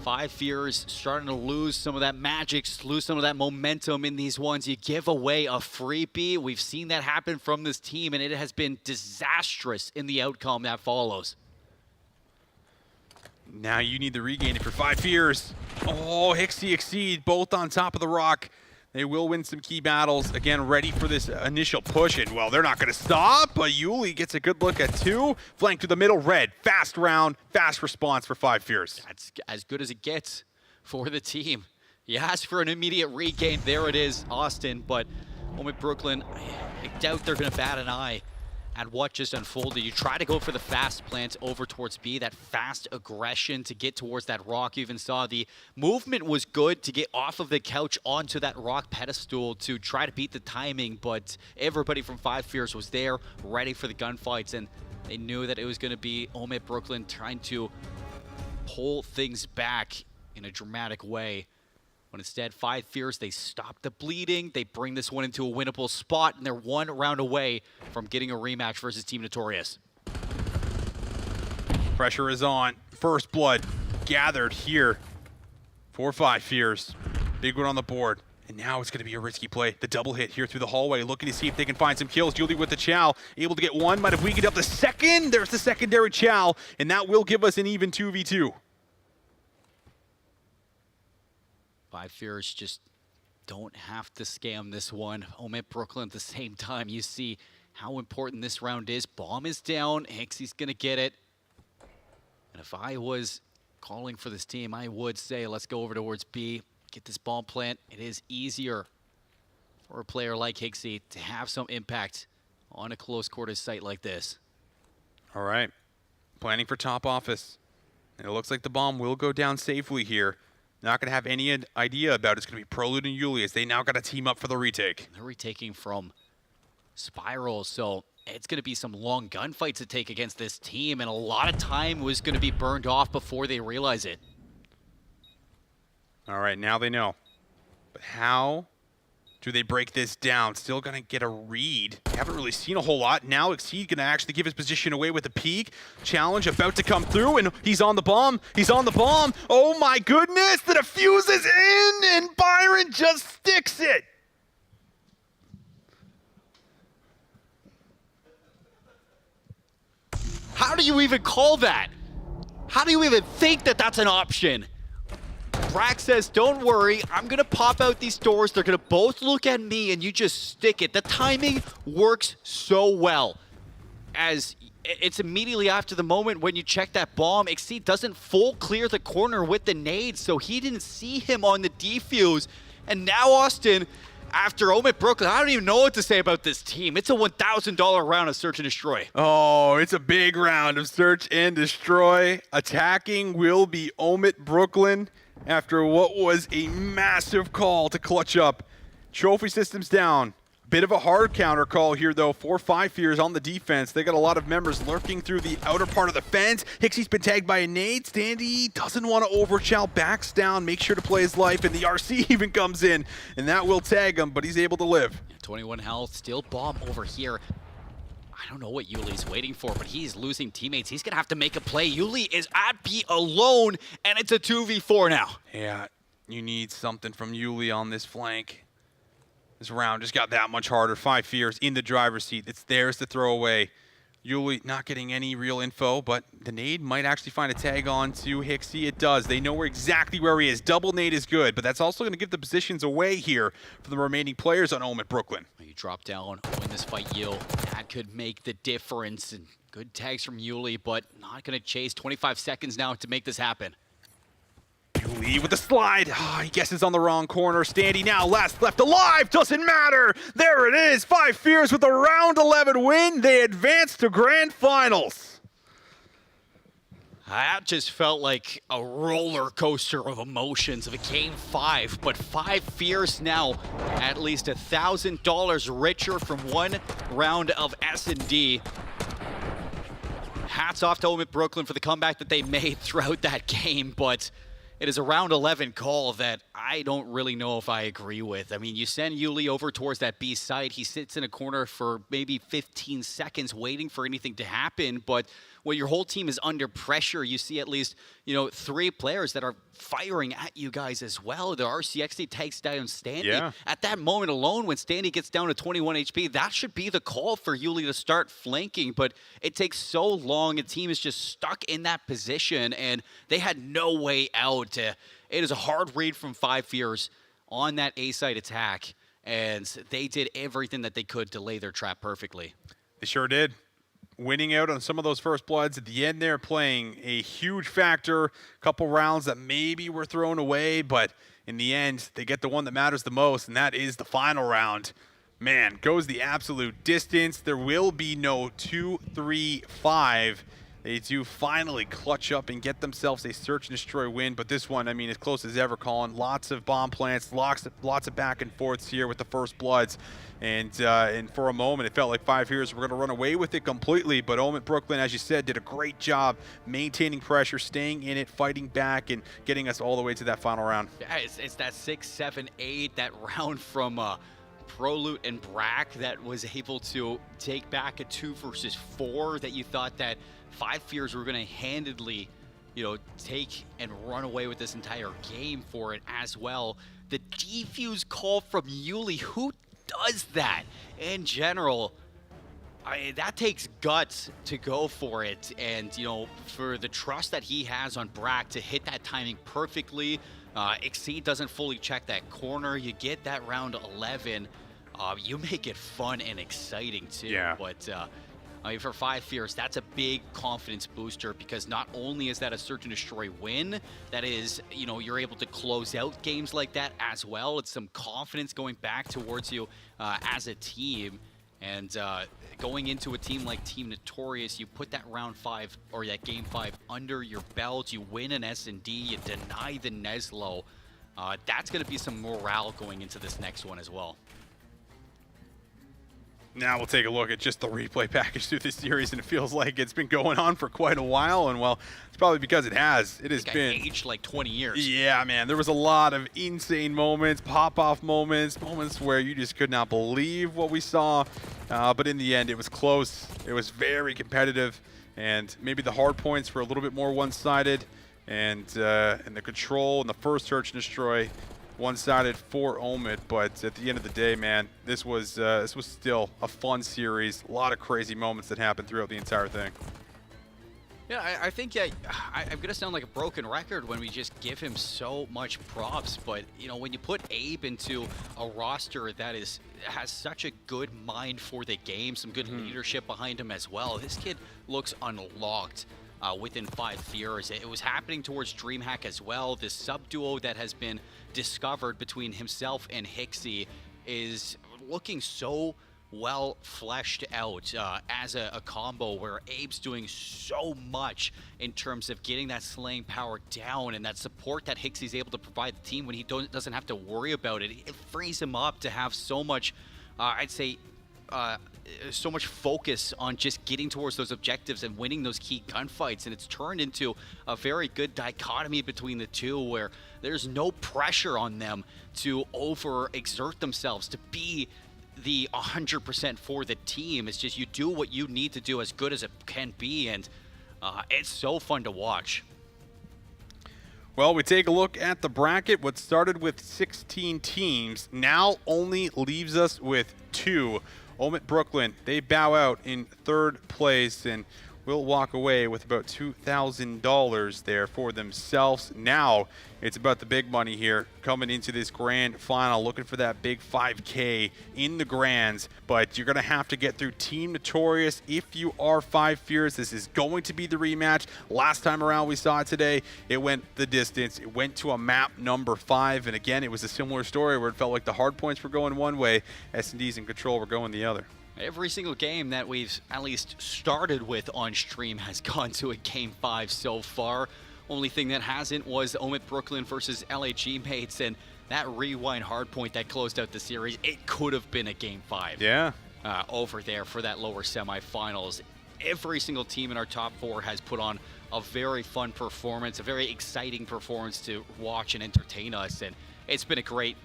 5 Fears starting to lose some of that magic, lose some of that momentum in these ones. You give away a freebie. We've seen that happen from this team, and it has been disastrous in the outcome that follows. Now you need the regain it for 5 Fears. Oh, Hixie Exceed both on top of the rock. They will win some key battles. Again, ready for this initial push, and well, they're not going to stop, but Yuli gets a good look at 2. Flank to the middle, red. Fast round, fast response for 5 Fierce. That's as good as it gets for the team. You ask for an immediate regain. There it is, Austin, but Omid Brooklyn, I doubt they're going to bat an eye at what just unfolded. You try to go for the fast plant over towards B, that fast aggression to get towards that rock. You even saw the movement was good to get off of the couch onto that rock pedestal to try to beat the timing, but everybody from 5 Fierce was there, ready for the gunfights, and they knew that it was going to be Omid Brooklyn trying to pull things back in a dramatic way. When instead, 5 Fierce, they stop the bleeding, they bring this one into a winnable spot, and they're 1 round away from getting a rematch versus Team Notorious. Pressure is on. First blood gathered here for 5 Fierce. Big one on the board. And now it's going to be a risky play. The double hit here through the hallway, looking to see if they can find some kills. Yuli with the Chow, able to get 1. Might have weakened up the second. There's the secondary Chow, and that will give us an even 2v2. 5 Fierce just don't have to scam this one. Omid Brooklyn at the same time. You see how important this round is. Bomb is down. Hixie's going to get it. And if I was calling for this team, I would say let's go over towards B. Get this bomb plant. It is easier for a player like Hixie to have some impact on a close quarters site like this. All right. Planning for top office. And it looks like the bomb will go down safely here. Not going to have any idea about it. It's going to be Prelude and Yuli as they now got to team up for the retake. They're retaking from Spiral, so it's going to be some long gunfights to take against this team, and a lot of time was going to be burned off before they realize it. All right, now they know. But how do they break this down? Still going to get a read. Haven't really seen a whole lot. Now Exceed going to actually give his position away with a peek. Challenge about to come through, and he's on the bomb. He's on the bomb. Oh my goodness, the defuse is in, and Byron just sticks it. How do you even call that? How do you even think that that's an option? Brack says, don't worry, I'm going to pop out these doors. They're going to both look at me, and you just stick it. The timing works so well. As it's immediately after the moment when you check that bomb, Exceed doesn't full clear the corner with the nade, so he didn't see him on the defuse. And now Austin, after Omid Brooklyn, I don't even know what to say about this team. It's a $1,000 round of Search and Destroy. Oh, it's a big round of Search and Destroy. Attacking will be Omid Brooklyn after what was a massive call to clutch up. Trophy systems down. Bit of a hard counter call here, though, for 5 Fierce on the defense. They got a lot of members lurking through the outer part of the fence. Hixie's been tagged by a nade. Standy doesn't want to overchow, backs down, makes sure to play his life, and the RC even comes in, and that will tag him, but he's able to live. 21 health, still bomb over here. I don't know what Yuli's waiting for, but he's losing teammates. He's going to have to make a play. Yuli is at B alone, and it's a 2v4 now. Yeah, you need something from Yuli on this flank. This round just got that much harder. 5 Fierce in the driver's seat. It's theirs to throw away. Yuli not getting any real info, but the nade might actually find a tag on to Hixie. It does. They know exactly where he is. Double nade is good, but that's also going to give the positions away here for the remaining players on Omid Brooklyn. You drop down, win this fight, Yule. That could make the difference. And good tags from Yuli, but not going to chase. 25 seconds now to make this happen. Yuli with the slide. He guesses on the wrong corner. Standy now last left alive. Doesn't matter. There it is. 5 Fierce with a round 11 win. They advance to grand finals. That just felt like a roller coaster of emotions of a game 5, but 5 Fierce now at least $1,000 richer from one round of S&D. Hats off to Omid Brooklyn for the comeback that they made throughout that game, but it is a round 11 call that I don't really know if I agree with. I mean, you send Yuli over towards that B side. He sits in a corner for maybe 15 seconds waiting for anything to happen. But when your whole team is under pressure, you see at least, 3 players that are firing at you guys as well. The RCXD takes down Standy. Yeah. At that moment alone, when Standy gets down to 21 HP, that should be the call for Yuli to start flanking. But it takes so long. A team is just stuck in that position, and they had no way out. It is a hard read from 5 Fierce on that A-side attack, and they did everything that they could to lay their trap perfectly. They sure did. Winning out on some of those first bloods at the end there, playing a huge factor. A couple rounds that maybe were thrown away, but in the end, they get the one that matters the most, and that is the final round. Man, goes the absolute distance. There will be no 2-3-5. They do finally clutch up and get themselves a search and destroy win, but this one, I mean, as close as ever, Colin. Lots of bomb plants, lots of back and forths here with the first bloods. And for a moment, it felt like 5 Heroes were going to run away with it completely, but Omet Brooklyn, as you said, did a great job maintaining pressure, staying in it, fighting back, and getting us all the way to that final round. Yeah, it's that 6, 7, 8, that round from Prolute and Brack that was able to take back a 2 versus 4 that you thought that 5 Fears were going to handedly, take and run away with this entire game for it as well. The defuse call from Yuli, who does that in general? That takes guts to go for it, and for the trust that he has on Brack to hit that timing perfectly. Exceed doesn't fully check that corner. You get that round 11. You make it fun and exciting too. Yeah. But for 5 Fears, that's a big confidence booster, because not only is that a search and destroy win, that is, you're able to close out games like that as well. It's some confidence going back towards you as a team. And going into a team like Team Notorious, you put that round 5 or that game 5 under your belt, you win an S&D, you deny the Neslo. That's going to be some morale going into this next one as well. Now we'll take a look at just the replay package through this series, and it feels like it's been going on for quite a while, and well, it's probably because it has. It has been aged like 20 years. Yeah, man, there was a lot of insane moments, pop-off moments, moments where you just could not believe what we saw, but in the end, it was close. It was very competitive, and maybe the hard points were a little bit more one-sided, and the control and the first search and destroy one-sided for Omet, but at the end of the day, man, this was still a fun series. A lot of crazy moments that happened throughout the entire thing. Yeah, I think I'm gonna sound like a broken record when we just give him so much props, but when you put Abe into a roster that has such a good mind for the game, some good leadership behind him as well, this kid looks unlocked. Within 5 years. It was happening towards DreamHack as well. This sub-duo that has been discovered between himself and Hixie is looking so well fleshed out as a combo, where Abe's doing so much in terms of getting that slaying power down, and that support that Hixie's able to provide the team when he doesn't have to worry about it. It frees him up to have so much, I'd say, so much focus on just getting towards those objectives and winning those key gunfights, and it's turned into a very good dichotomy between the two, where there's no pressure on them to overexert themselves to be the 100% for the team. It's just you do what you need to do as good as it can be, and it's so fun to watch. Well, we take a look at the bracket. What started with 16 teams now only leaves us with 2. Omet Brooklyn, they bow out in 3rd place and will walk away with about $2,000 there for themselves. Now it's about the big money here coming into this grand final, looking for that big 5K in the grands, but you're going to have to get through Team Notorious if you are 5 Fears. This is going to be the rematch. Last time around we saw it today, it went the distance. It went to a map number 5, and again, it was a similar story where it felt like the hard points were going one way, S&Ds in control were going the other. Every single game that we've at least started with on stream has gone to a game 5 so far. Only thing that hasn't was Omet Brooklyn versus LAG mates, and that rewind hardpoint that closed out the series, it could have been a game 5. Yeah. Over there for that lower semifinals. Every single team in our top 4 has put on a very fun performance, a very exciting performance to watch and entertain us, and it's been a great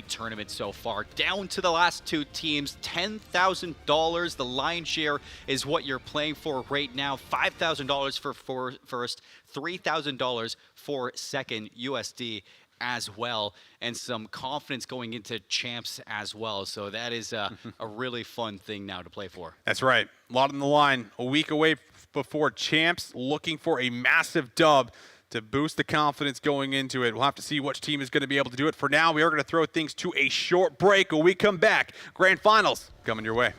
tournament so far. Down to the last 2 teams, $10,000. The lion's share is what you're playing for right now. $5,000 for first, $3,000 for second USD as well, and some confidence going into champs as well. So that is a really fun thing now to play for. That's right. A lot on the line. A week away before champs, looking for a massive dub to boost the confidence going into it. We'll have to see which team is going to be able to do it. For now, we are going to throw things to a short break. When we come back, Grand Finals coming your way.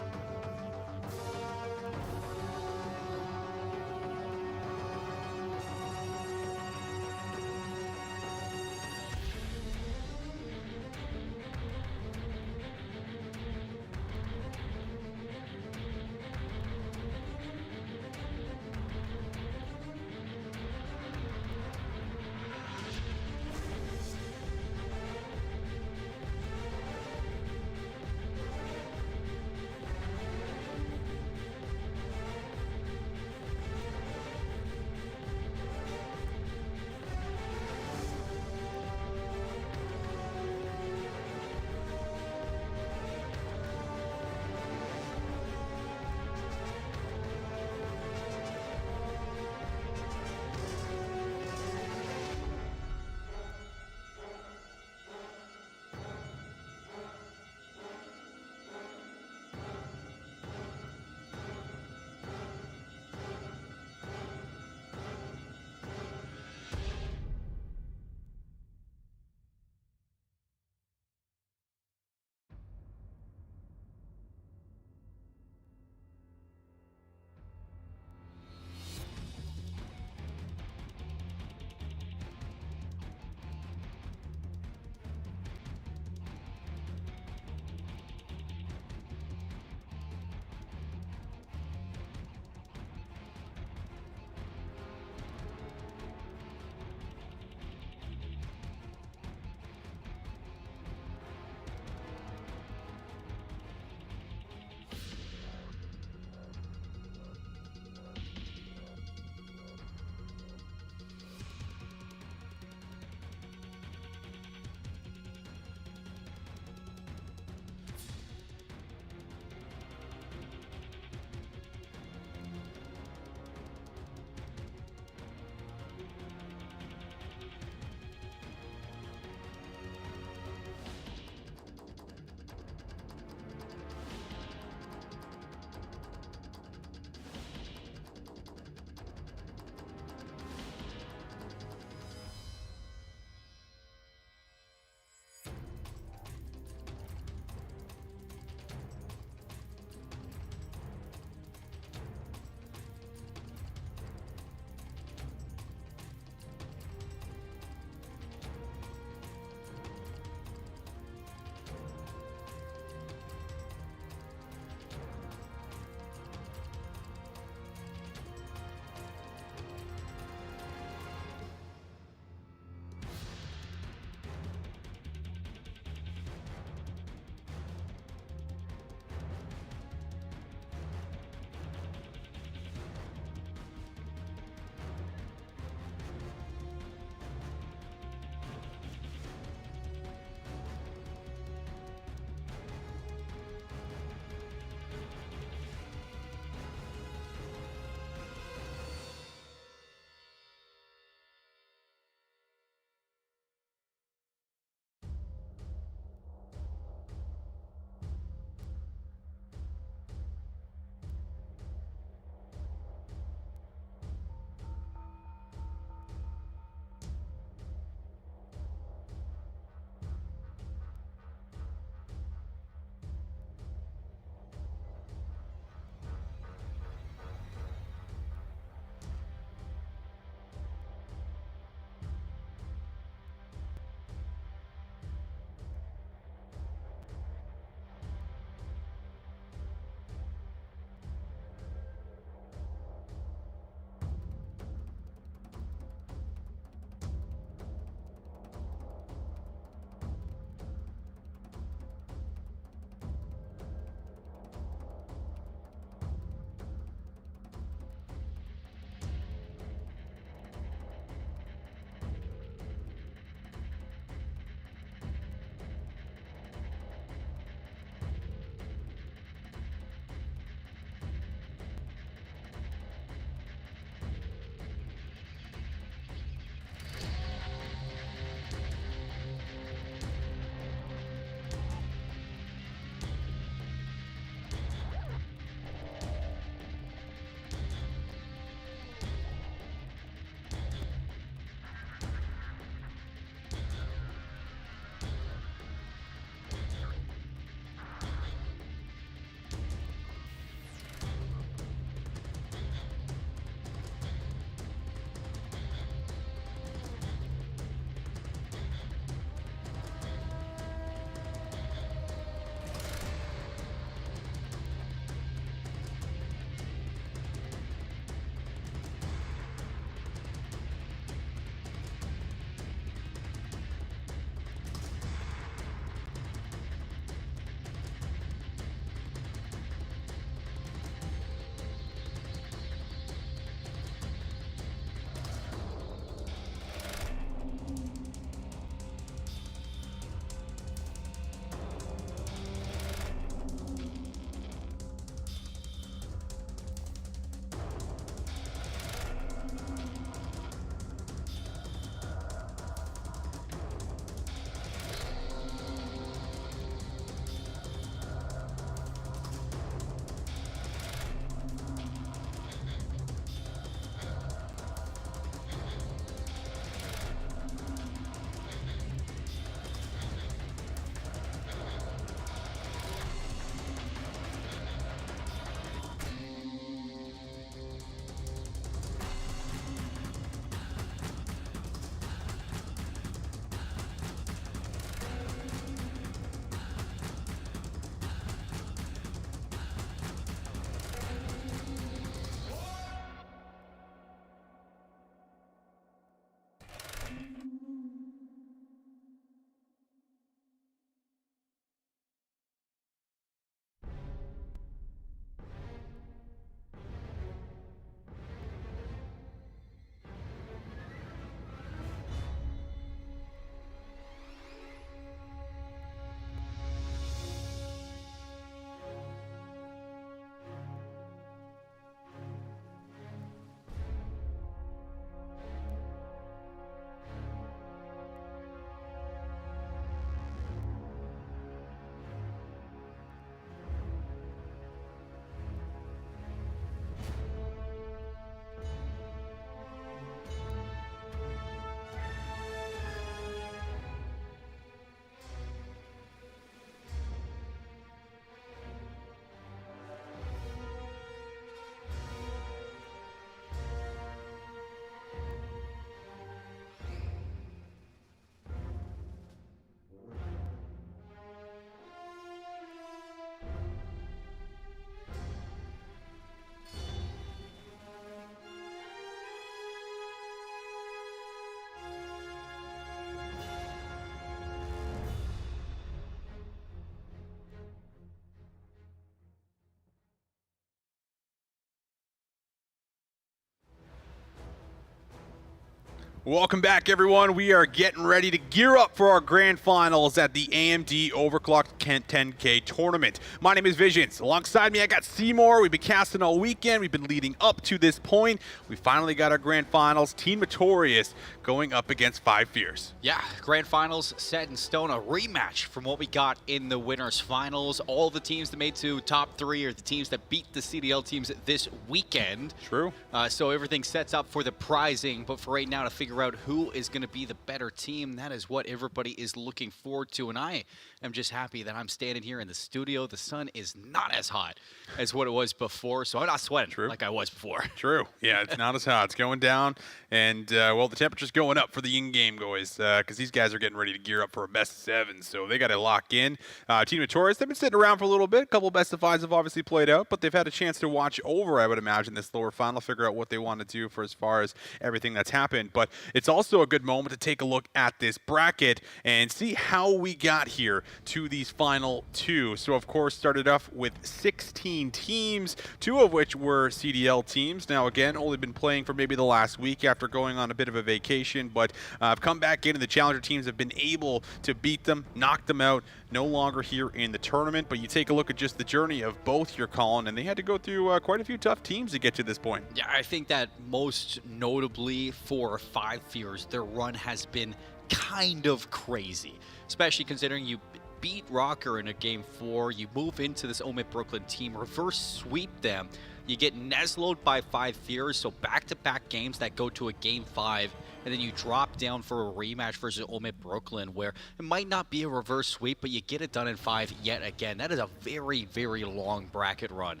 Welcome back, everyone. We are getting ready to gear up for our grand finals at the AMD Overclocked 10K tournament. My name is Visions. Alongside me, I got Seymour. We've been casting all weekend. We've been leading up to this point. We finally got our grand finals. Team Notorious going up against Five Fears. Yeah, grand finals set in stone. A rematch from what we got in the winners finals. All the teams that made to top 3 are the teams that beat the CDL teams this weekend. True. So everything sets up for the prizing, but for right now to figure out who is going to be the better team, that is what everybody is looking forward to. And I am just happy that I'm standing here in the studio. The sun is not as hot as what it was before, so I'm not sweating like I was before. True. Yeah, it's not as hot. It's going down, and, well, the temperature's going up for the in-game boys because these guys are getting ready to gear up for a best-of-7, so they got to lock in. Team Notorious, they've been sitting around for a little bit. A couple best-of-5s have obviously played out, but they've had a chance to watch over, I would imagine, this lower final, figure out what they want to do for as far as everything that's happened. But it's also a good moment to take a look at this bracket and see how we got here to these final 2. So, of course, started off with 16 teams, 2 of which were CDL teams. Now, again, only been playing for maybe the last week after going on a bit of a vacation, but I've come back in and the challenger teams have been able to beat them, knock them out. No longer here in the tournament, but you take a look at just the journey of both here, Colin, and they had to go through quite a few tough teams to get to this point. Yeah, I think that most notably for Five Fears, their run has been kind of crazy, especially considering you beat Rocker in a game 4, you move into this Omit Brooklyn team, reverse sweep them, you get Neslo'd by Five Fears, so back-to-back games that go to a game 5, and then you drop down for a rematch versus Omit Brooklyn, where it might not be a reverse sweep, but you get it done in 5 yet again. That is a very, very long bracket run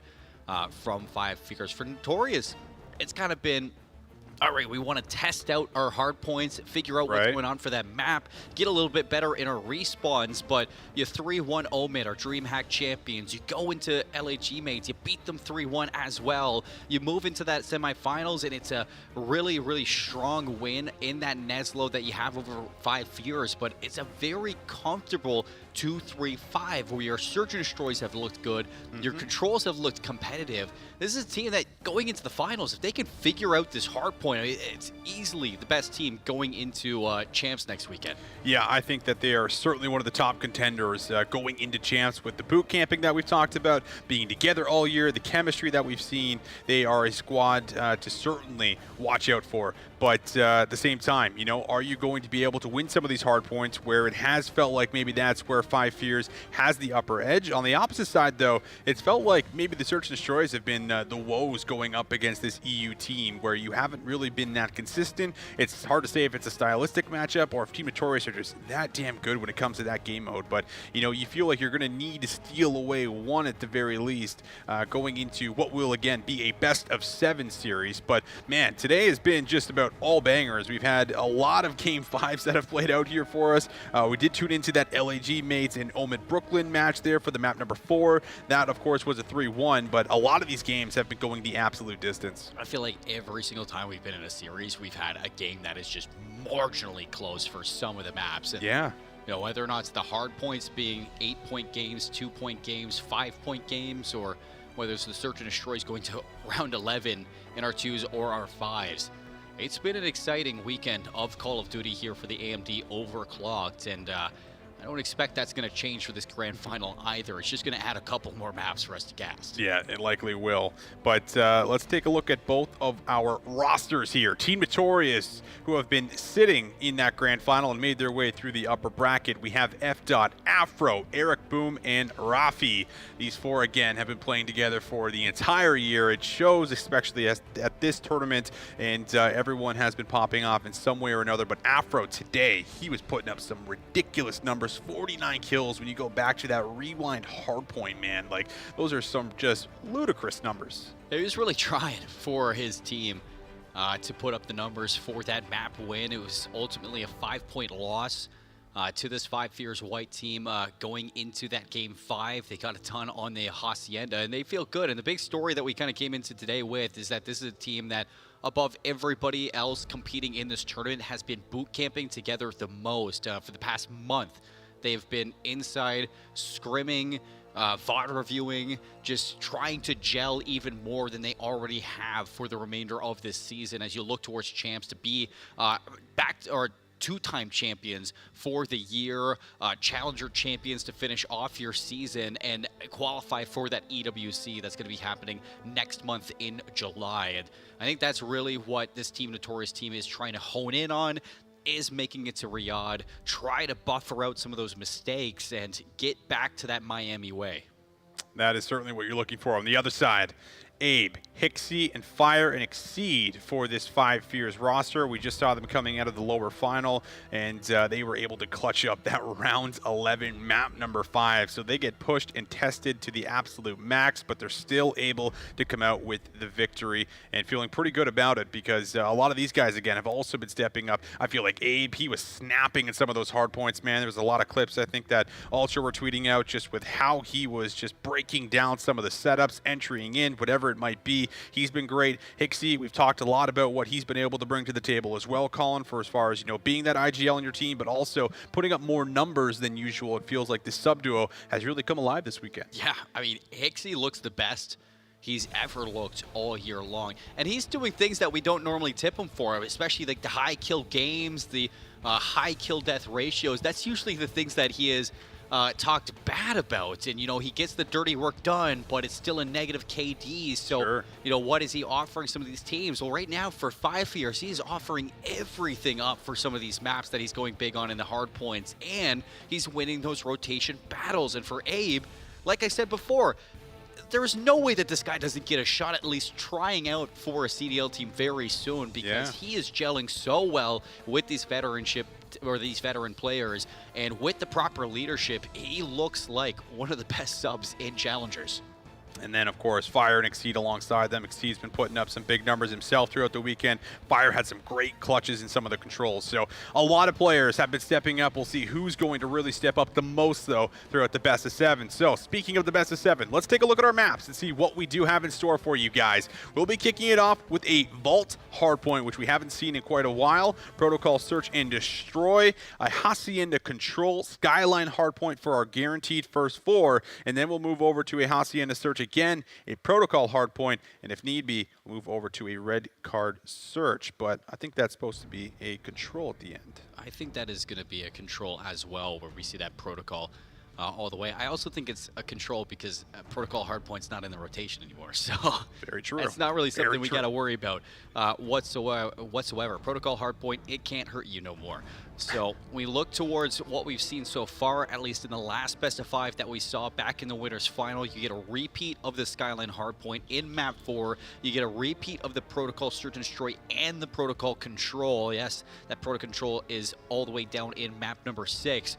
from Five Fears. For Notorious, it's kind of been, all right, we want to test out our hard points, figure out what's going on for that map, get a little bit better in our respawns, but you 3-1 Omid, our DreamHack champions. You go into LHE mates, you beat them 3-1 as well. You move into that semifinals, and it's a really, really strong win in that Neslo that you have over Five Fears, but it's a very comfortable 2-3-5 where your Search and Destroys have looked good, your controls have looked competitive. This is a team that going into the finals, if they can figure out this hard point, I mean, it's easily the best team going into Champs next weekend. Yeah, I think that they are certainly one of the top contenders going into Champs with the boot camping that we've talked about, being together all year, the chemistry that we've seen. They are a squad to certainly watch out for. But at the same time, you know, are you going to be able to win some of these hard points where it has felt like maybe that's where Five Fears has the upper edge? On the opposite side, though, it's felt like maybe the Search and Destroys have been the woes going up against this EU team where you haven't really been that consistent. It's hard to say if it's a stylistic matchup or if Team Notorious are just that damn good when it comes to that game mode. But, you know, you feel like you're going to need to steal away one at the very least going into what will, again, be a best-of-7 series. But, man, today has been just about all bangers. We've had a lot of Game 5s that have played out here for us. We did tune into that LAG mates and Omid Brooklyn match there for the map number 4. That, of course, was a 3-1, but a lot of these games have been going the absolute distance. I feel like every single time we've been in a series, we've had a game that is just marginally close for some of the maps. And, yeah. You know, whether or not it's the hard points being 8-point games, 2-point games, 5-point games, or whether it's the Search and Destroys going to round 11 in our 2s or our 5s. It's been an exciting weekend of Call of Duty here for the AMD Overclocked, and I don't expect that's going to change for this grand final either. It's just going to add a couple more maps for us to cast. Yeah, it likely will. But let's take a look at both of our rosters here. Team Notorious, who have been sitting in that grand final and made their way through the upper bracket. We have F. Afro, Eric Boom, and Rafi. These 4, again, have been playing together for the entire year. It shows, especially at this tournament, and everyone has been popping off in some way or another. But Afro today, he was putting up some ridiculous numbers. 49 kills when you go back to that rewind hardpoint, man. Like, those are some just ludicrous numbers. He was really trying for his team to put up the numbers for that map win. It was ultimately a 5-point loss to this Five Fears white team going into that game 5. They got a ton on the Hacienda, and they feel good. And the big story that we kind of came into today with is that this is a team that, above everybody else competing in this tournament, has been boot camping together the most for the past month. They've been inside scrimming, VOD reviewing, just trying to gel even more than they already have for the remainder of this season as you look towards champs to be back or two-time champions for the year, challenger champions to finish off your season and qualify for that EWC that's going to be happening next month in July. And I think that's really what this Team Notorious team is trying to hone in on, is making it to Riyadh, try to buffer out some of those mistakes and get back to that Miami way. That is certainly what you're looking for. On the other side, Abe, Hixie, and Fire and Exceed for this Five Fears roster. We just saw them coming out of the lower final, and they were able to clutch up that round 11 map number 5. So they get pushed and tested to the absolute max, but they're still able to come out with the victory and feeling pretty good about it because a lot of these guys, again, have also been stepping up. I feel like Abe, he was snapping at some of those hard points, man. There was a lot of clips, I think, that Ultra were tweeting out just with how he was just breaking down some of the setups, entering in, whatever it might be. He's been great. Hixie, we've talked a lot about what he's been able to bring to the table as well, Colin, for as far as, being that IGL in your team, but also putting up more numbers than usual. It feels like this sub-duo has really come alive this weekend. Yeah, I mean, Hixie looks the best he's ever looked all year long. And he's doing things that we don't normally tip him for, especially like the high kill games, the high kill death ratios. That's usually the things that he is talked bad about, and he gets the dirty work done, but it's still a negative KD. So sure. What is he offering some of these teams? Well, right now for 5 years, he's offering everything up for some of these maps that he's going big on in the hard points, and he's winning those rotation battles. And for Abe, like I said before, there is no way that this guy doesn't get a shot at least trying out for a CDL team very soon, because he is gelling so well with these veteran players, and with the proper leadership, he looks like one of the best subs in Challengers. And then, of course, Fire and Exceed alongside them. Exceed's been putting up some big numbers himself throughout the weekend. Fire had some great clutches in some of the controls. So a lot of players have been stepping up. We'll see who's going to really step up the most, though, throughout the best of 7. So speaking of the best of 7, let's take a look at our maps and see what we do have in store for you guys. We'll be kicking it off with a Vault hardpoint, which we haven't seen in quite a while. Protocol Search and Destroy, a Hacienda Control, Skyline hardpoint for our guaranteed first 4, and then we'll move over to a Hacienda Search again, a Protocol hardpoint, and if need be, we'll move over to a Red Card Search. But I think that's supposed to be a Control at the end. I think that is going to be a Control as well, where we see that Protocol all the way. I also think it's a Control because Protocol hardpoint's not in the rotation anymore, so very true. It's not really something we got to worry about whatsoever. Protocol hardpoint, it can't hurt you no more. So we look towards what we've seen so far, at least in the last best of 5 that we saw back in the winners final. You get a repeat of the Skyline hardpoint in map 4. You get a repeat of the Protocol Search and Destroy and the Protocol Control. Yes, that Protocol Control is all the way down in map number 6.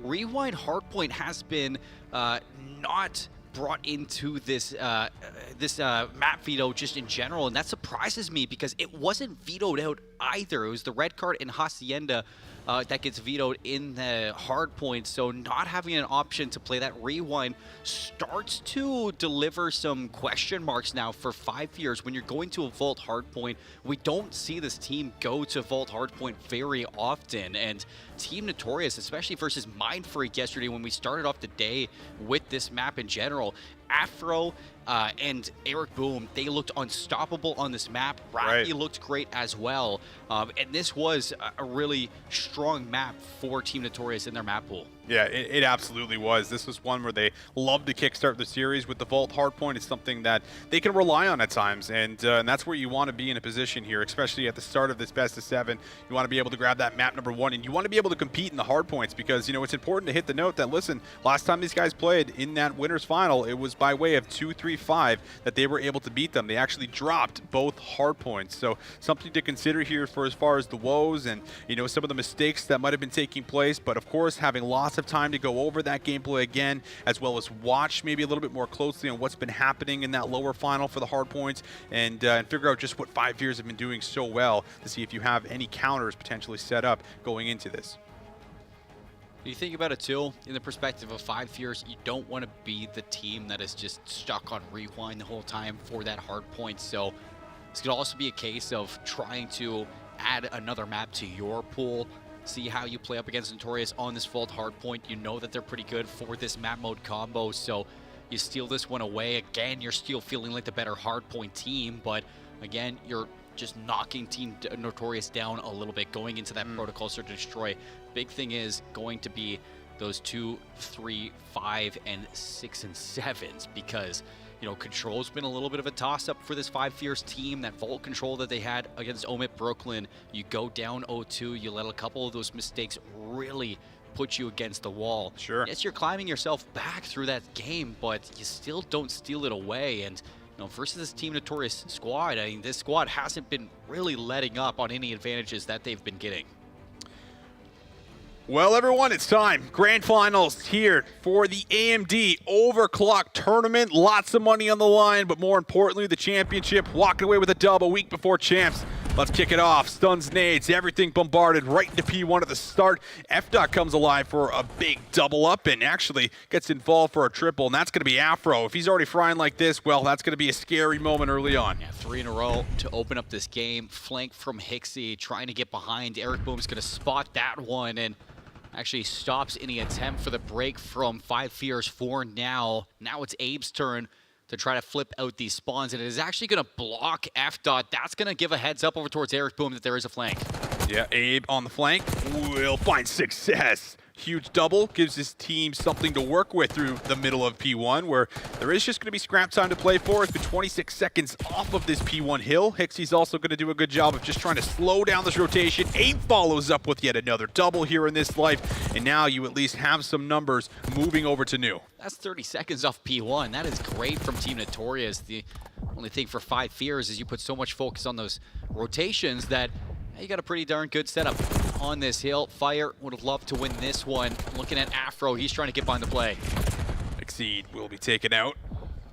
Rewind hardpoint has been not brought into this map veto just in general, and that surprises me because it wasn't vetoed out either. It was the red card in Hacienda that gets vetoed in the hard point, so not having an option to play that rewind starts to deliver some question marks now for 5 years. When you're going to a Vault hardpoint, we don't see this team go to Vault hardpoint very often, and Team Notorious, especially versus Mind Freak yesterday when we started off the day with this map in general, Afro and Eric Boom, they looked unstoppable on this map. Rafi looked great as well. And this was a really strong map for Team Notorious in their map pool. Yeah, it absolutely was. This was one where they love to kickstart the series with the Vault hardpoint. It's something that they can rely on at times, and that's where you want to be in a position here, especially at the start of this best of 7. You want to be able to grab that map number 1, and you want to be able to compete in the hardpoints because, it's important to hit the note that, listen, last time these guys played in that winners final, it was by way of 2-3-5 that they were able to beat them. They actually dropped both hardpoints. So something to consider here for as far as the woes and, some of the mistakes that might have been taking place. But of course, having lots of time to go over that gameplay again, as well as watch maybe a little bit more closely on what's been happening in that lower final for the hardpoints and figure out just what 5 years have been doing so well to see if you have any counters potentially set up going into this. You think about it too, in the perspective of 5 years, you don't want to be the team that is just stuck on rewind the whole time for that hard point. So this could also be a case of trying to add another map to your pool see how you play up against Notorious on this Vault hardpoint. You know that they're pretty good for this map mode combo, so you steal this one away. Again, you're still feeling like the better hardpoint team, but again, you're just knocking Team Notorious down a little bit, going into that protocol search to destroy. Big thing is going to be those 2, 3, 5, and 6, and 7s, because you know, control's been a little bit of a toss-up for this 5 Fierce team. That vault control that they had against Omit Brooklyn, you go down 0-2, you let a couple of those mistakes really put you against the wall. Sure. Yes, you're climbing yourself back through that game, but you still don't steal it away. And you know, versus this Team Notorious squad, I mean, this squad hasn't been really letting up on any advantages that they've been getting. Well, everyone, it's time. Grand Finals here for the AMD Overclocked tournament. Lots of money on the line, but more importantly, the championship. Walking away with a dub a week before champs. Let's kick it off. Stuns, nades, everything bombarded right into P1 at the start. FDOT comes alive for a big double up and actually gets involved for a triple, and that's going to be Afro. If he's already frying like this, well, that's going to be a scary moment early on. Yeah, 3 in a row to open up this game. Flank from Hixie, trying to get behind. Eric Boom's going to spot that one and actually stops any attempt for the break from 5 Fierce for now. Now it's Abe's turn to try to flip out these spawns, and it is actually going to block FDOT. That's going to give a heads up over towards Eric Boom that there is a flank. Yeah, Abe on the flank will find success. Huge double gives his team something to work with through the middle of P1, where there is just going to be scrap time to play for. It's been 26 seconds off of this P1 hill. Hixie's also going to do a good job of just trying to slow down this rotation. Abe follows up with yet another double here in this life, and now you at least have some numbers moving over to new. That's 30 seconds off P1. That is great from Team Notorious. The only thing for 5 Fears is you put so much focus on those rotations that you got a pretty darn good setup on this hill. Fire would have loved to win this one. Looking at Afro, he's trying to get behind the play. Exceed will be taken out.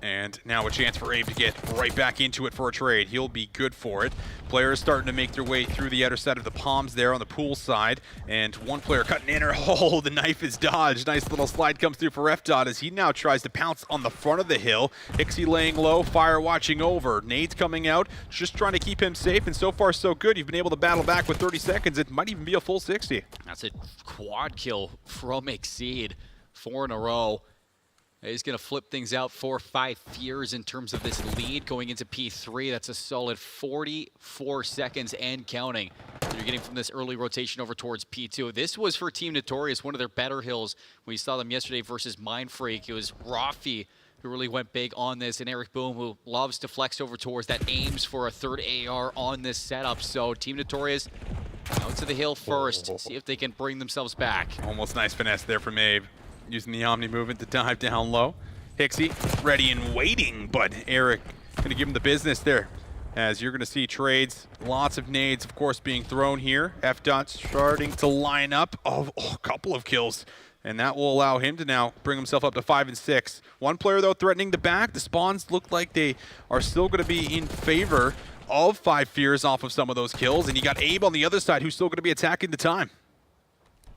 And now a chance for Abe to get right back into it for a trade. He'll be good for it. Players starting to make their way through the outer side of the palms there on the pool side. And one player cutting in her. Oh, the knife is dodged. Nice little slide comes through for FDOT as he now tries to pounce on the front of the hill. Hixie laying low, Fire watching over. Nades coming out, just trying to keep him safe. And so far, so good. You've been able to battle back with 30 seconds. It might even be a full 60. That's a quad kill from Exceed. 4 in a row. He's going to flip things out for 5 Fears in terms of this lead going into P3. That's a solid 44 seconds and counting that you're getting from this early rotation over towards P2. This was for Team Notorious, one of their better hills. We saw them yesterday versus Mindfreak. It was Rafi who really went big on this, and Eric Boom, who loves to flex over towards that, aims for a third AR on this setup. So Team Notorious out to the hill first, see if they can bring themselves back. Almost nice finesse there from Abe, using the Omni movement to dive down low. Hixie ready and waiting, but Eric going to give him the business there. As you're going to see trades, lots of nades, of course, being thrown here. FDOT starting to line up. Oh, a couple of kills, and that will allow him to now bring himself up to 5 and 6. One player, though, threatening the back. The spawns look like they are still going to be in favor of 5 Fears off of some of those kills, and you got Abe on the other side who's still going to be attacking the time.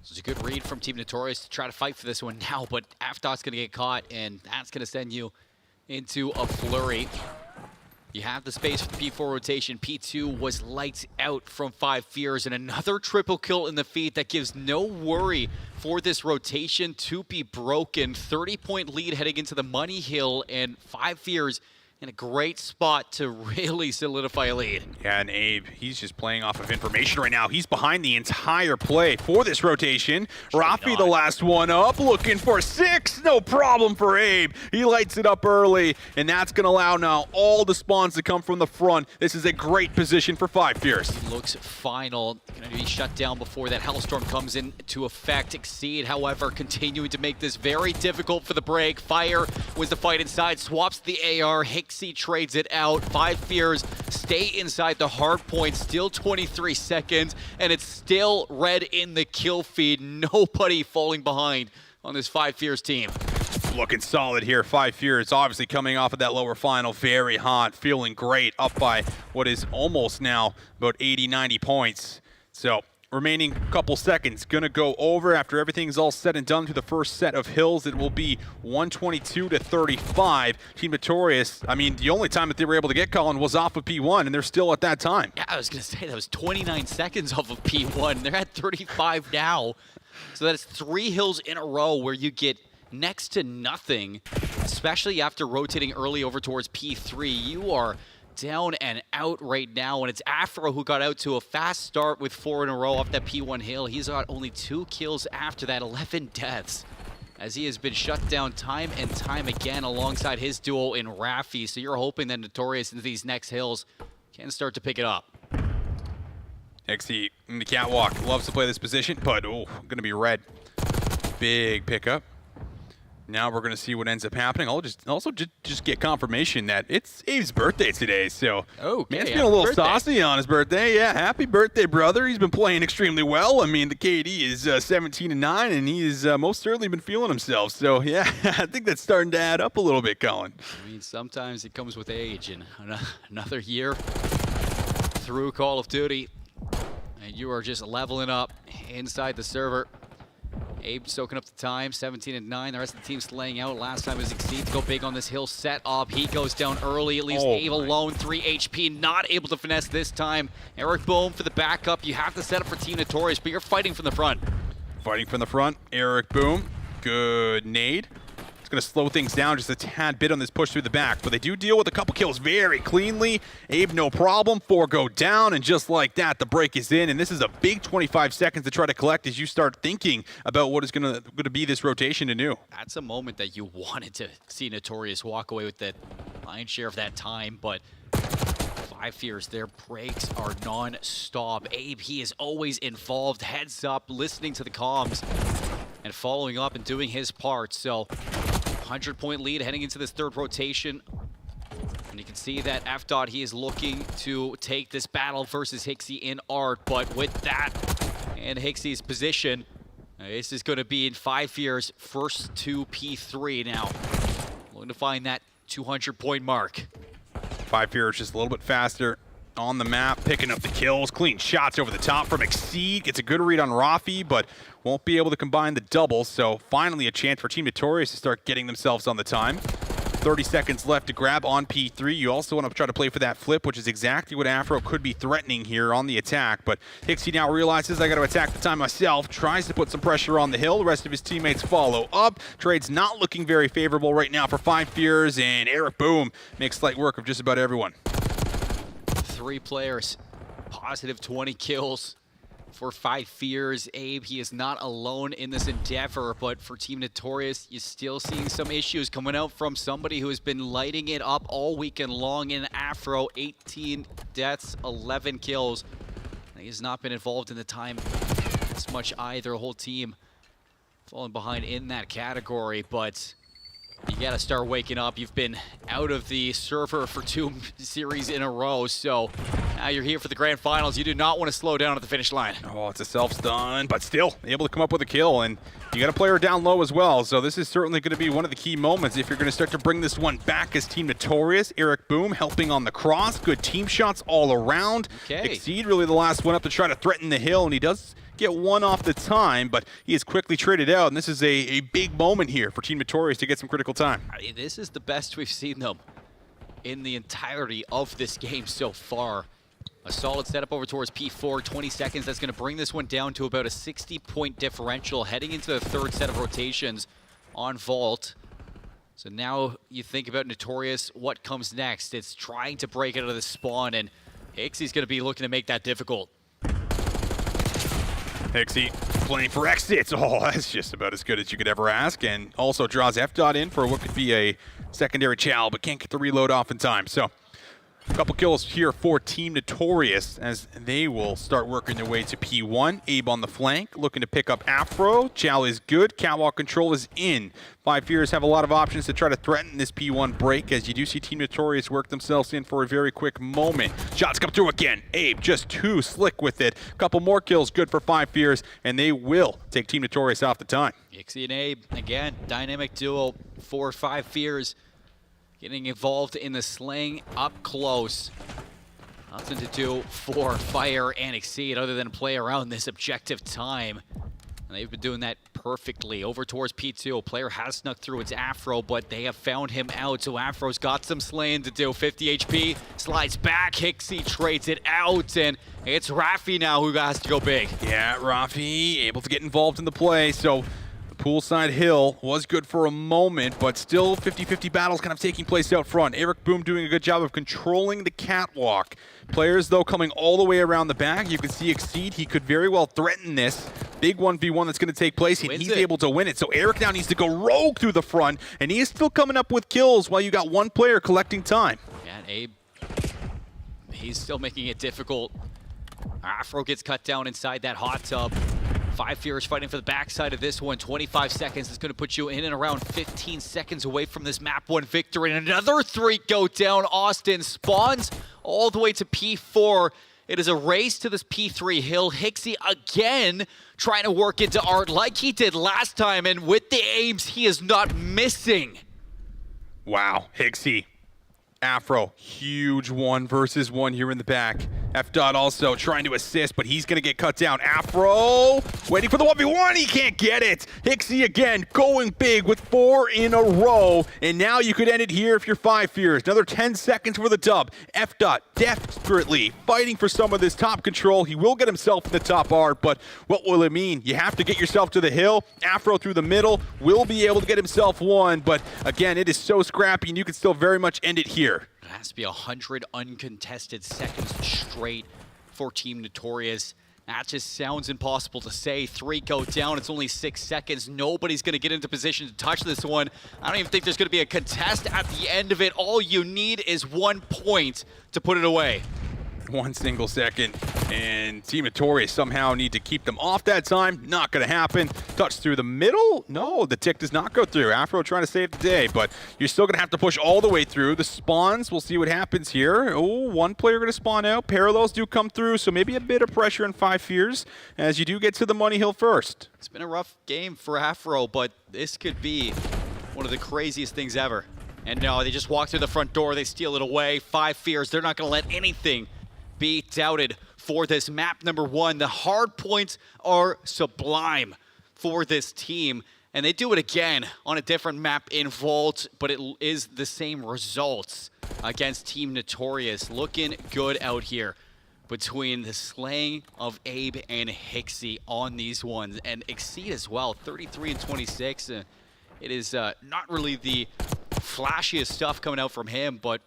So it's a good read from Team Notorious to try to fight for this one now, but FDOT's going to get caught, and that's going to send you into a flurry. You have the space for the P4 rotation. P2 was lights out from 5 Fears, and another triple kill in the feed that gives no worry for this rotation to be broken. 30-point lead heading into the money hill, and 5 Fears in a great spot to really solidify a lead. Yeah, and Abe, he's just playing off of information right now. He's behind the entire play for this rotation. Rafi, the last one up, looking for 6. No problem for Abe. He lights it up early, and that's going to allow now all the spawns to come from the front. This is a great position for 5 Fierce. He looks final. Going to be shut down before that Hellstorm comes into effect. Exceed, however, continuing to make this very difficult for the break. Fire was the fight inside, swaps the AR. Hixie trades it out. 5 Fears stay inside the hard point. Still 23 seconds, and it's still red in the kill feed. Nobody falling behind on this 5 Fears team. Looking solid here. 5 Fears obviously coming off of that lower final. Very hot, feeling great, up by what is almost now about 80, 90 points. So remaining couple seconds. Gonna go over after everything's all said and done to the first set of hills. It will be 122-35. Team Notorious, I mean, the only time that they were able to get Colin was off of P1, and they're still at that time. Yeah, I was going to say that was 29 seconds off of P1. They're at 35 now. So that's 3 hills in a row where you get next to nothing, especially after rotating early over towards P3. You are down and out right now, and it's Afro who got out to a fast start with 4 in a row off that P1 hill. He's got only 2 kills after that, 11 deaths, as he has been shut down time and time again alongside his duo in Raffi. So you're hoping that Notorious into these next hills can start to pick it up. XE in the catwalk, loves to play this position, but gonna be red. Big pickup. Now we're gonna see what ends up happening. I'll just get confirmation that it's Abe's birthday today, so man's been a little saucy on his birthday. Yeah, happy birthday, brother. He's been playing extremely well. I mean, the KD is 17-9, and he's most certainly been feeling himself. So yeah, I think that's starting to add up a little bit, Colin. I mean, sometimes it comes with age, and another year through Call of Duty, and you are just leveling up inside the server. Abe soaking up the time, 17-9. The rest of the team's laying out. Last time it was Exceed to go big on this hill set up. He goes down early. It leaves Abe alone. 3 HP, not able to finesse this time. Eric Boom for the backup. You have to set up for Team Notorious, but you're fighting from the front. Fighting from the front, Eric Boom. Good nade. It's going to slow things down just a tad bit on this push through the back, but they do deal with a couple kills very cleanly. Abe, no problem. 4 go down, and just like that, the break is in, and this is a big 25 seconds to try to collect as you start thinking about what is going to be this rotation to new. That's a moment that you wanted to see Notorious walk away with the lion's share of that time, but 5 Fears, their breaks are non-stop. Abe, he is always involved, heads up, listening to the comms, and following up and doing his part. So 100-point lead heading into this third rotation. And you can see that F-Dot, he is looking to take this battle versus Hixie in art. But with that and Hixie's position, this is going to be in 5 Fears' first to P3 now. Looking to find that 200-point mark. 5 Fears just a little bit faster on the map, picking up the kills. Clean shots over the top from Exceed. Gets a good read on Raffi, but won't be able to combine the double. So finally a chance for Team Notorious to start getting themselves on the time. 30 seconds left to grab on P3. You also want to try to play for that flip, which is exactly what Afro could be threatening here on the attack. But Hixie now realizes I got to attack the time myself. Tries to put some pressure on the hill. The rest of his teammates follow up. Trade's not looking very favorable right now for 5 Fears, and Eric Boom makes light work of just about everyone. 3 players, positive 20 kills for 5 Fears. Abe, he is not alone in this endeavor, but for Team Notorious, you're still seeing some issues coming out from somebody who has been lighting it up all weekend long in Afro. 18 deaths, 11 kills. He has not been involved in the time as much either. The whole team falling behind in that category, but you gotta start waking up. You've been out of the server for 2 series in a row, so now you're here for the grand finals. You do not want to slow down at the finish line. Oh, it's a self-stun, but still able to come up with a kill, and you got a player down low as well, so this is certainly going to be one of the key moments if you're going to start to bring this one back as Team Notorious. Eric Boom helping on the cross. Good team shots all around. Okay. Exceed really the last one up to try to threaten the hill, and he does get one off the time, but he is quickly traded out, and this is a big moment here for Team Notorious to get some critical time. This is the best we've seen them in the entirety of this game so far. A solid setup over towards P4, 20 seconds. That's going to bring this one down to about a 60-point differential heading into the third set of rotations on Vault. So now you think about Notorious, what comes next? It's trying to break out of the spawn, and Hixie's going to be looking to make that difficult. Hixie playing for exits. Oh, that's just about as good as you could ever ask, and also draws F-Dot in for what could be a secondary chow, but can't get the reload off in time. So a couple kills here for Team Notorious as they will start working their way to P1. Abe on the flank, looking to pick up Afro. Chow is good. Catwalk control is in. 5 Fears have a lot of options to try to threaten this P1 break, as you do see Team Notorious work themselves in for a very quick moment. Shots come through again. Abe just too slick with it. Couple more kills good for 5 Fears, and they will take Team Notorious off the time. Hixie and Abe, again, dynamic duo for 5 Fears. Getting involved in the slaying up close. Nothing to do for Fire and Exceed other than play around this objective time. And they've been doing that perfectly. Over towards P2. A player has snuck through. It's Afro, but they have found him out. So Afro's got some slaying to do. 50 HP. Slides back. Hixie trades it out. And it's Rafi now who has to go big. Yeah, Rafi able to get involved in the play. So the poolside hill was good for a moment, but still 50-50 battles kind of taking place out front. Eric Boom doing a good job of controlling the catwalk. Players, though, coming all the way around the back. You can see Exceed. He could very well threaten this big 1v1 that's going to take place, and he's able to win it. So Eric now needs to go rogue through the front, and he is still coming up with kills while you got one player collecting time. Yeah, and Abe, he's still making it difficult. Afro gets cut down inside that hot tub. 5 Fears fighting for the backside of this one. 25 seconds is going to put you in and around 15 seconds away from this map 1 victory. And another 3 go down. Austin spawns all the way to P4. It is a race to this P3 hill. Hixie again trying to work into Art like he did last time. And with the aims, he is not missing. Wow, Hixie. Afro, huge 1 versus 1 here in the back. F-Dot also trying to assist, but he's going to get cut down. Afro waiting for the 1v1. He can't get it. Hixie again going big with 4 in a row. And now you could end it here if you're 5 Fears. Another 10 seconds for the dub. F-Dot desperately fighting for some of this top control. He will get himself in the top art, but what will it mean? You have to get yourself to the hill. Afro through the middle will be able to get himself 1, but again, it is so scrappy, and you can still very much end it here. It has to be 100 uncontested seconds straight for Team Notorious. That just sounds impossible to say. 3 go down. It's only 6 seconds. Nobody's going to get into position to touch this one. I don't even think there's going to be a contest at the end of it. All you need is 1 point to put it away. 1 single second, and Team Notorious somehow need to keep them off that time. Not going to happen. Touch through the middle. No, the tick does not go through. Afro trying to save the day, but you're still going to have to push all the way through. The spawns, we'll see what happens here. Oh, 1 player going to spawn out. Parallels do come through, so maybe a bit of pressure in 5 Fears as you do get to the money hill first. It's been a rough game for Afro, but this could be one of the craziest things ever. And no, they just walk through the front door. They steal it away. 5 Fears, they're not going to let anything be doubted for this map number 1. The hard points are sublime for this team, and they do it again on a different map in Vault, but it is the same results against Team Notorious. Looking good out here between the slaying of Abe and Hixie on these ones, and Exceed as well. 33 and 26. It is not really the flashiest stuff coming out from him, but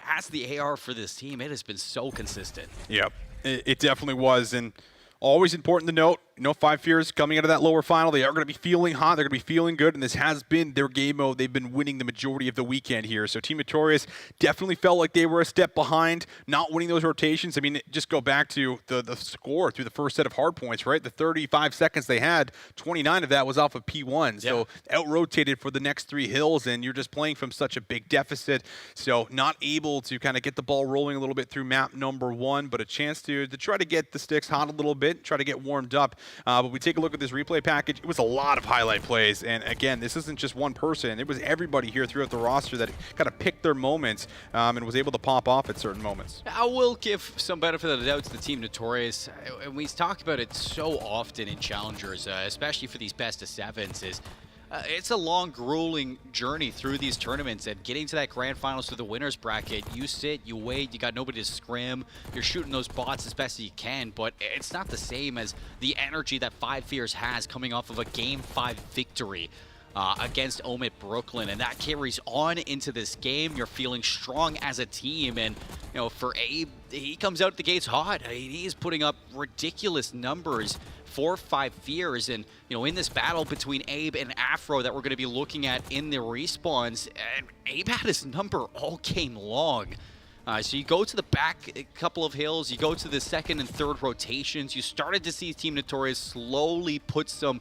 as the AR for this team, it has been so consistent. Yep, it definitely was, and always important to note, 5 Fears coming out of that lower final, they are going to be feeling hot, they're going to be feeling good, and this has been their game mode. They've been winning the majority of the weekend here, so Team Notorious definitely felt like they were a step behind, not winning those rotations. I mean, just go back to the score through the first set of hard points, right? The 35 seconds they had, 29 of that was off of P1, so out-rotated for the next 3 hills, and you're just playing from such a big deficit, so not able to kind of get the ball rolling a little bit through map number 1, but a chance to try to get the sticks hot a little bit, try to get warmed up. But we take a look at this replay package. It was a lot of highlight plays. And again, this isn't just one person. It was everybody here throughout the roster that kind of picked their moments and was able to pop off at certain moments. I will give some benefit of the doubt to the Team Notorious. And we talk about it so often in Challengers, especially for these best of 7s, is it's a long, grueling journey through these tournaments, and getting to that grand finals to the winner's bracket, you sit, you wait, you got nobody to scrim, you're shooting those bots as best as you can, but it's not the same as the energy that 5 Fears has coming off of a Game 5 victory against Omit Brooklyn, and that carries on into this game. You're feeling strong as a team, and for Abe, he comes out the gates hot. He's putting up ridiculous numbers for 5 Fears, and in this battle between Abe and Afro that we're going to be looking at in the respawns, and Abe had his number all game long. So you go to the back couple of hills, you go to the second and third rotations, you started to see Team Notorious slowly put some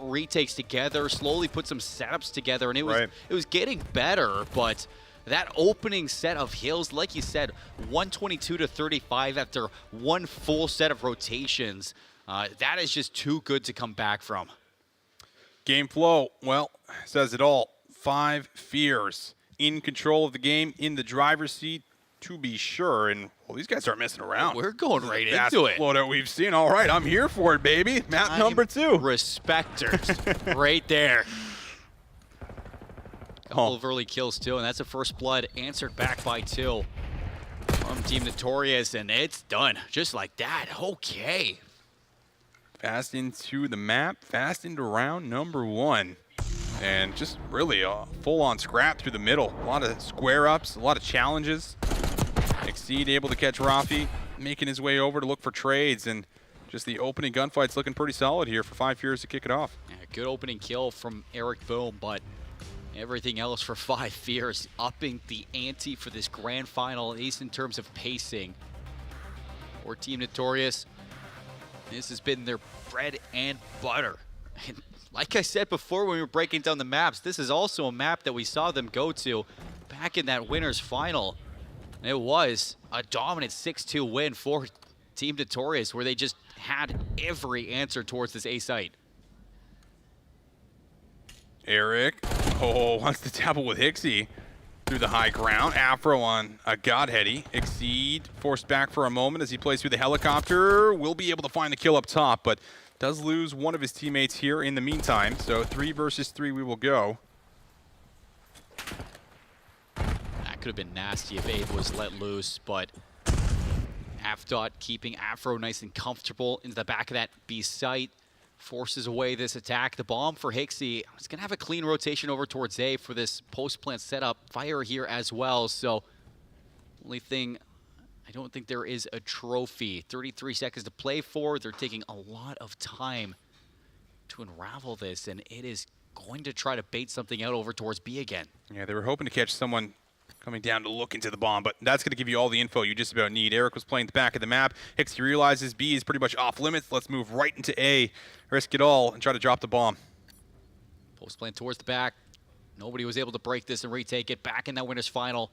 retakes together, slowly put some setups together, and it was getting better, but that opening set of hills, like you said, 122 to 35 after 1 full set of rotations, that is just too good to come back from. Game flow, well, says it all. 5 Fears in control of the game, in the driver's seat. to be sure. And, well, these guys aren't messing around. We're going right Fast into it. loadout we've seen. All right, I'm here for it, baby. Map number 2. Respecters. Right there. Couple of early kills, too, and that's a first blood answered back by 2 from Team Notorious, and it's done. Just like that. Okay. Fast into the map, fast into round number 1. And just really a full-on scrap through the middle. A lot of square-ups, a lot of challenges. Exceed able to catch Rafi, making his way over to look for trades. And just the opening gunfight's looking pretty solid here for 5 Fears to kick it off. Yeah, good opening kill from Eric Boom, but everything else for 5 Fears, upping the ante for this grand final, at least in terms of pacing. For Team Notorious, this has been their bread and butter. And like I said before when we were breaking down the maps, this is also a map that we saw them go to back in that winner's final. And it was a dominant 6-2 win for Team Notorious, where they just had every answer towards this A site. Eric, wants to dabble with Hixie through the high ground. Afro on a Godheady. Exceed forced back for a moment as he plays through the helicopter. Will be able to find the kill up top, but does lose one of his teammates here in the meantime. So 3 versus 3 we will go. That could have been nasty if Abe was let loose, but AFDOT keeping Afro nice and comfortable into the back of that B site. Forces away this attack. The bomb for Hixie. It's going to have a clean rotation over towards A for this post-plant setup. Fire here as well, so only thing, I don't think there is a trophy. 33 seconds to play for. They're taking a lot of time to unravel this, and it is going to try to bait something out over towards B again. Yeah, they were hoping to catch someone coming down to look into the bomb, but that's going to give you all the info you just about need. Eric was playing the back of the map. Hixie realizes B is pretty much off limits. Let's move right into A, risk it all, and try to drop the bomb. Post plant towards the back. Nobody was able to break this and retake it. Back in that winner's final.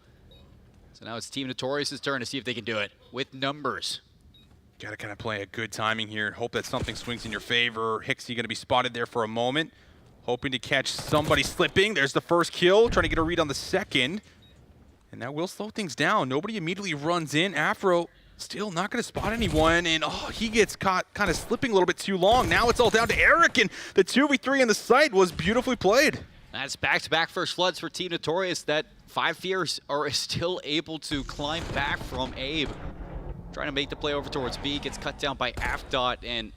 So now it's Team Notorious's turn to see if they can do it with numbers. Got to kind of play a good timing here and hope that something swings in your favor. Hixie going to be spotted there for a moment, hoping to catch somebody slipping. There's the first kill, trying to get a read on the second. And that will slow things down. Nobody immediately runs in. Afro still not going to spot anyone. And, he gets caught kind of slipping a little bit too long. Now it's all down to Eric. And the 2v3 in the site was beautifully played. That's back-to-back first floods for Team Notorious that 5 Fears are still able to climb back from Abe. Trying to make the play over towards B. Gets cut down by AFDOT. And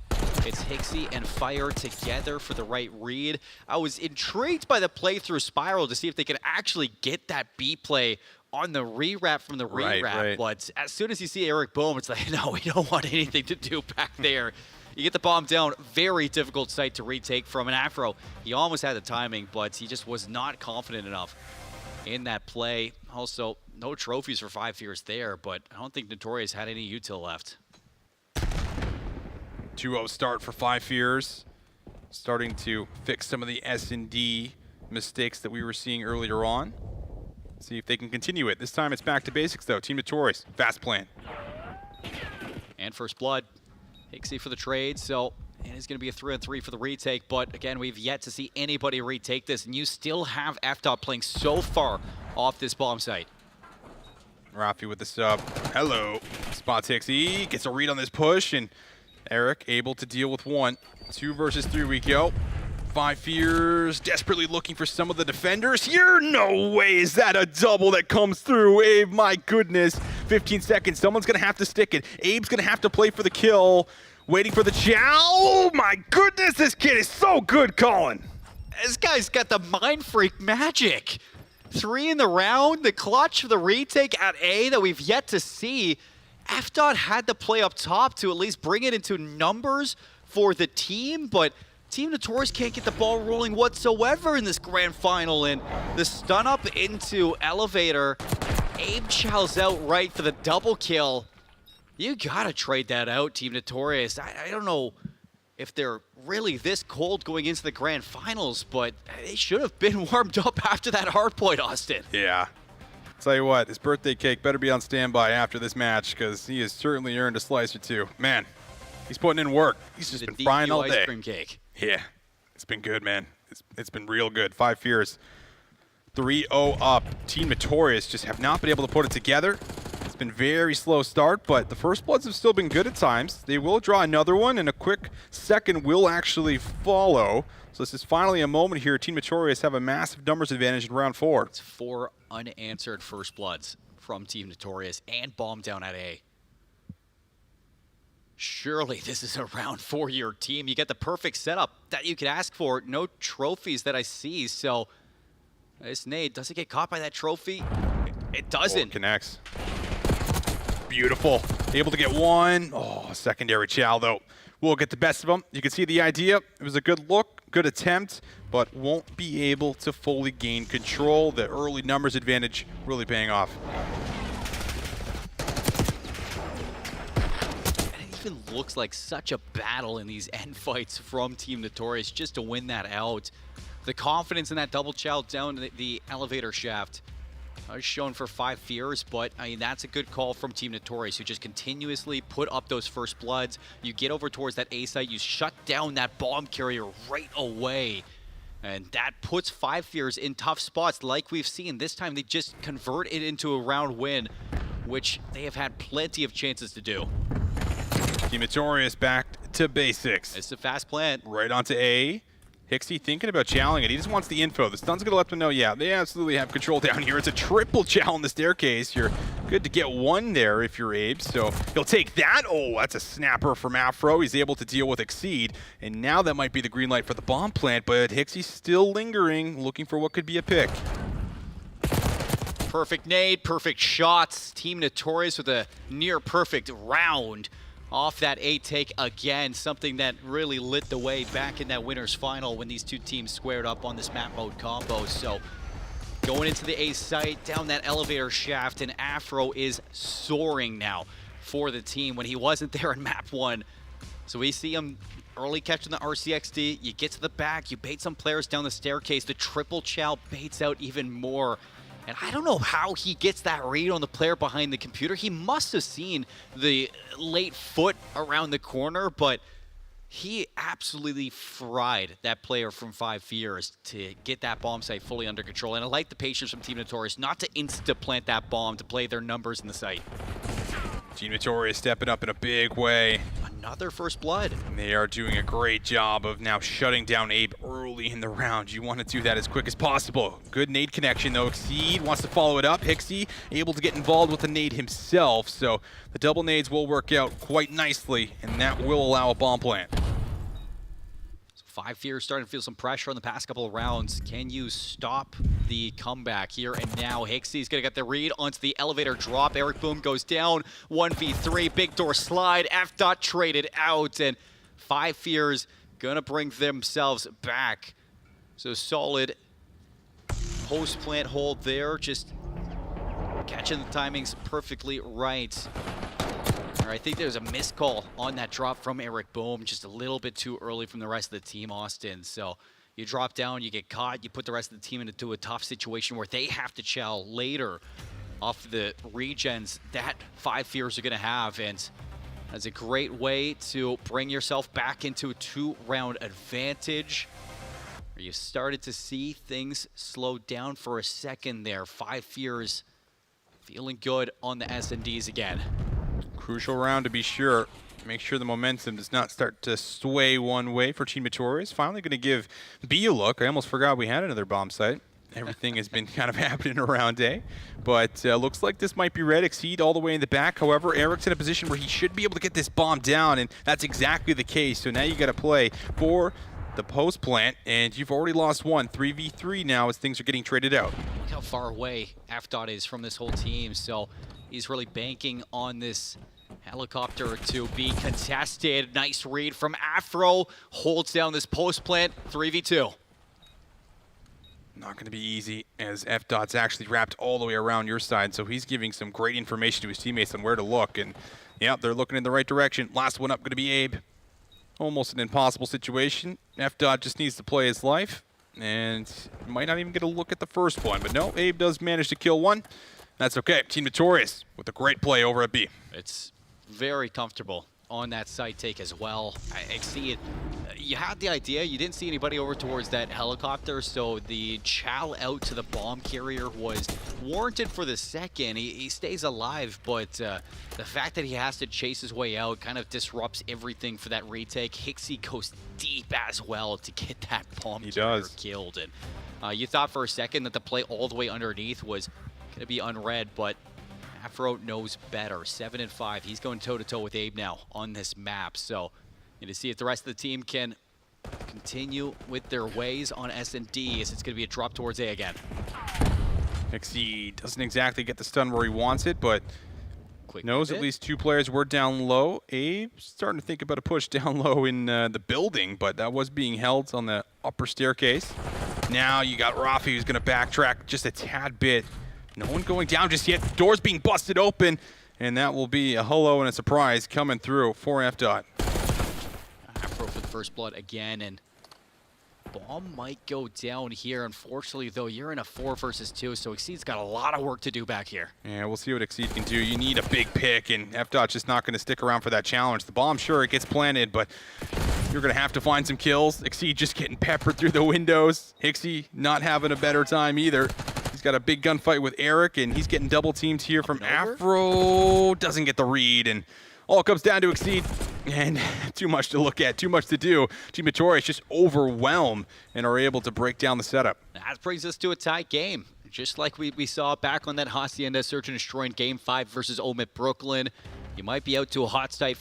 it's Hixie and Fire together for the right read. I was intrigued by the playthrough Spiral to see if they could actually get that B play on the rewrap from the rewrap, right. But as soon as you see Eric Boom, it's like, no, we don't want anything to do back there. You get the bomb down, very difficult site to retake from an Afro. He almost had the timing, but he just was not confident enough in that play. Also, no trophies for 5 Fears there, but I don't think Notorious had any util left. 2-0 start for 5 Fears. Starting to fix some of the S&D mistakes that we were seeing earlier on. See if they can continue it. This time it's back to basics, though. Team Notorious, fast plan. And first blood. Hixie for the trade, so it is going to be a 3-on-3 for the retake, but again, we've yet to see anybody retake this, and you still have FDOT playing so far off this bomb site. Rafi with the sub. Hello. Spots Hixie, gets a read on this push, and Eric able to deal with one. 2 versus 3 we go. 5 Fears desperately looking for some of the defenders here. No way is that a double that comes through. Abe, my goodness. 15 seconds. Someone's going to have to stick it. Abe's going to have to play for the kill. Waiting for the chow. Oh, my goodness. This kid is so good, Colin. This guy's got the mind freak magic. 3 in the round. The clutch for the retake at A that we've yet to see. FDOT had the play up top to at least bring it into numbers for the team, but Team Notorious can't get the ball rolling whatsoever in this grand final, and the stun up into Elevator. Abe chows out right for the double kill. You gotta trade that out, Team Notorious. I don't know if they're really this cold going into the grand finals, but they should have been warmed up after that hardpoint, Austin. Yeah. Tell you what, his birthday cake better be on standby after this match, because he has certainly earned a slice or two. Man, he's putting in work. He's just been frying all day. Ice cream cake. Yeah, it's been good, man. It's been real good. 5 Fears, 3-0 up. Team Notorious just have not been able to put it together. been very slow start, but the first bloods have still been good at times. They will draw another one, and a quick second will actually follow. So this is finally a moment here. Team Notorious have a massive numbers advantage in round 4. It's 4 unanswered first bloods from Team Notorious and bomb down at A. Surely this is a round 4-year team. You get the perfect setup that you could ask for. No trophies that I see, so this nade, does it get caught by that trophy? It doesn't. Oh, it connects. Beautiful. Able to get one. Oh, secondary chow, though. We'll get the best of them. You can see the idea. It was a good look, good attempt, but won't be able to fully gain control. The early numbers advantage really paying off. Even looks like such a battle in these end fights from Team Notorious just to win that out. The confidence in that double chow down the elevator shaft was shown for 5 fears, but I mean that's a good call from Team Notorious, who just continuously put up those first bloods. You get over towards that A site, you shut down that bomb carrier right away, and that puts 5 fears in tough spots like we've seen. This time they just convert it into a round win, which they have had plenty of chances to do. Team Notorious back to basics. It's a fast plant. Right onto A. Hixie thinking about chowing it. He just wants the info. The stun's going to let them know, yeah, they absolutely have control down here. It's a triple chow on the staircase. You're good to get one there if you're Abe, so he'll take that. Oh, that's a snapper from Afro. He's able to deal with Exceed, and now that might be the green light for the bomb plant, but Hixie's still lingering, looking for what could be a pick. Perfect nade, perfect shots. Team Notorious with a near perfect round off that A take again, something that really lit the way back in that winners final when these two teams squared up on this map mode combo. So going into the A site, down that elevator shaft, and Afro is soaring now for the team when he wasn't there in map 1. So we see him early catching the RCXD, you get to the back, you bait some players down the staircase, the triple chow baits out even more. And I don't know how he gets that read on the player behind the computer. He must have seen the late foot around the corner, but he absolutely fried that player from 5 fears to get that bomb site fully under control. And I like the patience from Team Notorious not to insta-plant that bomb to play their numbers in the site. Team Notorious stepping up in a big way. Another first blood. And they are doing a great job of now shutting down Abe early in the round. You want to do that as quick as possible. Good nade connection though. Exceed wants to follow it up. Hixie able to get involved with the nade himself. So the double nades will work out quite nicely, and that will allow a bomb plant. 5 fears starting to feel some pressure on the past couple of rounds. Can you stop the comeback here and now? Hixie's gonna get the read onto the elevator drop. Eric Boom goes down. 1v3, big door slide. F dot traded out, and 5 fears gonna bring themselves back. So solid post plant hold there, just catching the timings perfectly right. I think there's a missed call on that drop from Eric Bohm, just a little bit too early from the rest of the team, Austin. So you drop down, you get caught, you put the rest of the team into a tough situation where they have to chow later off the regens that 5 fears are going to have. And that's a great way to bring yourself back into a 2-round advantage. You started to see things slow down for a second there. 5 fears feeling good on the S&Ds again. Crucial round to be sure. Make sure the momentum does not start to sway one way for Team Notorious. Finally going to give B a look. I almost forgot we had another bomb site. Everything has been kind of happening around A. But looks like this might be red. Exceed all the way in the back. However, Eric's in a position where he should be able to get this bomb down, and that's exactly the case. So now you got to play for the post plant, and you've already lost one. 3v3 now as things are getting traded out. Look how far away F-Dot is from this whole team. So he's really banking on this helicopter to be contested. Nice read from Afro. Holds down this post plant. 3v2. Not going to be easy as F-Dot's actually wrapped all the way around your side, so he's giving some great information to his teammates on where to look. And yeah, they're looking in the right direction. Last one up going to be Abe. Almost an impossible situation. F-Dot just needs to play his life, and might not even get a look at the first one. But no, Abe does manage to kill one. That's okay. Team Notorious with a great play over at B. It's very comfortable on that side take as well. I see it. You had the idea. You didn't see anybody over towards that helicopter, so the chow out to the bomb carrier was warranted for the second. He stays alive, but the fact that he has to chase his way out kind of disrupts everything for that retake. Hixie goes deep as well to get that bomb carrier killed. And you thought for a second that the play all the way underneath was going to be unread, but Afro knows better. 7 and 5. He's going toe-to-toe with Abe now on this map. So, to see if the rest of the team can continue with their ways on S&D, as it's going to be a drop towards A again. Hixie doesn't exactly get the stun where he wants it, but Quick knows at least 2 players were down low. Abe starting to think about a push down low in the building, but that was being held on the upper staircase. Now you got Rafi, who's going to backtrack just a tad bit. No one going down just yet. Doors being busted open, and that will be a hello and a surprise coming through for F-Dot. Afro for the first blood again, and bomb might go down here. Unfortunately, though, you're in a 4 versus 2, so Exceed's got a lot of work to do back here. Yeah, we'll see what Exceed can do. You need a big pick, and F-Dot's just not going to stick around for that challenge. The bomb, sure, it gets planted, but you're going to have to find some kills. Exceed just getting peppered through the windows. Hixie not having a better time either. He's got a big gunfight with Eric, and he's getting double teamed here from Afro. Doesn't get the read, and all comes down to Exceed. And too much to look at, too much to do. Team Notorious just overwhelmed and are able to break down the setup. That brings us to a tight game. Just like we saw back on that Hacienda Search and Destroy in Game 5 versus Omit Brooklyn. You might be out to a hot start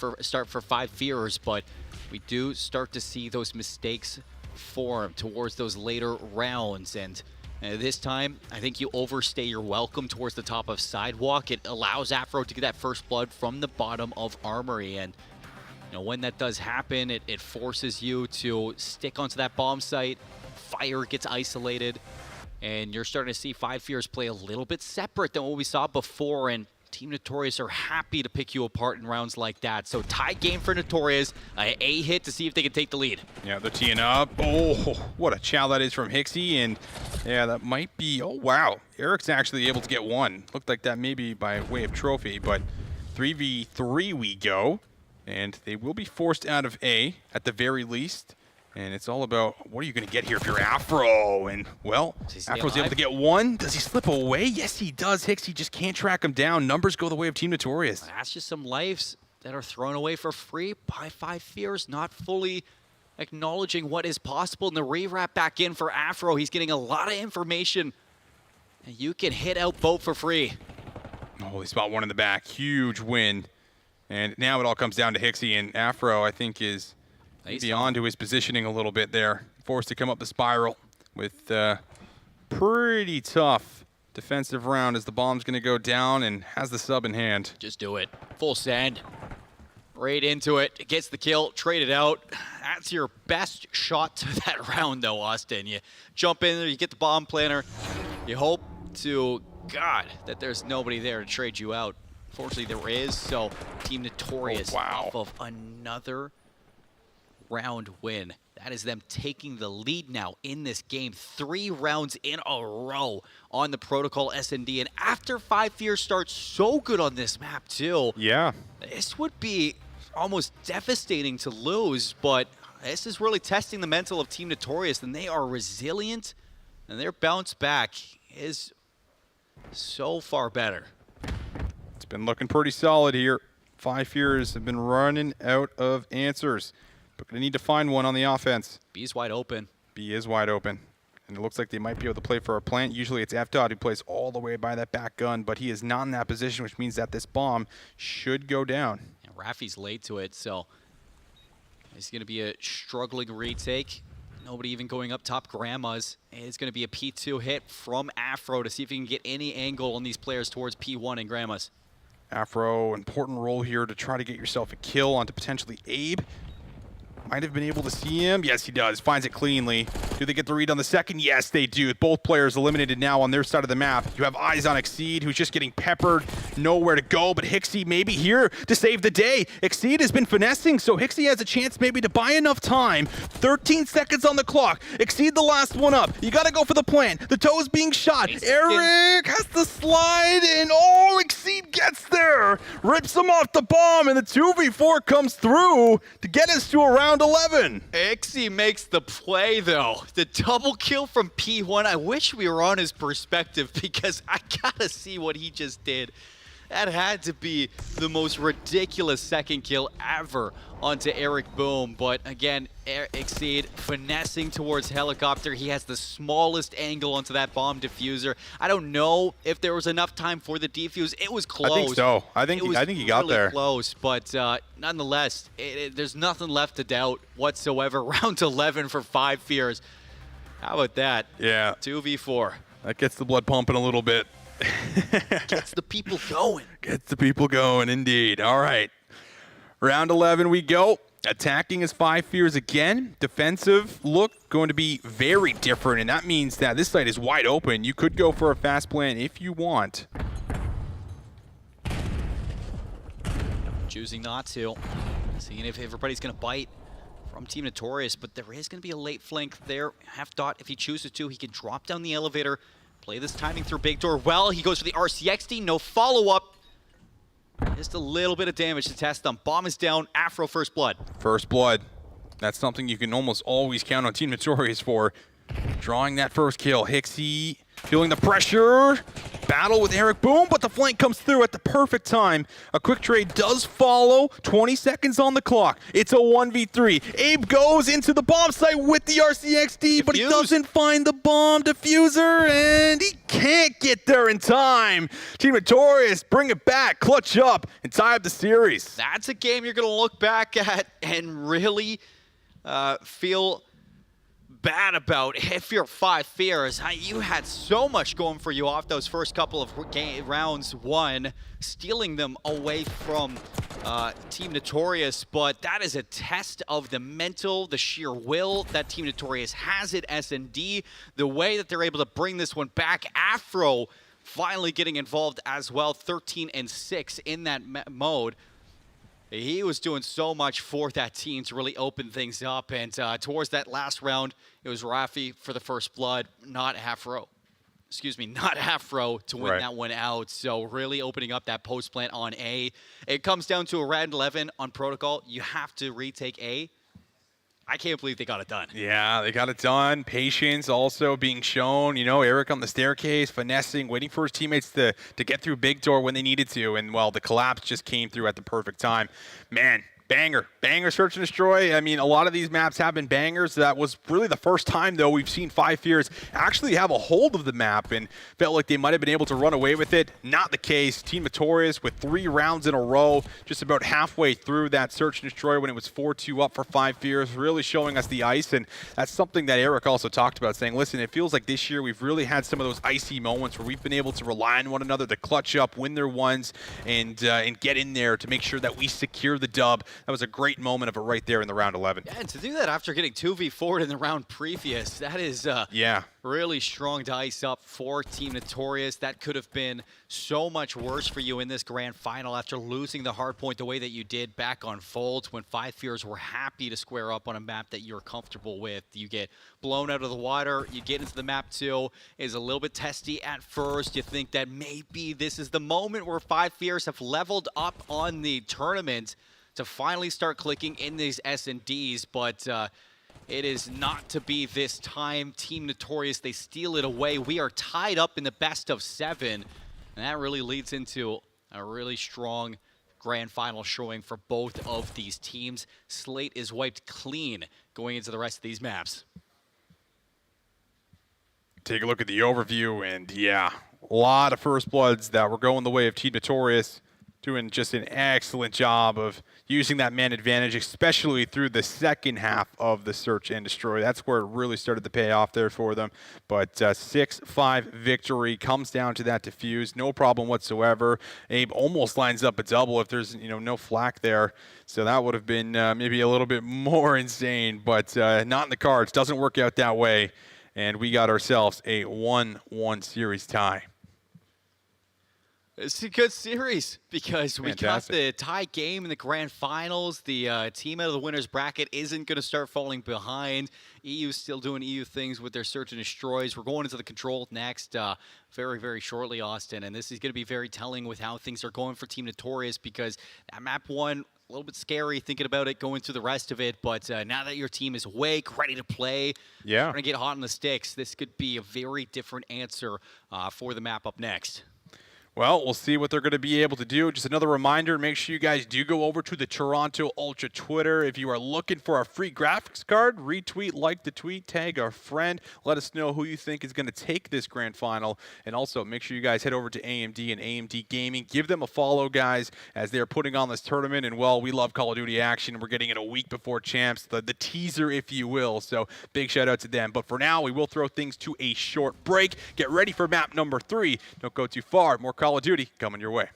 for 5 Fears, but we do start to see those mistakes form towards those later rounds. And this time, I think you overstay your welcome towards the top of Sidewalk. It allows Afro to get that first blood from the bottom of Armory. And when that does happen, it forces you to stick onto that bomb site. Fire gets isolated, and you're starting to see 5 Fears play a little bit separate than what we saw before. And Team Notorious are happy to pick you apart in rounds like that. So tie game for Notorious. A hit to see if they can take the lead. Yeah, they're teeing up. Oh, what a chow that is from Hixie. And yeah, that might be, oh wow. Eric's actually able to get one. Looked like that maybe by way of trophy, but 3v3 we go. And they will be forced out of A at the very least. And it's all about, what are you going to get here if you're Afro? And, well, Afro's able to get one. Does he slip away? Yes, he does. Hixie just can't track him down. Numbers go the way of Team Notorious. That's just some lives that are thrown away for free by 5 Fears, not fully acknowledging what is possible. And the rewrap back in for Afro. He's getting a lot of information. And you can hit out both for free. Oh, he spot one in the back. Huge win. And now it all comes down to Hixie, and Afro, I think, is maybe onto his positioning a little bit there. Forced to come up the spiral with pretty tough defensive round as the bomb's going to go down and has the sub in hand. Just do it. Full send. Right into it. Gets the kill. Trade it out. That's your best shot to that round, though, Austin. You jump in there, you get the bomb planter. You hope to God that there's nobody there to trade you out. Fortunately, there is, so Team Notorious off of another round win. That is them taking the lead now in this game. 3 rounds in a row on the Protocol S&D. And after 5 Fears starts so good on this map, too. Yeah. This would be almost devastating to lose, but this is really testing the mental of Team Notorious, and they are resilient, and their bounce back is so far better. Been looking pretty solid here. 5 Fears have been running out of answers, but gonna need to find one on the offense. B's wide open. B is wide open, and it looks like they might be able to play for a plant. Usually it's F-Dot who plays all the way by that back gun, but he is not in that position, which means that this bomb should go down. And Rafi's late to it, so it's gonna be a struggling retake. Nobody even going up top. Grandma's. It's going to be a P2 hit from Afro to see if he can get any angle on these players towards P1 and Grandma's. Afro, important role here to try to get yourself a kill onto potentially Abe. Might have been able to see him. Yes, he does. Finds it cleanly. Do they get the read on the second? Yes, they do. Both players eliminated now on their side of the map. You have eyes on Exceed, who's just getting peppered. nowhere to go, but Hixie maybe here to save the day. Exceed has been finessing, so Hixie has a chance maybe to buy enough time. 13 seconds on the clock. Exceed the last one up. You gotta go for the plant. The toe's being shot. Eric has to slide, and oh, Exceed gets there. Rips him off the bomb, and the 2v4 comes through to get us to around 11. Exie makes the play, though. The double kill from P1. I wish we were on his perspective because I gotta see what he just did. That had to be the most ridiculous second kill ever onto Eric Boom. But again, Exceed finessing towards helicopter. He has the smallest angle onto that bomb diffuser. I don't know if there was enough time for the defuse. It was close. I think so. I think he got really there. Close, but nonetheless, there's nothing left to doubt whatsoever. Round 11 for 5 Fears. How about that? Yeah. 2v4. That gets the blood pumping a little bit. Gets the people going. Gets the people going, indeed. All right. Round 11 we go. Attacking is 5 Fears again. Defensive look going to be very different, and that means that this site is wide open. You could go for a fast plan if you want. Choosing not to. Seeing if everybody's going to bite from Team Notorious, but there is going to be a late flank there. Half Dot, if he chooses to, he can drop down the elevator, play this timing through Big Door well. He goes for the RCXD, no follow-up. Just a little bit of damage to test them. Bomb is down, Afro first blood. First blood. That's something you can almost always count on Team Notorious for. Drawing that first kill. Hixie feeling the pressure. Battle with Eric Boom, but the flank comes through at the perfect time. A quick trade does follow. 20 seconds on the clock. It's a 1v3. Abe goes into the bomb site with the RCXD, but he doesn't find the bomb diffuser, and he can't get there in time. Team Notorious, bring it back, clutch up, and tie up the series. That's a game you're going to look back at and really feel bad about if you're 5 Fears. You had so much going for you off those first couple of rounds won, stealing them away from Team Notorious, but that is a test of the mental, the sheer will that Team Notorious has at S&D, the way that they're able to bring this one back. Afro finally getting involved as well, 13-6 in that mode. He was doing so much for that team to really open things up, and towards that last round, it was Rafi for the first blood, not Afro. Excuse me, not Afro to win that one out. So really opening up that post plant on A. It comes down to a round 11 on protocol. You have to retake A. I can't believe they got it done. Yeah, they got it done. Patience also being shown. You know, Eric on the staircase, finessing, waiting for his teammates to get through Big Door when they needed to. And, well, the collapse just came through at the perfect time. Man, banger search and destroy. I mean, a lot of these maps have been bangers. That was really the first time, though, we've seen 5 Fears actually have a hold of the map and felt like they might have been able to run away with it. Not the case. Team Notorious with 3 rounds in a row, just about halfway through that search and destroy when it was 4-2 up for 5 Fears, really showing us the ice. And that's something that Eric also talked about, saying, listen, it feels like this year we've really had some of those icy moments where we've been able to rely on one another to clutch up, win their ones, and get in there to make sure that we secure the dub. That was a great moment of it right there in the round 11. Yeah, and to do that after getting 2v4'd in the round previous, that is really strong to ice up for Team Notorious. That could have been so much worse for you in this grand final after losing the hard point the way that you did back on Fold when 5 Fears were happy to square up on a map that you're comfortable with. You get blown out of the water, you get into the map 2, is a little bit testy at first. You think that maybe this is the moment where 5 Fears have leveled up on the tournament to finally start clicking in these S&Ds, but it is not to be this time. Team Notorious, they steal it away. We are tied up in the best of 7, and that really leads into a really strong grand final showing for both of these teams. Slate is wiped clean going into the rest of these maps. Take a look at the overview, and yeah, a lot of first bloods that were going the way of Team Notorious. Doing just an excellent job of using that man advantage, especially through the second half of the search and destroy. That's where it really started to pay off there for them. But 6-5 victory comes down to that defuse. No problem whatsoever. Abe almost lines up a double if there's no flak there. So that would have been maybe a little bit more insane, but not in the cards. Doesn't work out that way. And we got ourselves a 1-1 series tie. It's a good series because we got Fantastic. the tie game in the grand finals. The team out of the winner's bracket isn't going to start falling behind. EU's still doing EU things with their search and destroys. We're going into the control next very, very shortly, Austin. And this is going to be very telling with how things are going for Team Notorious because that map one, a little bit scary thinking about it going through the rest of it. But now that your team is awake, ready to play, Yeah. going to get hot on the sticks, this could be a very different answer for the map up next. Well, we'll see what they're going to be able to do. Just another reminder, make sure you guys do go over to the Toronto Ultra Twitter. If you are looking for a free graphics card, retweet, like the tweet, tag our friend. Let us know who you think is going to take this grand final. And also, make sure you guys head over to AMD and AMD Gaming. Give them a follow, guys, as they're putting on this tournament. And, well, we love Call of Duty action. We're getting it a week before champs, the teaser, if you will. So, big shout out to them. But for now, we will throw things to a short break. Get ready for map number 3. Don't go too far. More Call of Duty coming your way.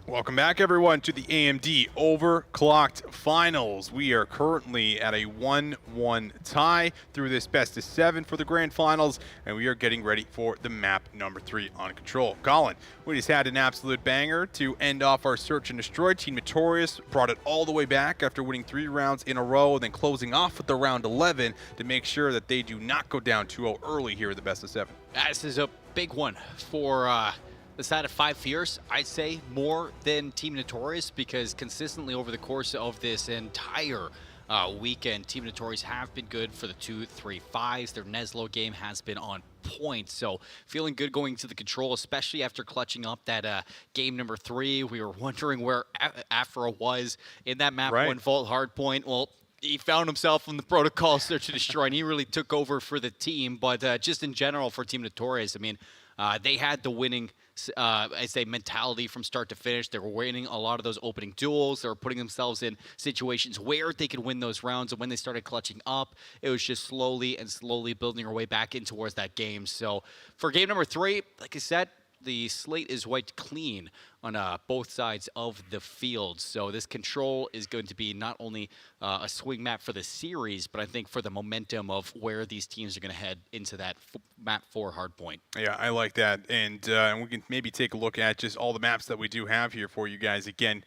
Welcome back, everyone, to the AMD Overclocked Finals. We are currently at a 1-1 tie through this best-of-7 for the Grand Finals, and we are getting ready for the map number 3 on Control. Colin, we just had an absolute banger to end off our Search and Destroy. Team Notorious brought it all the way back after winning 3 rounds in a row, and then closing off with the round 11 to make sure that they do not go down 2-0 early here in the best-of-7. This is a big one for the side of 5 Fierce. I'd say more than Team Notorious because consistently over the course of this entire weekend, Team Notorious have been good for the 2-3-5s. Their Neslo game has been on point. So feeling good going to the Control, especially after clutching up that game number 3. We were wondering where Afra was in that map 1 vault hardpoint. Well, he found himself in the protocol search and destroy, and he really took over for the team. But just in general for Team Notorious, I mean, they had the winning, I say, mentality from start to finish. They were winning a lot of those opening duels. They were putting themselves in situations where they could win those rounds. And when they started clutching up, it was just slowly and slowly building our way back in towards that game. So for game number 3, like I said, the slate is wiped clean on both sides of the field. So this control is going to be not only a swing map for the series, but I think for the momentum of where these teams are going to head into that map 4 hardpoint. Yeah, I like that. And we can maybe take a look at just all the maps that we do have here for you guys again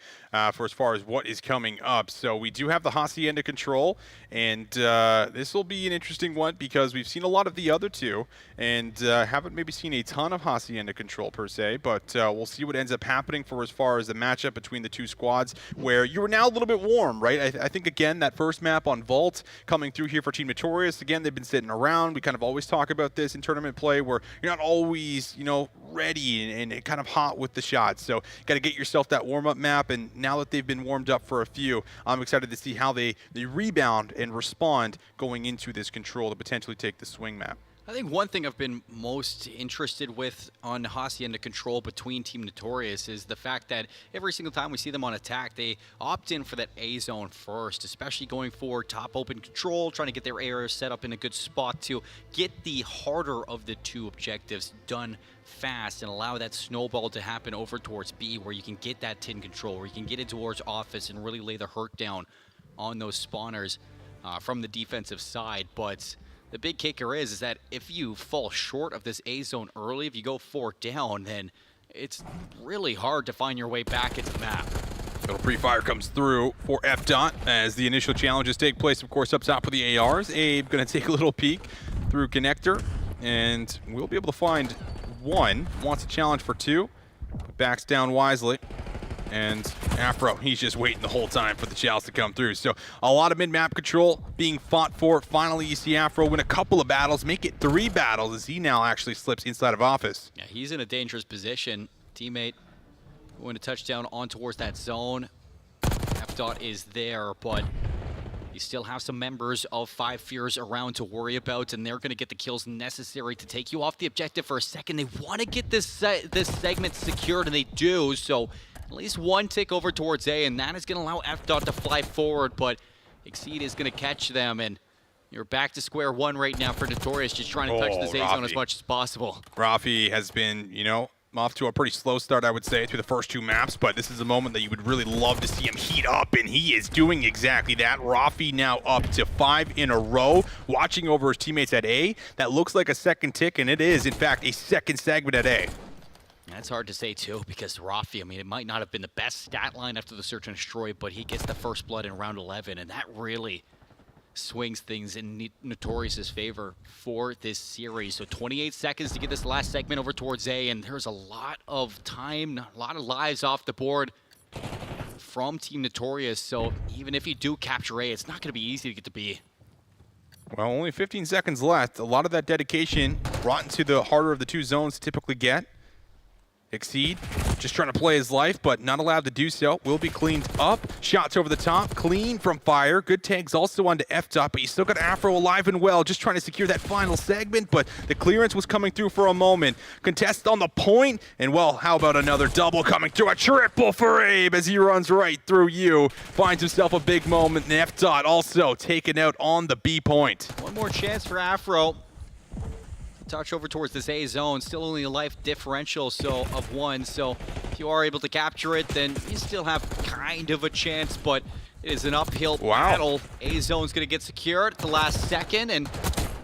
for as far as what is coming up. So we do have the Hacienda control, and this will be an interesting one because we've seen a lot of the other two and haven't maybe seen a ton of Hacienda control per se, but we'll see what ends up happening for as far as the matchup between the two squads, where you are now a little bit warm, right? I think, again, that first map on Vault coming through here for Team Notorious, again, they've been sitting around. We kind of always talk about this in tournament play where you're not always, you know, ready and kind of hot with the shots. So got to get yourself that warm-up map, and now that they've been warmed up for a few, I'm excited to see how they rebound and respond going into this control to potentially take the swing map. I think one thing I've been most interested with on Hacienda control between Team Notorious is the fact that every single time we see them on attack, they opt in for that A zone first, especially going for top open control, trying to get their area set up in a good spot to get the harder of the two objectives done fast and allow that snowball to happen over towards B, where you can get that tin control, where you can get it towards office and really lay the hurt down on those spawners from the defensive side. But the big kicker is that if you fall short of this A zone early, if you go 4 down, then it's really hard to find your way back into the map. Little pre-fire comes through for F-Dot as the initial challenges take place, of course, up top for the ARs. Abe going to take a little peek through connector, and we'll be able to find one. Wants a challenge for 2, backs down wisely. And Afro, he's just waiting the whole time for the challenge to come through. So a lot of mid-map control being fought for. Finally, you see Afro win a couple of battles, make it 3 battles as he now actually slips inside of office. Yeah, he's in a dangerous position. Teammate going to touchdown on towards that zone. F-Dot is there, but you still have some members of Five Fears around to worry about, and they're going to get the kills necessary to take you off the objective for a second. They want to get this segment secured, and they do. So at least one tick over towards A, and that is going to allow F-Dot to fly forward, but Exceed is going to catch them, and you're back to square one right now for Notorious, just trying to touch this A zone as much as possible. Rafi has been, you know, off to a pretty slow start, I would say, through the first 2 maps, but this is a moment that you would really love to see him heat up, and he is doing exactly that. Rafi now up to 5 in a row, watching over his teammates at A. That looks like a second tick, and it is, in fact, a second segment at A. That's hard to say, too, because Rafi, I mean, it might not have been the best stat line after the search and destroy, but he gets the first blood in round 11, and that really swings things in Notorious's favor for this series. So 28 seconds to get this last segment over towards A, and there's a lot of time, a lot of lives off the board from Team Notorious. So even if you do capture A, it's not going to be easy to get to B. Well, only 15 seconds left. A lot of that dedication brought into the harder of the 2 zones to typically get. Exceed, just trying to play his life, but not allowed to do so. Will be cleaned up. Shots over the top, clean from fire. Good tags also onto F-Dot, but you still got Afro alive and well, just trying to secure that final segment, but the clearance was coming through for a moment. Contest on the point, and well, how about another double coming through? A triple for Abe as he runs right through you. Finds himself a big moment, and F-Dot also taken out on the B point. One more chance for Afro. Touch over towards this A zone, still only a life differential of 1, so if you are able to capture it, then you still have kind of a chance, but it is an uphill battle. A zone's going to get secured at the last second, and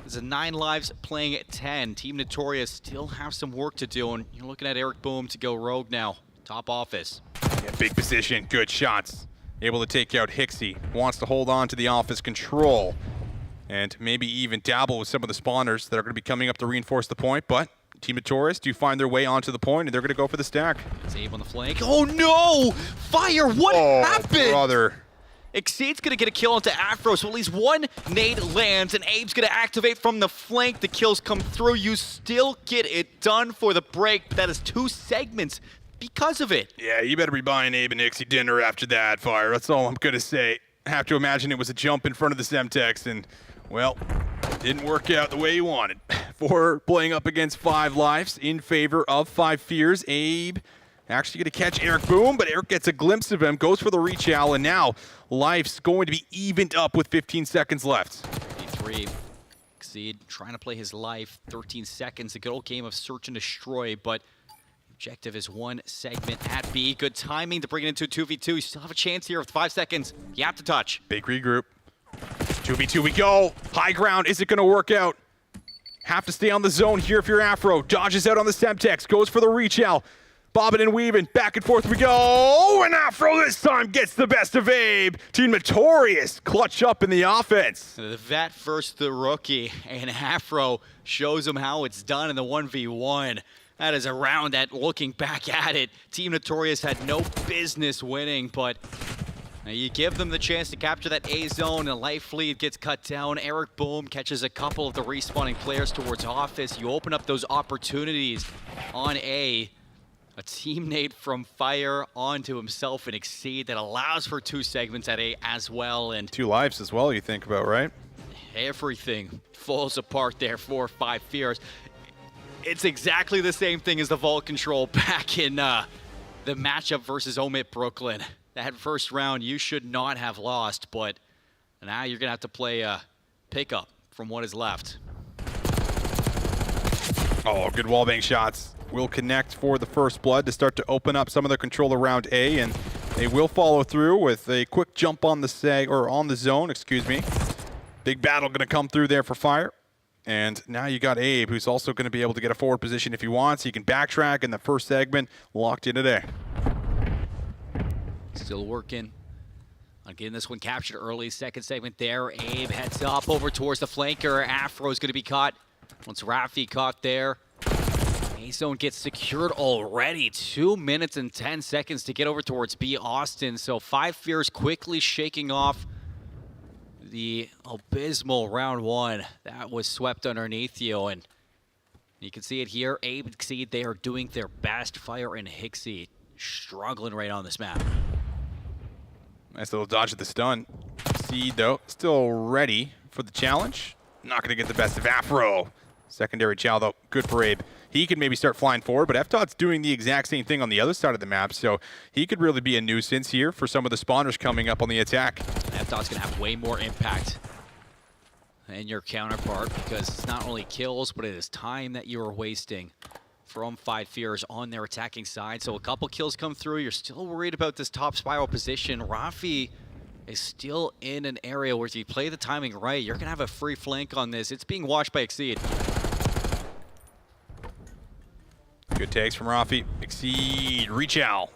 there's a 9 lives playing at 10. Team Notorious still have some work to do, and you're looking at Eric Boom to go rogue now. Top office. Yeah, big position, good shots. Able to take out Hixie. Wants to hold on to the office control, and maybe even dabble with some of the spawners that are going to be coming up to reinforce the point, but Team Notorious do find their way onto the point, and they're going to go for the stack. It's Abe on the flank. Oh no! Fire! What happened? Brother. Exceed's going to get a kill onto Afro, so at least one nade lands, and Abe's going to activate from the flank. The kills come through. You still get it done for the break, but that is 2 segments because of it. Yeah, you better be buying Abe and Ixie dinner after that, Fire. That's all I'm going to say. Have to imagine it was a jump in front of the Semtex, and well, didn't work out the way you wanted. For playing up against 5 lives in favor of 5 Fears. Abe actually going to catch Eric Boom, but Eric gets a glimpse of him, goes for the reach out, and now life's going to be evened up with 15 seconds left. 3 Exceed trying to play his life. 13 seconds, a good old game of search and destroy, but Objective is one segment at B. Good timing to bring it into a 2v2. You still have a chance here with 5 seconds. You have to touch. Big regroup. 2v2 we go. High ground. Is it going to work out? Have to stay on the zone here if you're Afro. Dodges out on the Semtex. Goes for the reach out. Bobbing and weaving. Back and forth we go. Oh, and Afro this time gets the best of Abe. Team Notorious clutch up in the offense. The vet versus the rookie. And Afro shows him how it's done in the 1v1. That is a round that, looking back at it, Team Notorious had no business winning, but you give them the chance to capture that A zone, and life lead gets cut down. Eric Boom catches a couple of the respawning players towards office. You open up those opportunities on A. A teammate from Fire onto himself and Exceed that allows for 2 segments at A as well. And 2 lives as well, you think about, right? Everything falls apart there for 5 Fears. It's exactly the same thing as the Vault Control back in the matchup versus Omit Brooklyn. That first round you should not have lost, but now you're going to have to play a pickup from what is left. Oh, good wallbang shots. Will connect for the first blood to start to open up some of their control around A, and they will follow through with a quick jump on the on the zone, excuse me. Big battle going to come through there for Fire. And now you got Abe, who's also going to be able to get a forward position if he wants. He can backtrack in the first segment. Locked in today. Still working on getting this one captured early. Second segment there. Abe heads up over towards the flanker. Afro's going to be caught. Once Rafi caught there. A-zone gets secured already. 2 minutes and 10 seconds to get over towards B Austin. So 5 Fears quickly shaking off the abysmal round 1 that was swept underneath you, and you can see it here. Abe and Exceed, they are doing their best. Fire and Hixie struggling right on this map. Nice little dodge of the stun. Exceed, though, still ready for the challenge. Not going to get the best of Afro. Secondary chow, though, good for Abe. He could maybe start flying forward, but FDOT's doing the exact same thing on the other side of the map, so he could really be a nuisance here for some of the spawners coming up on the attack. FDOT's going to have way more impact than your counterpart, because it's not only kills, but it is time that you are wasting from 5 Fears on their attacking side. So a couple kills come through. You're still worried about this top spiral position. Rafi is still in an area where if you play the timing right, you're going to have a free flank on this. It's being watched by Exceed. Good takes from Rafi. Exceed, reach out,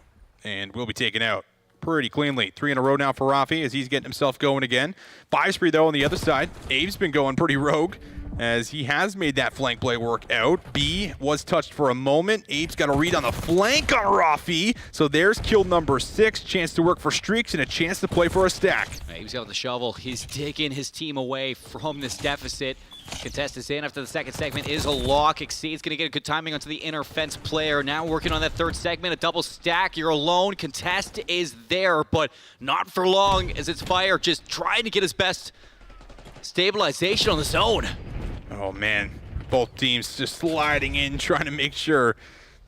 and will be taken out pretty cleanly. 3 in a row now for Rafi as he's getting himself going again. 5 spree though on the other side. Abe's been going pretty rogue as he has made that flank play work out. B was touched for a moment. Abe's got a read on the flank on Rafi. So there's kill number 6. Chance to work for streaks and a chance to play for a stack. Abe's got the shovel. He's taking his team away from this deficit. Contest is in after the second segment is a lock. Exceed's going to get a good timing onto the inner fence player. Now working on that third segment, a double stack. You're alone. Contest is there, but not for long as it's Fire just trying to get his best stabilization on the zone. Oh man, both teams just sliding in, trying to make sure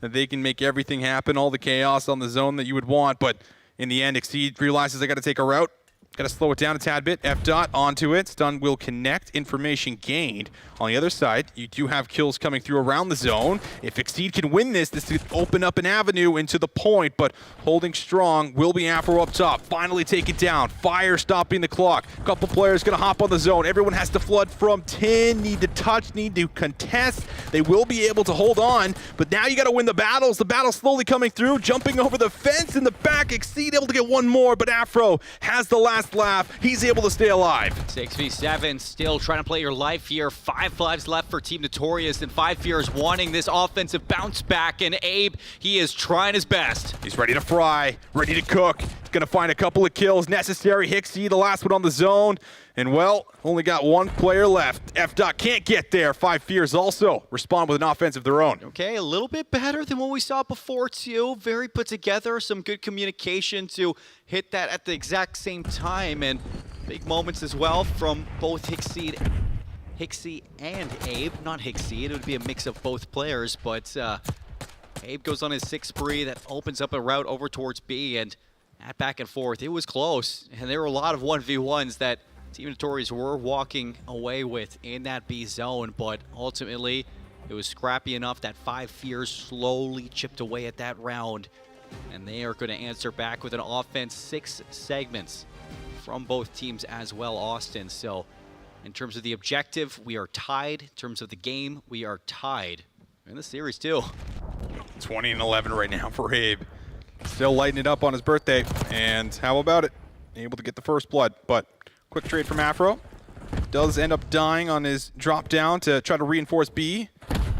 that they can make everything happen, all the chaos on the zone that you would want, but in the end, Exceed realizes they got to take a route. Got to slow it down a tad bit. FDOT onto it. Stun will connect. Information gained. On the other side, you do have kills coming through around the zone. If Exceed can win this could open up an avenue into the point, but holding strong will be Afro up top. Finally take it down. Fire stopping the clock. Couple players going to hop on the zone. Everyone has to flood from 10. Need to touch, need to contest. They will be able to hold on, but now you got to win the battles. The battle slowly coming through. Jumping over the fence in the back. Exceed able to get one more, but Afro has the last laugh. He's able to stay alive. 6v7, still trying to play your life here. 5 lives left for Team Notorious, and 5 Fears wanting this offensive bounce back, and Abe, he is trying his best. He's ready to fry, ready to cook. He's gonna find a couple of kills necessary. Hixie, the last one on the zone. And well, only got one player left. FDOT can't get there. 5 Fears also respond with an offense of their own. Okay, a little bit better than what we saw before too. Very put together, some good communication to hit that at the exact same time, and big moments as well from both Hixie and Abe. Not Hixie, it would be a mix of both players, but Abe goes on his 6th spree that opens up a route over towards B, and that back and forth, it was close, and there were a lot of 1v1s that Team Notorious were walking away with in that B zone, but ultimately It was scrappy enough that 5 Fears slowly chipped away at that round. And they are going to answer back with an offense, 6 segments from both teams as well, Austin. So in terms of the objective, we are tied. In terms of the game, we are tied. In the series, too. 20-11 right now for Abe. Still lighting it up on his birthday. And how about it? Able to get the first blood. But quick trade from Afro. Does end up dying on his drop down to try to reinforce B.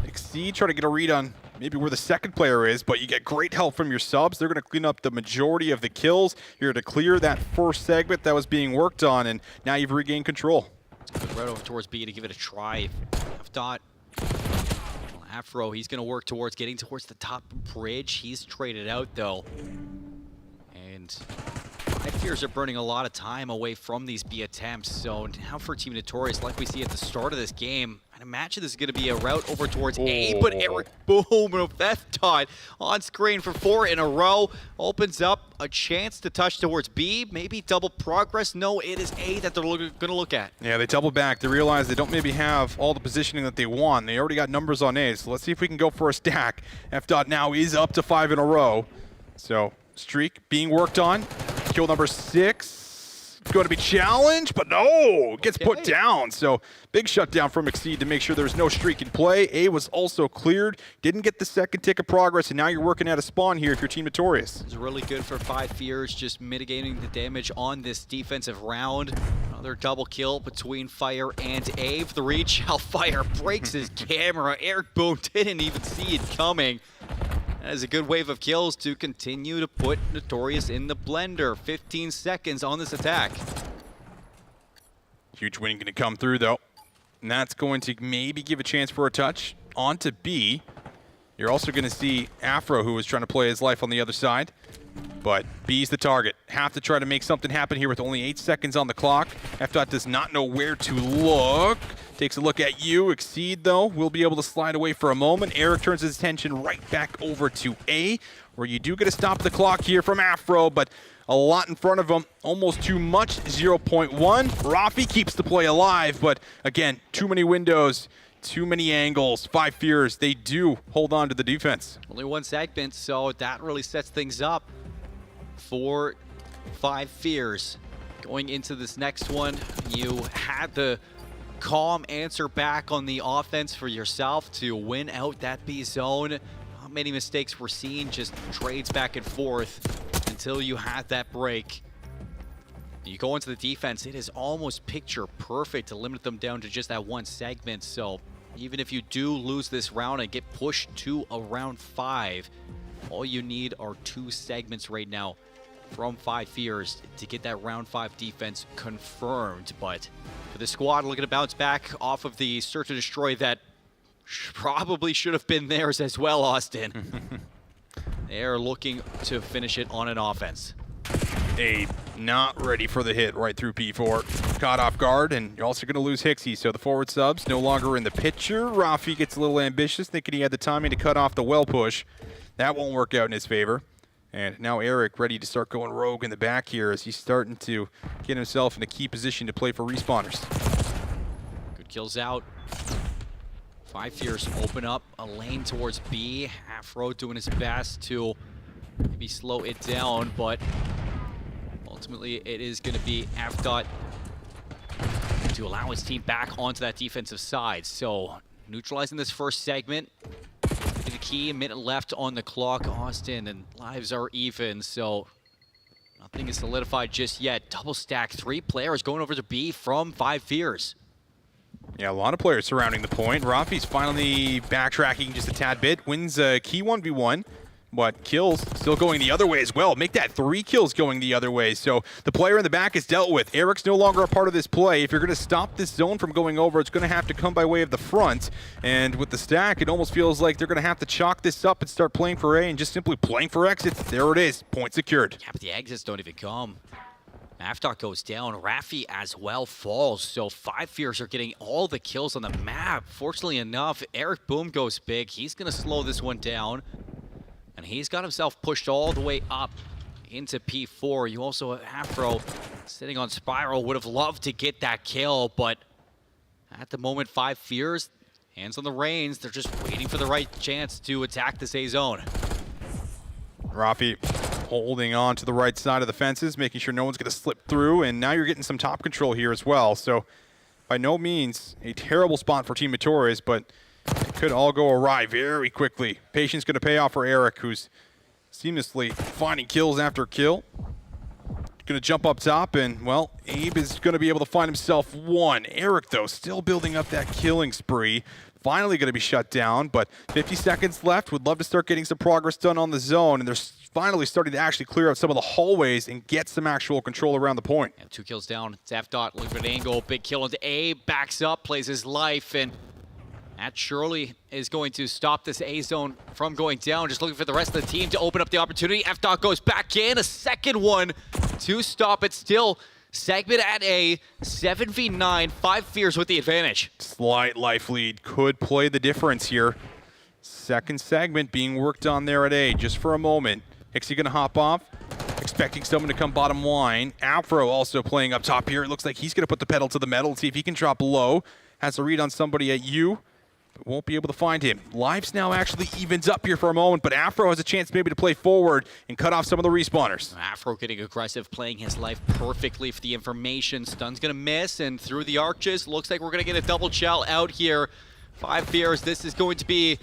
Exceed, try to get a read on maybe where the second player is, but you get great help from your subs. They're going to clean up the majority of the kills. You're to clear that first segment that was being worked on, and now you've regained control. Right over towards B to give it a try. Dot. Afro, he's going to work towards getting towards the top bridge. He's traded out, though. And 5 Fears are burning a lot of time away from these B attempts. So now for Team Notorious, like we see at the start of this game, I'd imagine this is going to be a route over towards A, but Eric Boom and Dot on screen for 4 in a row. Opens up a chance to touch towards B, maybe double progress. No, it is A that they're going to look at. Yeah, they double back. They realize they don't maybe have all the positioning that they want. They already got numbers on A, so let's see if we can go for a stack. Dot now is up to 5 in a row. So streak being worked on. Kill number 6. Going to be challenged, but no, gets put down. So big shutdown from Exceed to make sure there's no streak in play. A was also cleared, didn't get the second tick of progress, and now you're working at a spawn here if you're Team Notorious. It's really good for 5 Fears, just mitigating the damage on this defensive round. Another double kill between Fire and A. The reach, how Fire breaks his camera. Eric Boom didn't even see it coming. That is a good wave of kills to continue to put Notorious in the blender. 15 seconds on this attack. Huge win going to come through, though. And that's going to maybe give a chance for a touch onto B. You're also going to see Afro, who was trying to play his life on the other side. But B's the target. Have to try to make something happen here with only 8 seconds on the clock. Dot does not know where to look. Takes a look at you. Exceed, though, will be able to slide away for a moment. Eric turns his attention right back over to A, where you do get to stop the clock here from Afro, but a lot in front of him. Almost too much. 0.1. Rafi keeps the play alive, but again, too many windows. Too many angles. 5 Fears, they do hold on to the defense. Only 1 segment, so that really sets things up for 5 Fears. Going into this next one, you had the calm answer back on the offense for yourself to win out that B zone. Not many mistakes were seen, just trades back and forth until you had that break. You go into the defense, it is almost picture perfect to limit them down to just that 1 segment. So even if you do lose this round and get pushed to a round 5, all you need are 2 segments right now from 5 Fears to get that round 5 defense confirmed. But for the squad looking to bounce back off of the search and destroy that probably should have been theirs as well, Austin. They're looking to finish it on an offense. Abe not ready for the hit right through P4. Caught off guard, and you're also going to lose Hixie, so the forward subs no longer in the picture. Rafi gets a little ambitious, thinking he had the timing to cut off the well push. That won't work out in his favor. And now Eric ready to start going rogue in the back here as he's starting to get himself in a key position to play for respawners. Good kills out. 5 Fears open up a lane towards B. Afro doing his best to maybe slow it down, but ultimately it is going to be Dot to allow his team back onto that defensive side. So neutralizing this first segment will be the key. A minute left on the clock, Austin, and lives are even, so nothing is solidified just yet. Double stack, 3 players going over to B from 5 Fears. Yeah, a lot of players surrounding the point. Rafi's finally backtracking just a tad bit. Wins a key 1v1. But kills still going the other way as well. Make that 3 kills going the other way. So the player in the back is dealt with. Eric's no longer a part of this play. If you're going to stop this zone from going over, it's going to have to come by way of the front. And with the stack, it almost feels like they're going to have to chalk this up and start playing for A and just simply playing for exits. There it is. Point secured. Yeah, but the exits don't even come. Dot goes down. Rafi as well falls. So 5 Fears are getting all the kills on the map. Fortunately enough, Eric Boom goes big. He's going to slow this one down. And he's got himself pushed all the way up into P4. You also have Afro sitting on Spiral. Would have loved to get that kill, but at the moment, 5 Fears, Hands on the reins. They're just waiting for the right chance to attack this A zone. Rafi holding on to the right side of the fences, making sure no one's going to slip through, and now you're getting some top control here as well. So by no means a terrible spot for Team Notorious, but it could all go awry very quickly. Patience going to pay off for Eric, who's seamlessly finding kills after kill. Going to jump up top, and, well, Abe is going to be able to find himself one. Eric, though, still building up that killing spree. Finally going to be shut down, but 50 seconds left. Would love to start getting some progress done on the zone, and they're finally starting to actually clear out some of the hallways and get some actual control around the point. Yeah, 2 kills down. It's F-Dot looking for an angle. Big kill into A. Backs up, plays his life, and that surely is going to stop this A zone from going down. Just looking for the rest of the team to open up the opportunity. F-Dot goes back in. A second one to stop it. Still, segment at A, 7v9, 5 fears with the advantage. Slight life lead could play the difference here. Second segment being worked on there at A just for a moment. Hixie gonna hop off, expecting someone to come bottom line. Afro also playing up top here. It looks like he's gonna put the pedal to the metal, see if he can drop low. Has a read on somebody at U, but won't be able to find him. Lives now actually evens up here for a moment, but Afro has a chance maybe to play forward and cut off some of the respawners. Afro getting aggressive, playing his life perfectly for the information. Stun's gonna miss, and through the arches, looks like we're gonna get a double chow out here. 5 fears, this is going to be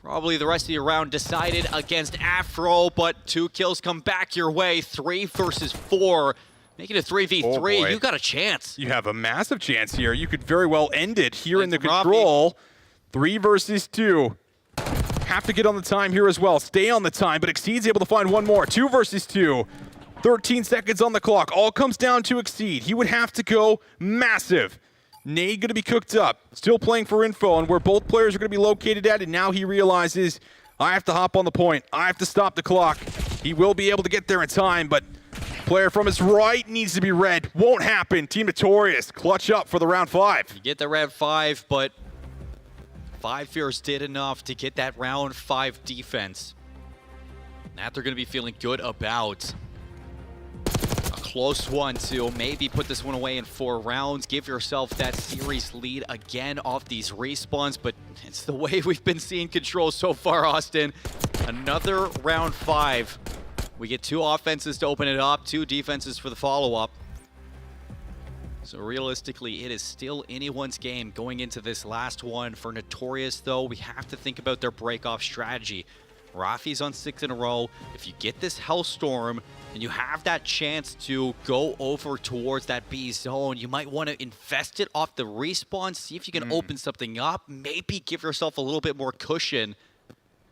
probably the rest of your round decided against Afro, but 2 kills come back your way. 3 versus 4. Make it a 3v3. You got a chance. You have a massive chance here. You could very well end it here in the Rafi. control. 3 versus 2. Have to get on the time here as well. Stay on the time, but Exceed's able to find one more. 2 versus 2. 13 seconds on the clock. All comes down to Exceed. He would have to go massive. Nade going to be cooked up. Still playing for info on where both players are going to be located at, and now he realizes, I have to hop on the point. I have to stop the clock. He will be able to get there in time, but player from his right needs to be red. Won't happen. Team Notorious clutch up for the round 5. You get the round 5, but 5 fears did enough to get that round 5 defense. That they're going to be feeling good about. A close one to maybe put this one away in 4 rounds. Give yourself that series lead again off these respawns, but it's the way we've been seeing control so far, Austin. Another round 5. We get 2 offenses to open it up, 2 defenses for the follow-up. So realistically, it is still anyone's game going into this last one. For Notorious, though, we have to think about their break-off strategy. Rafi's on 6 in a row. If you get this Hellstorm and you have that chance to go over towards that B zone, you might want to invest it off the respawn, see if you can open something up, maybe give yourself a little bit more cushion.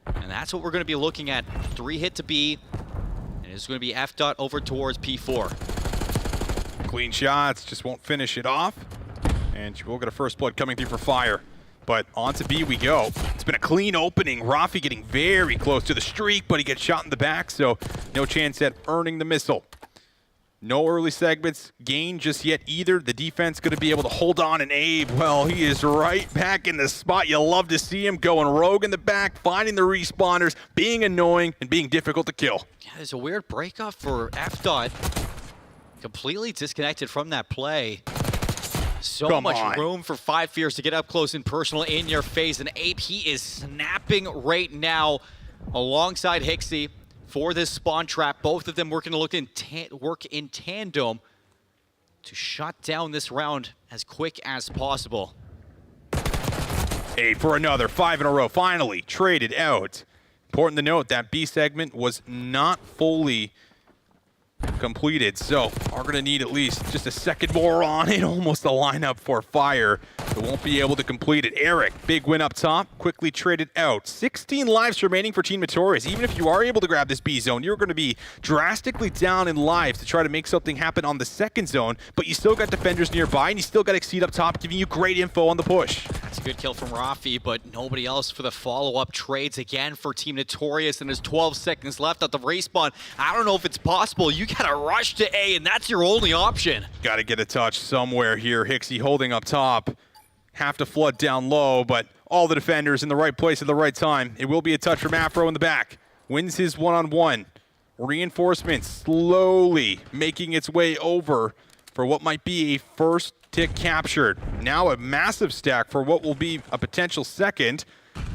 And that's what we're going to be looking at. 3 hit to B, and it's going to be F-Dot over towards P4. Clean shots, just won't finish it off. And she will get a first blood coming through for Fire. But on to B we go. It's been a clean opening. Rafi getting very close to the streak, but he gets shot in the back, so no chance at earning the missile. No early segments gained just yet either. The defense going to be able to hold on, and Abe, well, he is right back in the spot. You love to see him going rogue in the back, finding the respawners, being annoying, and being difficult to kill. Yeah, there's a weird breakoff for F-Dot. Completely disconnected from that play. So much room for 5 fears to get up close and personal in your face. And Ape, he is snapping right now alongside Hixie for this spawn trap. Both of them working to work in tandem to shut down this round as quick as possible. Ape for another 5 in a row, finally traded out. Important to note that B segment was not fully completed, so are going to need at least just a second more on it. Almost a lineup for Fire, but won't be able to complete it. Eric, big win up top, quickly traded out. 16 lives remaining for Team Notorious. Even if you are able to grab this B zone, you're going to be drastically down in lives to try to make something happen on the second zone, but you still got defenders nearby, and you still got Exceed up top, giving you great info on the push. That's a good kill from Rafi, but nobody else for the follow-up trades again for Team Notorious, and there's 12 seconds left at the respawn. I don't know if it's possible. You gotta rush to A, and that's your only option. Gotta get a touch somewhere here. Hixie holding up top. Have to flood down low, but all the defenders in the right place at the right time. It will be a touch from Afro in the back. Wins his one-on-one. Reinforcements slowly making its way over for what might be a first tick captured. Now a massive stack for what will be a potential second.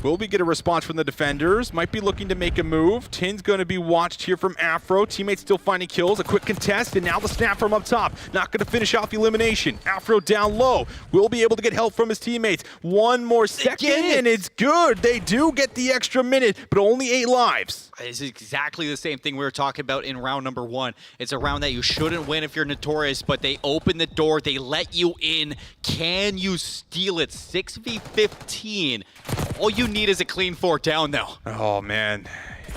Will we get a response from the defenders? Might be looking to make a move. Tin's going to be watched here from Afro. Teammates still finding kills. A quick contest, and now the snap from up top. Not going to finish off elimination. Afro down low. Will be able to get help from his teammates. One more second, and it's good. They do get the extra minute, but only 8 lives. It's exactly the same thing we were talking about in round number 1. It's a round that you shouldn't win if you're Notorious, but they open the door. They let you in. Can you steal it? 6v15. All you need is a clean 4 down, though. Oh, man.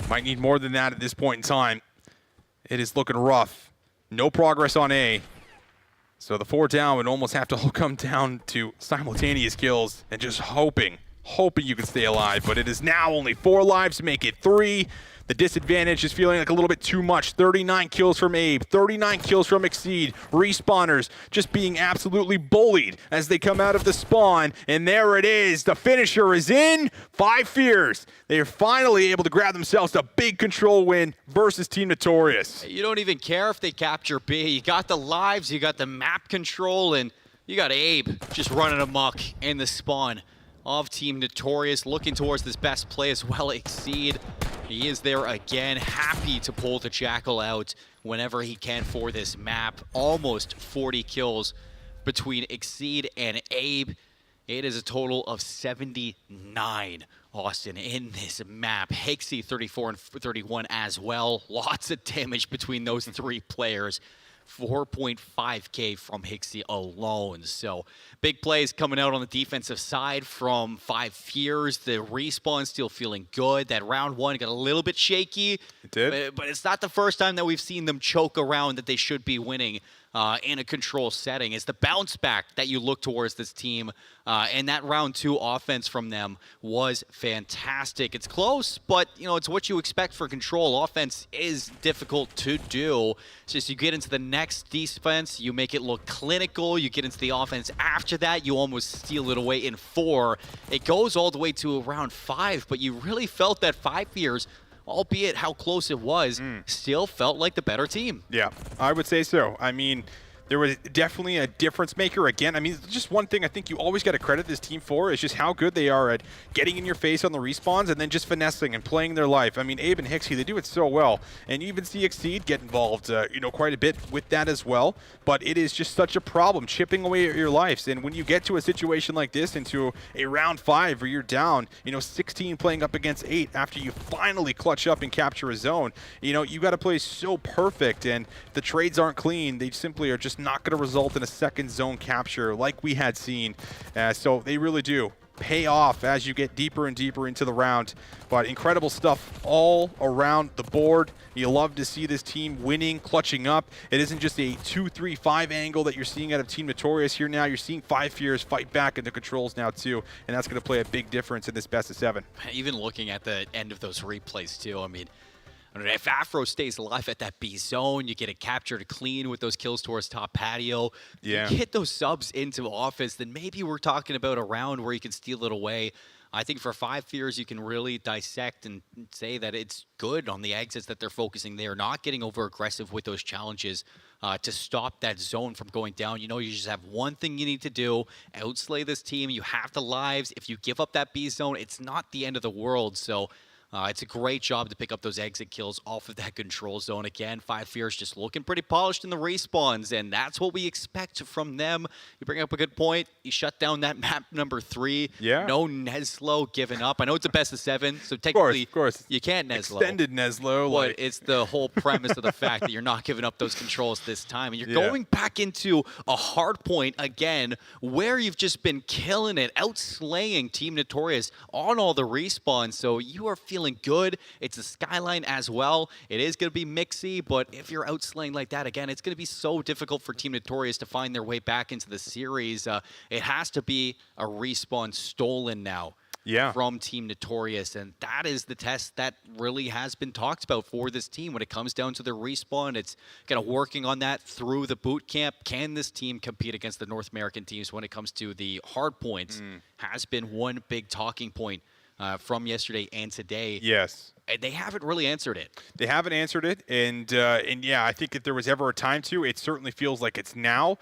Might need more than that at this point in time. It is looking rough. No progress on A. So the 4 down would almost have to all come down to simultaneous kills and just hoping you can stay alive. But it is now only 4 lives to make it 3. The disadvantage is feeling like a little bit too much. 39 kills from Abe, 39 kills from Exceed. Respawners just being absolutely bullied as they come out of the spawn. And there it is. The finisher is in. 5 Fears. They are finally able to grab themselves a big control win versus Team Notorious. You don't even care if they capture B. You got the lives, you got the map control, and you got Abe just running amok in the spawn of Team Notorious, looking towards this best play as well. Exceed. He is there again, happy to pull the Jackal out whenever he can for this map. Almost 40 kills between Exceed and Abe. It is a total of 79, Austin, in this map. Hixie 34 and 31 as well. Lots of damage between those 3 players. 4.5K from Hixie alone. So big plays coming out on the defensive side from 5 Fears. The respawn still feeling good. That round 1 got a little bit shaky. It did. But it's not the first time that we've seen them choke around that they should be winning in a control setting. It's the bounce back that you look towards this team. And that round 2 offense from them was fantastic. It's close, but it's what you expect for control. Offense is difficult to do. It's just you get into the next defense, you make it look clinical. You get into the offense after that, you almost steal it away in 4. It goes all the way to around 5, but you really felt that 5 Fears, albeit how close it was, still felt like the better team. Yeah, I would say so. I mean, there was definitely a difference maker again. I mean, just one thing I think you always got to credit this team for is just how good they are at getting in your face on the respawns and then just finessing and playing their life. I mean, Abe and Hixie, they do it so well. And you even see Exceed get involved, quite a bit with that as well. But it is just such a problem, chipping away at your lives. And when you get to a situation like this, into a round 5 where you're down, 16 playing up against 8 after you finally clutch up and capture a zone, you got to play so perfect. And if the trades aren't clean, they simply are just not going to result in a second zone capture like we had seen. So they really do pay off as you get deeper and deeper into the round. But incredible stuff all around the board. You love to see this team winning, clutching up. It isn't just a 2-3-5 angle that you're seeing out of Team Notorious here now. You're seeing 5 Fears fight back in the controls now too, and that's going to play a big difference in this best of 7. Even looking at the end of those replays too, I mean, if Afro stays alive at that B zone, you get it captured clean with those kills towards top patio. Yeah. You get those subs into office, then maybe we're talking about a round where you can steal it away. I think for 5 Fears, you can really dissect and say that it's good on the exits that they're focusing there, not getting over aggressive with those challenges to stop that zone from going down. You just have one thing you need to do, outslay this team. You have the lives. If you give up that B zone, it's not the end of the world. So it's a great job to pick up those exit kills off of that control zone. Again, 5 Fears just looking pretty polished in the respawns, and that's what we expect from them. You bring up a good point. You shut down that map number 3. Yeah. No Neslo giving up. I know it's a best of 7, so technically Of course. you can't Neslo. Extended Neslo. But it's the whole premise of the fact that you're not giving up those controls this time. And you're going back into a hard point again where you've just been killing it, outslaying Team Notorious on all the respawns. So you are feeling good. It's a Skyline as well. It is going to be mixy, but if you're outslaying like that, again, it's going to be so difficult for Team Notorious to find their way back into the series. It has to be a respawn stolen now. From Team Notorious, and that is the test that really has been talked about for this team when it comes down to the respawn. It's kind of working on that through the boot camp. Can this team compete against the North American teams when it comes to the hard points? Has been one big talking point from yesterday and today. Yes. And they haven't really answered it. They haven't answered it, and yeah, I think if there was ever a time to, it certainly feels like it's now,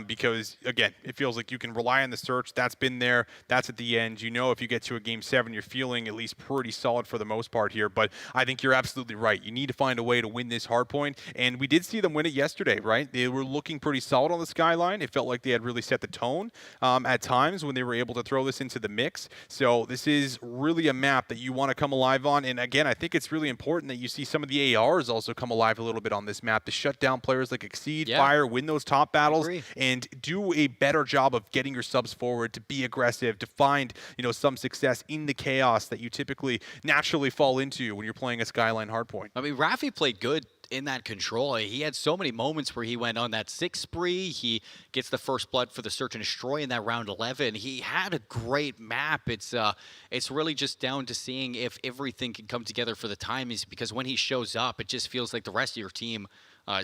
because again, it feels like you can rely on the search. That's been there. That's at the end. You know, if you get to a game 7, you're feeling at least pretty solid for the most part here. But I think you're absolutely right. You need to find a way to win this hardpoint, and we did see them win it yesterday, right? They were looking pretty solid on the Skyline. It felt like they had really set the tone at times when they were able to throw this into the mix. So this is really a map that you want to come alive on, and again, I think it's really important that you see some of the ARs also come alive a little bit on this map to shut down players like Exceed, Fire, win those top battles, and do a better job of getting your subs forward, to be aggressive, to find, you know, some success in the chaos that you typically naturally fall into when you're playing a Skyline hardpoint. I mean, Rafi played good in that control. He had so many moments where he went on that 6 spree. He gets the first blood for the search and destroy in that round 11. He had a great map. It's really just down to seeing if everything can come together for the timings, because when he shows up, it just feels like the rest of your team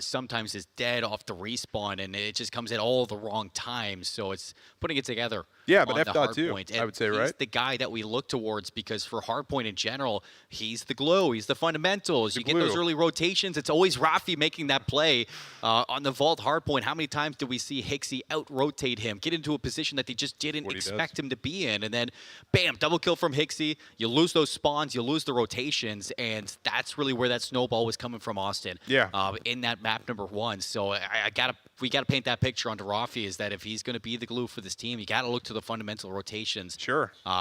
sometimes is dead off the respawn, and it just comes at all the wrong times. So it's putting it together. Yeah, but F-Dot too, I would say, right? He's the guy that we look towards, because for hardpoint in general, he's the glue. He's the fundamentals. You get those early rotations. It's always Rafi making that play on the vault hardpoint. How many times do we see Hixie out-rotate him, get into a position that they just didn't expect him to be in, and then, bam, double kill from Hixie. You lose those spawns, you lose the rotations, and that's really where that snowball was coming from, Austin. Yeah. In that map number 1. So we gotta paint that picture onto Rafi, is that if he's going to be the glue for this team, you got to look to the fundamental rotations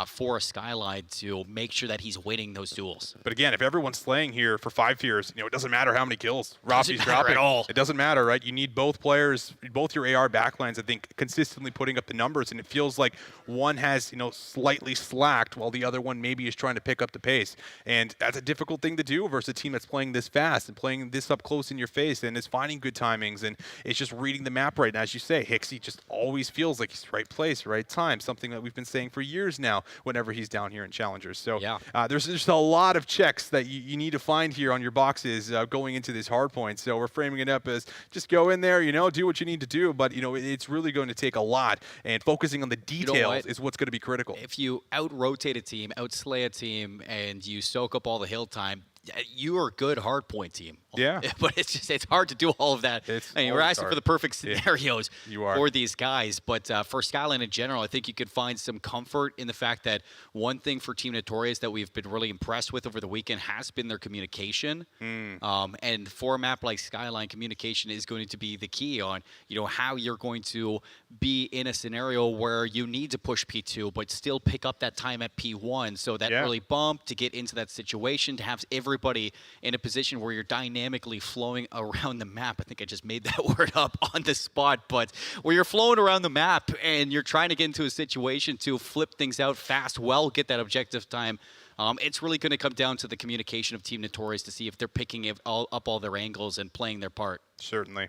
for a Skyline to make sure that he's winning those duels. But again, if everyone's slaying here for 5 fears, you know, it doesn't matter how many kills Rafi's dropping at all. It doesn't matter, right? You need both players, both your AR backlines, I think, consistently putting up the numbers, and it feels like one has, you know, slightly slacked while the other one maybe is trying to pick up the pace. And that's a difficult thing to do versus a team that's playing this fast and playing this up close in your face and is finding good timings, and it's just reading the map right. And as you say, Hixie just always feels like he's right place, right time, something that we've been saying for years now whenever he's down here in Challengers. So there's just a lot of checks that you need to find here on your boxes going into this hard point. So we're framing it up as just go in there, you know, do what you need to do, but you know, it's really going to take a lot, and focusing on the details is what's going to be critical. If you out-rotate a team, out-slay a team, and you soak up all the hill time, you are a good hardpoint team. Yeah. But it's hard to do all of that. I mean, we're asking for the perfect scenarios for these guys. But for Skyline in general, I think you could find some comfort in the fact that one thing for Team Notorious that we've been really impressed with over the weekend has been their communication. And for a map like Skyline, communication is going to be the key on, you know, how you're going to be in a scenario where you need to push P2, but still pick up that time at P1. So that early bump to get into that situation, to have everybody in a position where you're dynamically flowing around the map. I think I just made that word up on the spot, but where you're flowing around the map and you're trying to get into a situation to flip things out fast, get that objective time. It's really going to come down to the communication of Team Notorious to see if they're picking up all their angles and playing their part. Certainly.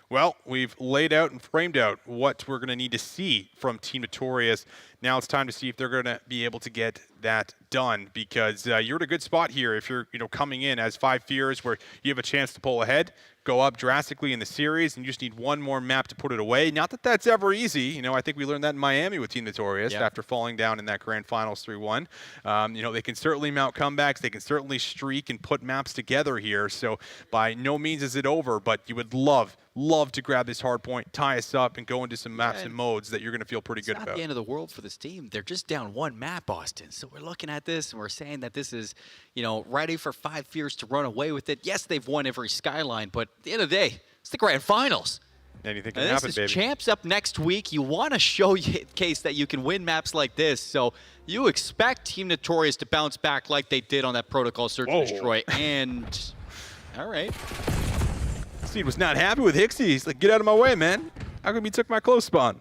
Well, we've laid out and framed out what we're going to need to see from Team Notorious. Now it's time to see if they're going to be able to get that done, because you're in a good spot here if you're, you know, coming in as 5 fears where you have a chance to pull ahead, go up drastically in the series, and you just need one more map to put it away. Not that that's ever easy. You know, I think we learned that in Miami with Team Notorious after falling down in that grand finals 3-1. You know, they can certainly mount comebacks. They can certainly streak and put maps together here. So by no means is it over, but you would love to grab this hard point, tie us up, and go into some maps and modes that you're going to feel pretty good about. It's not the end of the world for this team. They're just down one map, Austin. So we're looking at this, and we're saying that this is, you know, ready for 5 fears to run away with it. Yes, they've won every Skyline, but at the end of the day, it's the grand finals. Anything can happen, baby. Champs up next week. You want to showcase that you can win maps like this, so you expect Team Notorious to bounce back like they did on that Protocol Search and Destroy. And, all right. Seed was not happy with Hixie. He's like, get out of my way, man. How come you took my close spawn?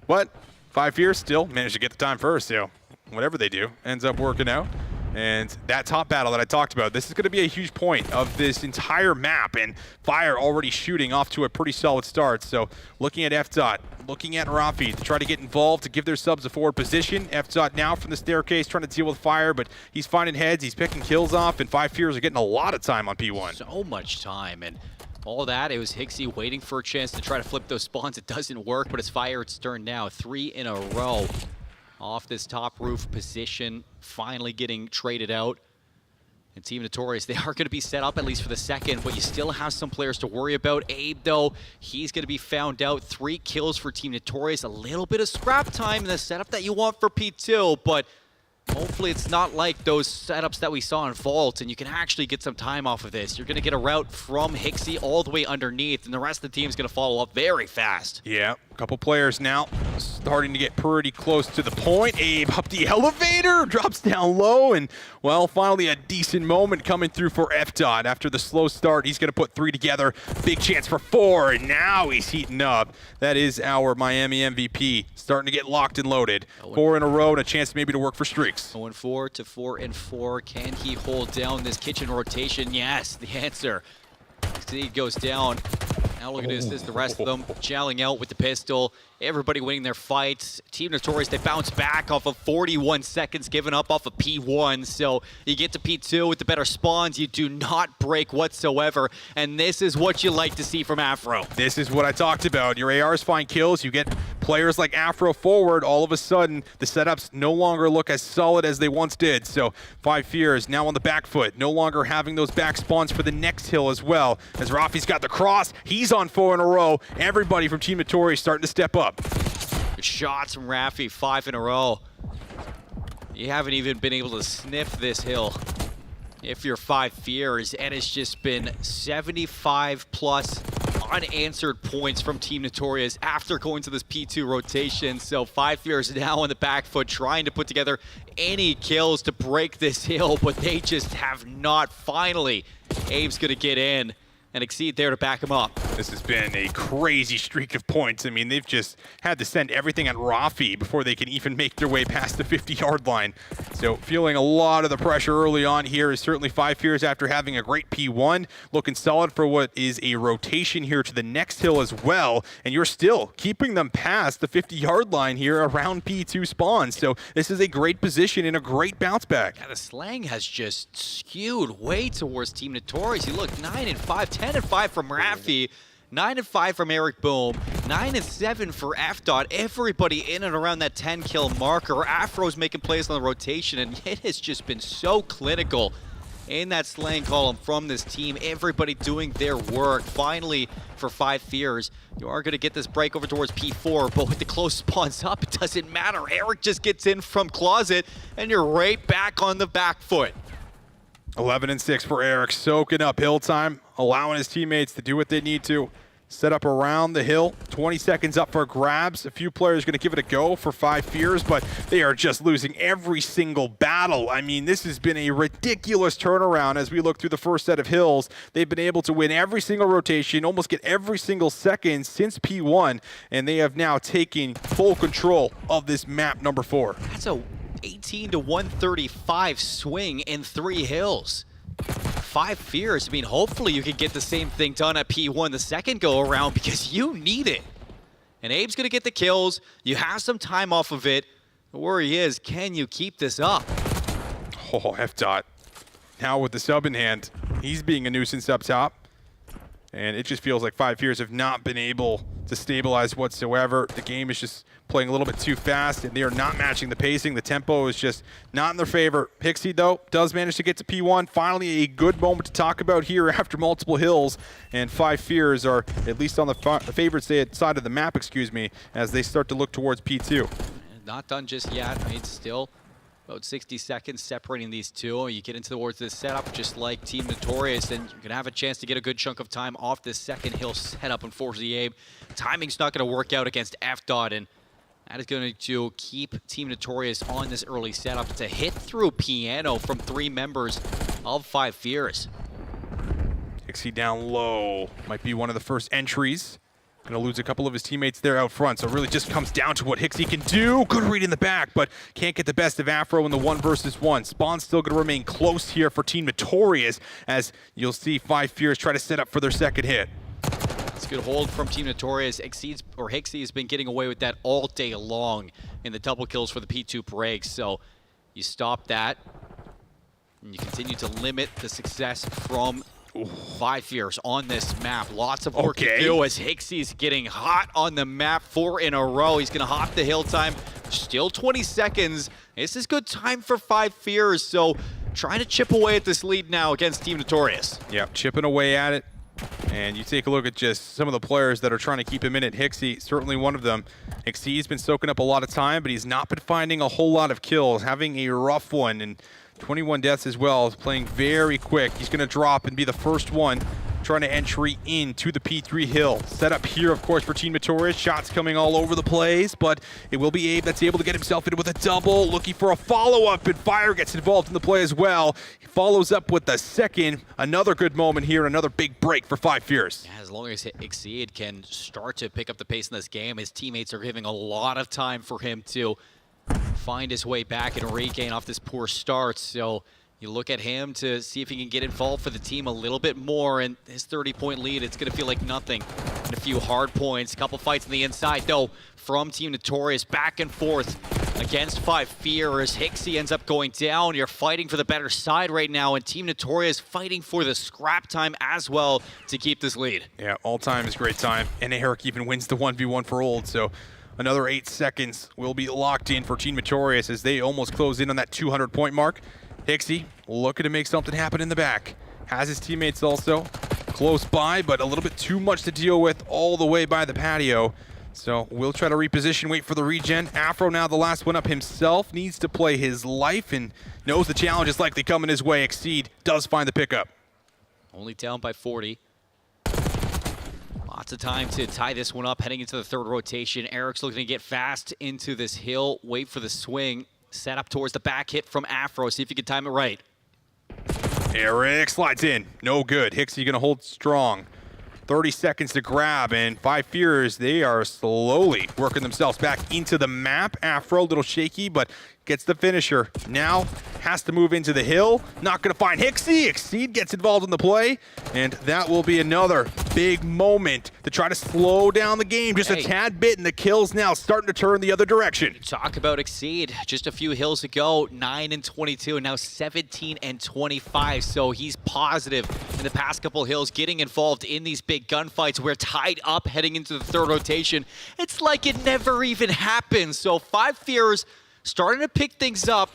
But 5 fears still managed to get the time first, so whatever they do ends up working out. And that top battle that I talked about, this is going to be a huge point of this entire map, and Fire already shooting off to a pretty solid start. So looking at F-Dot, looking at Rafi to try to get involved, to give their subs a forward position. F-Dot now from the staircase trying to deal with Fire, but he's finding heads, he's picking kills off, and 5 fears are getting a lot of time on P1. So much time, and all that, it was Hixie waiting for a chance to try to flip those spawns. It doesn't work, but it's Fire its turn now. 3 in a row off this top roof position, finally getting traded out. And Team Notorious, they are going to be set up at least for the second, but you still have some players to worry about. Abe, though, he's going to be found out. 3 kills for Team Notorious. A little bit of scrap time in the setup that you want for P2, but hopefully it's not like those setups that we saw in Vault, and you can actually get some time off of this. You're going to get a route from Hixie all the way underneath, and the rest of the team is going to follow up very fast. Yeah, a couple players now starting to get pretty close to the point. Abe up the elevator, drops down low, and, well, finally a decent moment coming through for FDOT. After the slow start, he's going to put 3 together. Big chance for 4, and now he's heating up. That is our Miami MVP, starting to get locked and loaded. 4 in a row and a chance maybe to work for streaks. 0-4 to 4-4. Can he hold down this kitchen rotation? Yes, the answer. He goes down. Now look at this. This is the rest of them gelling out with the pistol. Everybody winning their fights. Team Notorious, they bounce back off of 41 seconds given up off of P1. So you get to P2 with the better spawns. You do not break whatsoever. And this is what you like to see from Afro. This is what I talked about. Your ARs find kills. You get players like Afro forward. All of a sudden, the setups no longer look as solid as they once did. So 5 Fears now on the back foot. No longer having those back spawns for the next hill as well. As Rafi's got the cross. He's on 4 in a row. Everybody from Team Notorious starting to step up. Good shots from Rafi, 5 in a row. You haven't even been able to sniff this hill if you're 5 Fears, and it's just been 75 plus unanswered points from Team Notorious after going to this P2 rotation. So 5 Fears now on the back foot, trying to put together any kills to break this hill, but they just have not. Finally, Abe's gonna get in and Exceed there to back him up. This has been a crazy streak of points. I mean, they've just had to send everything at Rafi before they can even make their way past the 50-yard line. So feeling a lot of the pressure early on here is certainly 5 Fears after having a great P1. Looking solid for what is a rotation here to the next hill as well. And you're still keeping them past the 50-yard line here around P2 spawn. So this is a great position and a great bounce back. Yeah, the slang has just skewed way towards Team Notorious. You look 9-5, 10-5 from Rafi, 9-5 from Eric Boom, 9-7 for FDOT. Everybody in and around that 10-kill marker. Afro's making plays on the rotation, and it has just been so clinical in that slaying column from this team. Everybody doing their work. Finally, for 5 Fears, you are going to get this break over towards P4, but with the close spawns up, it doesn't matter. Eric just gets in from closet, and you're right back on the back foot. 11-6 for Eric, soaking up hill time, allowing his teammates to do what they need to. Set up around the hill, 20 seconds up for grabs. A few players going to give it a go for 5 Fears, but they are just losing every single battle. I mean, this has been a ridiculous turnaround as we look through the first set of hills. They've been able to win every single rotation, almost get every single second since P1, and they have now taken full control of this map number 4. That's a 18-135 swing in 3 hills. 5 Fears. I mean, hopefully you can get the same thing done at P1 the second go around, because you need it. And Abe's going to get the kills. You have some time off of it. The worry is, can you keep this up? Oh, FDOT. Now with the sub in hand, he's being a nuisance up top. And it just feels like 5 Fears have not been able to stabilize whatsoever. The game is just playing a little bit too fast, and they are not matching the pacing. The tempo is just not in their favor. Hixie, though, does manage to get to P1. Finally, a good moment to talk about here after multiple hills. And 5 Fears are at least on the favorite side of the map, as they start to look towards P2. Not done just yet. I mean, still about 60 seconds separating these two. You get into towards this setup just like Team Notorious, and you're going to have a chance to get a good chunk of time off this second hill setup. Unfortunately, Abe, timing's not going to work out against FDOT, and that is going to keep Team Notorious on this early setup. It's a hit through piano from 3 members of 5 Fears. Hixie down low. Might be one of the first entries. Going to lose a couple of his teammates there out front, so it really just comes down to what Hixie can do. Good read in the back, but can't get the best of Afro in the 1 versus 1. Spawn's still going to remain close here for Team Notorious, as you'll see 5 Fears try to set up for their second hit. It's a good hold from Team Notorious. Hixie has been getting away with that all day long in the double kills for the P2 breaks, so you stop that, and you continue to limit the success from 5 Fears on this map. Lots of work to do as Hixie's getting hot on the map 4 in a row. He's going to hop the hill time. Still 20 seconds. This is good time for 5 Fears, so trying to chip away at this lead now against Team Notorious. Yeah, chipping away at it. And you take a look at just some of the players that are trying to keep him in it. Hixie, certainly one of them. Hixie's been soaking up a lot of time, but he's not been finding a whole lot of kills, having a rough one, and 21 deaths as well. He's playing very quick. He's going to drop and be the first one trying to entry into the P3 hill. Set up here, of course, for Team Notorious. Shots coming all over the place, but it will be Abe that's able to get himself in with a double, looking for a follow-up, and Fire gets involved in the play as well. He follows up with the second. Another good moment here, and another big break for Five Fierce. Yeah, as long as Exceed can start to pick up the pace in this game, his teammates are giving a lot of time for him to find his way back and regain off this poor start. So you look at him to see if he can get involved for the team a little bit more, and his 30-point lead, it's going to feel like nothing. And a few hard points, a couple fights on the inside, though, from Team Notorious, back and forth against Five Fierce. Hixie ends up going down. You're fighting for the better side right now, and Team Notorious fighting for the scrap time as well to keep this lead. Yeah, all time is great time, and Eric even wins the 1v1 for Old, so another 8 seconds will be locked in for Team Notorious as they almost close in on that 200-point mark. Hixie looking to make something happen in the back. Has his teammates also close by, but a little bit too much to deal with all the way by the patio. So we'll try to reposition, wait for the regen. Afro now the last one up himself, needs to play his life and knows the challenge is likely coming his way. Exceed does find the pickup. Only down by 40. Lots of time to tie this one up heading into the third rotation. Eric's looking to get fast into this hill, wait for the swing. Set up towards the back hit from Afro. See if you can time it right. Eric slides in. No good. Hixie going to hold strong. 30 seconds to grab, and Five Fierce, they are slowly working themselves back into the map. Afro, a little shaky, but gets the finisher. Now has to move into the hill. Not going to find Hixie. Exceed gets involved in the play, and that will be another big moment to try to slow down the game just a tad bit, and the kills now starting to turn the other direction. Talk about Exceed. Just a few hills ago, 9 and 22, and now 17 and 25. So he's positive in the past couple hills, getting involved in these big gunfights. We're tied up heading into the third rotation. It's like it never even happened. So Five Fierce starting to pick things up,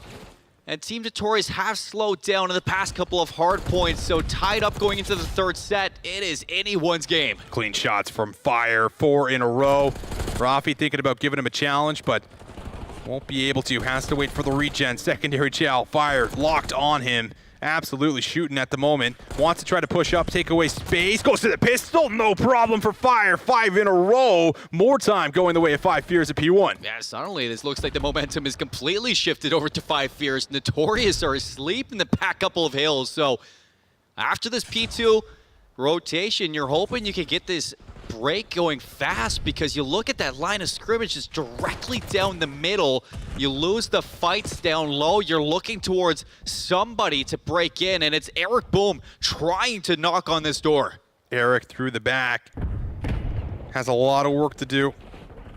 and Team Notorious have slowed down in the past couple of hard points, so tied up going into the third set. It is anyone's game. Clean shots from Fire, 4 in a row. Rafi thinking about giving him a challenge, but won't be able to. Has to wait for the regen. Secondary chow. Fire locked on him. Absolutely shooting at the moment. Wants to try to push up, take away space. Goes to the pistol. No problem for Fire. 5 in a row. More time going the way of Five Fierce at P1. Yeah, suddenly this looks like the momentum is completely shifted over to Five Fierce. Notorious are asleep in the back couple of hills. So after this P2 rotation, you're hoping you can get this break going fast, because you look at that line of scrimmage just directly down the middle. You lose the fights down low. You're looking towards somebody to break in, and it's Eric Boom trying to knock on this door. Eric through the back. Has a lot of work to do.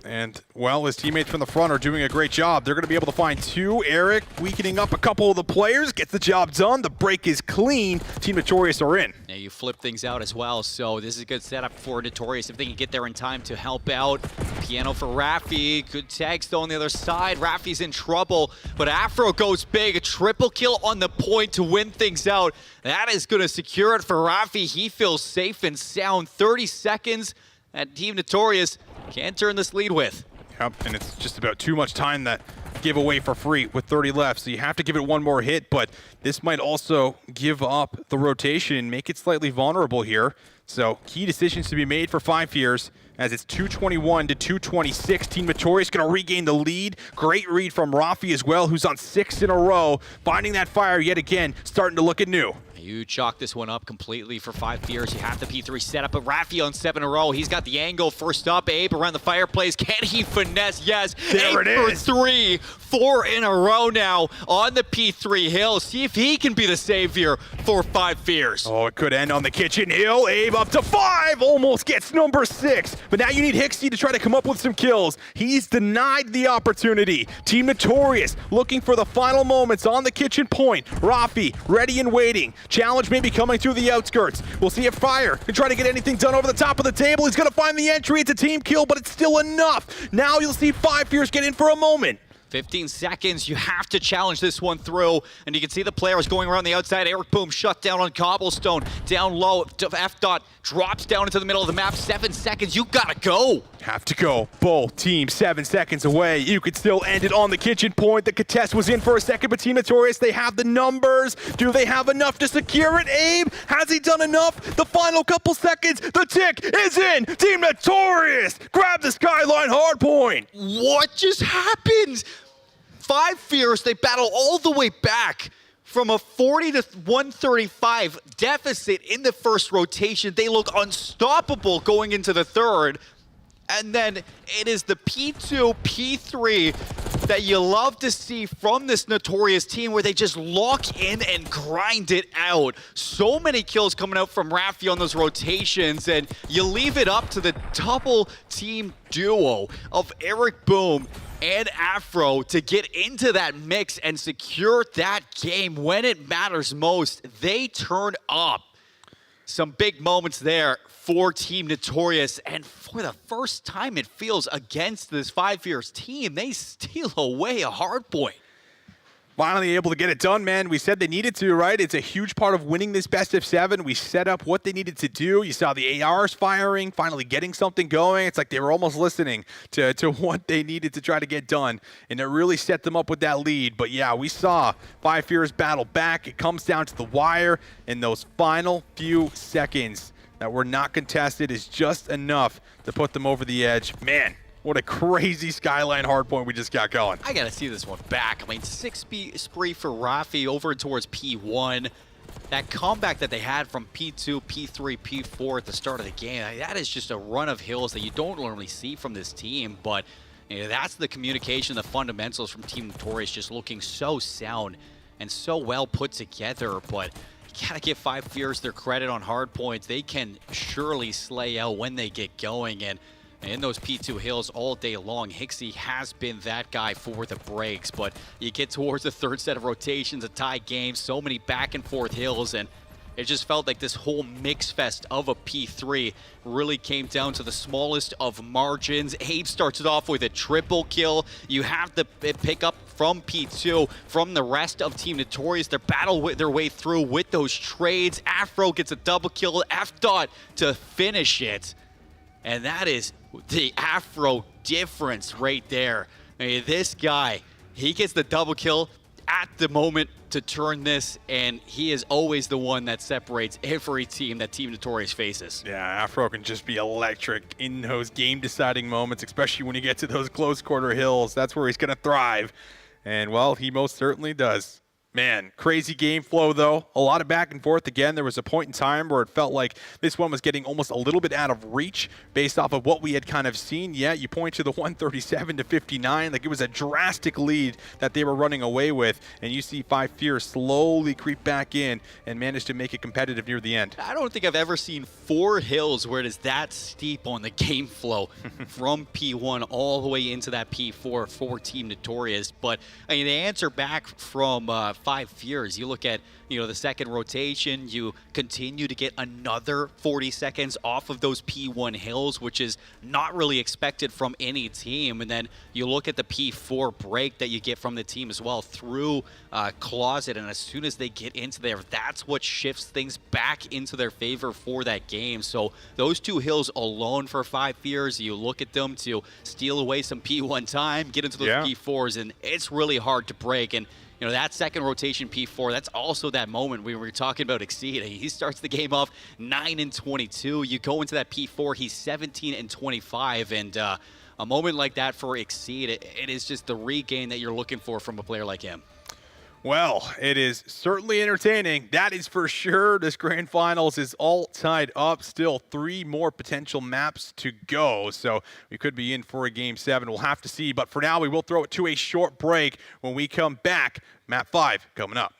And, well, his teammates from the front are doing a great job. They're going to be able to find 2. Eric weakening up a couple of the players, gets the job done. The break is clean. Team Notorious are in. Now you flip things out as well, so this is a good setup for Notorious if they can get there in time to help out. Piano for Rafi. Good tags though on the other side. Rafi's in trouble, but Afro goes big. A triple kill on the point to win things out. That is going to secure it for Rafi. He feels safe and sound. 30 seconds, and Team Notorious can't turn this lead with. Yep, and it's just about too much time that give away for free with 30 left, so you have to give it one more hit, but this might also give up the rotation and make it slightly vulnerable here. So key decisions to be made for Five Fierce as it's 221 to 226. Team Notorious going to regain the lead. Great read from Rafi as well, who's on 6 in a row. Finding that fire yet again, starting to look at new. You chalk this one up completely for Five Fierce. You have the P3 setup, but Rafi on 7 in a row. He's got the angle first up. Abe around the fireplace. Can he finesse? Yes. There Abe it is. for 3. 4 in a row now on the P3 hill. See if he can be the savior for Five Fierce. Oh, it could end on the kitchen hill. Abe up to 5. Almost gets number 6. But now you need Hixie to try to come up with some kills. He's denied the opportunity. Team Notorious looking for the final moments on the kitchen point. Rafi ready and waiting. Challenge maybe coming through the outskirts. We'll see if Fire can try to get anything done over the top of the table. He's going to find the entry. It's a team kill, but it's still enough. Now you'll see Five Fierce get in for a moment. 15 seconds, you have to challenge this one through, and you can see the players going around the outside. Eric Boom shut down on cobblestone, down low, F dot drops down into the middle of the map. 7 seconds, you gotta go. Have to go. Both teams 7 seconds away. You could still end it on the kitchen point. The contest was in for a second, but Team Notorious, they have the numbers. Do they have enough to secure it? Abe, has he done enough? The final couple seconds, the tick is in. Team Notorious, grab the Skyline hardpoint. What just happened? 5 Fears, they battle all the way back from a 40 to 135 deficit in the first rotation. They look unstoppable going into the third. And then it is the P2, P3 that you love to see from this Notorious team, where they just lock in and grind it out. So many kills coming out from Rafi on those rotations, and you leave it up to the double team duo of Eric Boom and Afro to get into that mix and secure that game when it matters most. They turn up. Some big moments there for Team Notorious, and for the first time it feels against this 5 Fears team, they steal away a hardpoint. Finally able to get it done, man. We said they needed to, right? It's a huge part of winning this best of 7. We set up what they needed to do. You saw the ARs firing, finally getting something going. It's like they were almost listening to what they needed to try to get done, and it really set them up with that lead. But yeah, we saw 5 Fears battle back. It comes down to the wire, and those final few seconds that were not contested is just enough to put them over the edge. Man, what a crazy Skyline hardpoint we just got going. I gotta see this one back. I mean, 6 spree for Rafi over towards P1. That comeback that they had from P2, P3, P4 at the start of the game, that is just a run of hills that you don't normally see from this team. But you know, that's the communication, the fundamentals from Team Notorious just looking so sound and so well put together. But you gotta give 5 Fears their credit on hard points. They can surely slay out when they get going, and in those P2 hills all day long, Hixie has been that guy for the breaks. But you get towards the third set of rotations, a tie game, so many back and forth hills, and it just felt like this whole mix fest of a P3 really came down to the smallest of margins. Abe starts it off with a triple kill. You have the pick up from P2, from the rest of Team Notorious. They battle their way through with those trades. Afro gets a double kill, F-Dot to finish it. And that is the Afro difference right there. I mean, this guy, he gets the double kill at the moment to turn this, and he is always the one that separates every team that Team Notorious faces. Yeah, Afro can just be electric in those game-deciding moments, especially when you get to those close quarter hills. That's where he's going to thrive. And, well, he most certainly does. Man, crazy game flow, though. A lot of back and forth. Again, there was a point in time where it felt like this one was getting almost a little bit out of reach based off of what we had kind of seen. Yeah, you point to the 137 to 59. Like, it was a drastic lead that they were running away with. And you see 5 Fears slowly creep back in and manage to make it competitive near the end. I don't think I've ever seen 4 hills where it is that steep on the game flow from P1 all the way into that P4 for Team Notorious. But, I mean, they answer back from 5 Fears. You look at, you know, the second rotation, you continue to get another 40 seconds off of those P1 hills, which is not really expected from any team. And then you look at the P4 break that you get from the team as well through Closet, and as soon as they get into there, that's what shifts things back into their favor for that game. So those 2 hills alone for 5 Fears, you look at them to steal away some P1 time, get into those P4s, and it's really hard to break. And you know, that second rotation P4, that's also that moment we were talking about Exceed. He starts the game off 9 and 22. You go into that P4, he's 17 and 25. And a moment like that for Exceed, it is just the regain that you're looking for from a player like him. Well, it is certainly entertaining. That is for sure. This grand finals is all tied up. Still 3 more potential maps to go. So we could be in for a game 7. We'll have to see. But for now, we will throw it to a short break. When we come back, map 5 coming up.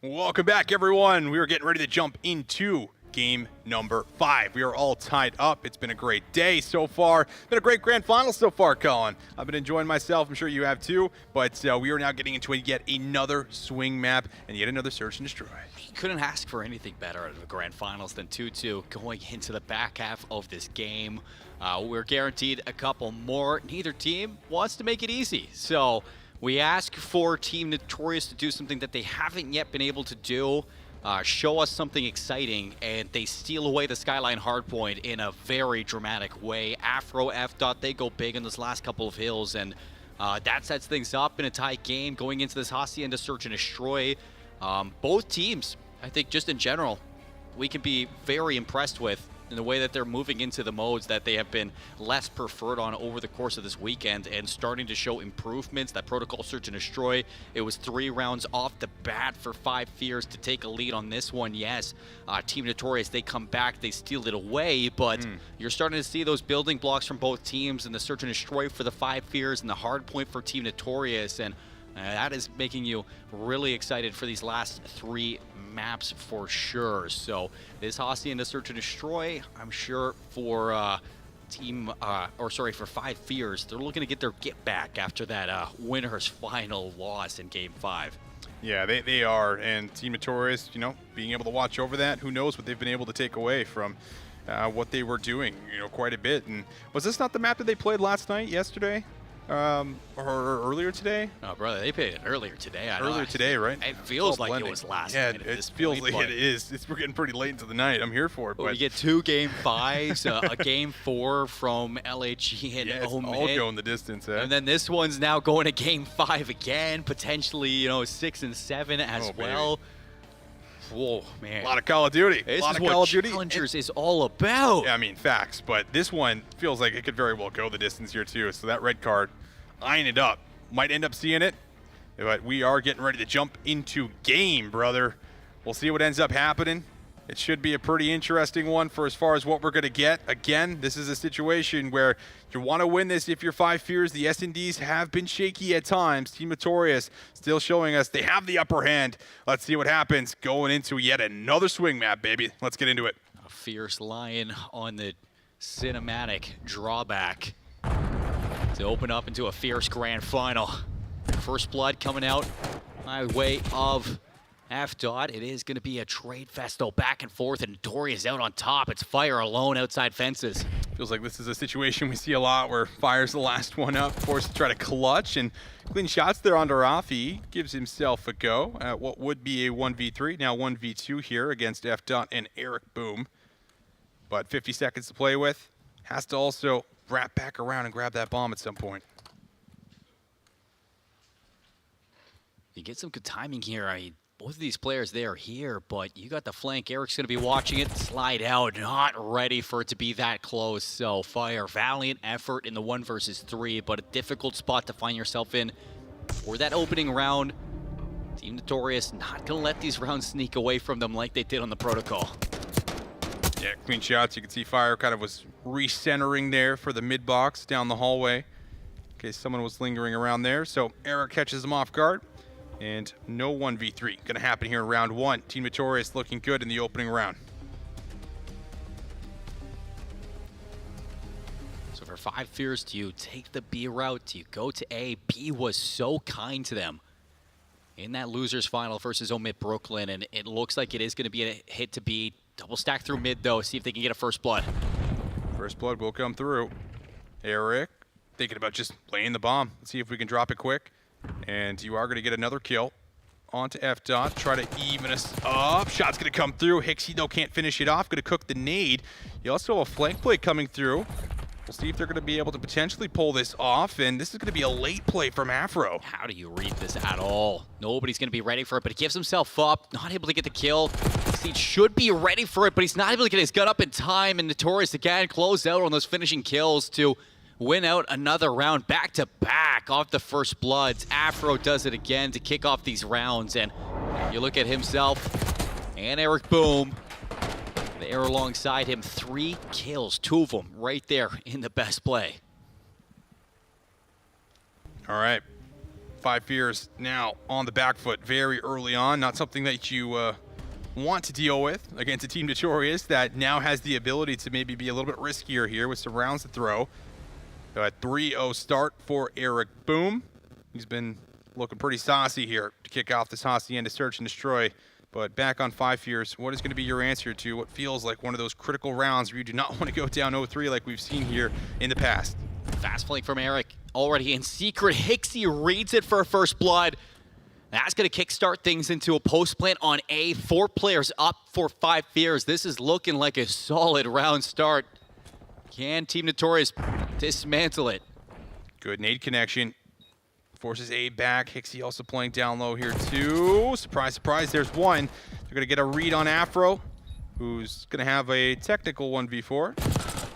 Welcome back, everyone. We are getting ready to jump into game number 5. We are all tied up. It's been a great day so far. Been a great grand final so far, Colin. I've been enjoying myself. I'm sure you have too. But we are now getting into yet another swing map and yet another search and destroy. You couldn't ask for anything better out of the grand finals than 2-2 going into the back half of this game. We're guaranteed a couple more. Neither team wants to make it easy. So we ask for Team Notorious to do something that they haven't yet been able to do. Show us something exciting, and they steal away the Skyline hardpoint in a very dramatic way. Afro, F-Dot, they go big in those last couple of hills, and that sets things up in a tight game going into this Hacienda Search and Destroy. Both teams, I think just in general, we can be very impressed with in the way that they're moving into the modes that they have been less preferred on over the course of this weekend and starting to show improvements. That Protocol Search and Destroy, it was 3 rounds off the bat for 5 Fears to take a lead on this one. Yes, Team Notorious, they come back, they steal it away, but you're starting to see those building blocks from both teams and the Search and Destroy for the 5 Fears and the hard point for Team Notorious, and that is making you really excited for these last 3 maps for sure. So this Hacienda Search and Destroy, I'm sure for for 5 Fears, they're looking to get their get back after that winner's final loss in Game 5. Yeah, they are, and Team Notorious, you know, being able to watch over that, who knows what they've been able to take away from what they were doing, you know, quite a bit. And was this not the map that they played last night, yesterday? Or earlier today? Oh, brother, they played it earlier today. Earlier today, right? It feels like it was last night. Yeah, it feels like it is. We're getting pretty late into the night. I'm here for it. But we get 2 Game 5s, a Game 4 from LHE and it's all Omid. going the distance, eh? And then this one's now going to Game 5 again, potentially, you know, 6 and 7 as well. Whoa, man. A lot of Call of Duty. This a lot is of what Call of Duty. Challengers is all about. Yeah, I mean, facts. But this one feels like it could very well go the distance here, too. So that red card, eyeing it up. Might end up seeing it. But we are getting ready to jump into game, brother. We'll see what ends up happening. It should be a pretty interesting one for as far as what we're going to get. Again, this is a situation where you want to win this if you're 5 Fears. The S&Ds have been shaky at times. Team Notorious still showing us they have the upper hand. Let's see what happens going into yet another swing map, baby. Let's get into it. A Fierce Lion on the cinematic drawback to open up into a fierce grand final. First blood coming out by way of F-Dot. It is going to be a trade fest, though, back and forth, and Notorious out on top. It's Fire alone outside fences. Feels like this is a situation we see a lot where Fire's the last one up, forced to try to clutch, and clean shots there onto Rafi. Gives himself a go at what would be a 1v3, now 1v2 here against F-Dot and Eric Boom. But 50 seconds to play with. Has to also wrap back around and grab that bomb at some point. You get some good timing here. I mean, both of these players, they are here, but you got the flank. Eric's going to be watching it slide out, not ready for it to be that close. So Fire, valiant effort in the 1 versus 3, but a difficult spot to find yourself in for that opening round. Team Notorious not going to let these rounds sneak away from them like they did on the Protocol. Yeah, clean shots. You can see Fire kind of was recentering there for the mid box down the hallway in case someone was lingering around there. So Eric catches them off guard. And no 1v3 going to happen here in round 1. Team Notorious looking good in the opening round. So for 5 Fears, do you take the B route? Do you go to A? B was so kind to them in that losers final versus Omid Brooklyn, and it looks like it is going to be a hit to B. Double stack through mid, though. See if they can get a first blood. First blood will come through. Eric thinking about just laying the bomb. Let's see if we can drop it quick. And you are going to get another kill onto F-Dot. Try to even us up. Shot's going to come through. Hixie, though, can't finish it off. Going to cook the nade. You also have a flank play coming through. We'll see if they're going to be able to potentially pull this off. And this is going to be a late play from Afro. How do you read this at all? Nobody's going to be ready for it, but he gives himself up. Not able to get the kill. Siege should be ready for it, but he's not able to get his gun up in time. And Notorious again close out on those finishing kills to win out another round back-to-back off the first bloods. Afro does it again to kick off these rounds, and you look at himself and Eric Boom there alongside him. 3 kills, 2 of them right there in the best play. All right, Five Fears now on the back foot very early on. Not something that you want to deal with against a team Notorious that now has the ability to maybe be a little bit riskier here with some rounds to throw. So a 3-0 start for Eric Boom. He's been looking pretty saucy here to kick off this Hacienda Search and Destroy. But back on Five Fears, what is going to be your answer to what feels like one of those critical rounds where you do not want to go down 0-3 like we've seen here in the past? Fast flank from Eric, already in secret. Hixie reads it for a first blood. That's going to kickstart things into a post plant on A. 4 players up for Five Fears. This is looking like a solid round start. Can Team Notorious dismantle it? Good nade connection. Forces A back. Hixie also playing down low here too. Surprise, surprise, there's one. They're gonna get a read on Afro, who's gonna have a technical 1v4.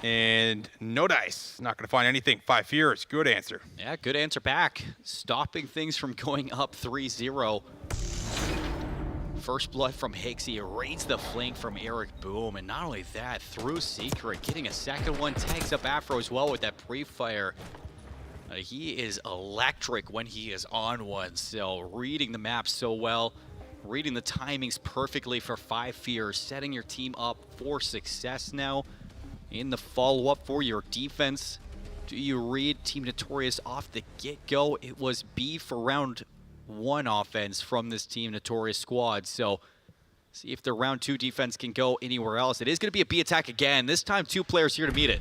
And no dice. Not gonna find anything. Five Fears, good answer. Yeah, good answer back. Stopping things from going up 3-0. First blood from Hixie, raids the flank from Eric Boom, and not only that, through secret, getting a second one, tags up Afro as well with that pre-fire. He is electric when he is on one, so reading the map so well, reading the timings perfectly for Five Fears, setting your team up for success now in the follow-up for your defense. Do you read Team Notorious off the get-go? It was B for round 1 offense from this Team Notorious squad, so see if the round 2 defense can go anywhere else. It is going to be a B attack again, this time 2 players here to meet it.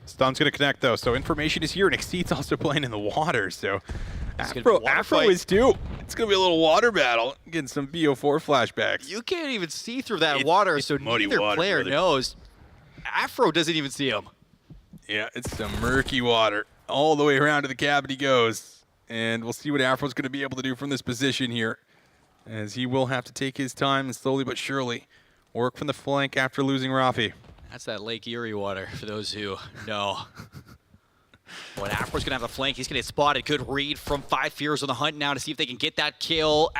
Stun's going to connect, though, so information is here, and Exceed's also playing in the water, so Afro is too. It's going to be a little water battle, getting some BO4 flashbacks. You can't even see through that water, so neither player knows. Afro doesn't even see him. Yeah, it's some murky water. All the way around to the cabin he goes, and we'll see what Afro's going to be able to do from this position here, as he will have to take his time and slowly but surely work from the flank after losing Rafi. That's that Lake Erie water, for those who know. But Afro's going to have a flank. He's going to get spotted. Good read from Five Fears on the hunt now to see if they can get that kill.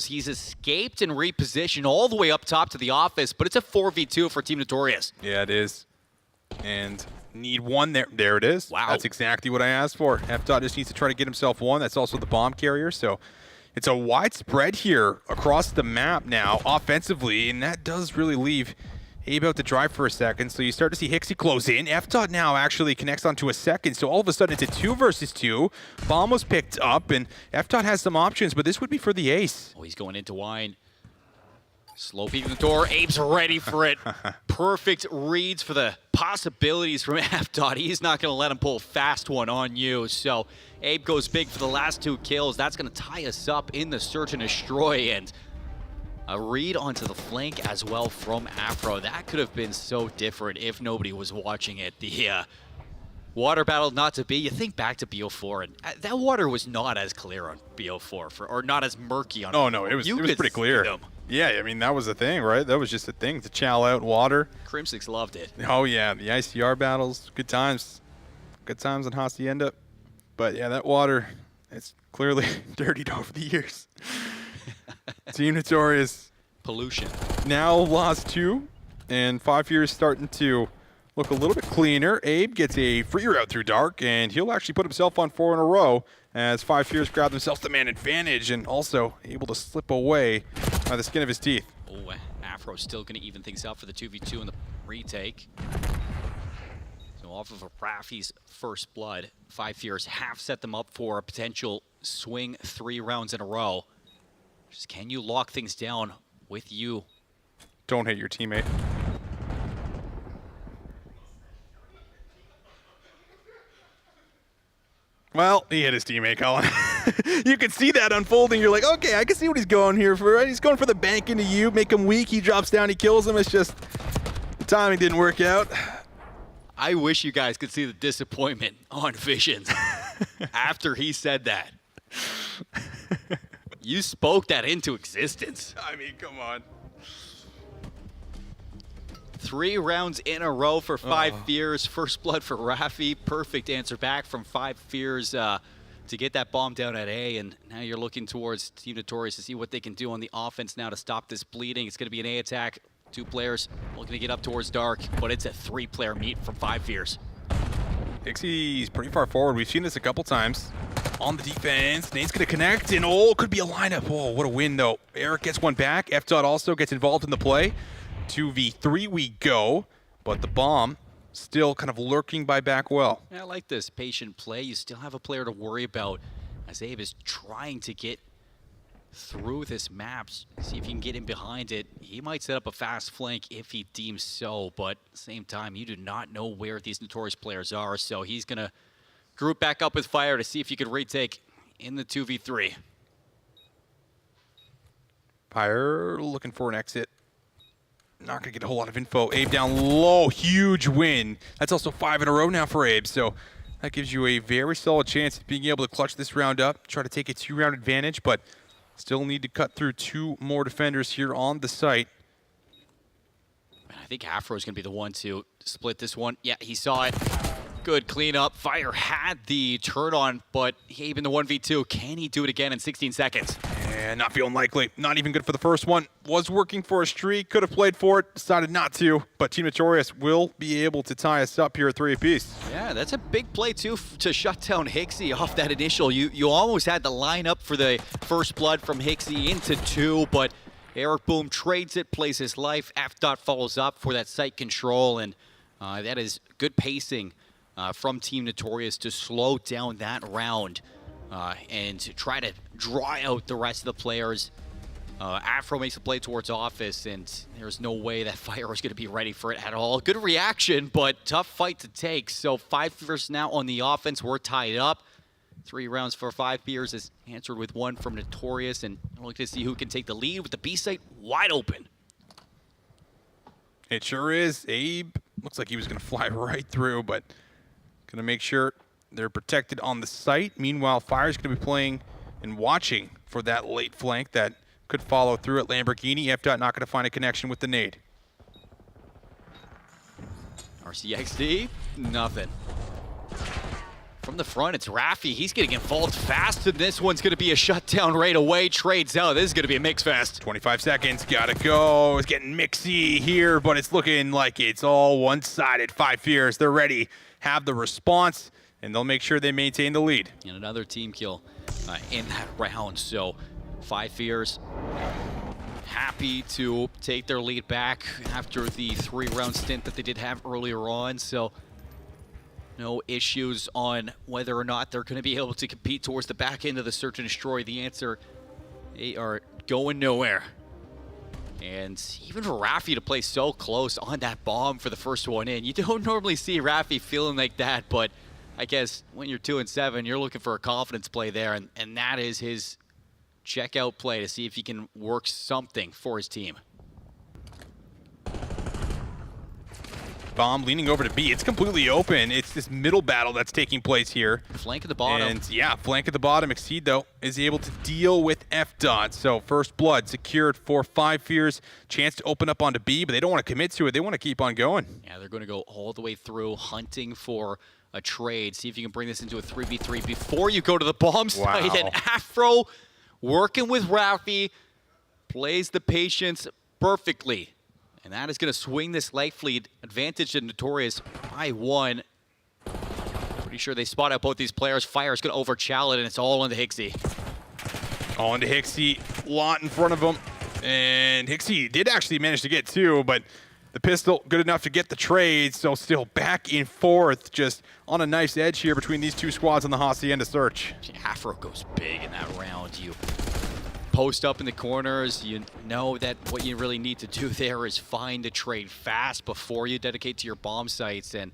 He's escaped and repositioned all the way up top to the office, but it's a 4v2 for Team Notorious. Yeah, it is. And need one there. There it is. Wow. That's exactly what I asked for. F-Dot just needs to try to get himself one. That's also the bomb carrier, so it's a wide spread here across the map now offensively, and that does really leave Abe out to drive for a second, so you start to see Hixie close in. F-Dot now actually connects onto a second, so all of a sudden it's a 2 versus 2. Bomb was picked up, and F-Dot has some options, but this would be for the ace. Oh, he's going into wine. Slow peek in the door. Abe's ready for it. Perfect reads for the possibilities from F-Dot. He's not going to let him pull a fast one on you, so Abe goes big for the last 2 kills. That's going to tie us up in the Search and Destroy, and a read onto the flank as well from Afro. That could have been so different if nobody was watching it. The water battle not to be. You think back to BO4, and that water was not as clear on BO4, or not as murky on BO4. Oh, no, it was pretty clear. Yeah, I mean, that was the thing, right? That was just a thing, to chow out water. Crimsix loved it. Oh, yeah, the ICR battles, good times. Good times on Hacienda. But, yeah, that water, it's clearly dirtied over the years. Team Notorious. Pollution. Now lost 2, and Five Fears starting to look a little bit cleaner. Abe gets a free route through Dark, and he'll actually put himself on 4 in a row as Five Fears grab themselves the man advantage and also able to slip away by the skin of his teeth. Oh, Afro's still going to even things out for the 2v2 in the retake. So off of Rafi's first blood, Five Fears have set them up for a potential swing 3 rounds in a row. Just can you lock things down with you? Don't hit your teammate. Well, he hit his teammate, Colin. You can see that unfolding. You're like, okay, I can see what he's going here for. Right? He's going for the bank into you, make him weak. He drops down, he kills him. It's just the timing didn't work out. I wish you guys could see the disappointment on Visions after he said that. You spoke that into existence. I mean, come on. 3 rounds in a row for Five Fears. First blood for Rafi. Perfect answer back from Five Fears to get that bomb down at A. And now you're looking towards Team Notorious to see what they can do on the offense now to stop this bleeding. It's going to be an A attack. 2 players looking to get up towards Dark, but it's a 3-player meet from Five Fears. Dixie's pretty far forward. We've seen this a couple times. on the defense. Nate's going to connect, and could be a lineup. Oh, what a win, though. Eric gets one back. FDOT also gets involved in the play. 2v3 we go, but the bomb still kind of lurking by back well. Yeah, I like this patient play. You still have a player to worry about as Abe is trying to get through this map. See if you can get in behind it. He might set up a fast flank if he deems so, but at the same time, you do not know where these Notorious players are, so he's going to group back up with Fire to see if you could retake in the 2v3. Fire looking for an exit. Not going to get a whole lot of info. Abe down low, huge win. That's also 5 in a row now for Abe, so that gives you a very solid chance of being able to clutch this round up, try to take a 2-round advantage, but still need to cut through 2 more defenders here on the site. I think Afro is going to be the one to split this one. Yeah, he saw it. Good cleanup. Fire had the turn on, but Abe in the 1v2. Can he do it again in 16 seconds? And not feeling likely. Not even good for the first one. Was working for a streak. Could have played for it. Decided not to. But Team Notorious will be able to tie us up here at 3 apiece. Yeah, that's a big play, too, to shut down Hixie off that initial. You almost had the lineup for the first blood from Hixie into 2, but Eric Boom trades it, plays his life. FDOT follows up for that site control, and that is good pacing from Team Notorious to slow down that round and try to draw out the rest of the players. Afro makes a play towards Office, and there's no way that Fire was going to be ready for it at all. Good reaction, but tough fight to take. So 5 Fears now on the offense. We're tied up. 3 rounds for 5 Fears is answered with 1 from Notorious, and look to see who can take the lead with the B site wide open. It sure is. Abe looks like he was going to fly right through, but going to make sure they're protected on the site. Meanwhile, Fire's going to be playing and watching for that late flank that could follow through at Lamborghini. FDOT not going to find a connection with the nade. RCXD, nothing. From the front, it's Rafi. He's getting involved fast, and this one's going to be a shutdown right away. Trades out. This is going to be a mix fest. 25 seconds. Got to go. It's getting mixy here, but it's looking like it's all one-sided. 5 Fears. They're ready. Have the response, and they'll make sure they maintain the lead. And another team kill in that round. So 5 Fears happy to take their lead back after the 3-round stint that they did have earlier on. So no issues on whether or not they're going to be able to compete towards the back end of the search and destroy. The answer, they are going nowhere. And even for Rafi to play so close on that bomb for the first one in, you don't normally see Rafi feeling like that, but I guess when you're 2-7, you're looking for a confidence play there, and that is his checkout play to see if he can work something for his team. Bomb leaning over to B. It's completely open. It's this middle battle that's taking place here. Flank at the bottom. And yeah, flank at the bottom. Exceed, though, is able to deal with FDOT. So first blood secured for 5 Fears. Chance to open up onto B, but they don't want to commit to it. They want to keep on going. Yeah, they're going to go all the way through, hunting for a trade. See if you can bring this into a 3v3 before you go to the bomb site. Wow. And Afro, working with Rafi, plays the patience perfectly. And that is going to swing this life lead advantage to Notorious by 1. Pretty sure they spot out both these players. Fire is going to overchal it, and it's all into Hixie. All into Hixie. Lot in front of him. And Hixie did actually manage to get 2, but the pistol good enough to get the trade. So still back and forth, just on a nice edge here between these 2 squads on the Hacienda search. Afro goes big in that round. You post up in the corners. You know that what you really need to do there is find a trade fast before you dedicate to your bomb sites. And,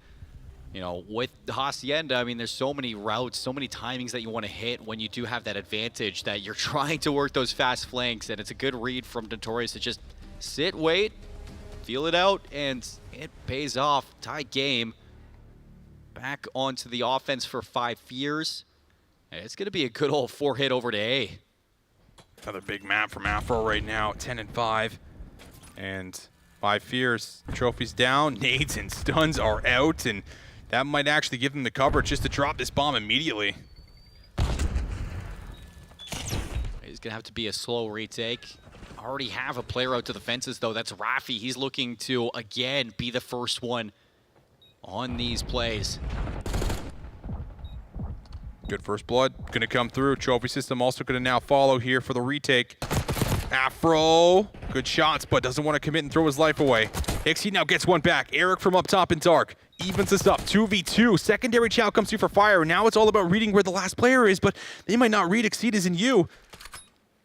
you know, with the Hacienda, I mean, there's so many routes, so many timings that you want to hit when you do have that advantage that you're trying to work those fast flanks. And it's a good read from Notorious to just sit, wait, feel it out, and it pays off. Tie game. Back onto the offense for 5 Fears. And it's going to be a good old 4-hit over to A. Another big map from Afro right now, 10-5. And 5 Fears, trophies down, nades and stuns are out, and that might actually give them the cover just to drop this bomb immediately. It's going to have to be a slow retake. Already have a player out to the fences, though. That's Rafi. He's looking to, again, be the first one on these plays. Good first blood. Going to come through. Trophy system also going to now follow here for the retake. Afro. Good shots, but doesn't want to commit and throw his life away. Ixie now gets one back. Eric from up top in dark. Evens us up. 2v2. Secondary Chow comes through for fire. Now it's all about reading where the last player is, but they might not read Exceed is in you.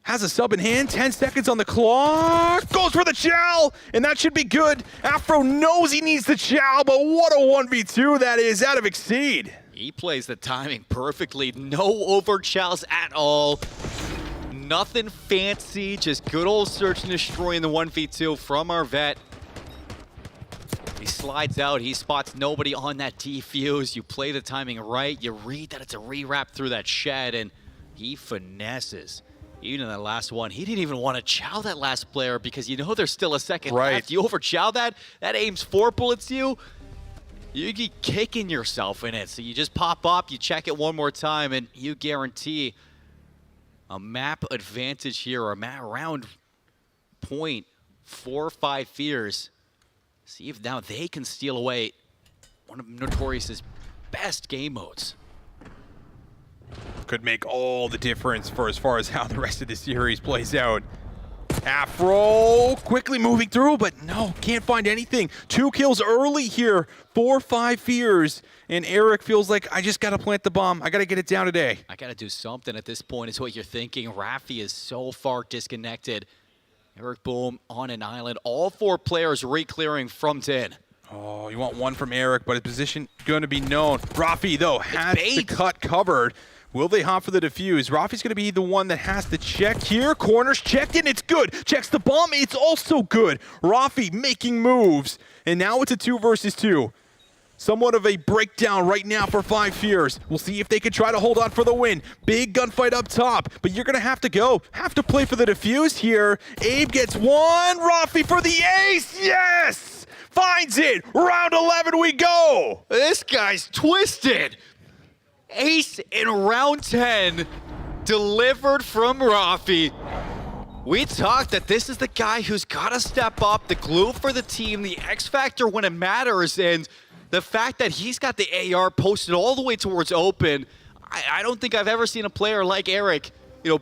Has a sub in hand. 10 seconds on the clock. Goes for the Chow, and that should be good. Afro knows he needs the Chow, but what a 1v2 that is out of Exceed. He plays the timing perfectly. No overchows at all. Nothing fancy, just good old search and destroy in the 1v2 from our vet. He slides out, he spots nobody on that defuse. You play the timing right, you read that it's a re-wrap through that shed, and he finesses. Even in that last one, he didn't even want to chow that last player because you know there's still a second left. You overchow that aims 4 bullets you be kicking yourself in it. So you just pop up, you check it one more time, and you guarantee a map advantage here, or a map round point. 4 or 5 fears. See if now they can steal away one of Notorious's best game modes. Could make all the difference for as far as how the rest of the series plays out. Afro quickly moving through, but no, can't find anything. 2 kills early here. 4-5 fears. And Eric feels like, I just got to plant the bomb. I got to get it down today. I got to do something at this point is what you're thinking. Rafi is so far disconnected. Eric Boom on an island. All 4 players re-clearing from 10. Oh, you want one from Eric, but his position going to be known. Rafi, though, has the cut covered. Will they hop for the defuse? Rafi's going to be the one that has to check here. Corners checked in, it's good. Checks the bomb, it's also good. Rafi making moves, and now it's a 2 versus 2. Somewhat of a breakdown right now for 5 fears. We'll see if they can try to hold on for the win. Big gunfight up top, but you're going to have to play for the defuse here. Abe gets one. Rafi for the ace. Yes! Finds it. Round 11 we go. This guy's twisted. Ace in round 10, delivered from Rafi. We talked that this is the guy who's got to step up, the glue for the team, the X factor when it matters, and the fact that he's got the AR posted all the way towards open, I don't think I've ever seen a player like Eric,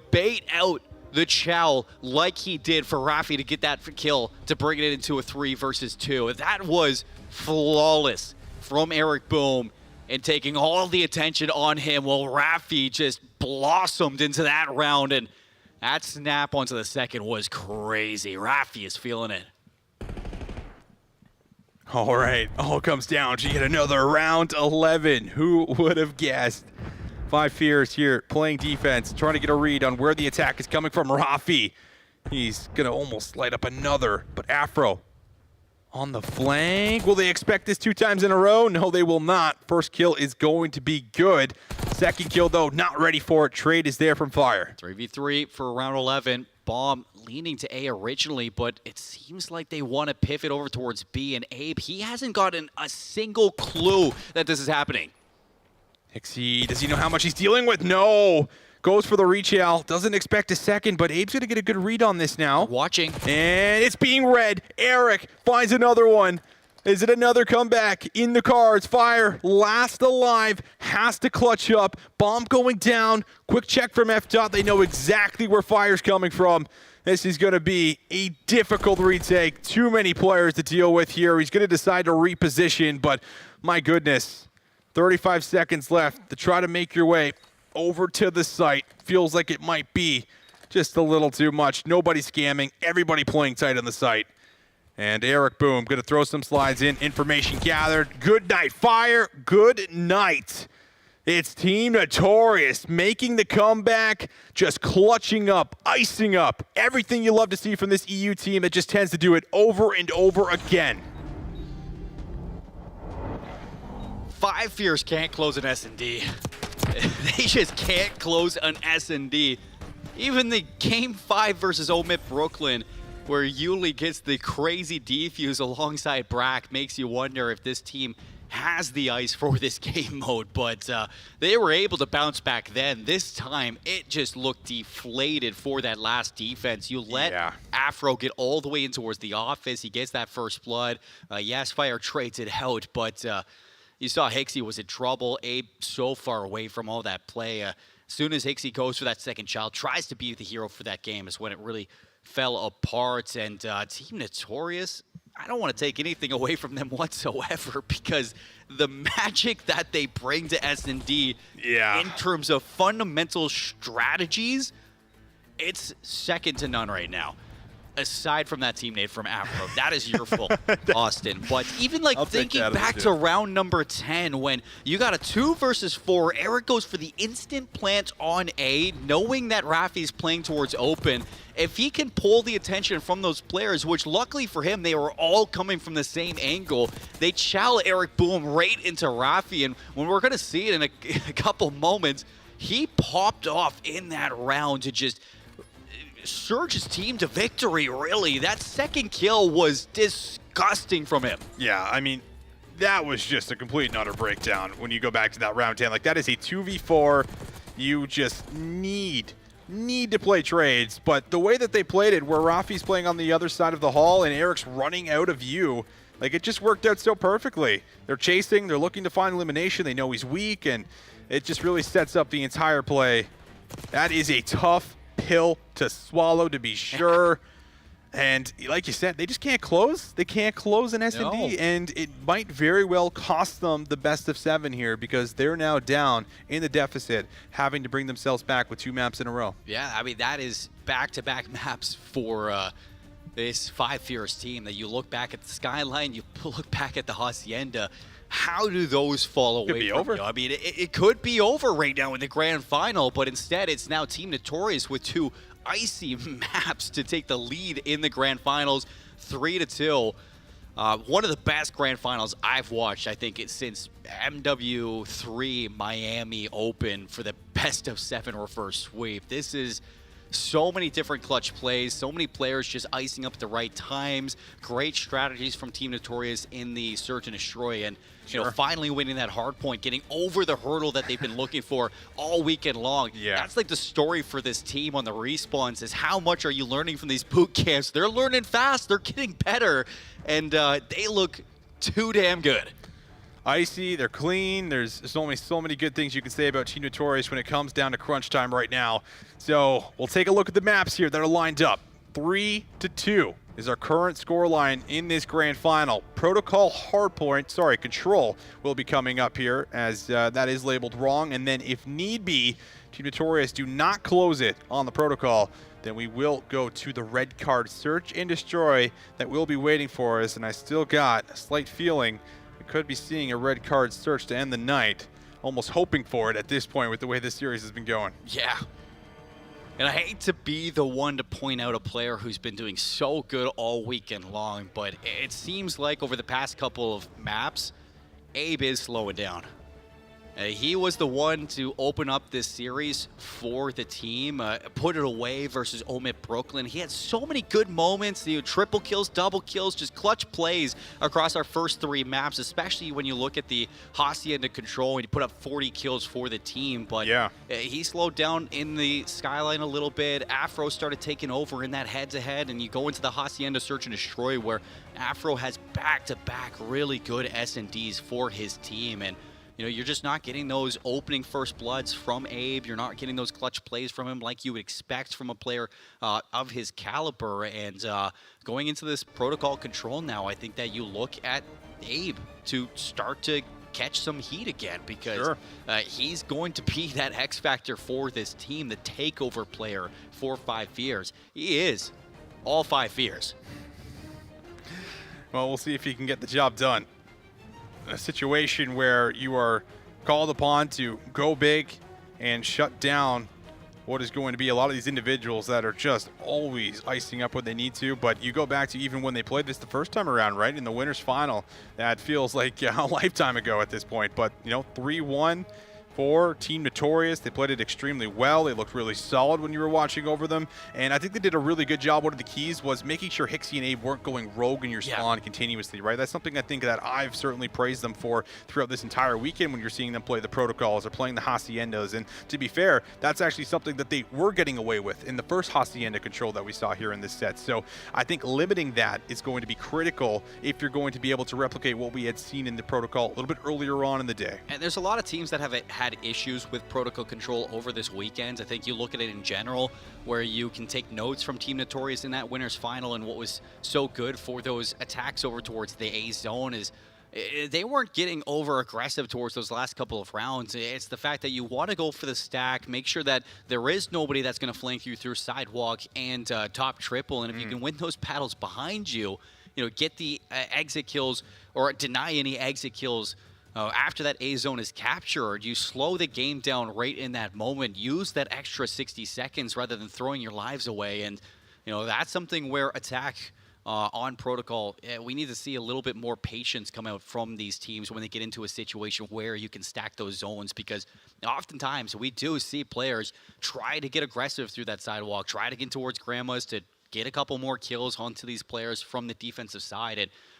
bait out the Chow like he did for Rafi to get that kill, to bring it into a 3 versus 2. That was flawless from Eric Boom, and taking all the attention on him while Rafi just blossomed into that round, and that snap onto the second was crazy. Rafi is feeling it. All right, all comes down to yet another round 11. Who would have guessed? 5 fears here, playing defense, trying to get a read on where the attack is coming from. Rafi, he's gonna almost light up another, but Afro on the flank. Will they expect this 2 times in a row? No, they will not. First kill is going to be good. Second kill, though, not ready for it. Trade is there from Fire. 3v3 for round 11. Bomb leaning to A originally, but it seems like they want to pivot over towards B. And Abe, he hasn't gotten a single clue that this is happening. Hixie, does he know how much he's dealing with? No. Goes for the reach out. Doesn't expect a second, but Abe's going to get a good read on this now. Watching. And it's being read. Eric finds another one. Is it another comeback? In the cards. Fire, last alive, has to clutch up. Bomb going down. Quick check from FDOT. They know exactly where Fire's coming from. This is going to be a difficult retake. Too many players to deal with here. He's going to decide to reposition, but my goodness. 35 seconds left to try to make your way over to the site. Feels like it might be just a little too much. Nobody scamming. Everybody playing tight on the site. And Eric Boom going to throw some slides in. Information gathered. Good night, Fire. Good night. It's Team Notorious making the comeback, just clutching up, icing up. Everything you love to see from this EU team that just tends to do it over and over again. 5 fears can't close an S&D. They just can't close an S&D. Even the Game 5 versus Omit Brooklyn, where Yuli gets the crazy defuse alongside Brack, makes you wonder if this team has the ice for this game mode. But they were able to bounce back then. This time, it just looked deflated for that last defense. You let Afro get all the way in towards the office. He gets that first blood. Yes, Fire trades it out, but you saw Hixie was in trouble. Abe so far away from all that play. As soon as Hixie goes for that second child, tries to be the hero for that game, is when it really fell apart. And Team Notorious, I don't want to take anything away from them whatsoever, because the magic that they bring to S&D in terms of fundamental strategies, it's second to none right now. Aside from that teammate from Afro, that is your fault, Austin. But even like thinking back to round number 10, when you got a 2 versus 4, Eric goes for the instant plant on A, knowing that Rafi's playing towards open. If he can pull the attention from those players, which luckily for him, they were all coming from the same angle, they chow Eric Boom right into Rafi. And when we're going to see it in a couple moments, he popped off in that round to just surge his team to victory, really. That second kill was disgusting from him. Yeah, I mean, that was just a complete and utter breakdown when you go back to that round 10. Like, that is a 2v4. You just need to play trades. But the way that they played it, where Rafi's playing on the other side of the hall and Eric's running out of view, like, it just worked out so perfectly. They're chasing, they're looking to find elimination, they know he's weak, and it just really sets up the entire play. That is a tough pill to swallow, to be sure. And like you said, they just can't close. They can't close in S&D, and it might very well cost them the best of 7 here, because they're now down in the deficit, having to bring themselves back with 2 maps in a row. Yeah, I mean, that is back-to-back maps for this 5 Fierce team. That you look back at the Skyline, you look back at the Hacienda. How do those fall away Could be from over. you? I mean, it could be over right now in the grand final, but instead it's now Team Notorious with 2 icy maps to take the lead in the grand finals, 3-2. One of the best grand finals I've watched, I think, since MW3 Miami Open for the best of 7 reverse sweep. This is so many different clutch plays, so many players just icing up at the right times, great strategies from Team Notorious in the Search and Destroy, and you know, finally winning that hard point, getting over the hurdle that they've been looking for all weekend long. That's like the story for this team on the respawns, is how much are you learning from these boot camps? They're learning fast, they're getting better, and they look too damn good. Icy, they're clean. There's only so many good things you can say about Team Notorious when it comes down to crunch time right now. So we'll take a look at the maps here that are lined up. 3-2 is our current scoreline in this grand final. Protocol hardpoint, Control will be coming up here, as that is labeled wrong. And then if need be, Team Notorious do not close it on the Protocol, then we will go to the red card Search and Destroy that will be waiting for us. And I still got a slight feeling we could be seeing a red card Search to end the night. Almost hoping for it at this point with the way this series has been going. Yeah. And I hate to be the one to point out a player who's been doing so good all weekend long, but it seems like over the past couple of maps, Abe is slowing down. He was the one to open up this series for the team, put it away versus Omit Brooklyn. He had so many good moments, triple kills, double kills, just clutch plays across our first 3 maps, especially when you look at the Hacienda Control and he put up 40 kills for the team. But he slowed down in the Skyline a little bit. Afro started taking over in that head-to-head, and you go into the Hacienda Search and Destroy, where Afro has back-to-back really good S&Ds for his team. And you know, you're just not getting those opening first bloods from Abe. You're not getting those clutch plays from him like you would expect from a player of his caliber. And going into this Protocol Control now, I think that you look at Abe to start to catch some heat again, because he's going to be that X factor for this team, the takeover player for 5 Fears. He is all 5 Fears. Well, we'll see if he can get the job done. A situation where you are called upon to go big and shut down what is going to be a lot of these individuals that are just always icing up what they need to. But you go back to even when they played this the first time around, right, in the winners final, that feels like a lifetime ago at this point. But, you know, 3-1 before. Team Notorious, they played it extremely well. They looked really solid when you were watching over them. And I think they did a really good job. One of the keys was making sure Hixie and Abe weren't going rogue in your spawn continuously, right? That's something I think that I've certainly praised them for throughout this entire weekend when you're seeing them play the protocols or playing the Haciendas. And to be fair, that's actually something that they were getting away with in the first Hacienda control that we saw here in this set. So I think limiting that is going to be critical if you're going to be able to replicate what we had seen in the protocol a little bit earlier on in the day. And there's a lot of teams that have had issues with protocol control over this weekend. I think you look at it in general, where you can take notes from Team Notorious in that winners final, and what was so good for those attacks over towards the A zone is they weren't getting over aggressive towards those last couple of rounds. It's the fact that you want to go for the stack, make sure that there is nobody that's going to flank you through sidewalk and top triple, and if you can win those battles behind you, get the exit kills or deny any exit kills after that A zone is captured. You slow the game down right in that moment. Use that extra 60 seconds rather than throwing your lives away. And that's something where attack on protocol, we need to see a little bit more patience come out from these teams when they get into a situation where you can stack those zones, because oftentimes we do see players try to get aggressive through that sidewalk, try to get towards grandmas to get a couple more kills onto these players from the defensive side.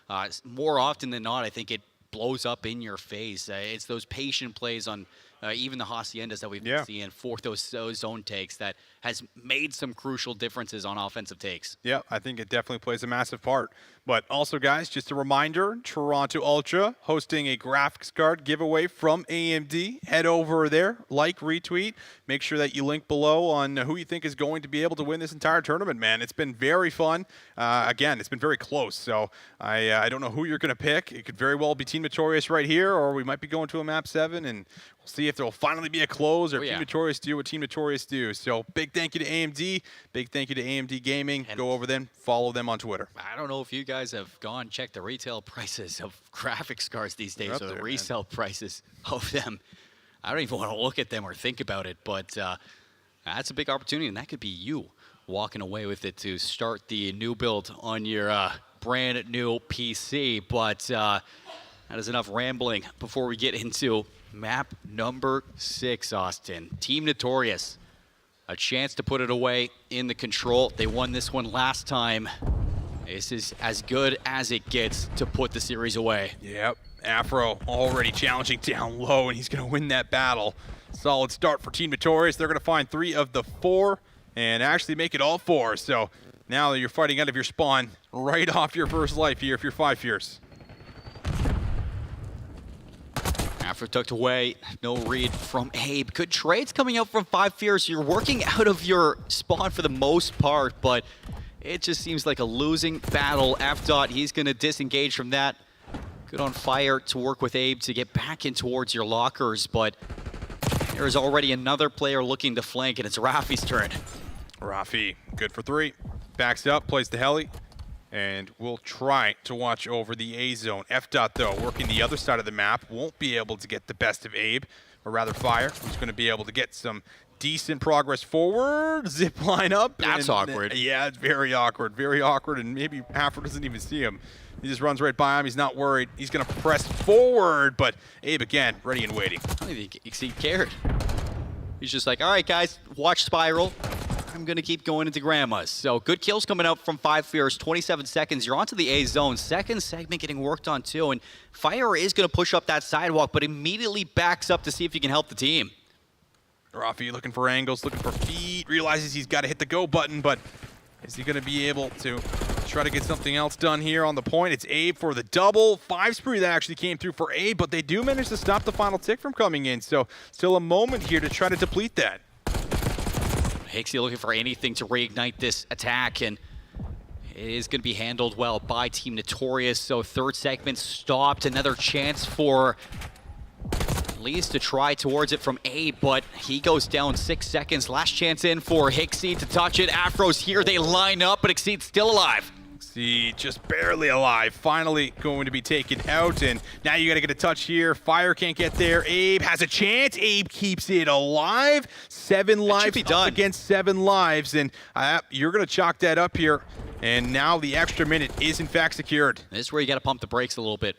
And more often than not, I think it blows up in your face. It's those patient plays on even the Haciendas that we've been seeing for those zone takes that has made some crucial differences on offensive takes. Yeah, I think it definitely plays a massive part. But also, guys, just a reminder, Toronto Ultra hosting a graphics card giveaway from AMD. Head over there, like, retweet. Make sure that you link below on who you think is going to be able to win this entire tournament, man. It's been very fun. Again, it's been very close, so I don't know who you're going to pick. It could very well be Team Notorious right here, or we might be going to a map 7, and we'll see if there will finally be a close, or Team Notorious do what Team Notorious do. So big thank you to AMD. Big thank you to AMD Gaming. And go over them, follow them on Twitter. I don't know if you guys have gone check the retail prices of graphics cards these days, or the resale prices of them. I don't even want to look at them or think about it, but that's a big opportunity, and that could be you walking away with it to start the new build on your brand new PC. But that is enough rambling before we get into map number 6, Austin. Team Notorious, a chance to put it away in the control. They won this one last time. This is as good as it gets to put the series away. Yep, Afro already challenging down low, and he's going to win that battle. Solid start for Team Notorious. They're going to find 3 of the 4 and actually make it all 4. So now you're fighting out of your spawn right off your first life here if you're 5 fierce. After tucked away, no read from Abe. Good trades coming out from 5 fierce. You're working out of your spawn for the most part, but it just seems like a losing battle. F-Dot, he's going to disengage from that. Good on fire to work with Abe to get back in towards your lockers, but there is already another player looking to flank, and it's Rafi's turn. Rafi, good for 3. Backs up, plays the heli, and we'll try to watch over the A zone. F-Dot, though, working the other side of the map, won't be able to get the best of Abe, or rather Fire, who's going to be able to get some decent progress forward. Zip line up. That's awkward. Yeah, it's very awkward, and maybe Afro doesn't even see him. He just runs right by him. He's not worried. He's going to press forward, but Abe, again, ready and waiting. I don't think he cared. He's just like, all right, guys, watch Spiral. I'm going to keep going into Grandma's. So good kills coming out from 5 fierce. 27 seconds. You're onto the A zone. Second segment getting worked on, too, and Fire is going to push up that sidewalk, but immediately backs up to see if he can help the team. Rafi looking for angles, looking for feet, realizes he's got to hit the go button, but is he going to be able to try to get something else done here on the point? It's Abe for the double. 5 spree that actually came through for Abe, but they do manage to stop the final tick from coming in, so still a moment here to try to deplete that. Hixie looking for anything to reignite this attack, and it is going to be handled well by Team Notorious. So third segment stopped. Another chance for least to try towards it from Abe, but he goes down 6 seconds. Last chance in for Hixie to touch it. Afro's here. They line up, but Exceed's still alive. See, just barely alive. Finally going to be taken out, and now you got to get a touch here. Fire can't get there. Abe has a chance. Abe keeps it alive. 7 lives up against 7 lives, and you're going to chalk that up here. And now the extra minute is in fact secured. This is where you got to pump the brakes a little bit.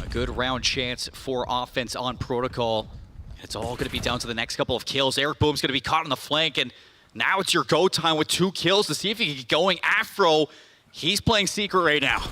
A good round chance for offense on protocol. It's all going to be down to the next couple of kills. Eric Boom's going to be caught on the flank, and now it's your go time with 2 kills to see if he can get going. Afro, he's playing secret right now.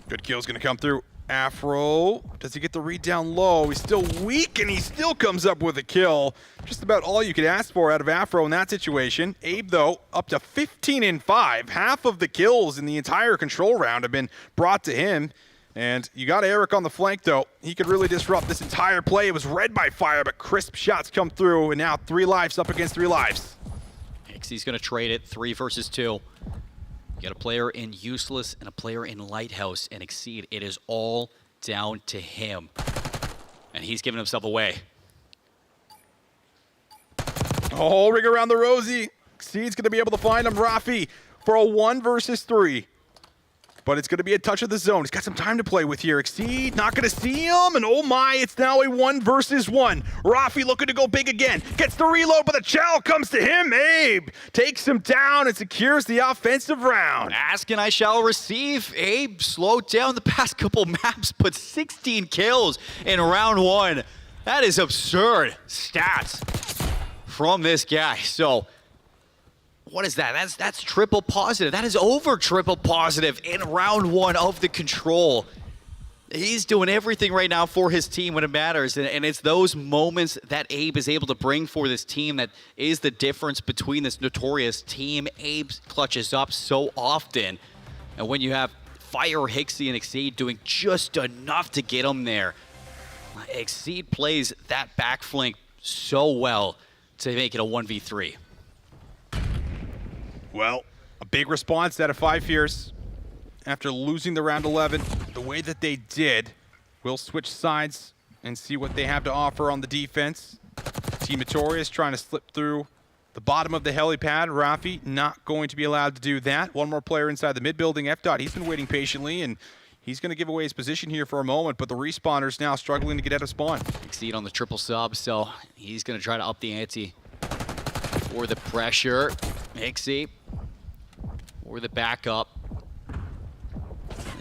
Good kill's gonna come through. Afro, does he get the read down low? He's still weak, and he still comes up with a kill. Just about all you could ask for out of Afro in that situation. Abe, though, up to 15 and 5. Half of the kills in the entire control round have been brought to him. And you got Eric on the flank, though. He could really disrupt this entire play. It was red by fire, but crisp shots come through, and now 3 lives up against 3 lives. He's gonna trade it 3 versus 2. You got a player in Useless and a player in Lighthouse, and Exceed, it is all down to him. And he's giving himself away. Oh, ring around the rosy. Exceed's gonna be able to find him. Rafi for a 1 versus 3. But it's going to be a touch of the zone. He's got some time to play with here. Exceed, not going to see him. And oh my, it's now a 1 versus 1. Rafi looking to go big again. Gets the reload, but the chow comes to him. Abe takes him down and secures the offensive round. Ask and I shall receive. Abe slowed down the past couple maps, but 16 kills in round 1. That is absurd stats from this guy. So, what is that? That's triple positive. That is over triple positive in round 1 of the control. He's doing everything right now for his team when it matters, and it's those moments that Abe is able to bring for this team that is the difference between this notorious team. Abe clutches up so often, and when you have Fire, Hixie, and Exceed doing just enough to get him there, Exceed plays that back flank so well to make it a 1v3. Well, a big response out of 5 Fierce after losing the round 11 the way that they did. We'll switch sides and see what they have to offer on the defense. Team Notorious trying to slip through the bottom of the helipad. Rafi not going to be allowed to do that. One more player inside the mid building. F-Dot, he's been waiting patiently, and he's going to give away his position here for a moment, but the respawners now struggling to get out of spawn. Exceed on the triple sub, so he's going to try to up the ante for the pressure. Hixie or the backup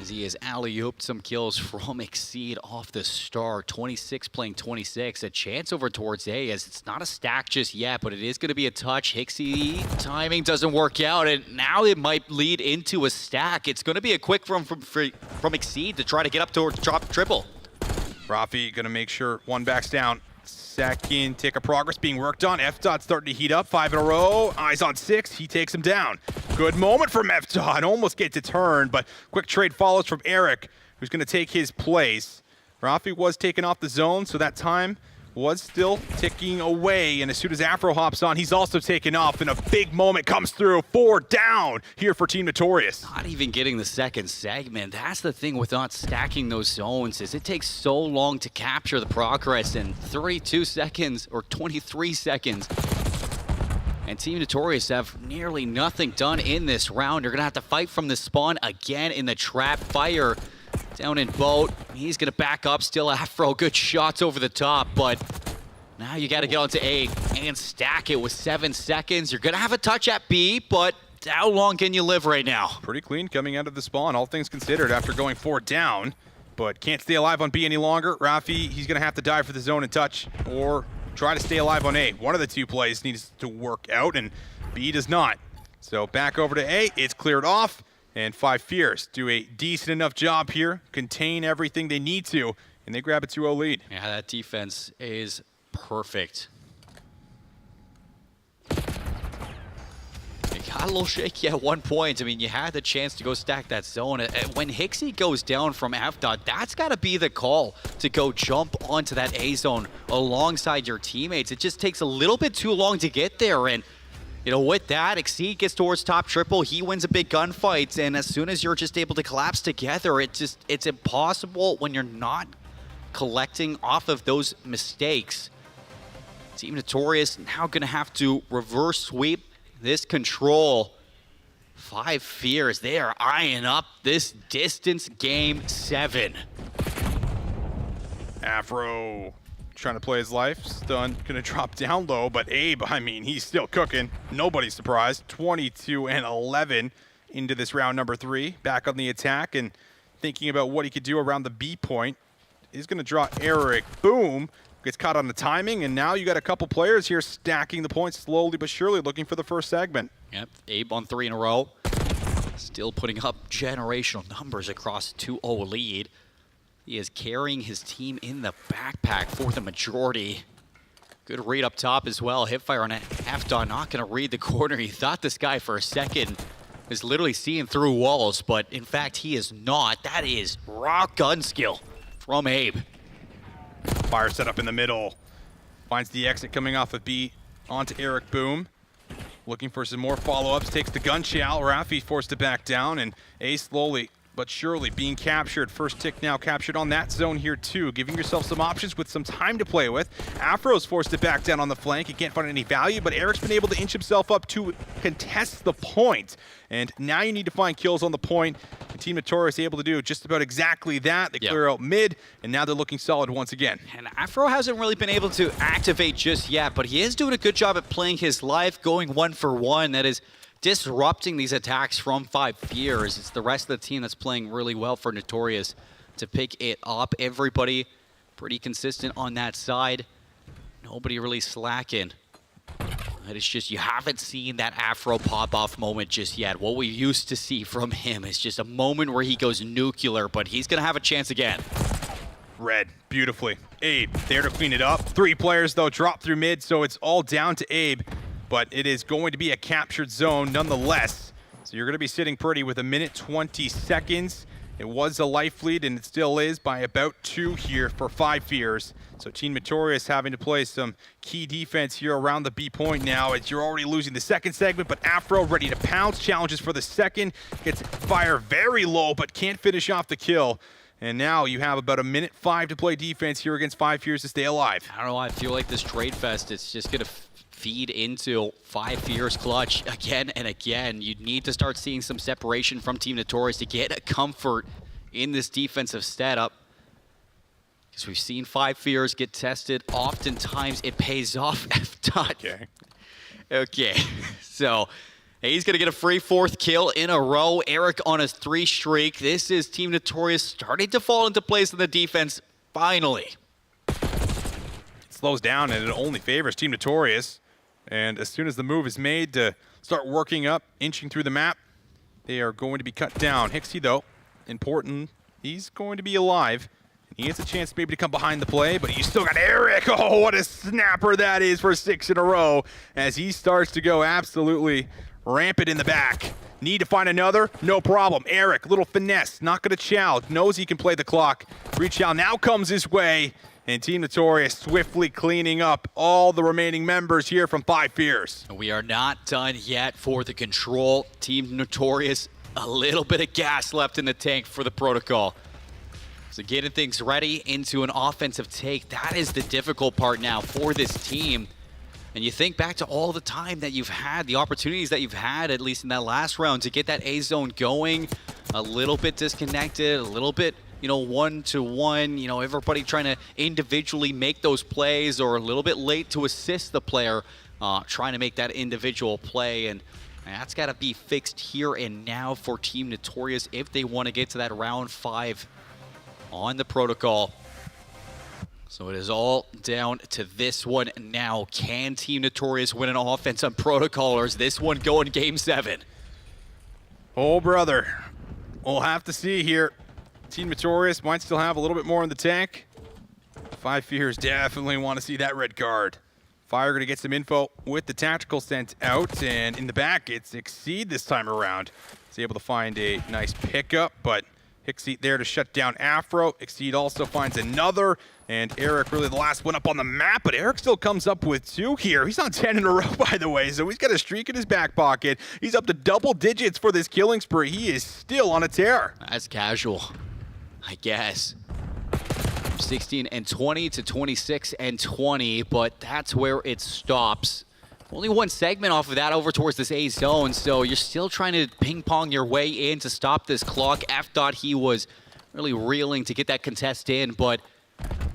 as he has alley-ooped some kills from Exceed off the start. 26 playing 26. A chance over towards A as it's not a stack just yet, but it is going to be a touch. Hixie timing doesn't work out, and now it might lead into a stack. It's going to be a quick run from Exceed to try to get up towards drop triple. Rafi going to make sure one backs down. Second tick of progress being worked on. F-Dot starting to heat up. 5 in a row. Eyes on 6. He takes him down. Good moment from F-Dot. Almost gets a turn, but quick trade follows from Eric, who's going to take his place. Rafi was taken off the zone, so that time was still ticking away. And as soon as Afro hops on, he's also taken off, and a big moment comes through. 4 down here for Team Notorious. Not even getting the second segment. That's the thing with not stacking those zones, is it takes so long to capture the progress in 32 seconds or 23 seconds. And Team Notorious have nearly nothing done in this round. You're going to have to fight from the spawn again in the trap. Fire down in boat. He's going to back up. Still Afro. Good shots over the top, but now you got to get onto A and stack it with 7 seconds. You're going to have a touch at B, but how long can you live right now? Pretty clean coming out of the spawn, all things considered, after going 4 down, but can't stay alive on B any longer. Rafi, he's going to have to die for the zone and touch, or try to stay alive on A. One of the 2 plays needs to work out, and B does not. So back over to A. It's cleared off, and 5 Fierce do a decent enough job here, contain everything they need to, and they grab a 2-0 lead. Yeah, that defense is perfect. It got a little shaky at one point. I mean, you had the chance to go stack that zone. When Hixie goes down from F-Dot, that's got to be the call to go jump onto that A zone alongside your teammates. It just takes a little bit too long to get there, and you know, with that, Exceed gets towards top triple. He wins a big gunfight, and as soon as you're just able to collapse together, it's impossible when you're not collecting off of those mistakes. Team Notorious now going to have to reverse sweep this control. 5 Fierce, they are eyeing up this distance game 7. Afro trying to play his life. Stun gonna drop down low, but Abe, I mean, he's still cooking. Nobody's surprised. 22 and 11 into this round number 3. Back on the attack and thinking about what he could do around the B point. He's gonna draw Eric Boom gets caught on the timing, and now you got a couple players here stacking the points slowly but surely, looking for the first segment. Yep, Abe on 3 in a row. Still putting up generational numbers across a 2-0 lead. He is carrying his team in the backpack for the majority. Good read up top as well. Hipfire on F-Dot, not going to read the corner. He thought this guy for a second is literally seeing through walls, but in fact he is not. That is raw gun skill from Abe. Fire set up in the middle. Finds the exit coming off of B onto Eric Boom. Looking for some more follow-ups. Takes the gun chow. Rafi forced to back down, and A slowly but surely being captured. First tick now captured on that zone here too, giving yourself some options with some time to play with. Afro's forced to back down on the flank. He can't find any value, but Eric's been able to inch himself up to contest the point. And now you need to find kills on the point. And Team Notorious able to do just about exactly that. They clear out mid, and now they're looking solid once again. And Afro hasn't really been able to activate just yet, but he is doing a good job at playing his life, going 1-for-1. That is disrupting these attacks from 5 Fears. It's the rest of the team that's playing really well for Notorious to pick it up. Everybody pretty consistent on that side. Nobody really slacking. It's just you haven't seen that Afro pop-off moment just yet. What we used to see from him is just a moment where he goes nuclear, but he's going to have a chance again. Red, beautifully. Abe there to clean it up. 3 players, though, drop through mid, so it's all down to Abe. But it is going to be a captured zone nonetheless. So you're going to be sitting pretty with 1:20 seconds. It was a life lead, and it still is by about 2 here for 5 Fears. So Team Notorious having to play some key defense here around the B point now, as you're already losing the second segment, but Afro ready to pounce, challenges for the second, gets fire very low, but can't finish off the kill. And now you have about 1:05 to play defense here against 5 Fears to stay alive. I don't know, I feel like this trade fest, it's just going to feed into 5 Fears clutch again and again. You need to start seeing some separation from Team Notorious to get a comfort in this defensive setup. Because we've seen 5 Fears get tested. Oftentimes it pays off. F-Dot. Okay. So he's going to get a free 4th kill in a row. Eric on a 3 streak. This is Team Notorious starting to fall into place in the defense finally. Slows down, and it only favors Team Notorious. And as soon as the move is made to start working up, inching through the map, they are going to be cut down. Hixie, though, important. He's going to be alive. He gets a chance maybe to come behind the play, but you still got Eric. Oh, what a snapper that is for 6 in a row as he starts to go absolutely rampant in the back. Need to find another? No problem. Eric, little finesse, not going to chow. Knows he can play the clock. Rechow now comes his way. And Team Notorious swiftly cleaning up all the remaining members here from 5 Fears. We are not done yet for the control. Team Notorious, a little bit of gas left in the tank for the protocol. So getting things ready into an offensive take, that is the difficult part now for this team. And you think back to all the time that you've had, the opportunities that you've had, at least in that last round, to get that A zone going, a little bit disconnected, a little bit, you know, 1-to-1, you know, everybody trying to individually make those plays, or a little bit late to assist the player trying to make that individual play. And that's got to be fixed here and now for Team Notorious if they want to get to that round 5 on the protocol. So it is all down to this one now. Can Team Notorious win an offense on protocol, or is this one going game 7? Oh, brother. We'll have to see here. Team Notorious might still have a little bit more in the tank. 5 Fears definitely want to see that red card. Fire going to get some info with the tactical sent out, and in the back it's Exceed this time around. He's able to find a nice pickup, but Hixie there to shut down Afro. Exceed also finds another, and Eric really the last one up on the map, but Eric still comes up with 2 here. He's on 10 in a row, by the way, so he's got a streak in his back pocket. He's up to double digits for this killing spree. He is still on a tear. That's casual, I guess. From 16-20 to 26-20, but that's where it stops. Only one segment off of that over towards this A zone, so you're still trying to ping-pong your way in to stop this clock. F-Dot, he was really reeling to get that contest in, but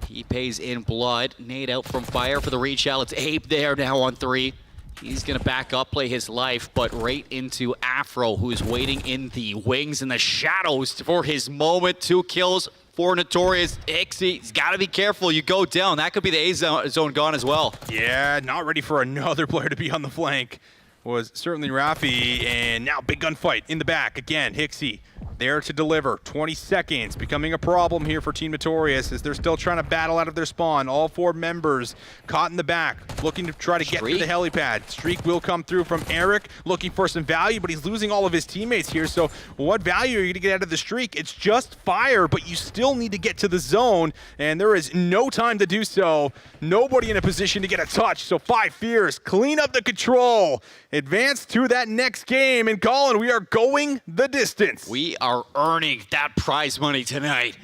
he pays in blood. Nade out from Fire for the reach out. It's Abe there now on 3. He's going to back up, play his life, but right into Afro, who's waiting in the wings and the shadows for his moment. 2 kills for Notorious. Ixie's got to be careful. You go down. That could be the A zone gone as well. Yeah, not ready for another player to be on the flank. Was certainly Rafi, and now big gunfight in the back. Again, Hixie there to deliver. 20 seconds, becoming a problem here for Team Notorious as they're still trying to battle out of their spawn. All 4 members caught in the back, looking to try to get to the helipad. Streak will come through from Eric, looking for some value, but he's losing all of his teammates here. So what value are you going to get out of the Streak? It's just fire, but you still need to get to the zone, and there is no time to do so. Nobody in a position to get a touch, so 5 Fears clean up the control. Advance to that next game, and Colin, we are going the distance. We are earning that prize money tonight.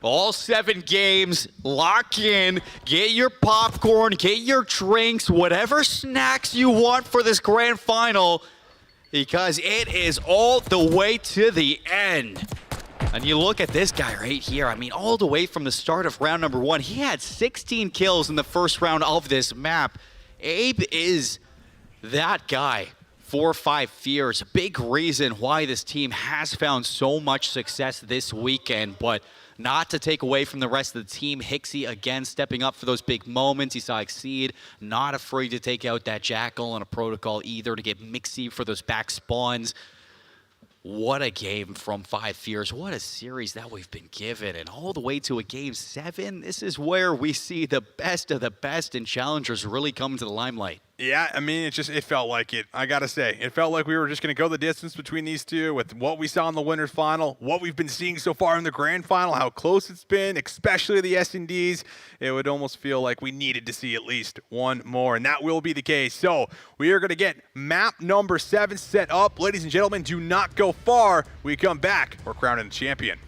All 7 games, lock in, get your popcorn, get your drinks, whatever snacks you want for this grand final, because it is all the way to the end. And you look at this guy right here, I mean, all the way from the start of round number 1, he had 16 kills in the first round of this map. Abe is that guy. 4-5 Fears, big reason why this team has found so much success this weekend, but not to take away from the rest of the team. Hixie again stepping up for those big moments. You saw Exceed not afraid to take out that Jackal on a protocol either to get Mixie for those back spawns. What a game from 5 Fears. What a series that we've been given. And all the way to a game 7, this is where we see the best of the best and challengers really come to the limelight. Yeah, I mean, it felt like it. I got to say, it felt like we were just going to go the distance between these two with what we saw in the winners final, what we've been seeing so far in the grand final, how close it's been, especially the S&Ds. It would almost feel like we needed to see at least one more, and that will be the case. So we are going to get map number 7 set up. Ladies and gentlemen, do not go far. We come back, we're crowning the champion.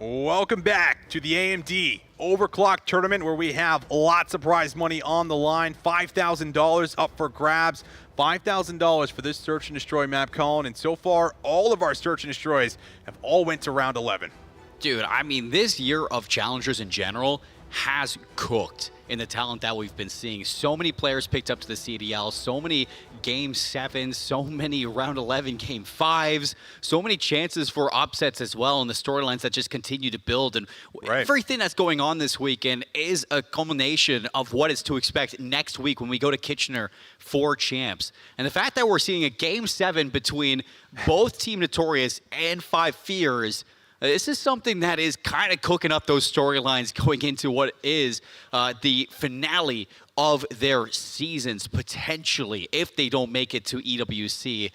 Welcome back to the AMD Overclocked tournament where we have lots of prize money on the line. $5,000 up for grabs. $5,000 for this Search and Destroy map, Colin. And so far, all of our Search and Destroys have all went to round 11. Dude, I mean, this year of challengers in general has cooked in the talent that we've been seeing. So many players picked up to the CDL, so many game 7s, so many round 11 game 5s, so many chances for upsets as well, and the storylines that just continue to build. And everything that's going on this weekend is a culmination of what is to expect next week when we go to Kitchener for champs. And the fact that we're seeing a game 7 between both Team Notorious and 5 Fears, This is something that is kind of cooking up those storylines going into what is the finale of their seasons, potentially, if they don't make it to EWC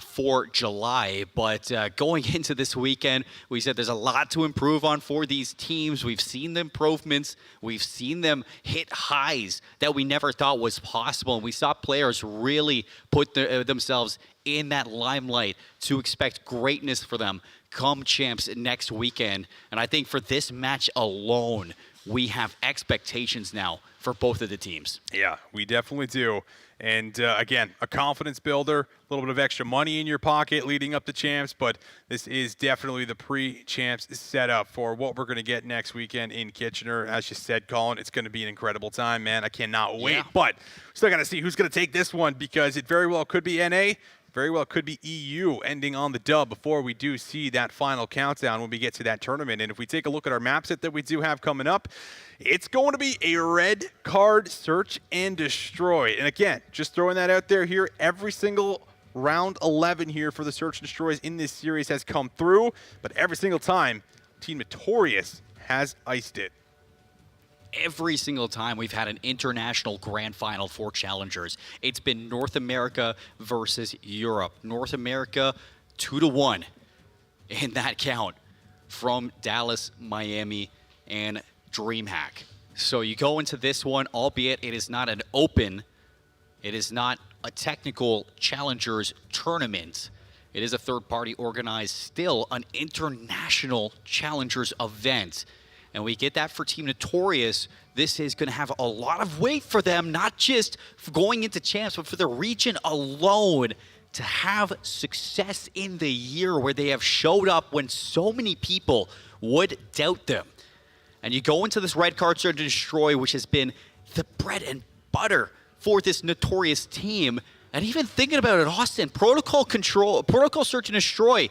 for July. But going into this weekend, we said there's a lot to improve on for these teams. We've seen the improvements. We've seen them hit highs that we never thought was possible. And we saw players really put themselves in that limelight to expect greatness for them come champs next weekend. And I think for this match alone, we have expectations now for both of the teams. Yeah, we definitely do. And again, a confidence builder, a little bit of extra money in your pocket leading up to champs, but this is definitely the pre-champs setup for what we're going to get next weekend in Kitchener. As you said, Colin, it's going to be an incredible time, man. I cannot wait, but still got to see who's going to take this one, because it very well could be NA, very well could be EU ending on the dub before we do see that final countdown when we get to that tournament. And if we take a look at our map set that we do have coming up, it's going to be a red card search and destroy. And again, just throwing that out there here, every single round 11 here for the search and destroys in this series has come through, but every single time, Team Notorious has iced it. Every single time we've had an international grand final for challengers, it's been North America versus Europe. North America 2-1 in that count from Dallas, Miami, and DreamHack. So you go into this one, albeit it is not an open, it is not a technical challengers tournament. It is a third-party organized, still an international challengers event. And we get that for Team Notorious. This is going to have a lot of weight for them, not just for going into champs, but for the region alone to have success in the year where they have showed up when so many people would doubt them. And you go into this red card search and destroy, which has been the bread and butter for this Notorious team. And even thinking about it, Austin, protocol search and destroy,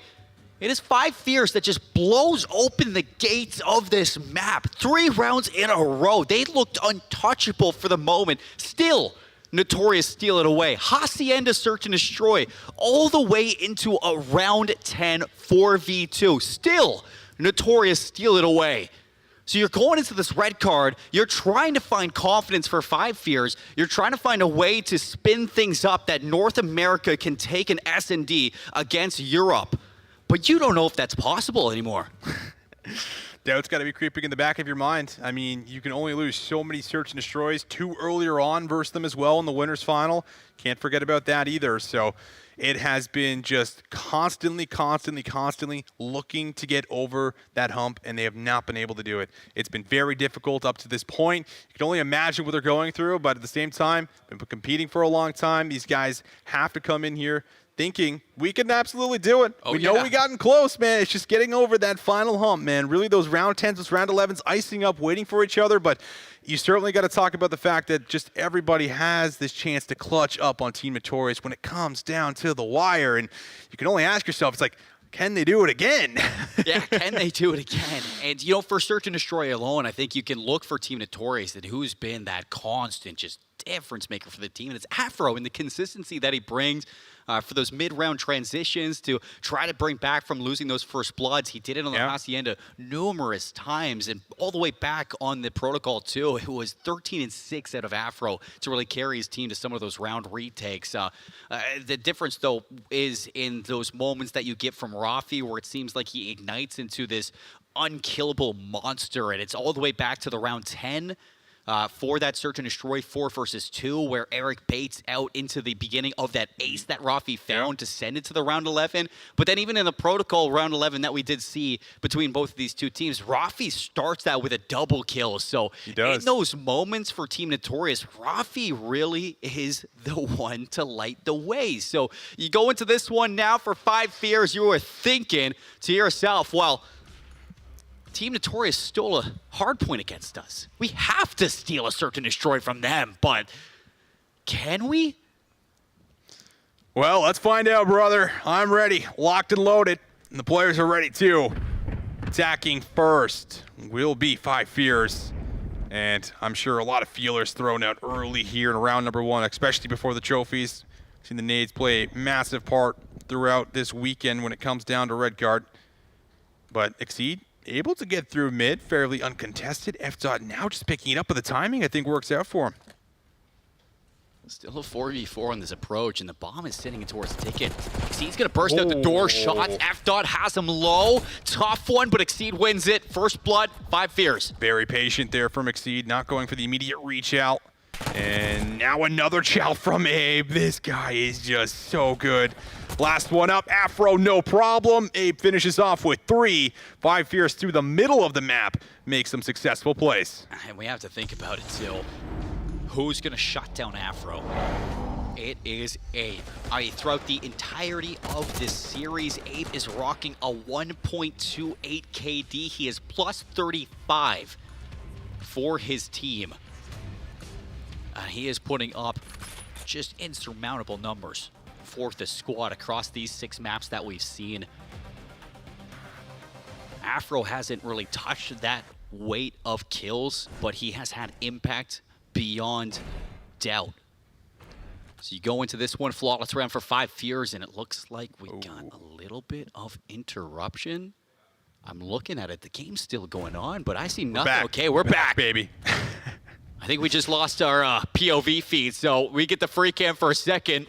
it is 5 Fears that just blows open the gates of this map. 3 rounds in a row. They looked untouchable for the moment. Still, Notorious steal it away. Hacienda search and destroy all the way into a round 10 4v2. Still, Notorious steal it away. So you're going into this red card, you're trying to find confidence for 5 Fears, you're trying to find a way to spin things up that North America can take an S&D against Europe. But you don't know if that's possible anymore. Doubt's got to be creeping in the back of your mind. I mean, you can only lose so many search and destroys 2 earlier on versus them as well in the winners final. Can't forget about that either. So it has been just constantly looking to get over that hump, and they have not been able to do it. It's been very difficult up to this point. You can only imagine what they're going through, but at the same time, been competing for a long time. These guys have to come in here thinking we can absolutely do it. We know we gotten close, man. It's just getting over that final hump, man. Really, those round 10s, those round 11s, icing up, waiting for each other. But you certainly got to talk about the fact that just everybody has this chance to clutch up on Team Notorious when it comes down to the wire. And you can only ask yourself, it's like, can they do it again? Yeah, can they do it again? And, you know, for search and destroy alone, I think you can look for Team Notorious, that who's been that constant just difference maker for the team. And it's Afro and the consistency that he brings for those mid-round transitions to try to bring back from losing those first bloods. He did it on the Hacienda numerous times, and all the way back on the protocol too. It was 13-6 out of Afro to really carry his team to some of those round retakes. The difference though is in those moments that you get from Rafi, where it seems like he ignites into this unkillable monster, and it's all the way back to the round 10 for that search and destroy 4 versus 2, where Eric baits out into the beginning of that ace that Rafi found to send it to the round 11. But then even in the protocol round 11 that we did see between both of these two teams, Rafi starts that with a double kill. So in those moments for Team Notorious, Rafi really is the one to light the way. So you go into this one now for 5 Fears, you are thinking to yourself, well, Team Notorious stole a hard point against us. We have to steal a search and destroy from them, but can we? Well, let's find out, brother. I'm ready, locked and loaded, and the players are ready too. Attacking first will be 5 Fears, and I'm sure a lot of feelers thrown out early here in round number 1, especially before the trophies. Seen the nades play a massive part throughout this weekend when it comes down to red card. But Exceed able to get through mid, fairly uncontested. F-Dot now just picking it up, but the timing, I think, works out for him. Still a 4v4 on this approach, and the bomb is sending it towards the ticket. Exceed's gonna burst out the door shots. F-Dot has him low. Tough one, but Exceed wins it. First blood, 5 fears. Very patient there from Exceed, not going for the immediate reach out. And now another chow from Abe. This guy is just so good. Last one up, Afro, no problem. Abe finishes off with 3. 5 fears through the middle of the map makes some successful plays. And we have to think about it too. Who's gonna shut down Afro? It is Abe. Throughout the entirety of this series, Abe is rocking a 1.28 KD. He is plus 35 for his team. He is putting up just insurmountable numbers for the squad across these 6 maps that we've seen. Afro hasn't really touched that weight of kills, but he has had impact beyond doubt. So you go into this one flawless round for 5 fears, and it looks like we got a little bit of interruption. I'm looking at it. The game's still going on, but I see nothing. Okay, we're back, baby. I think we just lost our POV feed, so we get the free cam for a second.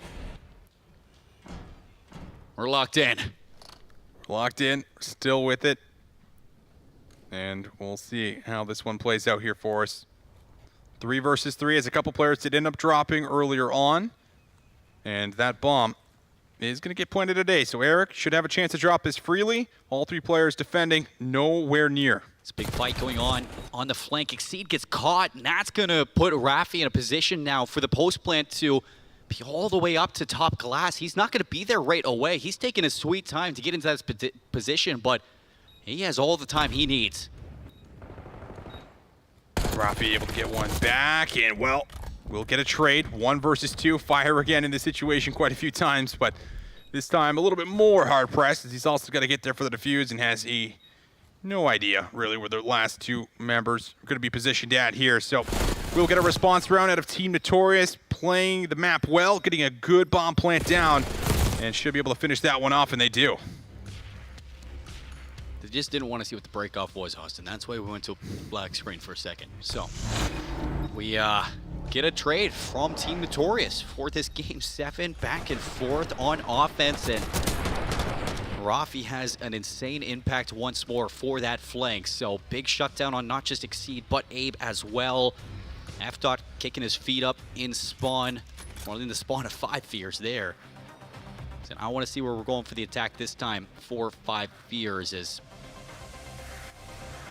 We're locked in. Locked in, still with it. And we'll see how this one plays out here for us. 3 versus 3, as a couple players did end up dropping earlier on. And that bomb is going to get planted today. So Eric should have a chance to drop this freely. All 3 players defending, nowhere near. It's a big fight going on the flank. Exceed gets caught, and that's going to put Rafi in a position now for the post plant to be all the way up to top glass. He's not going to be there right away. He's taking his sweet time to get into that position, but he has all the time he needs. Rafi able to get one back, and well, we'll get a trade. 1 versus 2. Fire again in this situation quite a few times, but this time a little bit more hard pressed, as he's also got to get there for the defuse and has no idea really where the last 2 members are going to be positioned at here. So we'll get a response round out of Team Notorious, playing the map well, getting a good bomb plant down, and should be able to finish that one off, and they do. They just didn't want to see what the breakoff was, Austin. That's why we went to black screen for a second. So we get a trade from Team Notorious for this game 7, back and forth on offense, and Rafi has an insane impact once more for that flank. So big shutdown on not just Exceed, but Abe as well. F-Dot kicking his feet up in spawn. Well, in the spawn of 5 fears there. So I want to see where we're going for the attack this time for 5 fears. As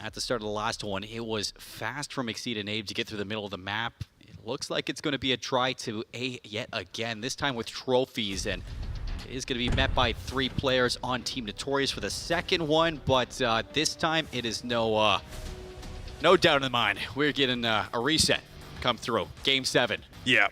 at the start of the last one, it was fast from Exceed and Abe to get through the middle of the map. It looks like it's going to be a try to A yet again, this time with trophies, and it is going to be met by 3 players on Team Notorious for the second one, but this time it is no doubt in the mind. We're getting a reset come through. Game 7. Yeah.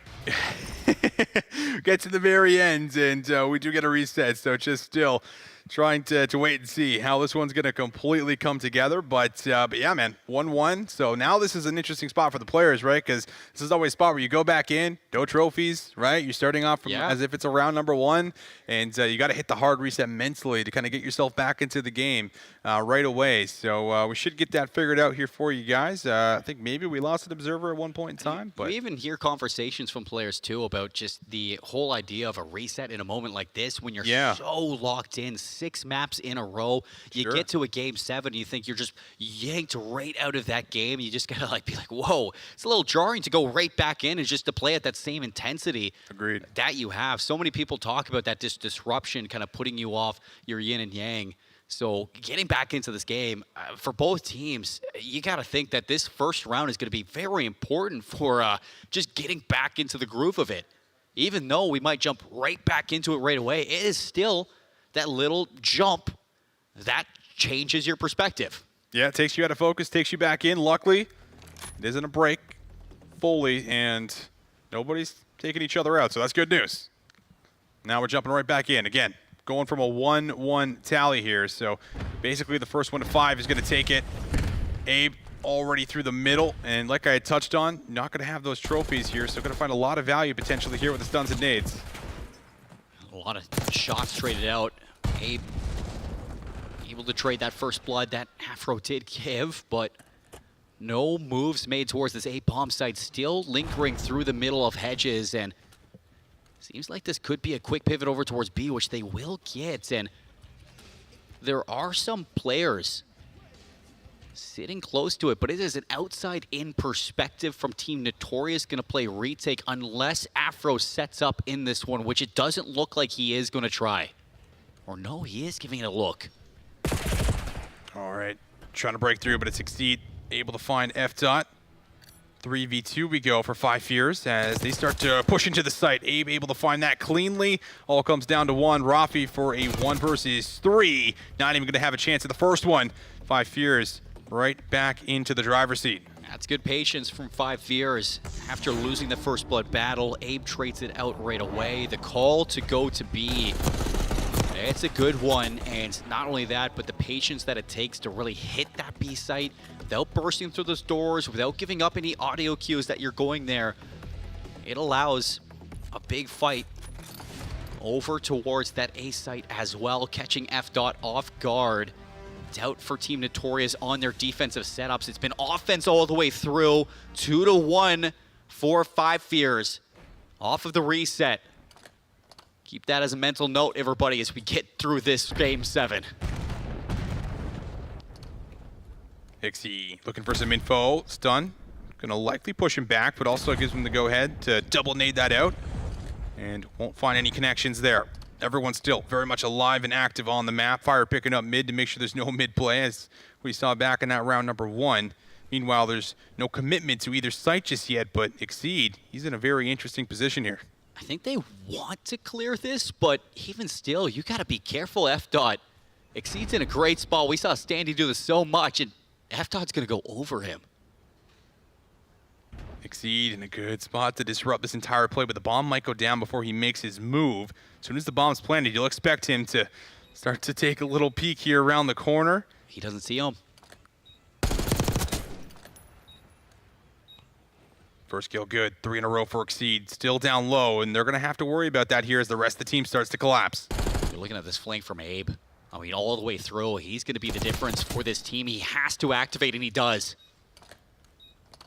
Get to the very end, and we do get a reset, so just still trying to wait and see how this one's going to completely come together. But yeah, man, 1-1. So now this is an interesting spot for the players, right? Because this is always a spot where you go back in, no trophies, right? You're starting off from as if it's a round number 1, and you got to hit the hard reset mentally to kind of get yourself back into the game right away. So we should get that figured out here for you guys. I think maybe we lost an observer at one point in time. But we even hear conversations from players, too, about just the whole idea of a reset in a moment like this when you're so locked in. 6 maps in a row. You get to a game 7, you think you're just yanked right out of that game. You just gotta be like, whoa. It's a little jarring to go right back in and just to play at that same intensity that you have. So many people talk about that disruption kind of putting you off your yin and yang. So getting back into this game, for both teams, you got to think that this first round is going to be very important for just getting back into the groove of it. Even though we might jump right back into it right away, it is still that little jump that changes your perspective. Yeah, it takes you out of focus, takes you back in. Luckily, it isn't a break fully, and nobody's taking each other out, so that's good news. Now we're jumping right back in. Again, going from a 1-1 tally here, so basically the first one to 5 is going to take it. Abe already through the middle, and like I had touched on, not going to have those trophies here, so going to find a lot of value potentially here with the stuns and nades. A lot of shots traded out. Abe able to trade that first blood that Afro did give, but no moves made towards this A bomb site, still lingering through the middle of hedges, and seems like this could be a quick pivot over towards B, which they will get. And there are some players sitting close to it, but it is an outside-in perspective from Team Notorious, going to play retake unless Afro sets up in this one, which it doesn't look like he is going to try. Or no, he is giving it a look. All right, trying to break through, but it Exceed able to find F dot. 3v2 we go for 5 Fears as they start to push into the site. Abe able to find that cleanly. All comes down to one. Rafi for a 1 versus 3. Not even going to have a chance at the first one. 5 Fears right back into the driver's seat. That's good patience from 5 Fears. After losing the first blood battle, Abe trades it out right away. The call to go to B, it's a good one, and not only that, but the patience that it takes to really hit that B site without bursting through those doors, without giving up any audio cues that you're going there. It allows a big fight over towards that A site as well, catching F dot off guard. Doubt for Team Notorious on their defensive setups. It's been offense all the way through. 2-1 for 5 Fears off of the reset. Keep that as a mental note, everybody, as we get through this Game 7. Hixie looking for some info. Stun. Gonna likely push him back, but also gives him the go-ahead to double nade that out. And won't find any connections there. Everyone's still very much alive and active on the map. Fire picking up mid to make sure there's no mid play, as we saw back in that round number 1. Meanwhile, there's no commitment to either site just yet, but Exceed, he's in a very interesting position here. I think they want to clear this, but even still, you gotta be careful, F dot. Exceed's in a great spot. We saw Standy do this so much, and F dot's gonna go over him. Exceed in a good spot to disrupt this entire play, but the bomb might go down before he makes his move. As soon as the bomb's planted, you'll expect him to start to take a little peek here around the corner. He doesn't see him. First kill good, 3 in a row for Exceed. Still down low, and they're going to have to worry about that here as the rest of the team starts to collapse. You're looking at this flank from Abe. I mean, all the way through, he's going to be the difference for this team. He has to activate, and he does.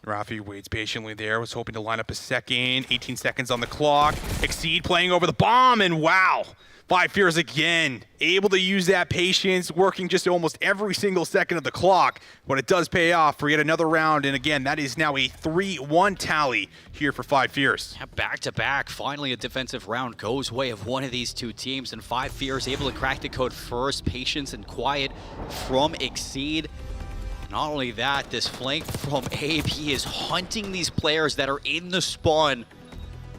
Rafi waits patiently there, was hoping to line up a second. 18 seconds on the clock. Exceed playing over the bomb, and wow! 5 Fears again, able to use that patience, working just almost every single second of the clock, but it does pay off for yet another round, and again, that is now a 3-1 tally here for 5 Fears. Yeah, back-to-back, finally a defensive round goes way of one of these two teams, and 5 Fears able to crack the code first. Patience and quiet from Exceed. Not only that, this flank from Abe, he is hunting these players that are in the spawn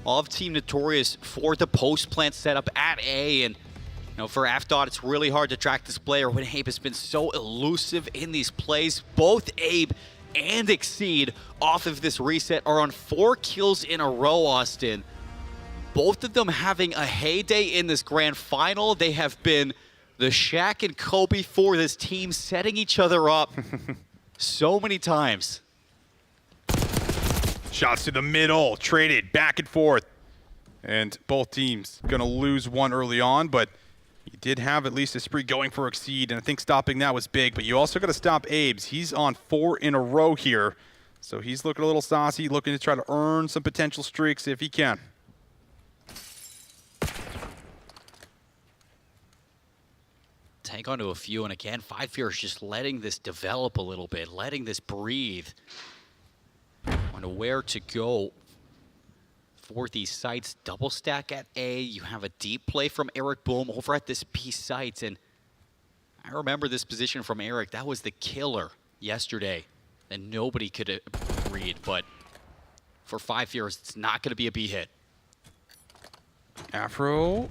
of Team Notorious for the post-plant setup at A. And you know, for F dot, it's really hard to track this player when Abe has been so elusive in these plays. Both Abe and Exceed off of this reset are on 4 kills in a row, Austin. Both of them having a heyday in this grand final. They have been the Shaq and Kobe for this team, setting each other up so many times. Shots to the middle, traded back and forth. And both teams gonna lose one early on, but you did have at least a spree going for Exceed, and I think stopping that was big, but you also gotta stop Abe's. He's on 4 in a row here, so he's looking a little saucy, looking to try to earn some potential streaks if he can. Tank onto a few, and again, 5 Fears just letting this develop a little bit, letting this breathe. On where to go for these sites. Double stack at A. You have a deep play from Eric Boom over at this B site, and I remember this position from Eric. That was the killer yesterday, and nobody could read. But for 5 Fears, it's not going to be a B hit. Afro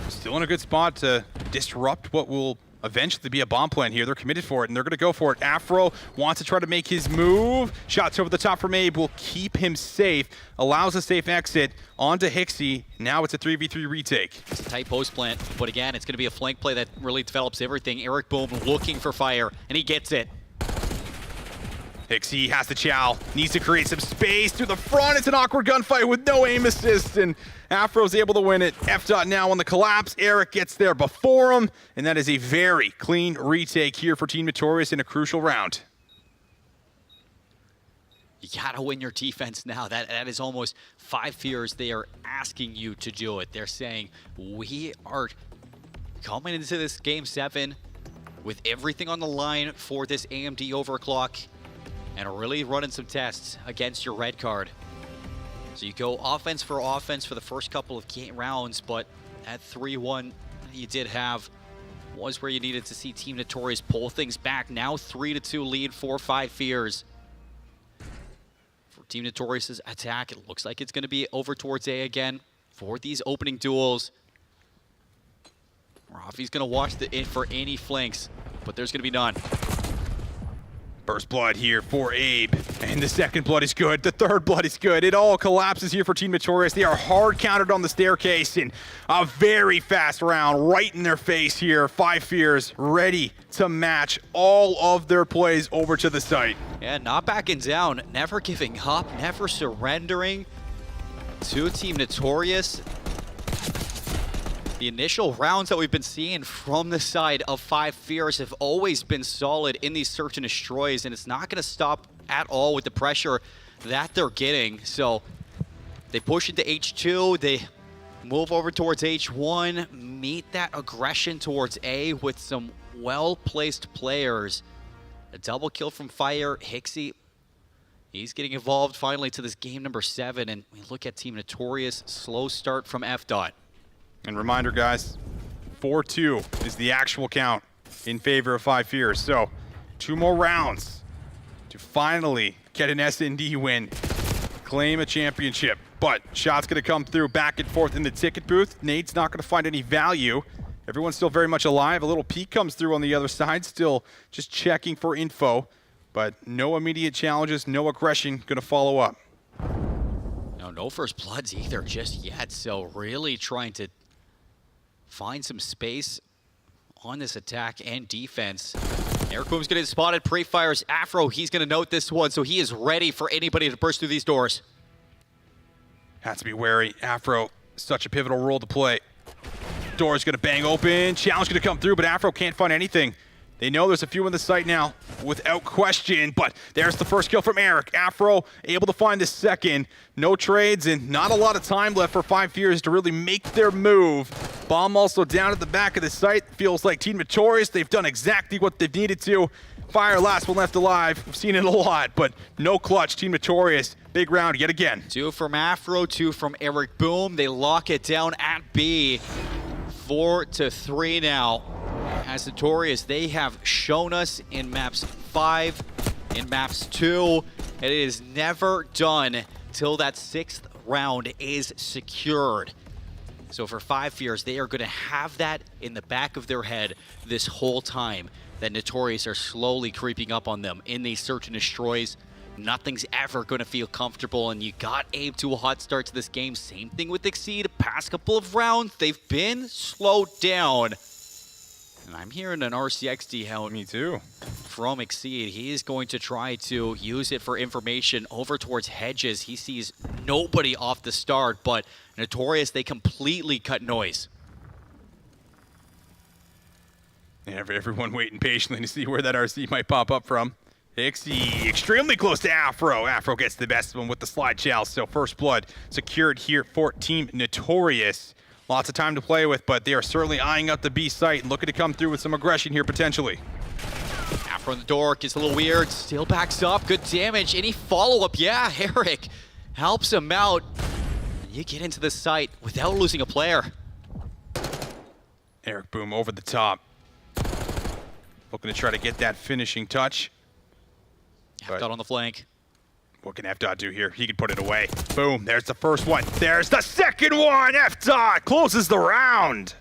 still in a good spot to disrupt what will eventually be a bomb plan here. They're committed for it, and they're going to go for it. Afro wants to try to make his move. Shots over the top from Abe will keep him safe. Allows a safe exit onto Hixie. Now it's a 3v3 retake. It's a tight post plant, but again, it's going to be a flank play that really develops everything. Eric Boom looking for fire, and he gets it. Hixie has to chow, needs to create some space through the front. It's an awkward gunfight with no aim assist, and Afro's able to win it. F-Dot now on the collapse. Eric gets there before him, and that is a very clean retake here for Team Notorious in a crucial round. You gotta win your defense now. That is almost 5 fears. They are asking you to do it. They're saying, we are coming into this Game 7 with everything on the line for this AMD Overclock and really running some tests against your red card. So you go offense for the first couple of rounds, but at 3-1 you did have was where you needed to see Team Notorious pull things back. Now 3-2 lead for 5 fears. For Team Notorious's attack, it looks like it's going to be over towards A again for these opening duels. Rafi's going to watch for any flanks, but there's going to be none. First blood here for Abe, and the second blood is good, the third blood is good. It all collapses here for Team Notorious. They are hard countered on the staircase, and a very fast round right in their face here. 5 fears ready to match all of their plays over to the site. Yeah, not backing down, never giving up, never surrendering to Team Notorious. The initial rounds that we've been seeing from the side of 5 fears have always been solid in these search and destroys, and it's not going to stop at all with the pressure that they're getting. So they push into H2, they move over towards H1, meet that aggression towards A with some well-placed players. A double kill from Fire. Hixie, he's getting involved finally to this game number 7, and we look at Team Notorious, slow start from F-Dot. And reminder, guys, 4-2 is the actual count in favor of 5 fears. So 2 more rounds to finally get an S&D win, claim a championship. But shots going to come through back and forth in the ticket booth. Nate's not going to find any value. Everyone's still very much alive. A little peek comes through on the other side, still just checking for info. But no immediate challenges, no aggression going to follow up. No first bloods either just yet, so really trying to find some space on this attack and defense. Eric Boom's getting spotted, pre-fires Afro. He's going to note this one, so he is ready for anybody to burst through these doors. Has to be wary. Afro, such a pivotal role to play. Door's going to bang open. Challenge going to come through, but Afro can't find anything. They know there's a few in the site now, without question, but there's the first kill from Eric. Afro able to find the second. No trades and not a lot of time left for 5 fears to really make their move. Bomb also down at the back of the site. Feels like Team Notorious, they've done exactly what they've needed to. Fire, last one left alive. We've seen it a lot, but no clutch. Team Notorious, big round yet again. 2 from Afro, 2 from Eric Boom. They lock it down at B. 4-3 now. As Notorious, they have shown us in maps 5, in maps 2, it is never done till that 6th round is secured. So for 5 fears, they are going to have that in the back of their head this whole time, that Notorious are slowly creeping up on them in these search and destroys. Nothing's ever going to feel comfortable, and you got Abe to a hot start to this game. Same thing with Exceed. Past couple of rounds, they've been slowed down. And I'm hearing an RCXD out. Me too. From Exceed. He is going to try to use it for information over towards Hedges. He sees nobody off the start, but Notorious, they completely cut noise. And everyone waiting patiently to see where that RC might pop up from. Hixie extremely close to Afro. Afro gets the best of him with the slide chow. So first blood secured here for Team Notorious. Lots of time to play with, but they are certainly eyeing up the B site and looking to come through with some aggression here potentially. Afro in the door gets a little weird. Still backs up. Good damage. Any follow-up? Yeah, Eric helps him out. You get into the site without losing a player. Eric Boom over the top. Looking to try to get that finishing touch. F-Dot on the flank. What can F-Dot do here? He can put it away. Boom, there's the first one. There's the second one! F-Dot closes the round.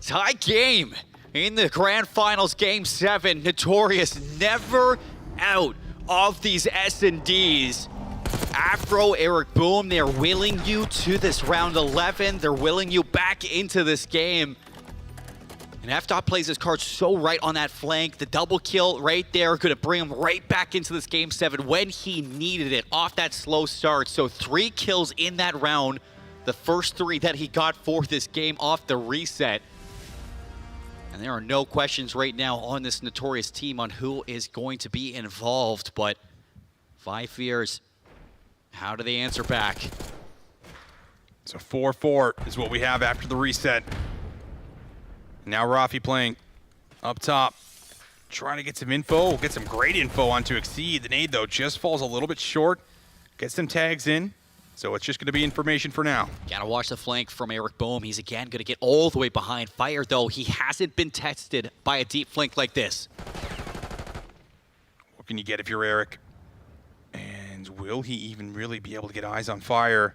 Tie game in the grand finals, game 7. Notorious never out of these S&Ds. Afro, Eric Boom, they're willing you to this round 11. They're willing you back into this game. And FDOT plays his cards so right on that flank. The double kill right there could have bring him right back into this Game 7 when he needed it off that slow start. So 3 kills in that round. The first 3 that he got for this game off the reset. And there are no questions right now on this Notorious team on who is going to be involved. But 5 Fears, how do they answer back? So 4-4 is what we have after the reset. Now Rafi playing up top, trying to get some info, get some great info onto Exceed. The nade, though, just falls a little bit short. Get some tags in, so it's just going to be information for now. Gotta watch the flank from Eric Bohm. He's again going to get all the way behind Fire, though. He hasn't been tested by a deep flank like this. What can you get if you're Eric? And will he even really be able to get eyes on Fire?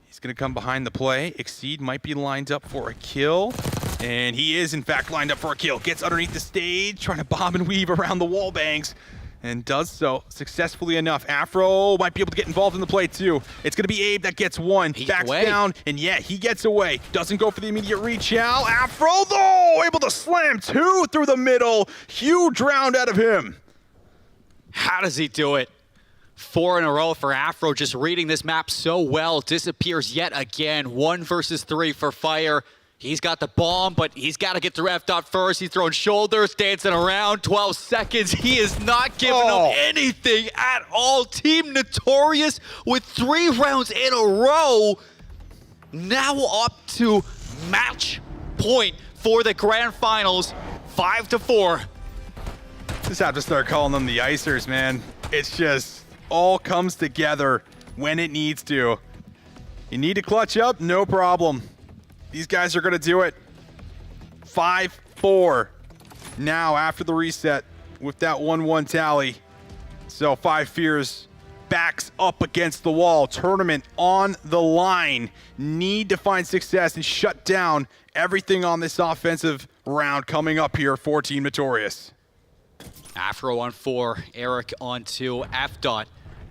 He's going to come behind the play. Exceed might be lined up for a kill. And he is, in fact, lined up for a kill. Gets underneath the stage, trying to bomb and weave around the wall bangs, and does so successfully enough. Afro might be able to get involved in the play, too. It's going to be Abe that gets one. Backs down, and yeah, he gets away. Doesn't go for the immediate reach out. Afro, though, able to slam 2 through the middle. Huge round out of him. How does he do it? 4 in a row for Afro, just reading this map so well. Disappears yet again. 1 versus 3 for Fire. He's got the bomb, but he's got to get through FDOT first. He's throwing shoulders, dancing around. 12 seconds. He is not giving up anything at all. Team Notorious with 3 rounds in a row. Now up to match point for the grand finals. 5-4. Just have to start calling them the Icers, man. It's just all comes together when it needs to. You need to clutch up? No problem. These guys are going to do it. 5-4 now after the reset with that 1-1 tally. So 5 Fears backs up against the wall. Tournament on the line. Need to find success and shut down everything on this offensive round coming up here for Team Notorious. Afro on 4, Eric on 2, FDOT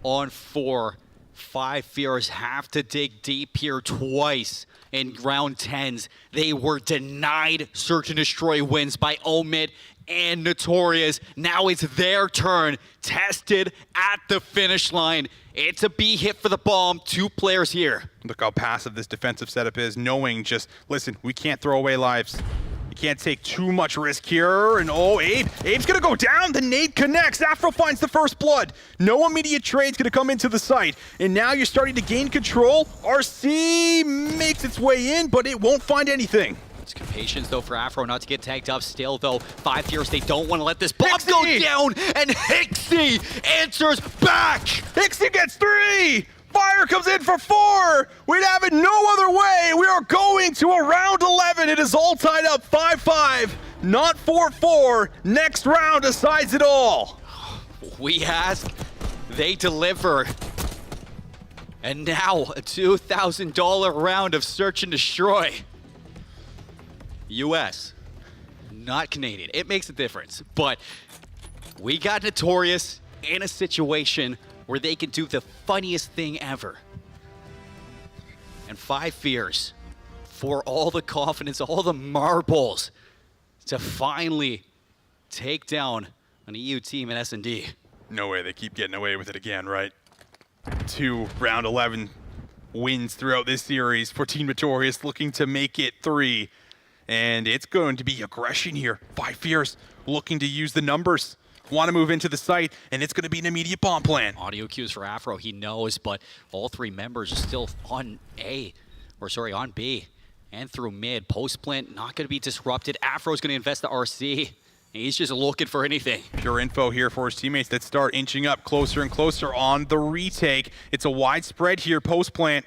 on 4. 5 Fears have to dig deep here twice. In round 10s, they were denied Search and Destroy wins by Omid and Notorious. Now it's their turn, tested at the finish line. It's a B hit for the bomb, 2 players here. Look how passive this defensive setup is, knowing just, listen, we can't throw away lives. You can't take too much risk here, and Abe's gonna go down, the nade connects, Afro finds the first blood. No immediate trade's gonna come into the site, and now you're starting to gain control. RC makes its way in, but it won't find anything. It's patience, though, for Afro not to get tagged up. Still, though, 5 Fears, they don't want to let this bomb go down, and Hixie answers back! Hixie gets 3! Fire comes in for 4! We'd have it no other way! We are going to a round 11. It is all tied up 5-5, not 4-4. Next round decides it all. We ask, they deliver. And now, a $2,000 round of Search and Destroy. US, not Canadian. It makes a difference. But we got Notorious in a situation where they can do the funniest thing ever. And 5 Fears, for all the confidence, all the marbles, to finally take down an EU team in S&D. No way, they keep getting away with it again, right? 2 round 11 wins throughout this series for Team Notorious, looking to make it 3. And it's going to be aggression here. 5 Fears looking to use the numbers. Want to move into the site, and it's going to be an immediate bomb plan. Audio cues for Afro, he knows, but all 3 members are still on on B, and through mid. Post plant not going to be disrupted. Afro's going to invest the RC. He's just looking for anything. Pure info here for his teammates that start inching up closer and closer on the retake. It's a wide spread here, post plant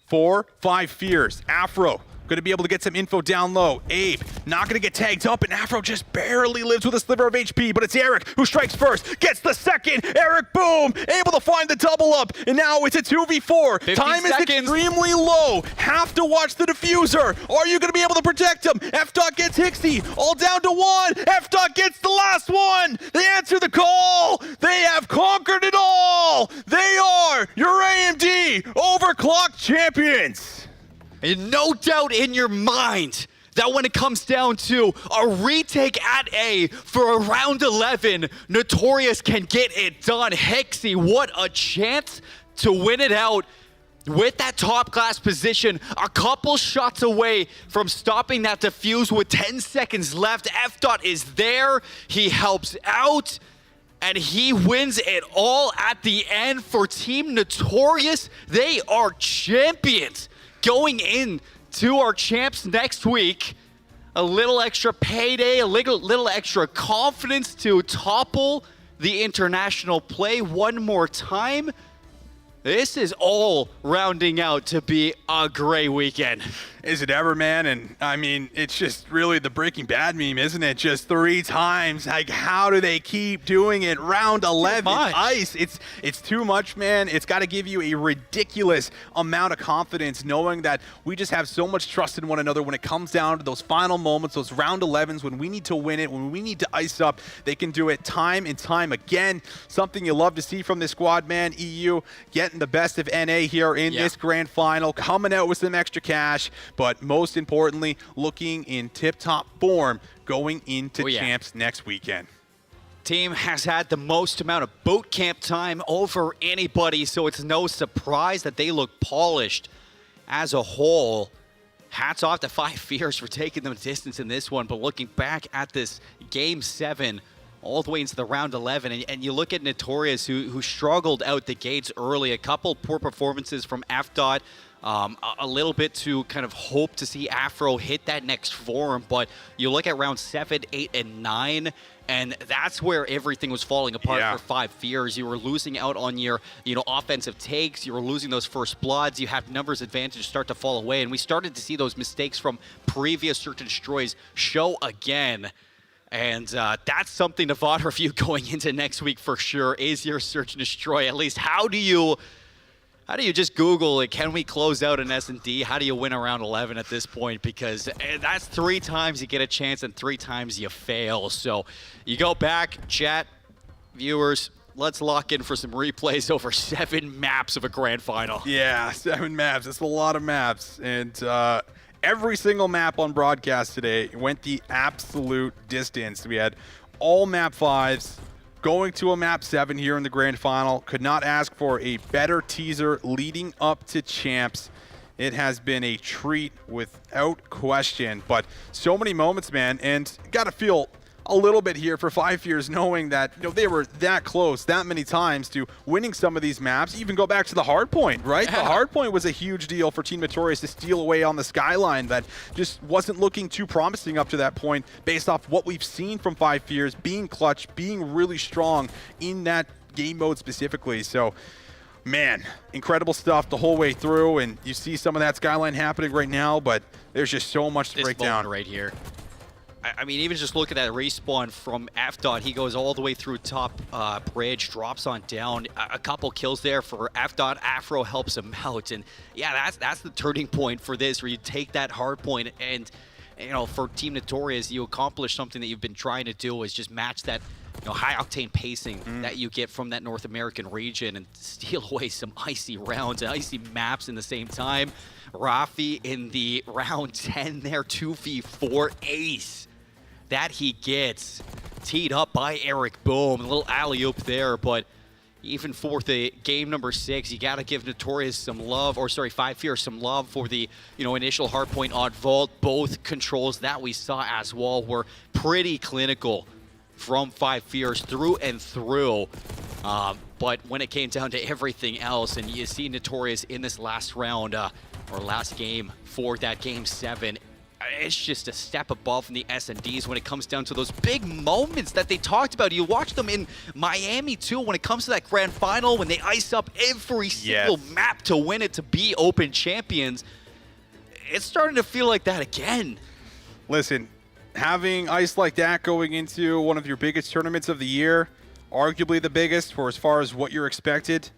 for 5 Fears. Afro going to be able to get some info down low. Abe not going to get tagged up, and Afro just barely lives with a sliver of HP, but it's Eric who strikes first, gets the second. Eric, boom, able to find the double up, and now it's a 2v4. Time is extremely low. Have to watch the diffuser. Are you going to be able to protect him? FDOT gets Hixie, all down to 1. FDOT gets the last one. They answer the call. They have conquered it all. They are your AMD Overclocked champions. And no doubt in your mind, that when it comes down to a retake at A for a round 11, Notorious can get it done. Hexy, what a chance to win it out with that top class position, a couple shots away from stopping that defuse with 10 seconds left. F-Dot is there, he helps out, and he wins it all at the end for Team Notorious. They are champions going in to our champs next week. A little extra payday, a little extra confidence to topple the international play one more time. This is all rounding out to be a great weekend. Is it ever, man? And I mean, it's just really the Breaking Bad meme, isn't it? Just 3 times. Like, how do they keep doing it? Round 11, ice. It's too much, man. It's got to give you a ridiculous amount of confidence knowing that we just have so much trust in one another when it comes down to those final moments, those round 11s, when we need to win it, when we need to ice up. They can do it time and time again. Something you love to see from this squad, man. EU getting the best of NA here in this grand final, coming out with some extra cash, but most importantly, looking in tip-top form going into champs next weekend. Team has had the most amount of boot camp time over anybody, so it's no surprise that they look polished as a whole. Hats off to Five Fears for taking them a distance in this one, but looking back at this Game 7, all the way into the round 11, and you look at Notorious, who struggled out the gates early. A couple poor performances from F-Dot, a little bit to kind of hope to see Afro hit that next form, but you look at round 7, 8, and 9, and that's where everything was falling apart for Five Fears. You were losing out on your, offensive takes. You were losing those first bloods. You had numbers advantage start to fall away, and we started to see those mistakes from previous Search and Destroys show again. And that's something to VOD review going into next week for sure. Is your Search and Destroy? At least how do you just Google it? Can we close out an S&D? How do you win around 11 at this point? Because that's 3 times you get a chance and 3 times you fail. So you go back, chat, viewers, let's lock in for some replays over 7 maps of a grand final. Yeah, 7 maps. That's a lot of maps. And every single map on broadcast today went the absolute distance. We had all map 5s going to a map 7 here in the grand final. Could not ask for a better teaser leading up to champs. It has been a treat without question, but so many moments, man, and gotta feel a little bit here for Five Fears, knowing that they were that close that many times to winning some of these maps. Even go back to the hardpoint, right? The hardpoint was a huge deal for Team Notorious to steal away on the Skyline that just wasn't looking too promising up to that point based off what we've seen from Five Fears, being clutch, being really strong in that game mode specifically. So, man, incredible stuff the whole way through, and you see some of that Skyline happening right now, but there's just so much to break down. Right here. I mean, even just look at that respawn from F-Dot. He goes all the way through top bridge, drops on down. A couple kills there for F-Dot. Afro helps him out. And yeah, that's the turning point for this, where you take that hard point and, for Team Notorious, you accomplish something that you've been trying to do, is just match that high-octane pacing that you get from that North American region and steal away some icy rounds and icy maps in the same time. Rafi in the round 10 there, 2v4 ace that he gets, teed up by Eric Boom. A little alley-oop there, but even for the game number 6, you got to give Notorious some love, or sorry, Five Fears some love for the initial hardpoint odd vault. Both controls that we saw as well were pretty clinical from Five Fears through and through. But when it came down to everything else, and you see Notorious in this last round, or last game for that game 7, it's just a step above from the S&Ds when it comes down to those big moments that they talked about. You watch them in Miami too when it comes to that grand final, when they ice up every single map to win it, to be open champions. It's starting to feel like that again. Listen, having ice like that going into one of your biggest tournaments of the year, arguably the biggest for as far as what you're expected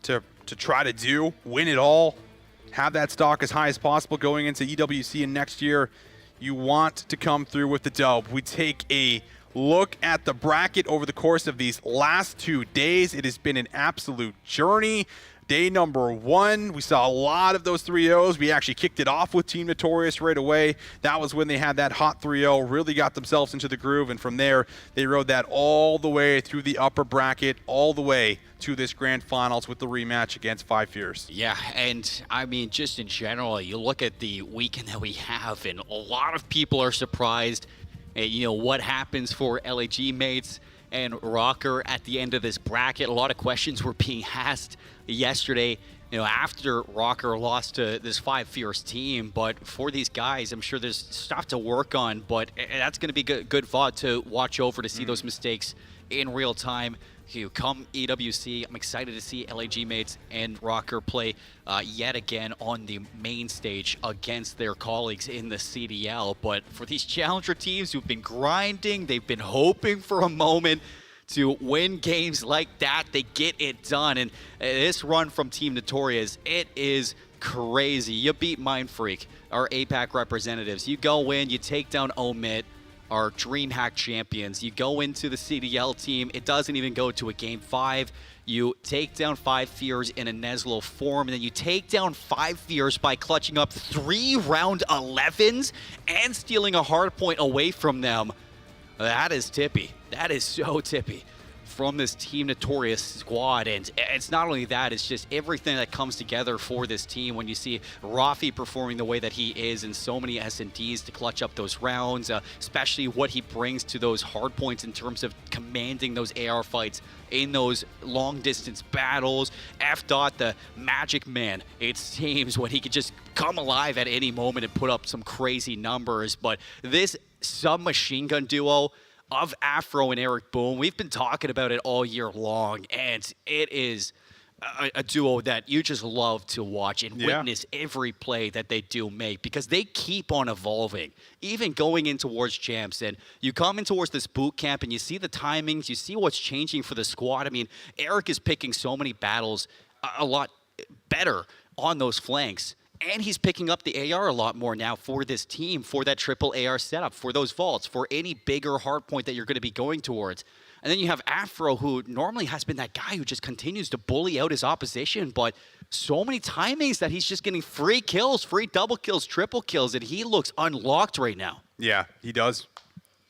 to try to do, win it all, have that stock as high as possible going into EWC, and next year you want to come through with the dub. We take a look at the bracket over the course of these last 2 days. It has been an absolute journey. Day number 1, we saw a lot of those 3-0s. We actually kicked it off with Team Notorious right away. That was when they had that hot 3-0, really got themselves into the groove, and from there, they rode that all the way through the upper bracket, all the way to this grand finals with the rematch against Five Fears. Yeah, and I mean, just in general, you look at the weekend that we have, and a lot of people are surprised at, what happens for LAG mates and Rocker at the end of this bracket. A lot of questions were being asked yesterday, after Rocker lost to this Five Fierce team. But for these guys, I'm sure there's stuff to work on, but that's going to be good VOD to watch over to see those mistakes in real time. Come EWC, I'm excited to see LAG mates and Rocker play yet again on the main stage against their colleagues in the CDL. But for these challenger teams who've been grinding, they've been hoping for a moment to win games like that, they get it done. And this run from Team Notorious, it is crazy. You beat Mind Freak, our APAC representatives. You go in, you take down Omit, our DreamHack champions. You go into the CDL team. It doesn't even go to a Game 5. You take down Five Fears in a Neslo form, and then you take down Five Fears by clutching up 3 round 11s and stealing a hard point away from them. That is tippy. That is so tippy from this Team Notorious squad. And it's not only that, it's just everything that comes together for this team when you see Rafi performing the way that he is and so many S&Ds to clutch up those rounds, especially what he brings to those hard points in terms of commanding those AR fights in those long distance battles. F-Dot, the magic man, it seems, when he could just come alive at any moment and put up some crazy numbers. But this submachine gun duo of Afro and Eric Boone, we've been talking about it all year long, and it is a duo that you just love to watch and witness every play that they do make, because they keep on evolving, even going in towards champs. And you come in towards this boot camp and you see the timings, you see what's changing for the squad. I mean, Eric is picking so many battles a lot better on those flanks. And he's picking up the AR a lot more now for this team, for that triple AR setup, for those vaults, for any bigger hard point that you're going to be going towards. And then you have Afro, who normally has been that guy who just continues to bully out his opposition, but so many timings that he's just getting free kills, free double kills, triple kills, and he looks unlocked right now. Yeah, he does.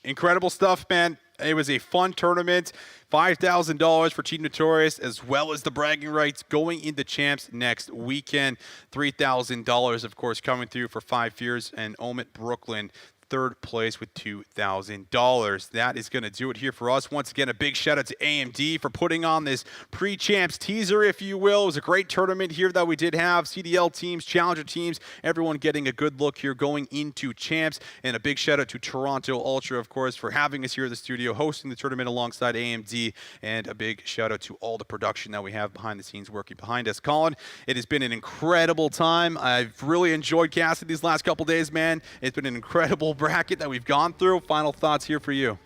Incredible stuff, man. It was a fun tournament. $5,000 for Team Notorious, as well as the bragging rights going into champs next weekend. $3,000, of course, coming through for Five Fears and Omit Brooklyn. Third place with $2,000. That is going to do it here for us. Once again, a big shout out to AMD for putting on this pre-champs teaser, if you will. It was a great tournament here that we did have. CDL teams, challenger teams, everyone getting a good look here going into champs. And a big shout out to Toronto Ultra, of course, for having us here at the studio, hosting the tournament alongside AMD. And a big shout out to all the production that we have behind the scenes working behind us. Colin, it has been an incredible time. I've really enjoyed casting these last couple days, man. It's been an incredible bracket that we've gone through. Final thoughts here for you.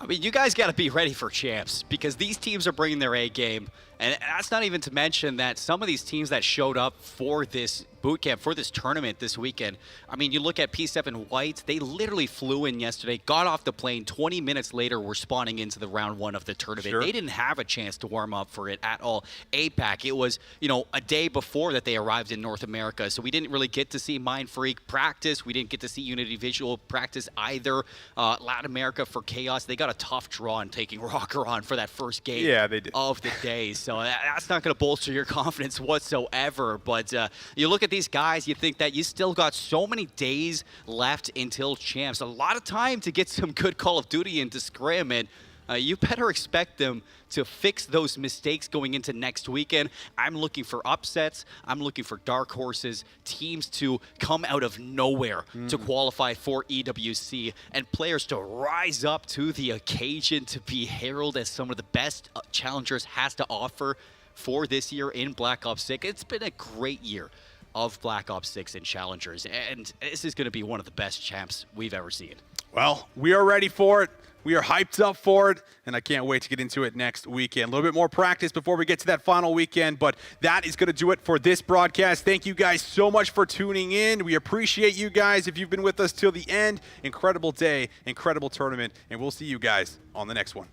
I mean, you guys got to be ready for champs, because these teams are bringing their A game. And that's not even to mention that some of these teams that showed up for this boot camp, for this tournament this weekend, I mean, you look at P7 White, they literally flew in yesterday, got off the plane, 20 minutes later were spawning into the round 1 of the tournament. Sure. They didn't have a chance to warm up for it at all. APAC, it was, a day before that they arrived in North America, so we didn't really get to see Mind Freak practice. We didn't get to see Unity Visual practice either. Latin America for Chaos, they got a tough draw in taking Rocker on for that first game they did. of the day. So that's not going to bolster your confidence whatsoever. But you look at these guys, you think that you still got so many days left until champs. A lot of time to get some good Call of Duty into scrim, and you better expect them to fix those mistakes going into next weekend. I'm looking for upsets. I'm looking for dark horses, teams to come out of nowhere to qualify for EWC, and players to rise up to the occasion to be heralded as some of the best challengers has to offer for this year in Black Ops 6. It's been a great year of Black Ops 6 and challengers, and this is going to be one of the best champs we've ever seen. Well, we are ready for it. We are hyped up for it, and I can't wait to get into it next weekend. A little bit more practice before we get to that final weekend, but that is going to do it for this broadcast. Thank you guys so much for tuning in. We appreciate you guys if you've been with us till the end. Incredible day, incredible tournament, and we'll see you guys on the next one.